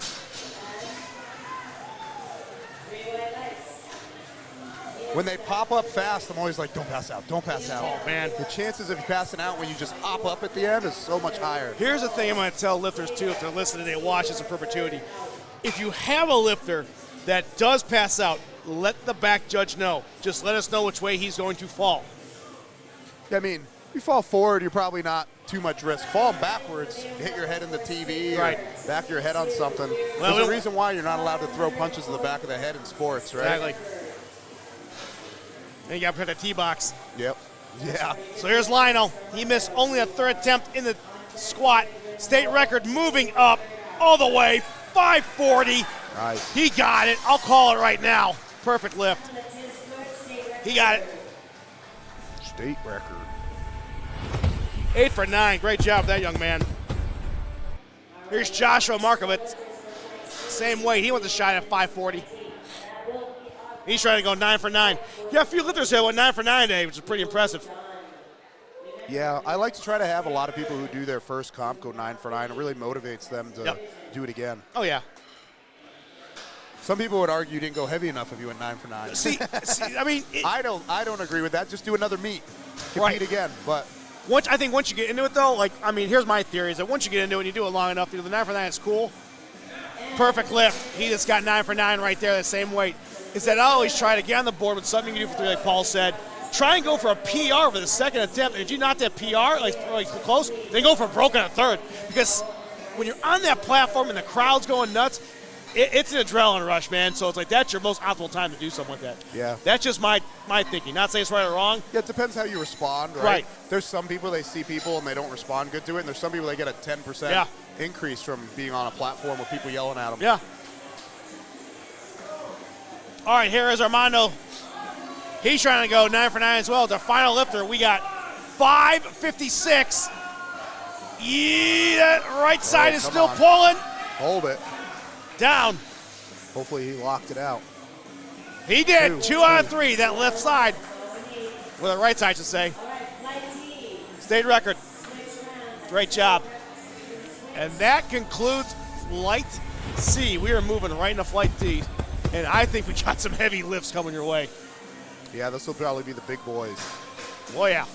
When they pop up fast, I'm always like, don't pass out, don't pass out. Oh, man. The chances of you passing out when you just hop up at the end is so much higher. Here's the thing I'm going to tell lifters, too, if they're listening, they watch this in perpetuity. If you have a lifter that does pass out, let the back judge know. Just let us know which way he's going to fall. I mean, you fall forward, you're probably not too much risk. Falling backwards, hit your head in the TV, Right. or back your head on something. Well, There's a reason why you're not allowed to throw punches to the back of the head in sports, right? Exactly. Then you got to put the T-box. Yep. Yeah. So here's Lionel. He missed only a third attempt in the squat. State record moving up all the way, 540. Nice. He got it. I'll call it right now. Perfect lift. He got it. State record. 8 for 9. Great job, that young man. Here's Joshua Markovitz. Same way. He wants a shot at 540. He's trying to go 9 for 9. Yeah, a few lifters here went 9 for 9 today, which is pretty impressive. Yeah, I like to try to have a lot of people who do their first comp go 9 for 9. It really motivates them to do it again. Oh, yeah. Some people would argue you didn't go heavy enough if you went 9 for 9. See I mean, I don't agree with that. Just do another meet. Compete Right. again. But I think once you get into it, though, like, I mean, here's my theory, is that once you get into it and you do it long enough, the 9 for 9 is cool. Perfect lift. He just got 9 for 9 right there, the same weight. Is that I always try to get on the board with something you can do for 3, like Paul said. Try and go for a PR for the second attempt. And if you not that PR, like close, then go for a broken at third. Because when you're on that platform and the crowd's going nuts, it's an adrenaline rush, man. So it's like that's your most optimal time to do something like that. Yeah. That's just my thinking. Not saying it's right or wrong. yeah, it depends how you respond, right? Right. There's some people, they see people and they don't respond good to it. And there's some people, they get a 10% increase from being on a platform with people yelling at them. Yeah. All right, here is Armando. He's trying to go 9 for 9 as well. The final lifter, we got 556. Yeah, that right side is come still on. pulling. Hold it. Down. Hopefully he locked it out. He did. 2 out of 3, that left side. Well, the right side, I should say. State record. Great job. And that concludes Flight C. We are moving right into Flight D. And I think we got some heavy lifts coming your way. Yeah, this will probably be the big boys. Oh, yeah.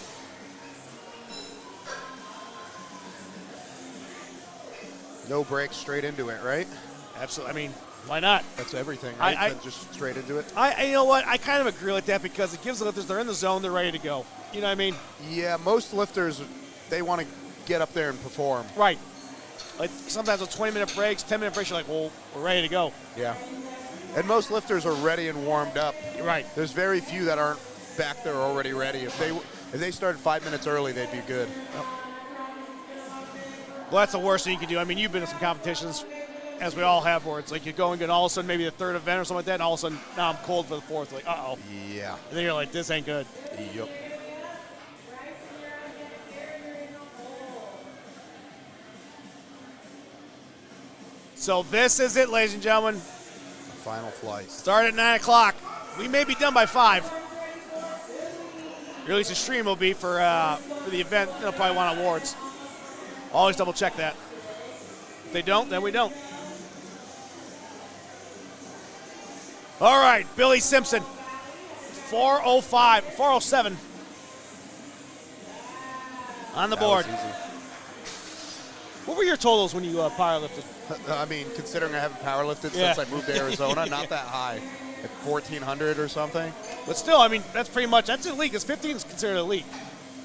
No breaks, straight into it, right? Absolutely. I mean, why not? That's everything, right? I- Then just straight into it. You know what? I kind of agree with that because it gives the lifters, they're in the zone, they're ready to go. You know what I mean? Yeah, most lifters, they want to get up there and perform. Right. Like sometimes with 20-minute breaks, 10-minute breaks, you're like, well, we're ready to go. Yeah. And most lifters are ready and warmed up. Right. There's very few that aren't back there already ready. If they started 5 minutes early, they'd be good. Well, that's the worst thing you can do. I mean, you've been in some competitions, as we all have, where it's like you're going and all of a sudden maybe the third event or something like that, and all of a sudden now I'm cold for the fourth. Like, uh-oh. Yeah. And then you're like, this ain't good. Yep. So this is it, ladies and gentlemen. Final flight. Start at 9 o'clock. We may be done by 5. Or at least the stream will be for the event. They'll probably want awards. Always double check that. If they don't, then we don't. All right, Billy Simpson. 407 on the board. What were your totals when you powerlifted? I mean, considering I haven't powerlifted since I moved to Arizona, not that high. Like 1,400 or something. But still, I mean, that's pretty much, that's elite, because 15 is considered elite.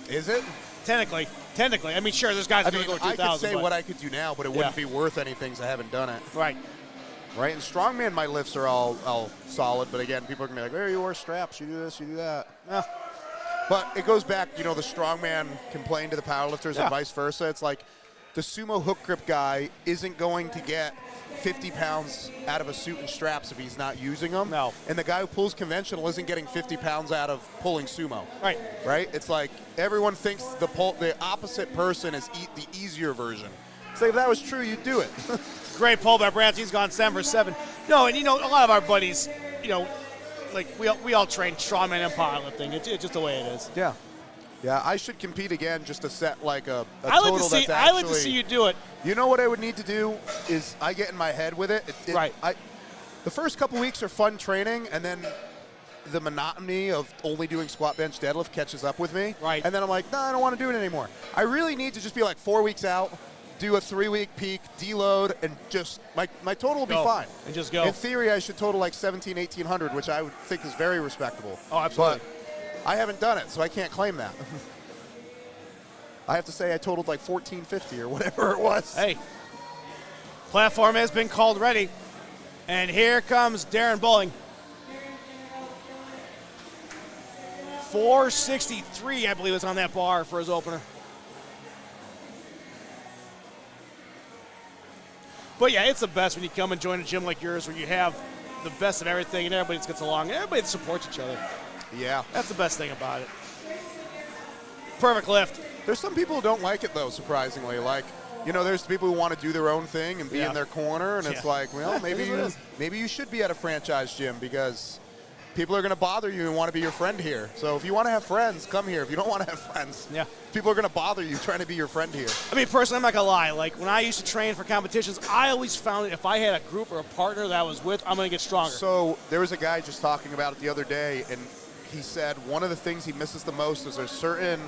Is it? Technically. I mean, sure, there's guys I that mean, go 2,000. I could say what I could do now, but it wouldn't be worth anything because I haven't done it. Right. Right, and strongman, my lifts are all solid, but again, people are going to be like, oh, you wear straps, you do this, you do that. Yeah. But it goes back, the strongman complained to the powerlifters and vice versa. It's like the sumo hook grip guy isn't going to get 50 pounds out of a suit and straps if he's not using them. No. And the guy who pulls conventional isn't getting 50 pounds out of pulling sumo. Right. Right? It's like everyone thinks the opposite person is the easier version. It's like if that was true, you'd do it. Great pull by Brandt. He's gone 7 for 7. No, and a lot of our buddies, like we all train strongman and powerlifting. It's just the way it is. Yeah. Yeah, I should compete again just to set like a I like total to see. that's I like to see you do it. You know what I would need to do is I get in my head with it. Right. The first couple weeks are fun training, and then the monotony of only doing squat, bench, deadlift catches up with me. Right. And then I'm like, no, I don't want to do it anymore. I really need to just be like 4 weeks out, do a 3-week peak, deload, and just my total will be fine. And just go. In theory, I should total like 1,700, 1,800, which I would think is very respectable. Oh, absolutely. But I haven't done it, so I can't claim that. I have to say I totaled like 1,450 or whatever it was. Hey, platform has been called ready. And here comes Darren Bowling. 463, I believe, is on that bar for his opener. But yeah, it's the best when you come and join a gym like yours where you have the best of everything and everybody gets along and everybody supports each other. Yeah. That's the best thing about it. Perfect lift. There's some people who don't like it, though, surprisingly. Like, there's people who want to do their own thing and be in their corner, and it's like, well, maybe you should be at a franchise gym because people are going to bother you and want to be your friend here. So if you want to have friends, come here. If you don't want to have friends, people are going to bother you trying to be your friend here. I mean, personally, I'm not going to lie. Like, when I used to train for competitions, I always found that if I had a group or a partner that I was with, I'm going to get stronger. So there was a guy just talking about it the other day, and he said one of the things he misses the most is there's certain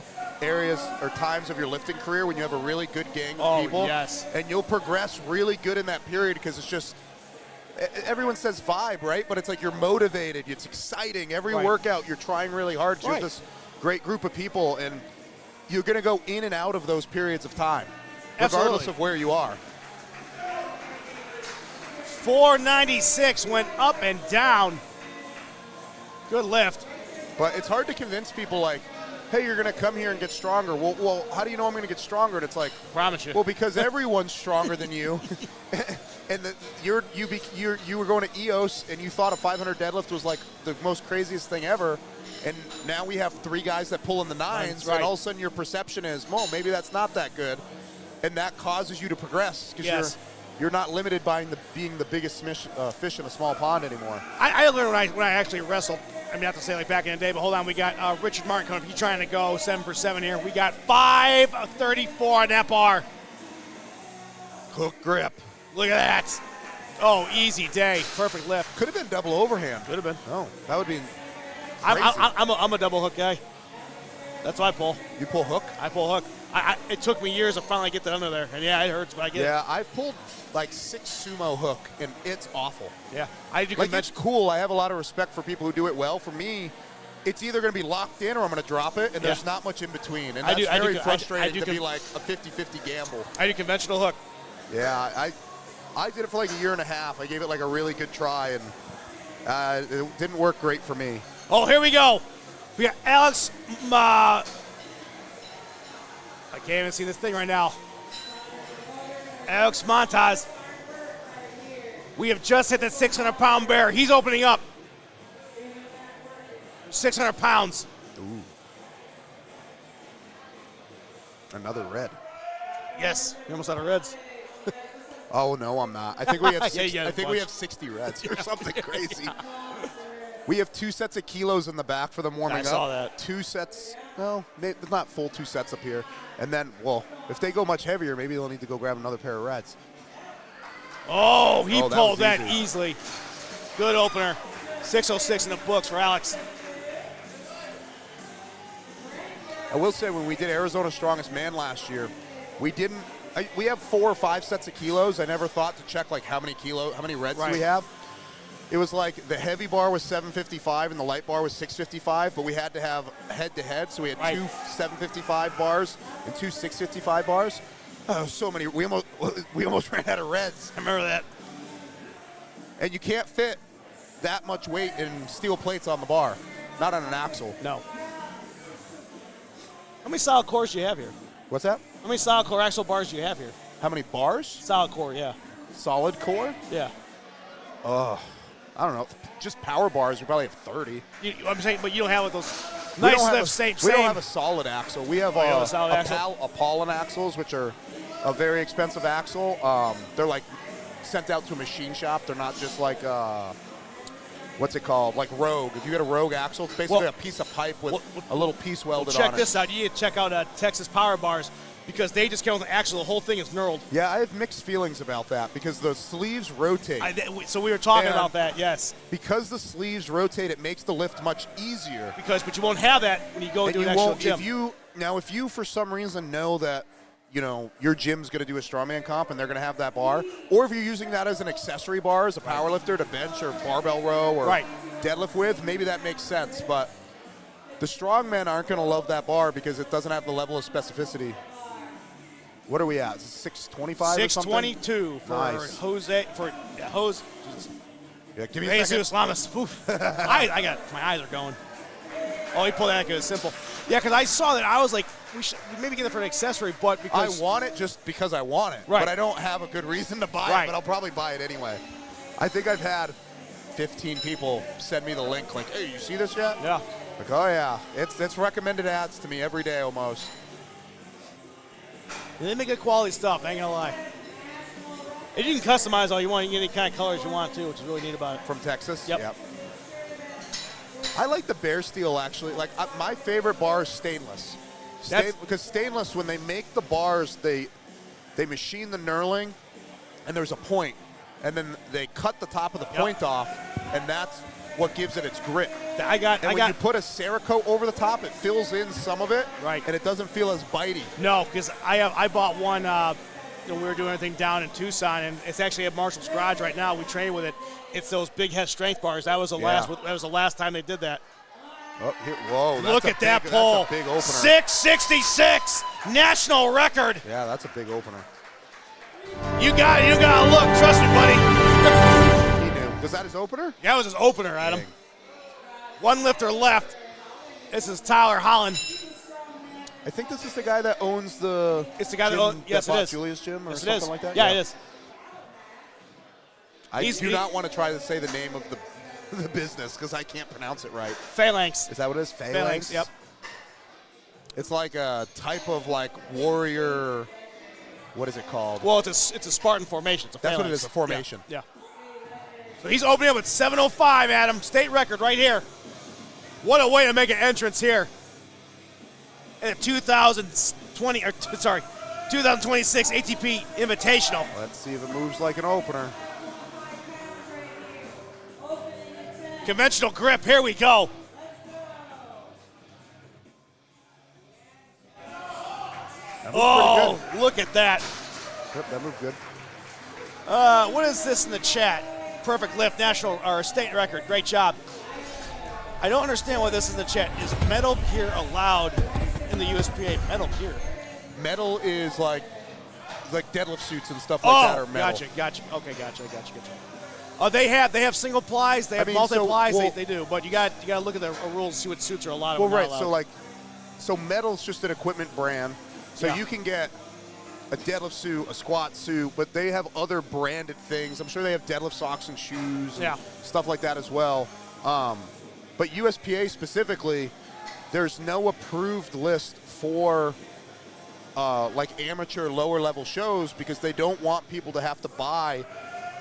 areas or times of your lifting career when you have a really good gang of people. Yes. And you'll progress really good in that period because it's just, everyone says vibe, right? But it's like you're motivated. It's exciting. Every workout, you're trying really hard. You're this great group of people, and you're going to go in and out of those periods of time, regardless of where you are. 496 went up and down. Good lift. But it's hard to convince people like, hey, you're going to come here and get stronger. Well, how do you know I'm going to get stronger? And it's like, promise you. Well, because everyone's stronger than you. And you were going to EOS and you thought a 500 deadlift was like the most craziest thing ever. And now we have 3 guys that pull in the 9s, and all of a sudden your perception is, well, maybe that's not that good. And that causes you to progress because you're not limited by being the biggest fish in a small pond anymore. I learned when I actually wrestled. I mean, not to say like back in the day, but hold on. We got Richard Martin coming up. He's trying to go 7 for 7 here. We got 534 on that bar. Hook grip. Look at that. Oh, easy day. Perfect lift. Could have been double overhand. Could have been. Oh, that would be crazy. I'm a double hook guy. That's what I pull. You pull hook? I pull hook. It took me years to finally get that under there. And yeah, it hurts, but I get it. Yeah, I've pulled like 6 sumo hook, and it's awful. Yeah. I do like, it's cool. I have a lot of respect for people who do it well. For me, it's either going to be locked in or I'm going to drop it, and there's not much in between. And that's very frustrating to be like a 50-50 gamble. I do conventional hook. Yeah, I did it for like a year and a half. I gave it like a really good try, and It didn't work great for me. Oh, here we go. We got Alex. I can't even see this thing right now. Alex Montaz. We have just hit the 600-pound bear. He's opening up. 600 pounds. Ooh. Another red. Yes, we almost out of reds. Oh no, I'm not. I think we have Yeah, I think we have 60 reds or something crazy. We have 2 sets of kilos in the back for them warming up. I saw that. 2 sets. No, not full 2 sets up here. And then, well, if they go much heavier, maybe they'll need to go grab another pair of reds. Oh, he pulled that easy. easily. Good opener. 606 in the books for Alex. I will say, when we did Arizona's Strongest Man last year, we have 4 or 5 sets of kilos. I never thought to check like how many reds do we have. It was like the heavy bar was 755 and the light bar was 655, but we had to have head-to-head, so we had 2 755 bars and 2 655 bars. Oh, so many. We almost ran out of reds. I remember that. And you can't fit that much weight in steel plates on the bar, not on an axle. No. How many solid cores do you have here? What's that? How many solid core axle bars do you have here? How many bars? Solid core, yeah. Solid core? Yeah. I don't know. Just power bars, we probably have 30. I'm saying, but you don't have those We nice don't have lifts. We don't have a solid axle. We have a solid axle? Apollon axles, which are a very expensive axle. They're like sent out to a machine shop. They're not just like what's it called? Like Rogue. If you get a Rogue axle, it's basically a piece of pipe with a little piece welded on it. Check this out. You need to check out Texas Power Bars because they just count the axle. The whole thing is knurled. Yeah, I have mixed feelings about that because the sleeves rotate. So we were talking about that, yes. Because the sleeves rotate, it makes the lift much easier. But you won't have that when you go And do an you actual won't, gym. if you for some reason know that, your gym's going to do a strongman comp and they're going to have that bar, or if you're using that as an accessory bar as a power lifter to bench or barbell row or deadlift with, maybe that makes sense. But the strongmen aren't going to love that bar because it doesn't have the level of specificity. What are we at? 625 or something? 622 for Nice. Jose. Yeah, give me a second. Jesus Lamas. I got my eyes are going. Oh, he pulled that because it's simple. Yeah, because I saw that. I was like, we should maybe get it for an accessory, but because I want it just because I want it. Right. But I don't have a good reason to buy it, but I'll probably buy it anyway. I think I've had 15 people send me the link, like, hey, you see this yet? Yeah. Like, oh, yeah. It's recommended ads to me every day almost. They make good quality stuff, I ain't gonna lie. And you can customize all you want. You can get any kind of colors you want, too, which is really neat about it. From Texas? Yep. I like the bare steel, actually. Like, my favorite bar is stainless. Because stainless, when they make the bars, they machine the knurling, and there's a point. And then they cut the top of the point off, and that's what gives it its grip. When you put a Cerakote over the top, it fills in some of it, and it doesn't feel as bitey. No, because I bought one when we were doing everything down in Tucson, and it's actually at Marshall's garage right now. We train with it. It's those big head strength bars. That was the last time they did that. Oh, whoa! Look at that pull. That's a big opener. 666 national record. Yeah, that's a big opener. You got to look. Trust me, buddy. He knew. Was that his opener? That was his opener, Adam. Dang. One lifter left. This is Tyler Holland. I think this is the guy that owns the. It's the guy gym that owns. Yes, it is. Julia's gym or yes, something like that. Yeah, it is. I do not want to try to say the name of the business because I can't pronounce it right. Phalanx. Is that what it is? Phalanx. Yep. It's like a type of like warrior. What is it called? Well, it's a Spartan formation. It's a That's phalanx. what it is. A formation. Yeah. So he's opening up at 7:05, Adam. State record right here. What a way to make an entrance here. At 2026 ATP Invitational. Let's see if it moves like an opener. Conventional grip. Here we go. Oh, look at that. Yep, that moved good. What is this in the chat? Perfect lift, national or state record. Great job. I don't understand why this is in the chat. Is metal gear allowed in the USPA? Metal gear. Metal is like deadlift suits and stuff like that are metal. Gotcha. Okay, gotcha. Oh, they have single plies, they have mean, multi plies, well- they do. But you got to look at the rules, see what suits are allowed. Well, and not right. allowed. So metal's just an equipment brand. So Yeah. you can get a deadlift suit, a squat suit, but they have other branded things. I'm sure they have deadlift socks and shoes and stuff like that as well. But USPA specifically, there's no approved list for like amateur lower level shows because they don't want people to have to buy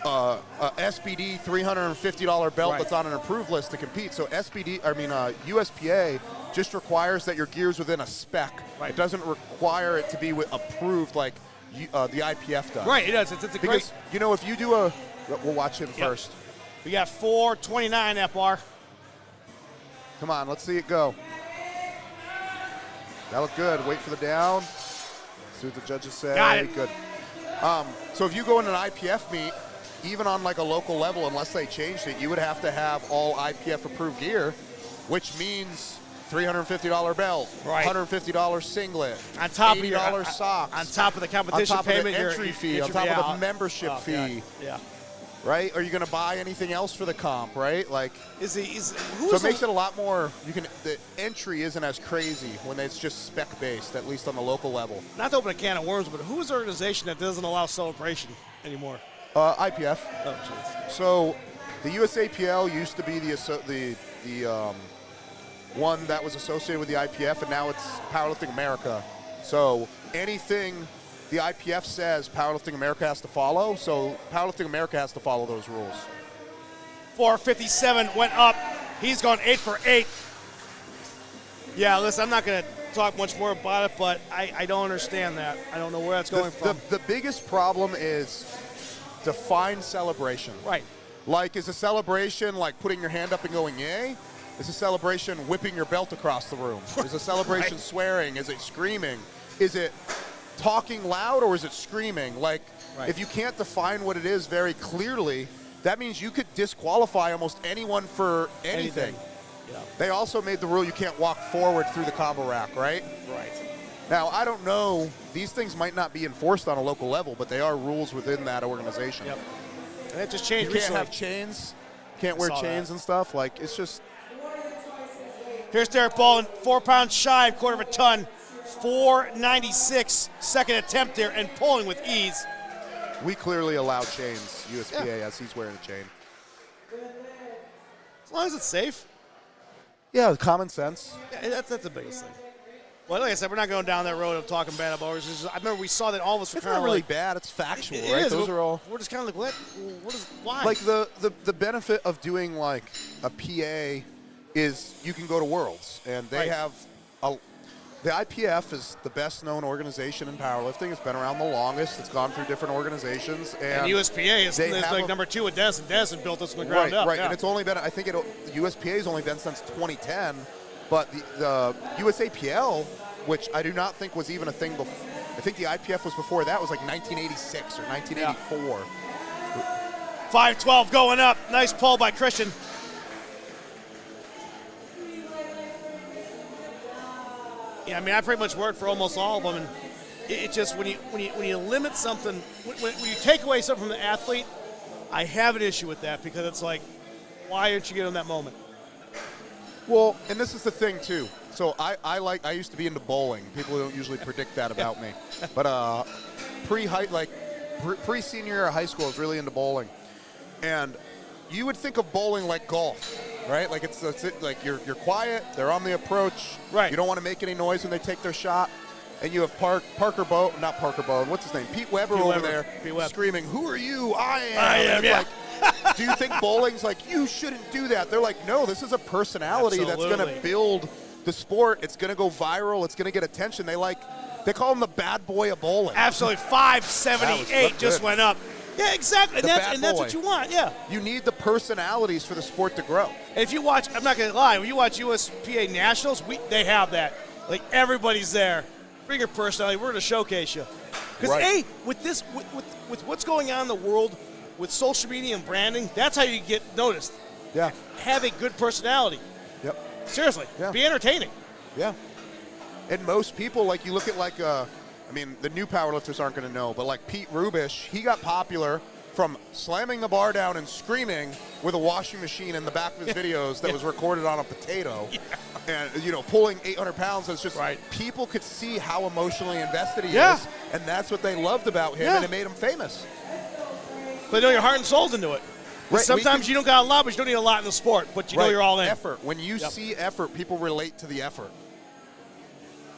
a SBD $350 belt that's on an approved list to compete. So USPA just requires that your gear's within a spec. It doesn't require it to be approved like the IPF does. Right, it does. It's a Because, great. you know, if you do we'll watch him first. We got 429 FR. Come on, let's see it go. That looked good. Wait for the down. See what the judges say. Got it. Good. So if you go in an IPF meet, even on like a local level, unless they changed it, you would have to have all IPF approved gear, which means $350 belt, Right. $150 singlet, On top of $80 your socks, on top of the competition on top payment, of the your entry fee, on top of the membership fee. Yeah. Right? Are you going to buy anything else for the comp? Right? Like. So it makes it a lot more. The entry isn't as crazy when it's just spec based, at least on the local level. Not to open a can of worms, but who's the organization that doesn't allow celebration anymore? IPF. Oh, jeez. So the USAPL used to be the one that was associated with the IPF, and now it's Powerlifting America. So anything the IPF says, Powerlifting America has to follow. So Powerlifting America has to follow those rules. 457 went up. He's gone 8 for 8. Yeah, listen, I'm not going to talk much more about it, but I don't understand that. I don't know where that's going from. The biggest problem is define celebration. Right. Like, is a celebration like putting your hand up and going, yay? Is a celebration whipping your belt across the room? Is a celebration swearing? Is it screaming? Is it talking loud or is it screaming? Like, if you can't define what it is very clearly, that means you could disqualify almost anyone for anything. Yeah. They also made the rule you can't walk forward through the combo rack, right? Right. Now, I don't know. These things might not be enforced on a local level, but they are rules within that organization. Yep. And it just changed You can't recently. have chains. Can't wear Saw chains that. and stuff. Like, it's just. Here's Derek Baldwin, 4 pounds shy of quarter of a ton, 496, second attempt there, and pulling with ease. We clearly allow chains, USPA, as he's wearing a chain. As long as it's safe. Yeah, common sense. Yeah, that's the biggest thing. Well, like I said, we're not going down that road of talking bad about ours. I remember we saw that all of us were It's kind not of really like, bad. It's factual, It right? is. Those are all. We're just kind of like, why? Like, the benefit of doing, like, a PA is you can go to Worlds. And they have the IPF is the best known organization in powerlifting. It's been around the longest. It's gone through different organizations. And USPA is like number 2 with Dennis, and Dennis built this from the ground up. Right, Yeah. and it's only been, I think the USPA has only been since 2010, but the USAPL, which I do not think was even a thing before, I think the IPF was before that, was like 1986 or 1984. 512 going up. Nice pull by Christian. Yeah, I mean, I pretty much worked for almost all of them, and it just when you limit something, when you take away something from the athlete, I have an issue with that because it's like, why aren't you giving them that moment? Well, and this is the thing too. So I used to be into bowling. People don't usually predict that about me, but pre-senior year of high school, I was really into bowling, and you would think of bowling like golf. Right, like it's like you're quiet. They're on the approach. Right. You don't want to make any noise when they take their shot. And you have Parker Bowen, not Parker Bowen. What's his name? Pete Weber over there screaming, "Who are you? I am." I am. Yeah. Like, do you think bowling's like you shouldn't do that? They're like, no, this is a personality that's going to build the sport. It's going to go viral. It's going to get attention. They call him the bad boy of bowling. Absolutely, 578 just went up. Yeah, exactly, and that's what you want. Yeah. You need the personalities for the sport to grow. And if you watch, I'm not going to lie, when you watch USPA Nationals, they have that. Like, everybody's there. Bring your personality. We're going to showcase you. Because, hey, with this, with what's going on in the world, with social media and branding, that's how you get noticed. Yeah. Have a good personality. Yep. Seriously. Yeah. Be entertaining. Yeah. And most people, like, you look at, like, I mean, the new powerlifters aren't going to know, but, like, Pete Rubish, he got popular from slamming the bar down and screaming with a washing machine in the back of his videos that was recorded on a potato, and pulling 800 pounds. It's just people could see how emotionally invested he is, and that's what they loved about him, and it made him famous. But your heart and soul's into it. Right. Sometimes you don't got a lot, but you don't need a lot in the sport, but you know you're all in. Effort. When you see effort, people relate to the effort.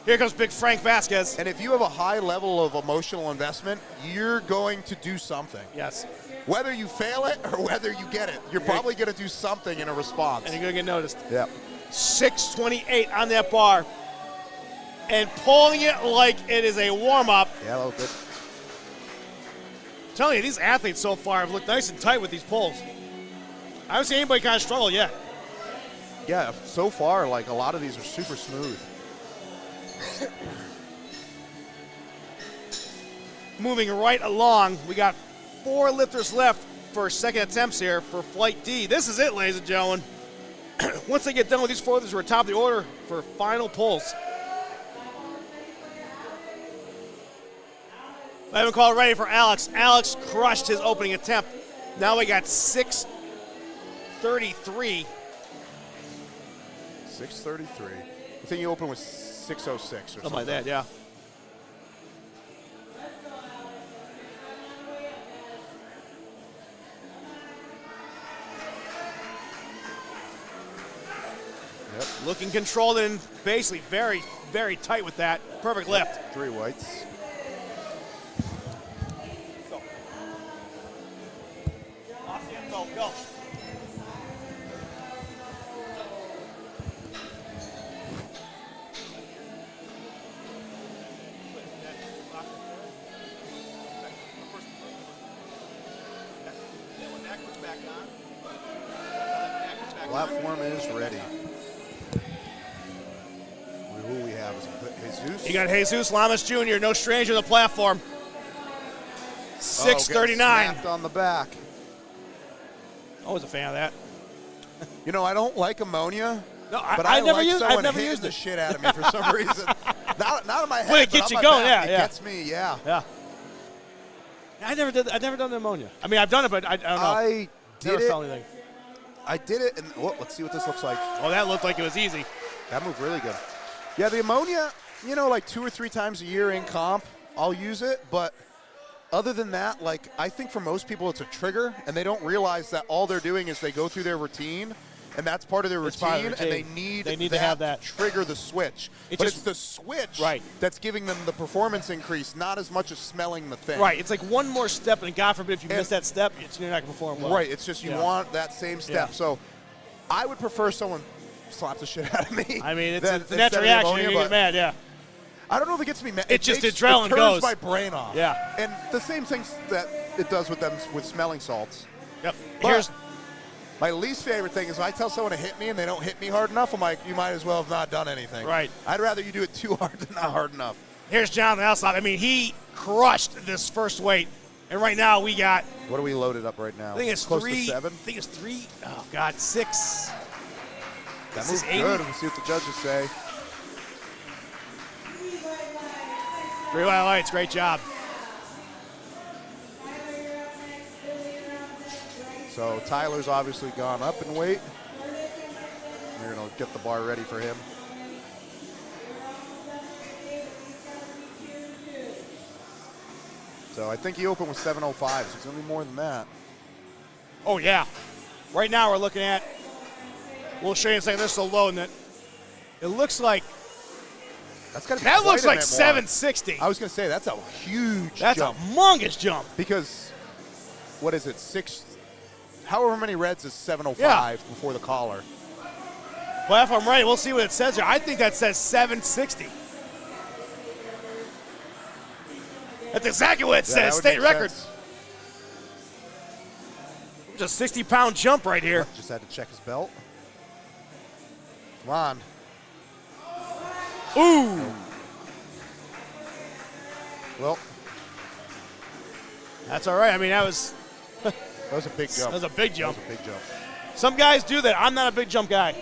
Here comes big Frank Vasquez. And if you have a high level of emotional investment, you're going to do something. Yes. Whether you fail it or whether you get it, you're probably going to do something in a response. And you're going to get noticed. Yeah. 628 on that bar. And pulling it like it is a warm-up. Yeah, that was good. I'm telling you, these athletes so far have looked nice and tight with these pulls. I haven't seen anybody kind of struggle yet. Yeah, so far, like, a lot of these are super smooth. Moving right along, we got 4 lifters left for second attempts here for Flight D. This is it, ladies and gentlemen. Once they get done with these 4 lifters, we're top of the order for final pulls. I haven't called ready for Alex. Alex crushed his opening attempt. Now we got 633. 633. I think you opened with 606 or something. Something like that, yeah. Yep. Looking controlled and basically very, very tight with that. Perfect lift. 3 whites. Go. Platform is ready. Who we have is Jesus. You got Jesus Lamas Jr., no stranger to the platform. 639. Snapped on the back. Always a fan of that. I don't like ammonia. No, but I've never someone used the it. shit out of me for some reason. Not in my head, But it gets on you my going, back. yeah. It gets me, yeah. Yeah. I've never done the ammonia. I mean, I've done it, but I don't know. I never did felt anything. I did it, and let's see what this looks like. Oh, that looked like it was easy. That moved really good. Yeah, the ammonia, like 2 or 3 times a year in comp, I'll use it, but other than that, like, I think for most people it's a trigger, and they don't realize that all they're doing is they go through their routine, and that's part of their routine, and they need to have that to trigger the switch. It's the switch that's giving them the performance increase, not as much as smelling the thing. Right. It's like one more step, and God forbid if you miss that step, you're not going to perform well. Right. It's just you want that same step. Yeah. So I would prefer someone slap the shit out of me. I mean, it's a natural reaction. You get mad, yeah. I don't know if it gets me mad. It just adrenaline turns goes. my brain off. Yeah. And the same things that it does with them with smelling salts. Yep. But Here's my least favorite thing is when I tell someone to hit me and they don't hit me hard enough, I'm like, you might as well have not done anything. Right. I'd rather you do it too hard than not hard enough. Here's Jonathan Alsop. I mean, he crushed this first weight. And right now we got, What are we loaded up right now? I think it's close 3. to 7. I think it's 3. Oh, God, 6. That This moves is 80. good. We'll see what the judges say. 3 white lights. Great job. So Tyler's obviously gone up in weight. We're going to get the bar ready for him. So I think he opened with 705, so it's going to be more than that. Oh, yeah. Right now we're looking at, we'll show you in a second, this is so low, and that it looks like, That's got to be that quite looks a like bit more. 760. I was going to say, that's a huge That's jump. a humongous jump. Because, what is it, however many reds is 705 before the collar. Well, if I'm right, we'll see what it says here. I think that says 760. That's exactly what it Yeah, says, that would state make record. sense. It's a 60-pound jump right here. Just had to check his belt. Come on. Ooh. Well, That's all right. I mean, that was that was a big jump. a big jump. That was a big jump. Some guys do that. I'm not a big jump guy.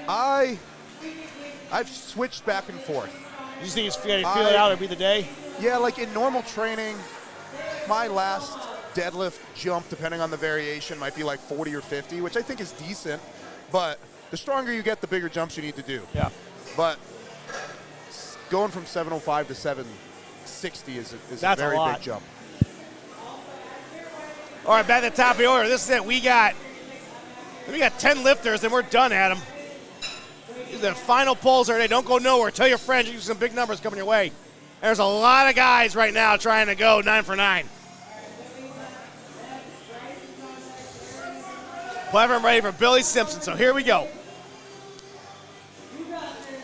I've switched back and forth. You just think you feel it out or be the day? Yeah, like in normal training, my last deadlift jump, depending on the variation, might be like 40 or 50, which I think is decent. But the stronger you get, the bigger jumps you need to do. Yeah. But going from 705 to 760 is a That's very a lot. big jump. All right, back at the top of the order. This is it. We got 10 lifters, and we're done, Adam. These are the final pulls today. Don't go nowhere. Tell your friends. You got some big numbers coming your way. There's a lot of guys right now trying to go 9 for 9. Platform ready for Billy Simpson. So here we go.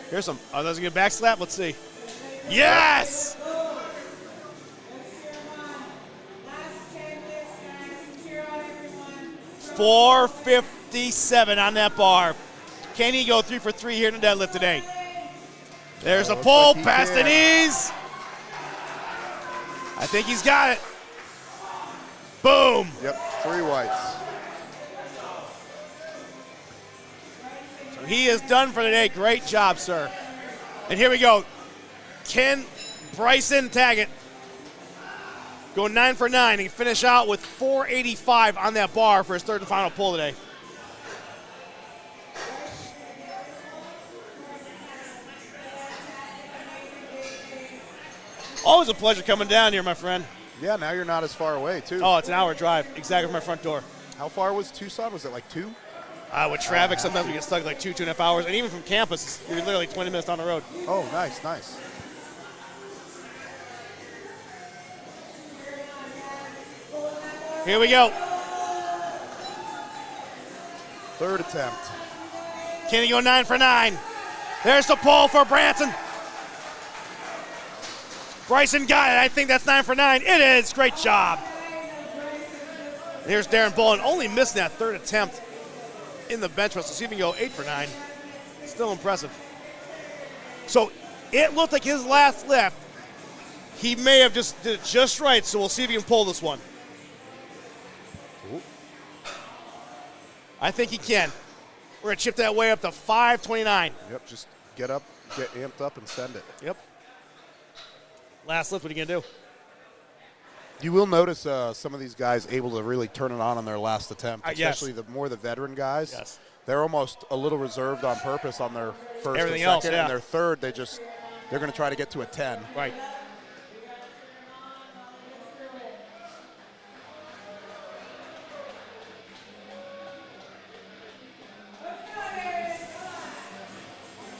Here's some. Oh, those are good back slap. Let's see. Yes! 457 on that bar. Can he go 3 for 3 here in the deadlift today? There's a pull past the knees. I think he's got it. Boom. Yep, 3 whites. So he is done for the day. Great job, sir. And here we go. Can Bryson Taggett go 9 for 9 and finish out with 485 on that bar for his third and final pull today? Always a pleasure coming down here, my friend. Yeah, now you're not as far away, too. Oh, it's an hour drive, exactly from my front door. How far was Tucson? Was it like 2? With traffic, sometimes we get stuck like 2.5 hours. And even from campus, you're literally 20 minutes down the road. Oh, nice, nice. Here we go. Third attempt. Can he go 9 for 9? There's the pull for Branson. Bryson got it. I think that's 9 for 9. It is. Great job. Here's Darren Bolin, only missing that third attempt in the bench press. Let's see if he can go 8 for 9. Still impressive. So it looked like his last lift, he may have just did it just right. So we'll see if he can pull this one. Ooh. I think he can. We're going to chip that way up to 529. Yep, just get up, get amped up, and send it. Yep. Last lift, what are you going to do? You will notice some of these guys able to really turn it on their last attempt, Yes. especially the veteran guys. Yes. They're almost a little reserved on purpose on their first Everything and else, second, yeah. and their third, they're going to try to get to a 10. Right.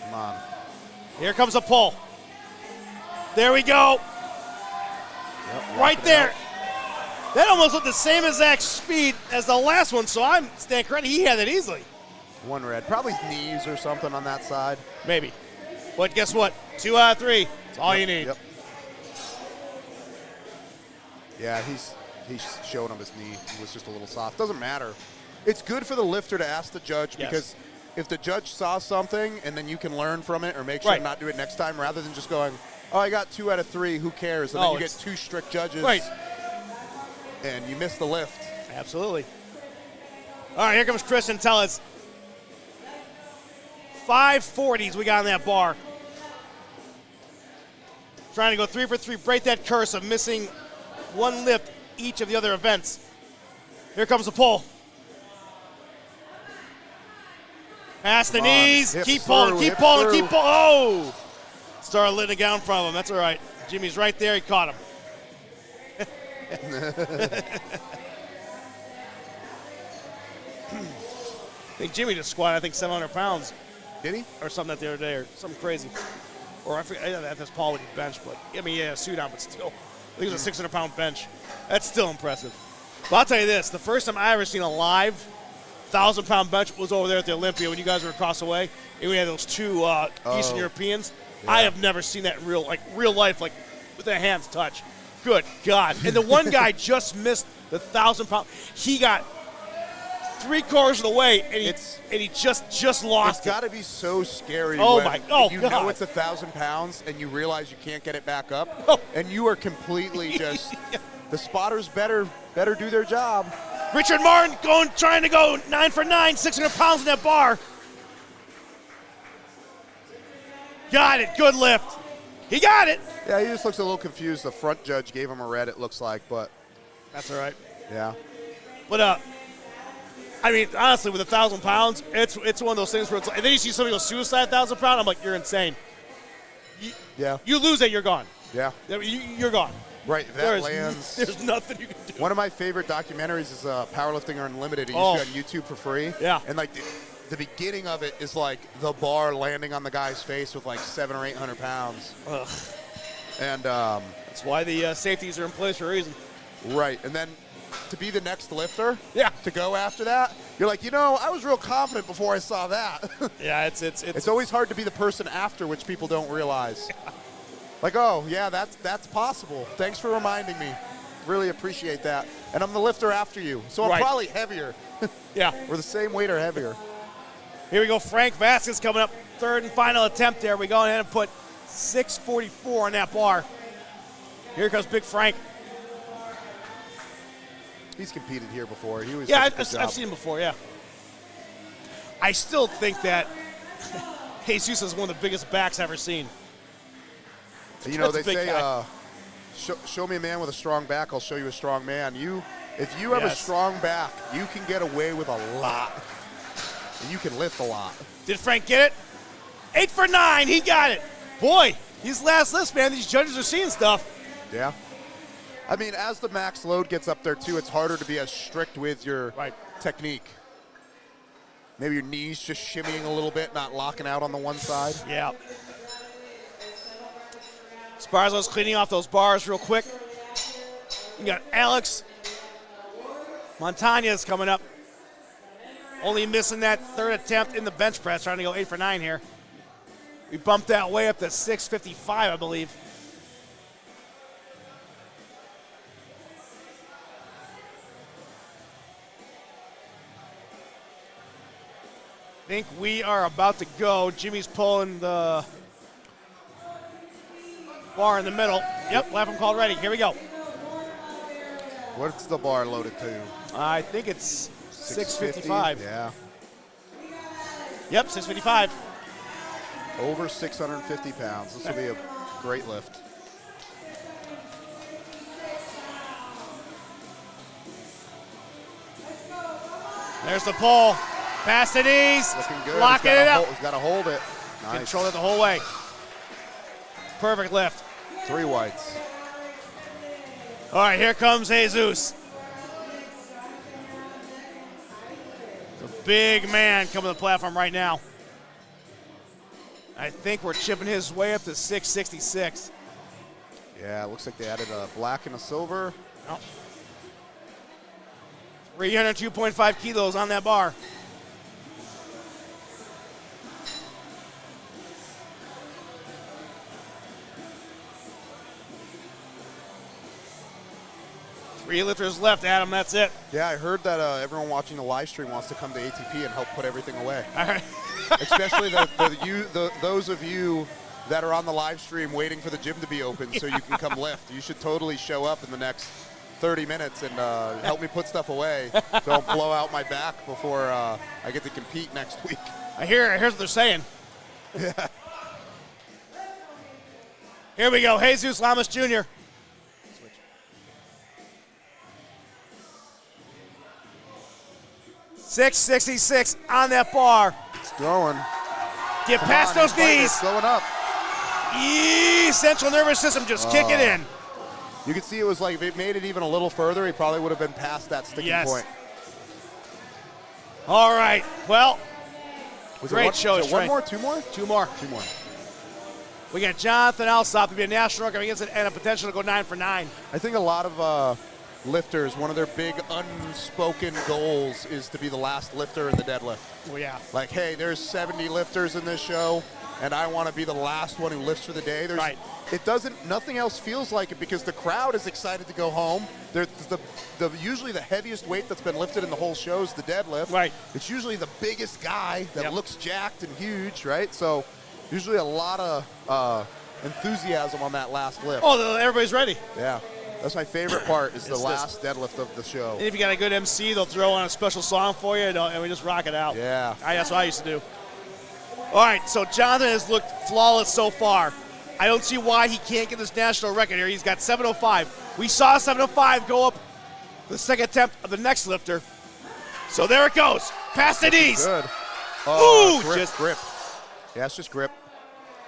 Come on. Here comes a pull. There we go. Yep, Right there. That almost looked the same exact speed as the last one, so I'm staying corrected. He had it easily. One red. Probably knees or something on that side. Maybe. But guess what? 2 out of 3. That's all you need. Yep. Yeah, he's showing him his knee. He was just a little soft. Doesn't matter. It's good for the lifter to ask the judge because if the judge saw something and then you can learn from it or make sure to not do it next time rather than just going, oh, I got 2 out of 3, who cares? And then you get 2 strict judges. Right. And you miss the lift. Absolutely. All right, here comes Chris and tell us 540s we got on that bar. Trying to go 3 for 3, break that curse of missing 1 lift each of the other events. Here comes the pull. Past the knees. Keep pulling, keep pulling, keep pulling. Oh! Started letting it down from him. That's all right. Jimmy's right there. He caught him. I think Jimmy just squatted, 700 pounds. Did he? Or something the other day, or something crazy. Or I forget, that's Paul with his bench, but a suit on, but still. I think it was a 600-pound bench. That's still impressive. But I'll tell you this, the first time I ever seen a live 1,000-pound bench was over there at the Olympia when you guys were across the way, and we had those 2 Eastern Europeans. Yeah. I have never seen that in real life, with their hands touch. Good God. And the one guy just missed the 1,000-pound. He got 3/4 of the way, and he just lost It's got to be so scary. Oh, when my God. you know it's 1,000 pounds, and you realize you can't get it back up, and you are completely just the spotters better do their job. Richard Martin trying to go 9 for 9, 600 pounds in that bar. Got it. Good lift. He got it. Yeah, he just looks a little confused. The front judge gave him a red, it looks like, but that's all right. Yeah. But I mean, honestly, with 1,000 pounds, it's one of those things where it's like, and then you see somebody go suicide 1,000 pounds. I'm like, you're insane. Yeah. You lose it, you're gone. Yeah. You're gone. Right. That lands. There's nothing you can do. One of my favorite documentaries is Powerlifting Unlimited. It used to be on YouTube for free. Yeah. And like the beginning of it is like the bar landing on the guy's face with like 700 or 800 pounds. Ugh. And that's why the safeties are in place for a reason. Right. And then to be the next lifter, yeah, to go after that, you're like, I was real confident before I saw that. Yeah, it's always hard to be the person after, which people don't realize. Yeah. Like, oh yeah, that's possible. Thanks for reminding me. Really appreciate that. And I'm the lifter after you, so I'm probably heavier. Yeah, we're the same weight or heavier. Here we go, Frank Vasquez coming up, third and final attempt there. We go ahead and put 644 on that bar. Here comes Big Frank. He's competed here before. He was. Yeah, I've seen him before. Yeah. I still think that Jesus is one of the biggest backs I've ever seen. They say, show me a man with a strong back, I'll show you a strong man. If you have a strong back, you can get away with a lot, and you can lift a lot. Did Frank get it? 8 for 9. He got it. Boy, these last lifts, man. These judges are seeing stuff. Yeah. I mean, as the max load gets up there, too, it's harder to be as strict with your technique. Maybe your knees just shimmying a little bit, not locking out on the one side. Yeah. Sparzo's cleaning off those bars real quick. You got Alex Montañez coming up. Only missing that third attempt in the bench press, trying to go 8 for 9 here. We bumped that way up to 655, I believe. I think we are about to go. Jimmy's pulling the bar in the middle. Yep, lap him called ready. Here we go. What's the bar loaded to? I think it's 655. Yeah. Yep, 655. Over 650 pounds. This will be a great lift. There's the pull. Past the knees. Looking good. Locking it up. He's got to hold it. Nice. Control it the whole way. Perfect lift. 3 whites. All right, here comes Jesus. The big man coming to the platform right now. I think we're chipping his way up to 666. Yeah, it looks like they added a black and a silver. Oh. 302.5 kilos on that bar. Three lifters left, Adam. That's it. Yeah, I heard that everyone watching the live stream wants to come to ATP and help put everything away. All right. Especially those of you that are on the live stream waiting for the gym to be open so you can come lift. You should totally show up in the next 30 minutes and help me put stuff away. Don't blow out my back before I get to compete next week. Here's what they're saying. Yeah. Here we go. Jesus Lamas Jr. 666 on that bar. It's going. Get past those knees. It's going up. Central nervous system just kicking in. You can see it was like, if it made it even a little further, he probably would have been past that sticking point. All right. Well, great show. One more? Two more? Two more. Two more. We got Jonathan Alsop to be a national record against it and a potential to go 9 for 9. I think a lot of lifters, one of their big unspoken goals is to be the last lifter in the deadlift. Oh, yeah. Like, hey, there's 70 lifters in this show, and I want to be the last one who lifts for the day. Right. It doesn't, nothing else feels like it because the crowd is excited to go home. Usually the heaviest weight that's been lifted in the whole show is the deadlift. Right. It's usually the biggest guy that looks jacked and huge, right? So usually a lot of enthusiasm on that last lift. Oh, everybody's ready. Yeah. That's my favorite part is the last deadlift of the show. And if you got a good MC, they'll throw on a special song for you, and we just rock it out. Yeah. That's what I used to do. All right, so Jonathan has looked flawless so far. I don't see why he can't get this national record here. He's got 705. We saw 705 go up the second attempt of the next lifter. So there it goes. Past the knees. Good. Ooh, Just grip. Yeah, it's just grip.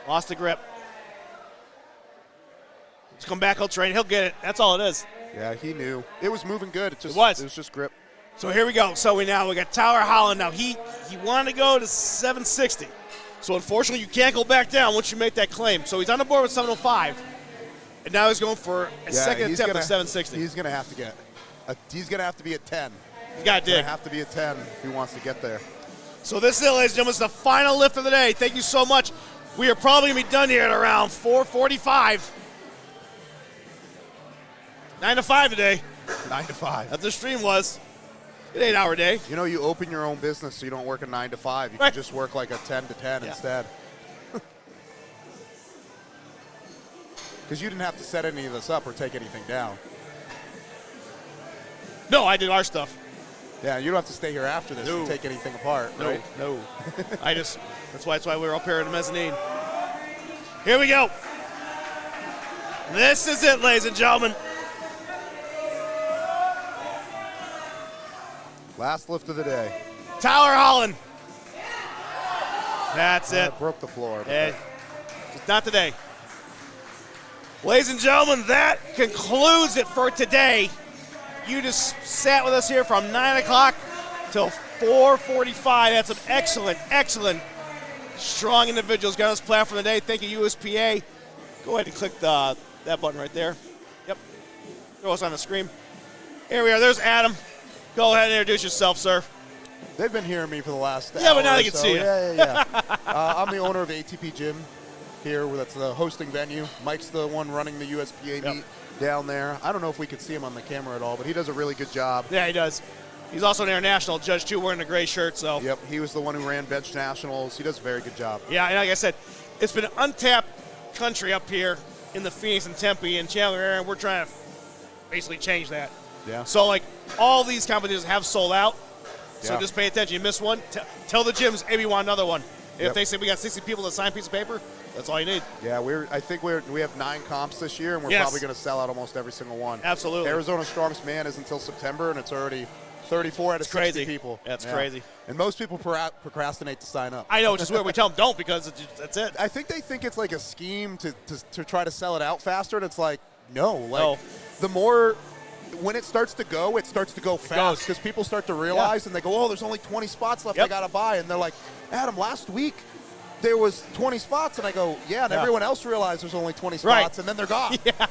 Lost the grip. Let's come back, he'll train. He'll get it. That's all it is. Yeah, he knew. It was moving good. It was. It was just grip. So here we go. So we got Tyler Holland. Now he wanted to go to 760. So unfortunately, you can't go back down once you make that claim. So he's on the board with 705, and now he's going for a second attempt at 760. He's gonna have to get. He's gonna have to be at 10. He's got to dig. He's gonna have to be at 10 if he wants to get there. So this is, ladies and gentlemen, is the final lift of the day. Thank you so much. We are probably gonna be done here at around 4:45. 9 to 5 today. 9 to 5. That's the stream was. An 8-hour day. You know, you open your own business so you don't work a 9 to 5. You Right. can just work like a 10 to 10 instead. Because you didn't have to set any of this up or take anything down. No, I did our stuff. Yeah, you don't have to stay here after this and take anything apart, right? No. that's why we were up here in the mezzanine. Here we go. This is it, ladies and gentlemen. Last lift of the day. Tyler Holland. That's it. It broke the floor. Just not today. Ladies and gentlemen, that concludes it for today. You just sat with us here from 9 o'clock till 4:45. That's some excellent, strong individuals got us planned for the day. Thank you, USPA. Go ahead and click that button right there. Yep. Throw us on the screen. Here we are. There's Adam. Go ahead and introduce yourself, sir. They've been hearing me for the last Yeah, hour but now or they can so. see you. Yeah. I'm the owner of ATP Gym here. That's the hosting venue. Mike's the one running the USPA meet down there. I don't know if we could see him on the camera at all, but he does a really good job. Yeah, he does. He's also an international judge, too, wearing a gray shirt. So. Yep, he was the one who ran bench nationals. He does a very good job. Yeah, and like I said, it's been an untapped country up here in the Phoenix and Tempe and Chandler area, and we're trying to basically change that. Yeah. So, all these competitions have sold out. So Yeah. just pay attention. You miss one, tell the gyms, hey, we want another one. If Yep. they say we got 60 people to sign a piece of paper, that's all you need. Yeah, I think we have 9 comps this year, and we're Yes. probably going to sell out almost every single one. Absolutely. Arizona's Strongest Man is until September, and it's already 34 out of 60 crazy. people. That's crazy. And most people procrastinate to sign up. I know, which is weird. We tell them don't because that's it. I think they think it's like a scheme to try to sell it out faster, and it's like, no. The more – when it starts to go fast because people start to realize and they go, oh, there's only 20 spots left. I got to buy. And they're like, Adam, last week there was 20 spots. And I go, and everyone else realized there's only 20 spots, and then they're gone. Yeah.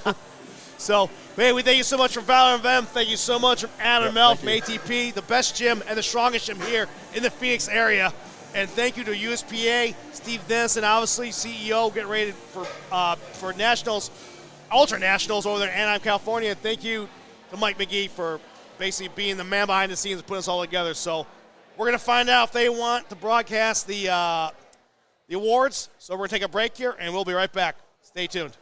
So, man, we thank you so much from Valor and Vem. Thank you so much from Adam and Mel from ATP, the best gym and the strongest gym here in the Phoenix area. And thank you to USPA, Steve Denison, obviously, CEO, getting ready for Nationals, Ultra Nationals over there in Anaheim, California. And thank you to Mike McGee for basically being the man behind the scenes and putting us all together. So we're going to find out if they want to broadcast the awards. So we're going to take a break here, and we'll be right back. Stay tuned.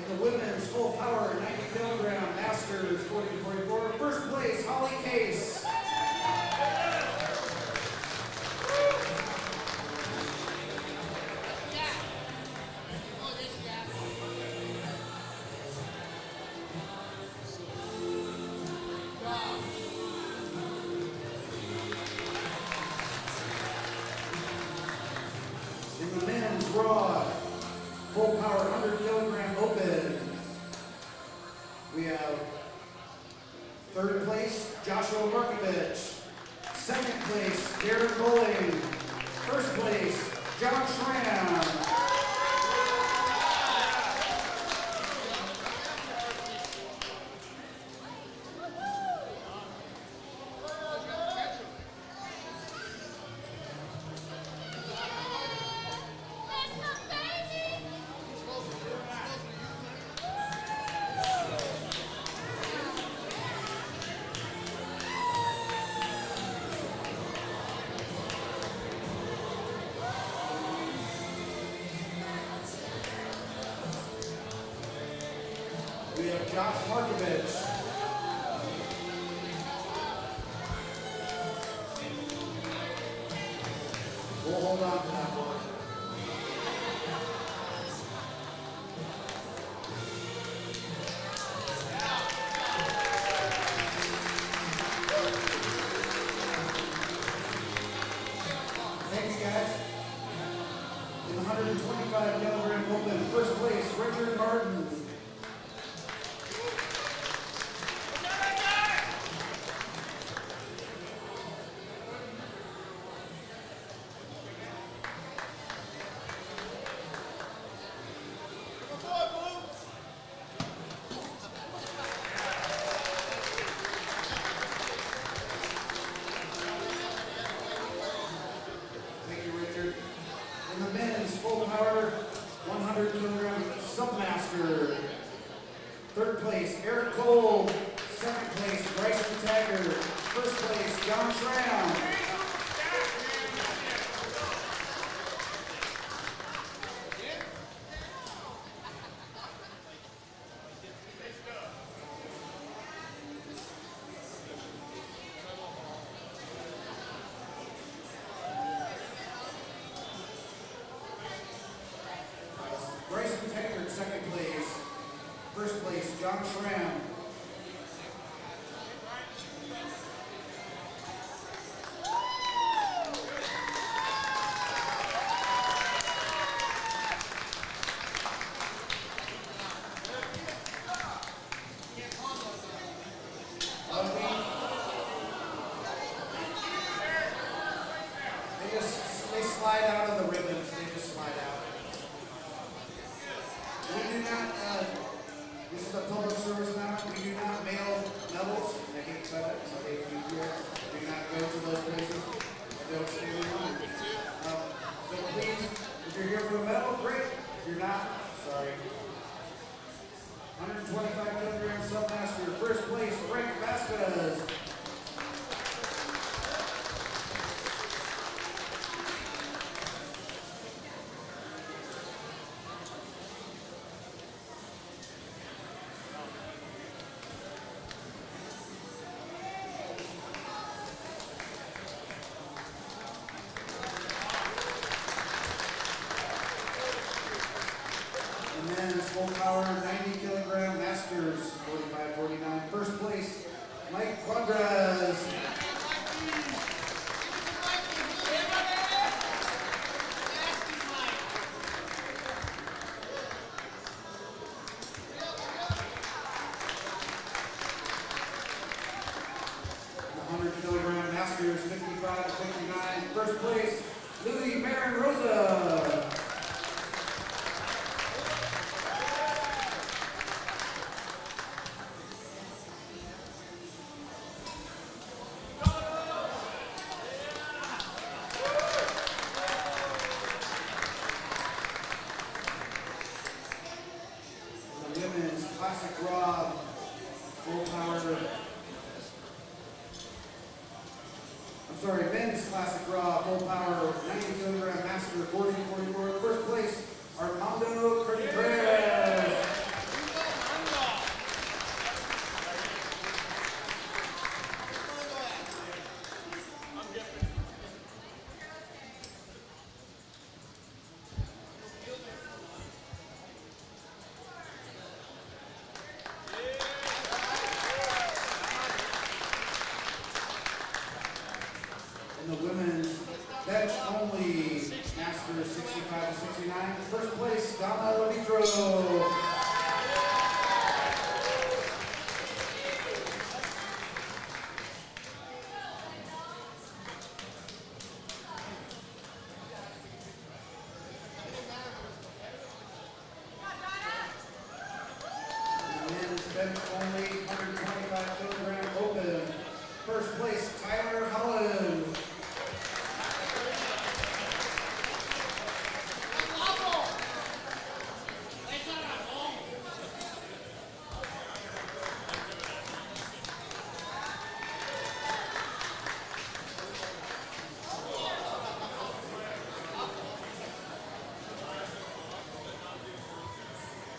In the women's full power 90 kilogram masters 40-44, first place, Holly Case. In the men's raw full power 100 kilogram open, we have third place, Joshua Markovich. Second place, Darren Bowling. First place, John Schramm. We have Josh Markovich. We'll hold on to that one. Thanks, guys. In the 125 kilogram open, first place, Richard Martin. Thank you, Richard. In the men's full power 100 kilogram submaster, third place, Eric Cole. Second place, Bryson Taggart. First place, John Schramm. Bryson Taggart, second place. First place, John Schramm. They slide out of the ribbons. They just slide out. We do not, this is a public service announcement, we do not mail medals. I hate that, so they do not go to those places. Don't stay with them. So please, if you're here for a medal, great. If you're not, sorry. 125 kilogram submaster, first place, Frank Vasquez. And then full power 90 kilogram masters 45-49. First place, Mike Quadras. The 100 kilogram masters 55-59. First place, Louis Marin Rosa. The women's classic Rob, full power. I'm sorry, men's classic Raw, full power, 90 kilogram master, 40-44. First place, Armando Contreras. event only, 125 kilogram open. First place, Tyler Holland.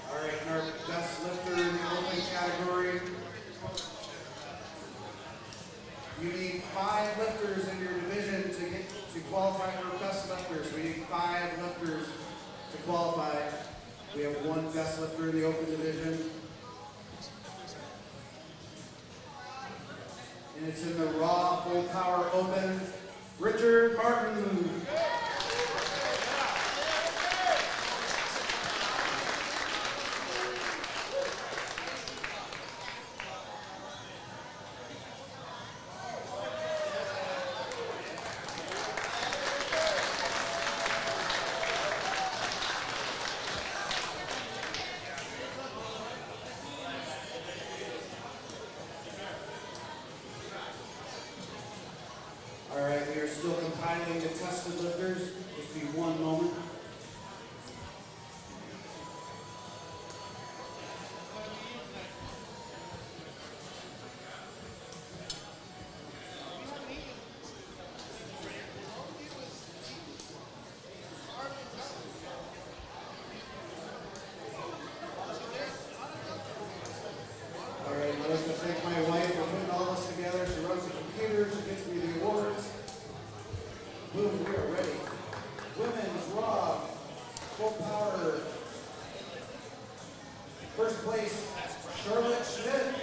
All right, and our best lifter in the open category. You need 5 lifters in your division to qualify for best lifters. We need 5 lifters to qualify. We have 1 best lifter in the open division. And it's in the raw full power open. Richard Martin. All right, we are still compiling the tested lifters. Just be one moment. All right, I'd like to thank my wife for putting all this together. She runs the computer, she gets me the awards. Boom, we are ready. Women's raw, full power. First place, Charlotte Schmidt.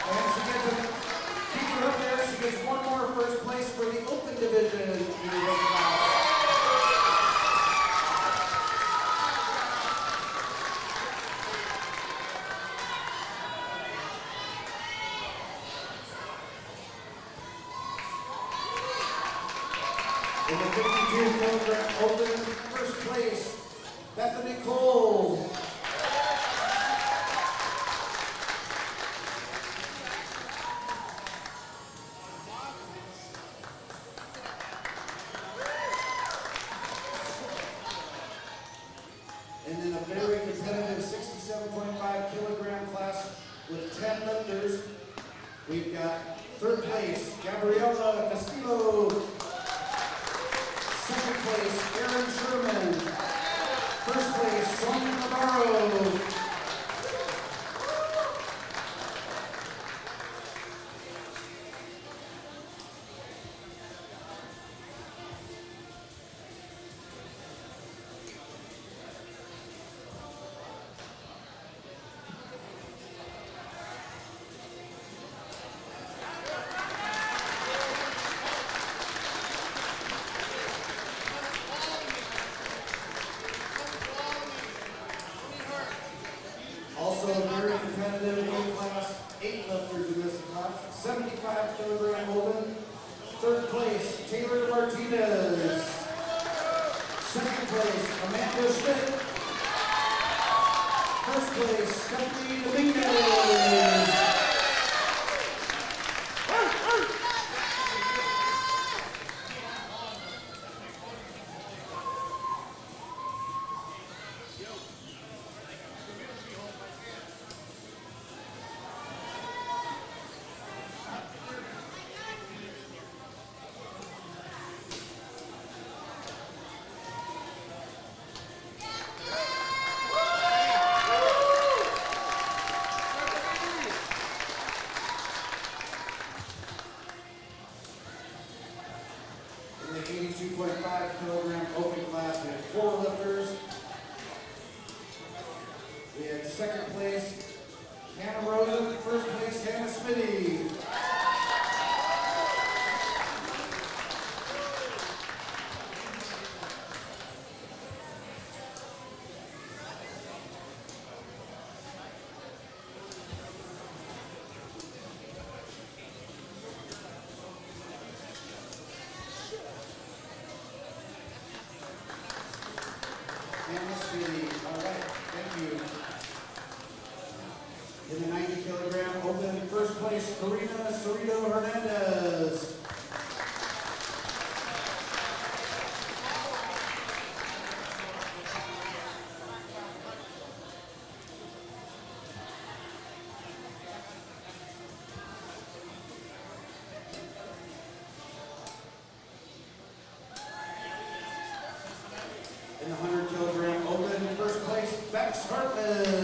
And she gets a, keep her up there, she gets one more first place for the open division. in the weight class. In the 52 kilogram open, first place, Bethany Cole. And in a very competitive 67.5 kilogram class with 10 lifters, we've got third place, Gabriela Castillo. Second place, Aaron Sherman. First place, Sonia Navarro. Also a very competitive weight class, 8 lifters in this class, 75 kilogram open. Third place, Taylor Martinez. Second place, Amanda Schmidt. First place, Stephanie Dominguez. In the 82.5 kilogram open class, we had 4 lifters. We had second place, Hannah Rosen. First place, Hannah Smitty. place, Karina Cerrito Hernandez. In the 100-kilogram open, first place, Bex Hartman. In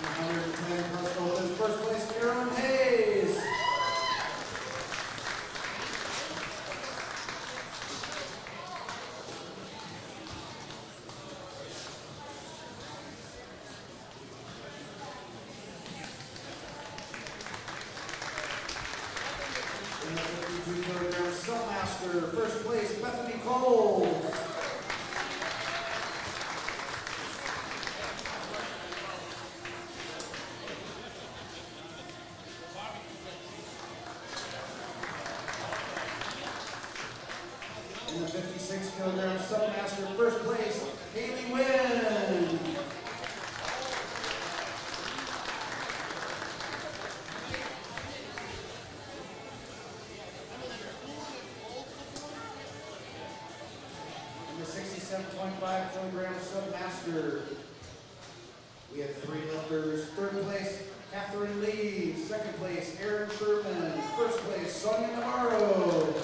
the 110 plus open, first place, Aaron Hayes. In the 52-kilogram Submaster, first place, Bethany Cole. In the 56-kilogram Submaster, first place, Haley Wynn. In the 67.5-kilogram Submaster, we have 3 lifters. Third place, Catherine Lee. Second place, Aaron Sherman. First place, Sonia Navarro.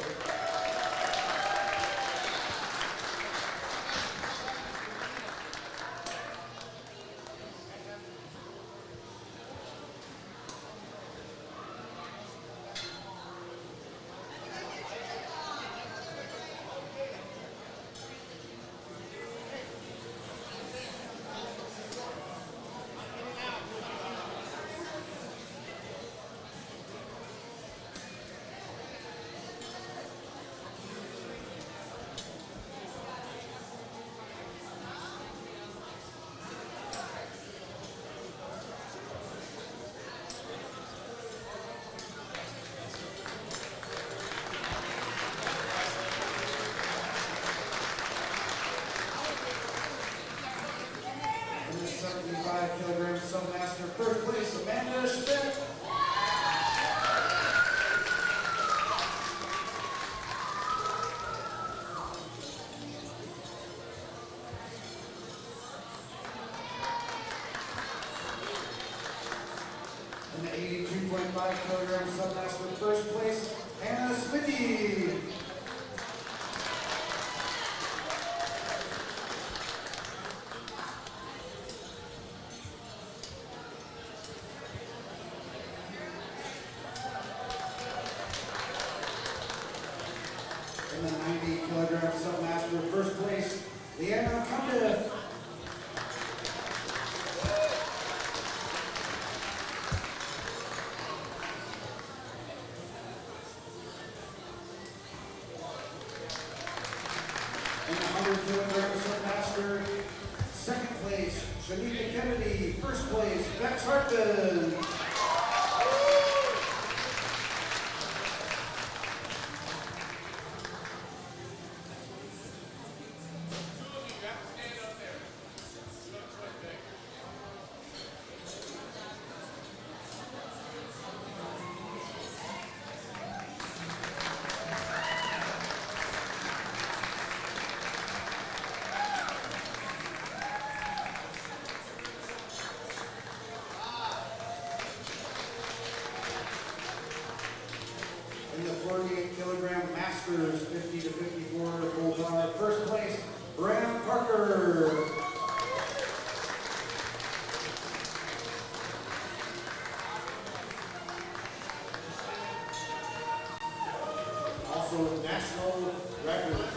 In the 75-kilogram Submaster, first place, Amanda Schmidt. In the 82.5-kilogram Submaster, first place, Hannah Smitty. In the 90-kilogram Submaster, first place, Leanna Cundiff. In the 100-kilogram Submaster, second place, Shanika Kennedy. First place, Bex Hartman. In the 48-kilogram Masters, 50 to 54 full power, first place, Brandon Parker. Also national records.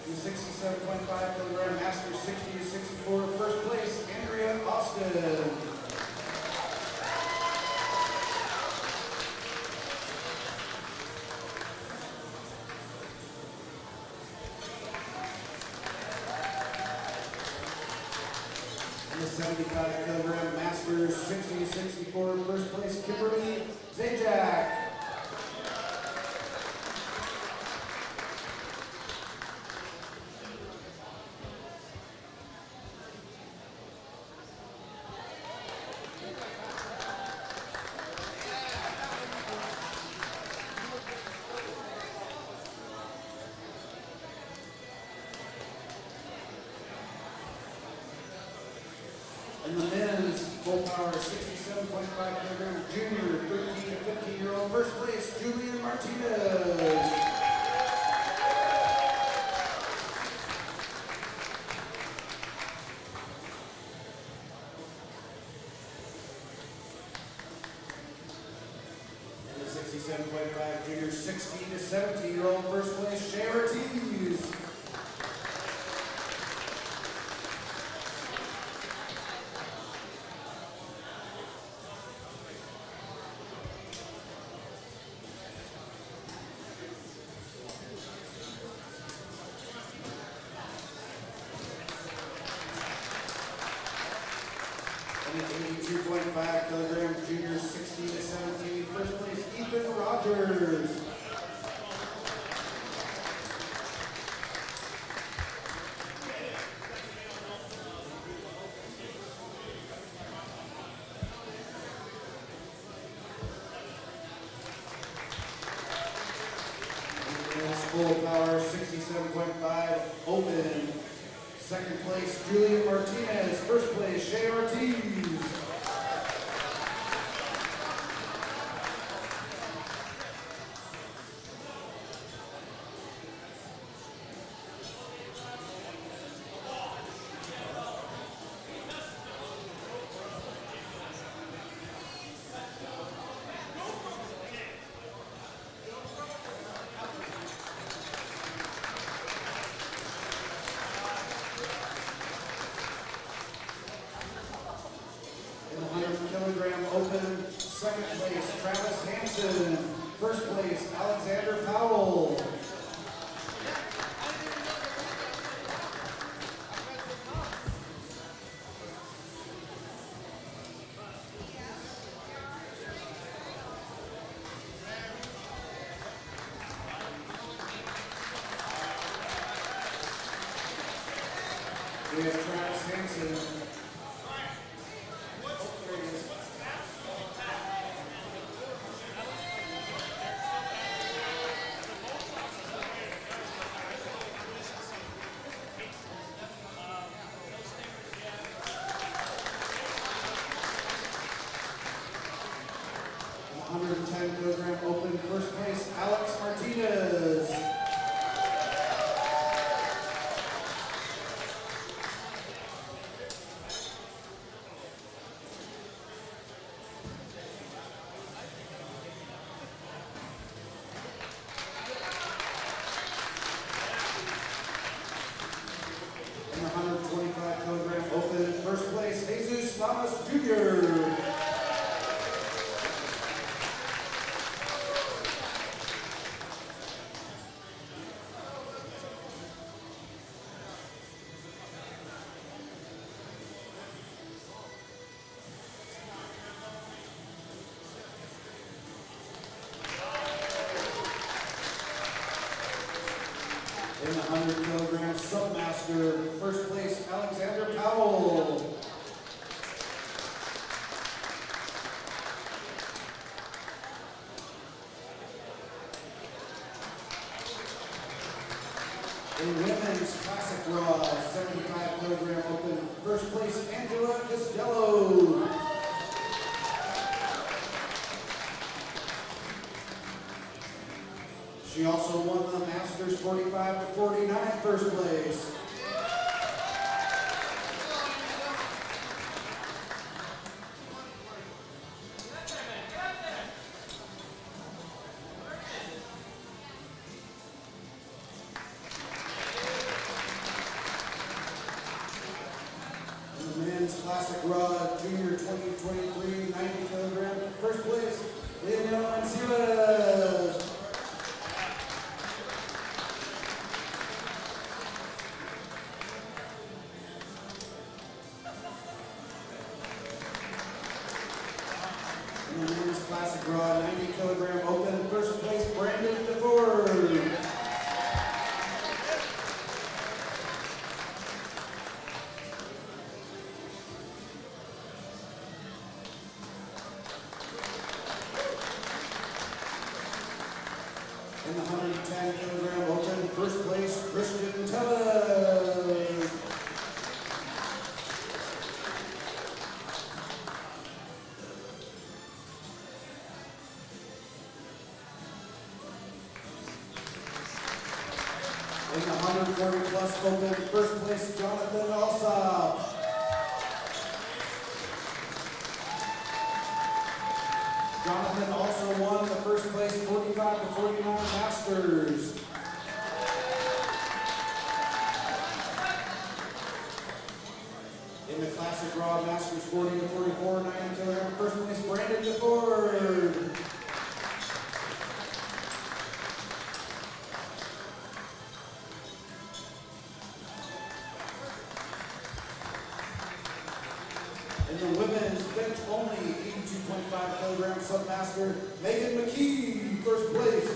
In the 67.5-kilogram Masters, 60 to 64, first place, Andrea Austin. In the 75-kilogram Masters, 60 full power 67.5 kilogram junior 13 to 15-year-old. First place, Julian Martinez. And the 67.5 junior 16 to 17-year-old. First place, Shea Ortiz. And the 82.5 kilogram junior 16 to 17. First place, Ethan Rogers. Men's full power 67.5 open. Second place, Julian Martinez. First place, Shea Ortiz. In the 100 kilogram open, second place, Travis Hansen. First place, Alexander Powell. We have Travis Hansen. In the 110 kilogram open, first place, Alex Martinez. In the 125 kilogram open, first place, Jesus Thomas Jr. In the 100 kilogram submaster, first place, Alexander Powell. In women's classic raw, 75 kilogram open, first place, Angela Costello. She also won the Masters 45 to 49 first place. In the men's classic raw junior 2023 90 kilogram first place, Leonel Mancilla. In the men's classic raw 90 kilogram open, first place, Brandon DeFord. In the 110 kilogram open, first place, Christian Tella. 100 140 plus open, first place, Jonathan Alsop. Jonathan also won the first place 45 to 49 Masters. In the Classic Raw Masters 40 to 44, 90 kilogram, first place, Brandon DeFord. In the women's bench only 82.5 kilogram submaster, Megan McKee, first place.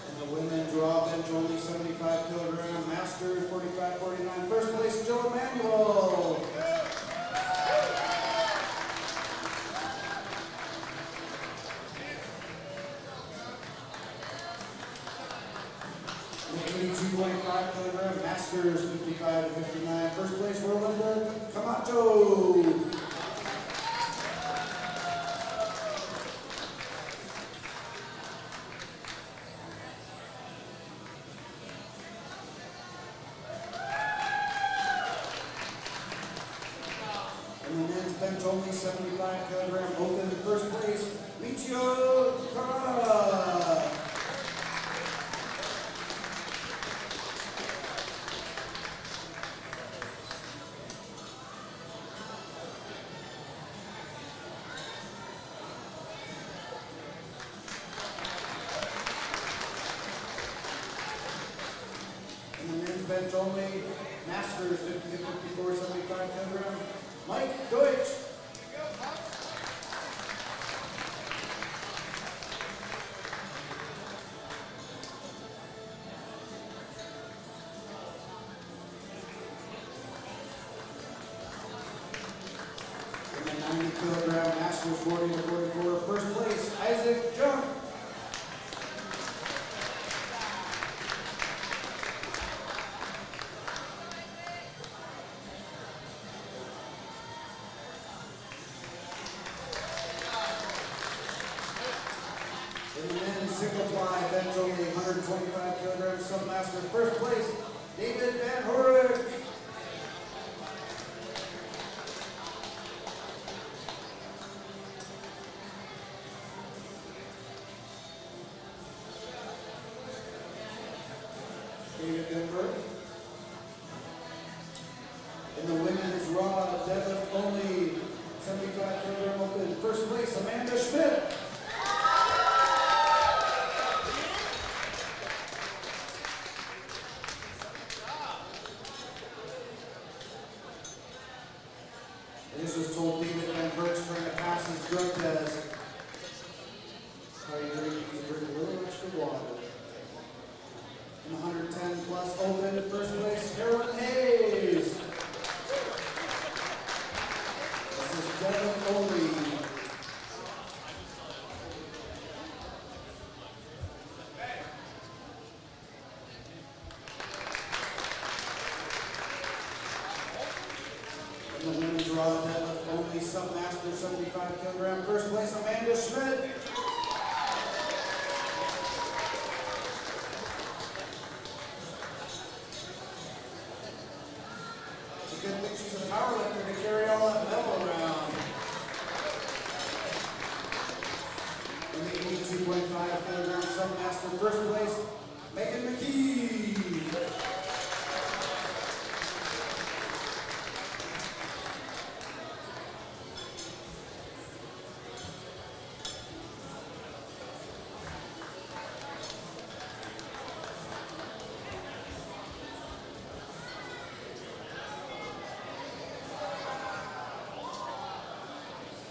In the women's raw bench only 75 kilogram masters, 45-49, first place, Joe Emanuel. In the 82.5 kilogram masters, 55 to 59, first place, Rolinda Camacho. In the men's bench only 75 kilogram open, first place, Michio Carrara. In the men's bench only, masters 50 to 54, 75 kilogram, Mike Deutsch. In the 90 kilogram masters 40 to 44, first place, Isaac Junk. In the men's single fly bench only 125 kilograms submaster, first place, David Van Horik. David Van Horik. In the women's raw deadlift only 75 kilogram open, first place, Amanda Schmidt. This was told David Van Hertz during the passes drug test. How you drink, you drink a little extra water. In the 110 plus open, first place, Carolyn Hayes. This is deadlift only. In the women's raw deadlift only submaster 75 kilogram, first place, Amanda Schmidt. It's a good thing she's a powerlifter to carry all that metal around. In the 82.5 kilogram submaster, first place, Megan McKee.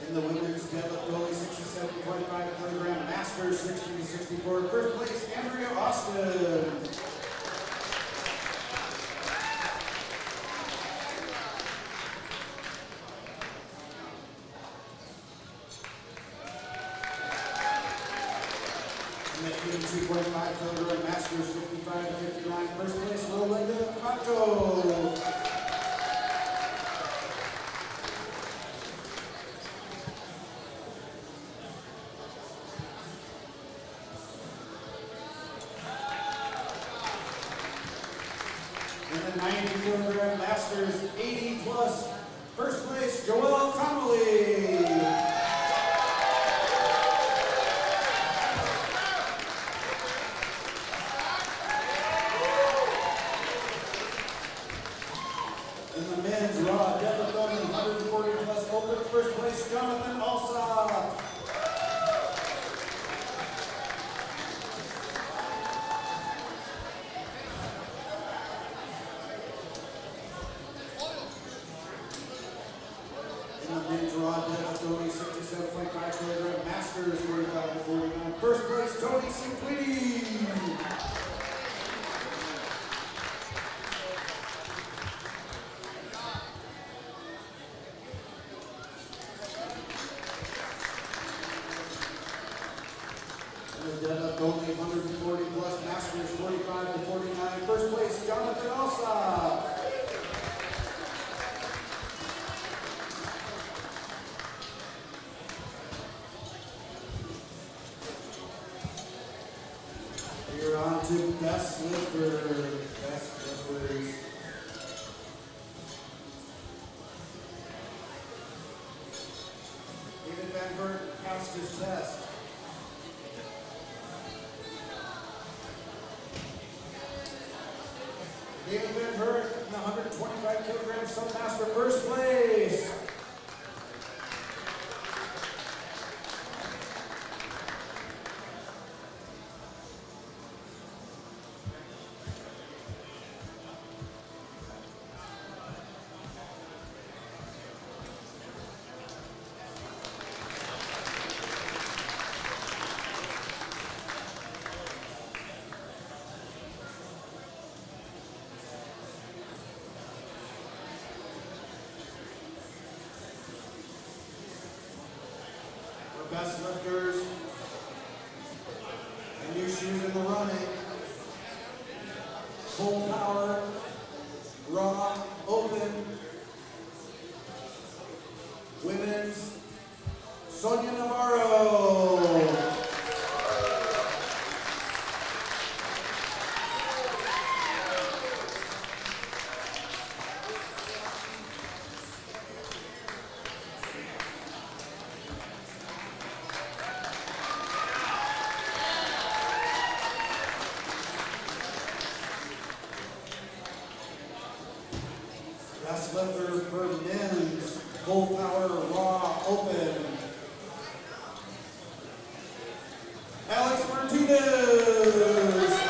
In the women's deadlift only 67.5 kilogram masters 60 to 64, first place, Andrea Austin. In the 82.5 kilogram masters 55 to 59, first place, Rolinda Camacho. In the 90 kilogram masters 80 plus, first place, Joel Connolly. In the men's raw deadlift only 140 plus open, first place, Jonathan Alsop. In the men's raw deadlift only 67.5 kilogram masters 45 to 49, first place, Tony Cinquini. Deadlift only 140 plus masters 45 to 49. First place, Jonathan Alsop. We're on to best lifter. Best lifters. David Van Bert passed his test. David Van Bert in the 125 kilogram submaster, first place. Best lifters, and new shoes in the running. Full power, raw, open. Women's, Sonia Navarro. Best lifter for men's, full power, raw, open. Alex Martinez.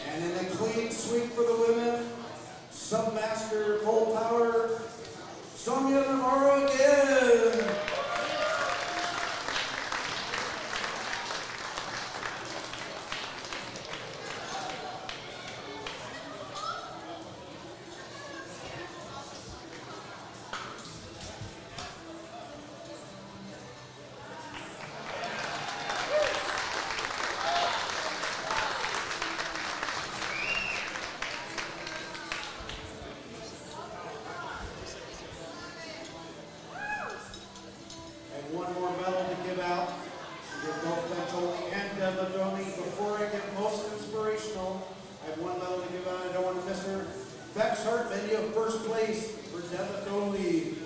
And in the clean sweep for the women, submaster, full power, Sonia Navarro again. One more medal to give out. We give both bench only and deadlift only. Before I get most inspirational, I have one medal to give out. I don't want to miss her. Bex Hartman, you have first place for deadlift only.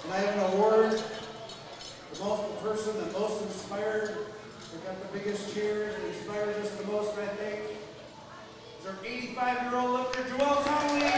And I have an award. The person that most inspired, we got the biggest cheers, that inspires us the most, I think, is our 85-year-old lifter, Joel Connolly.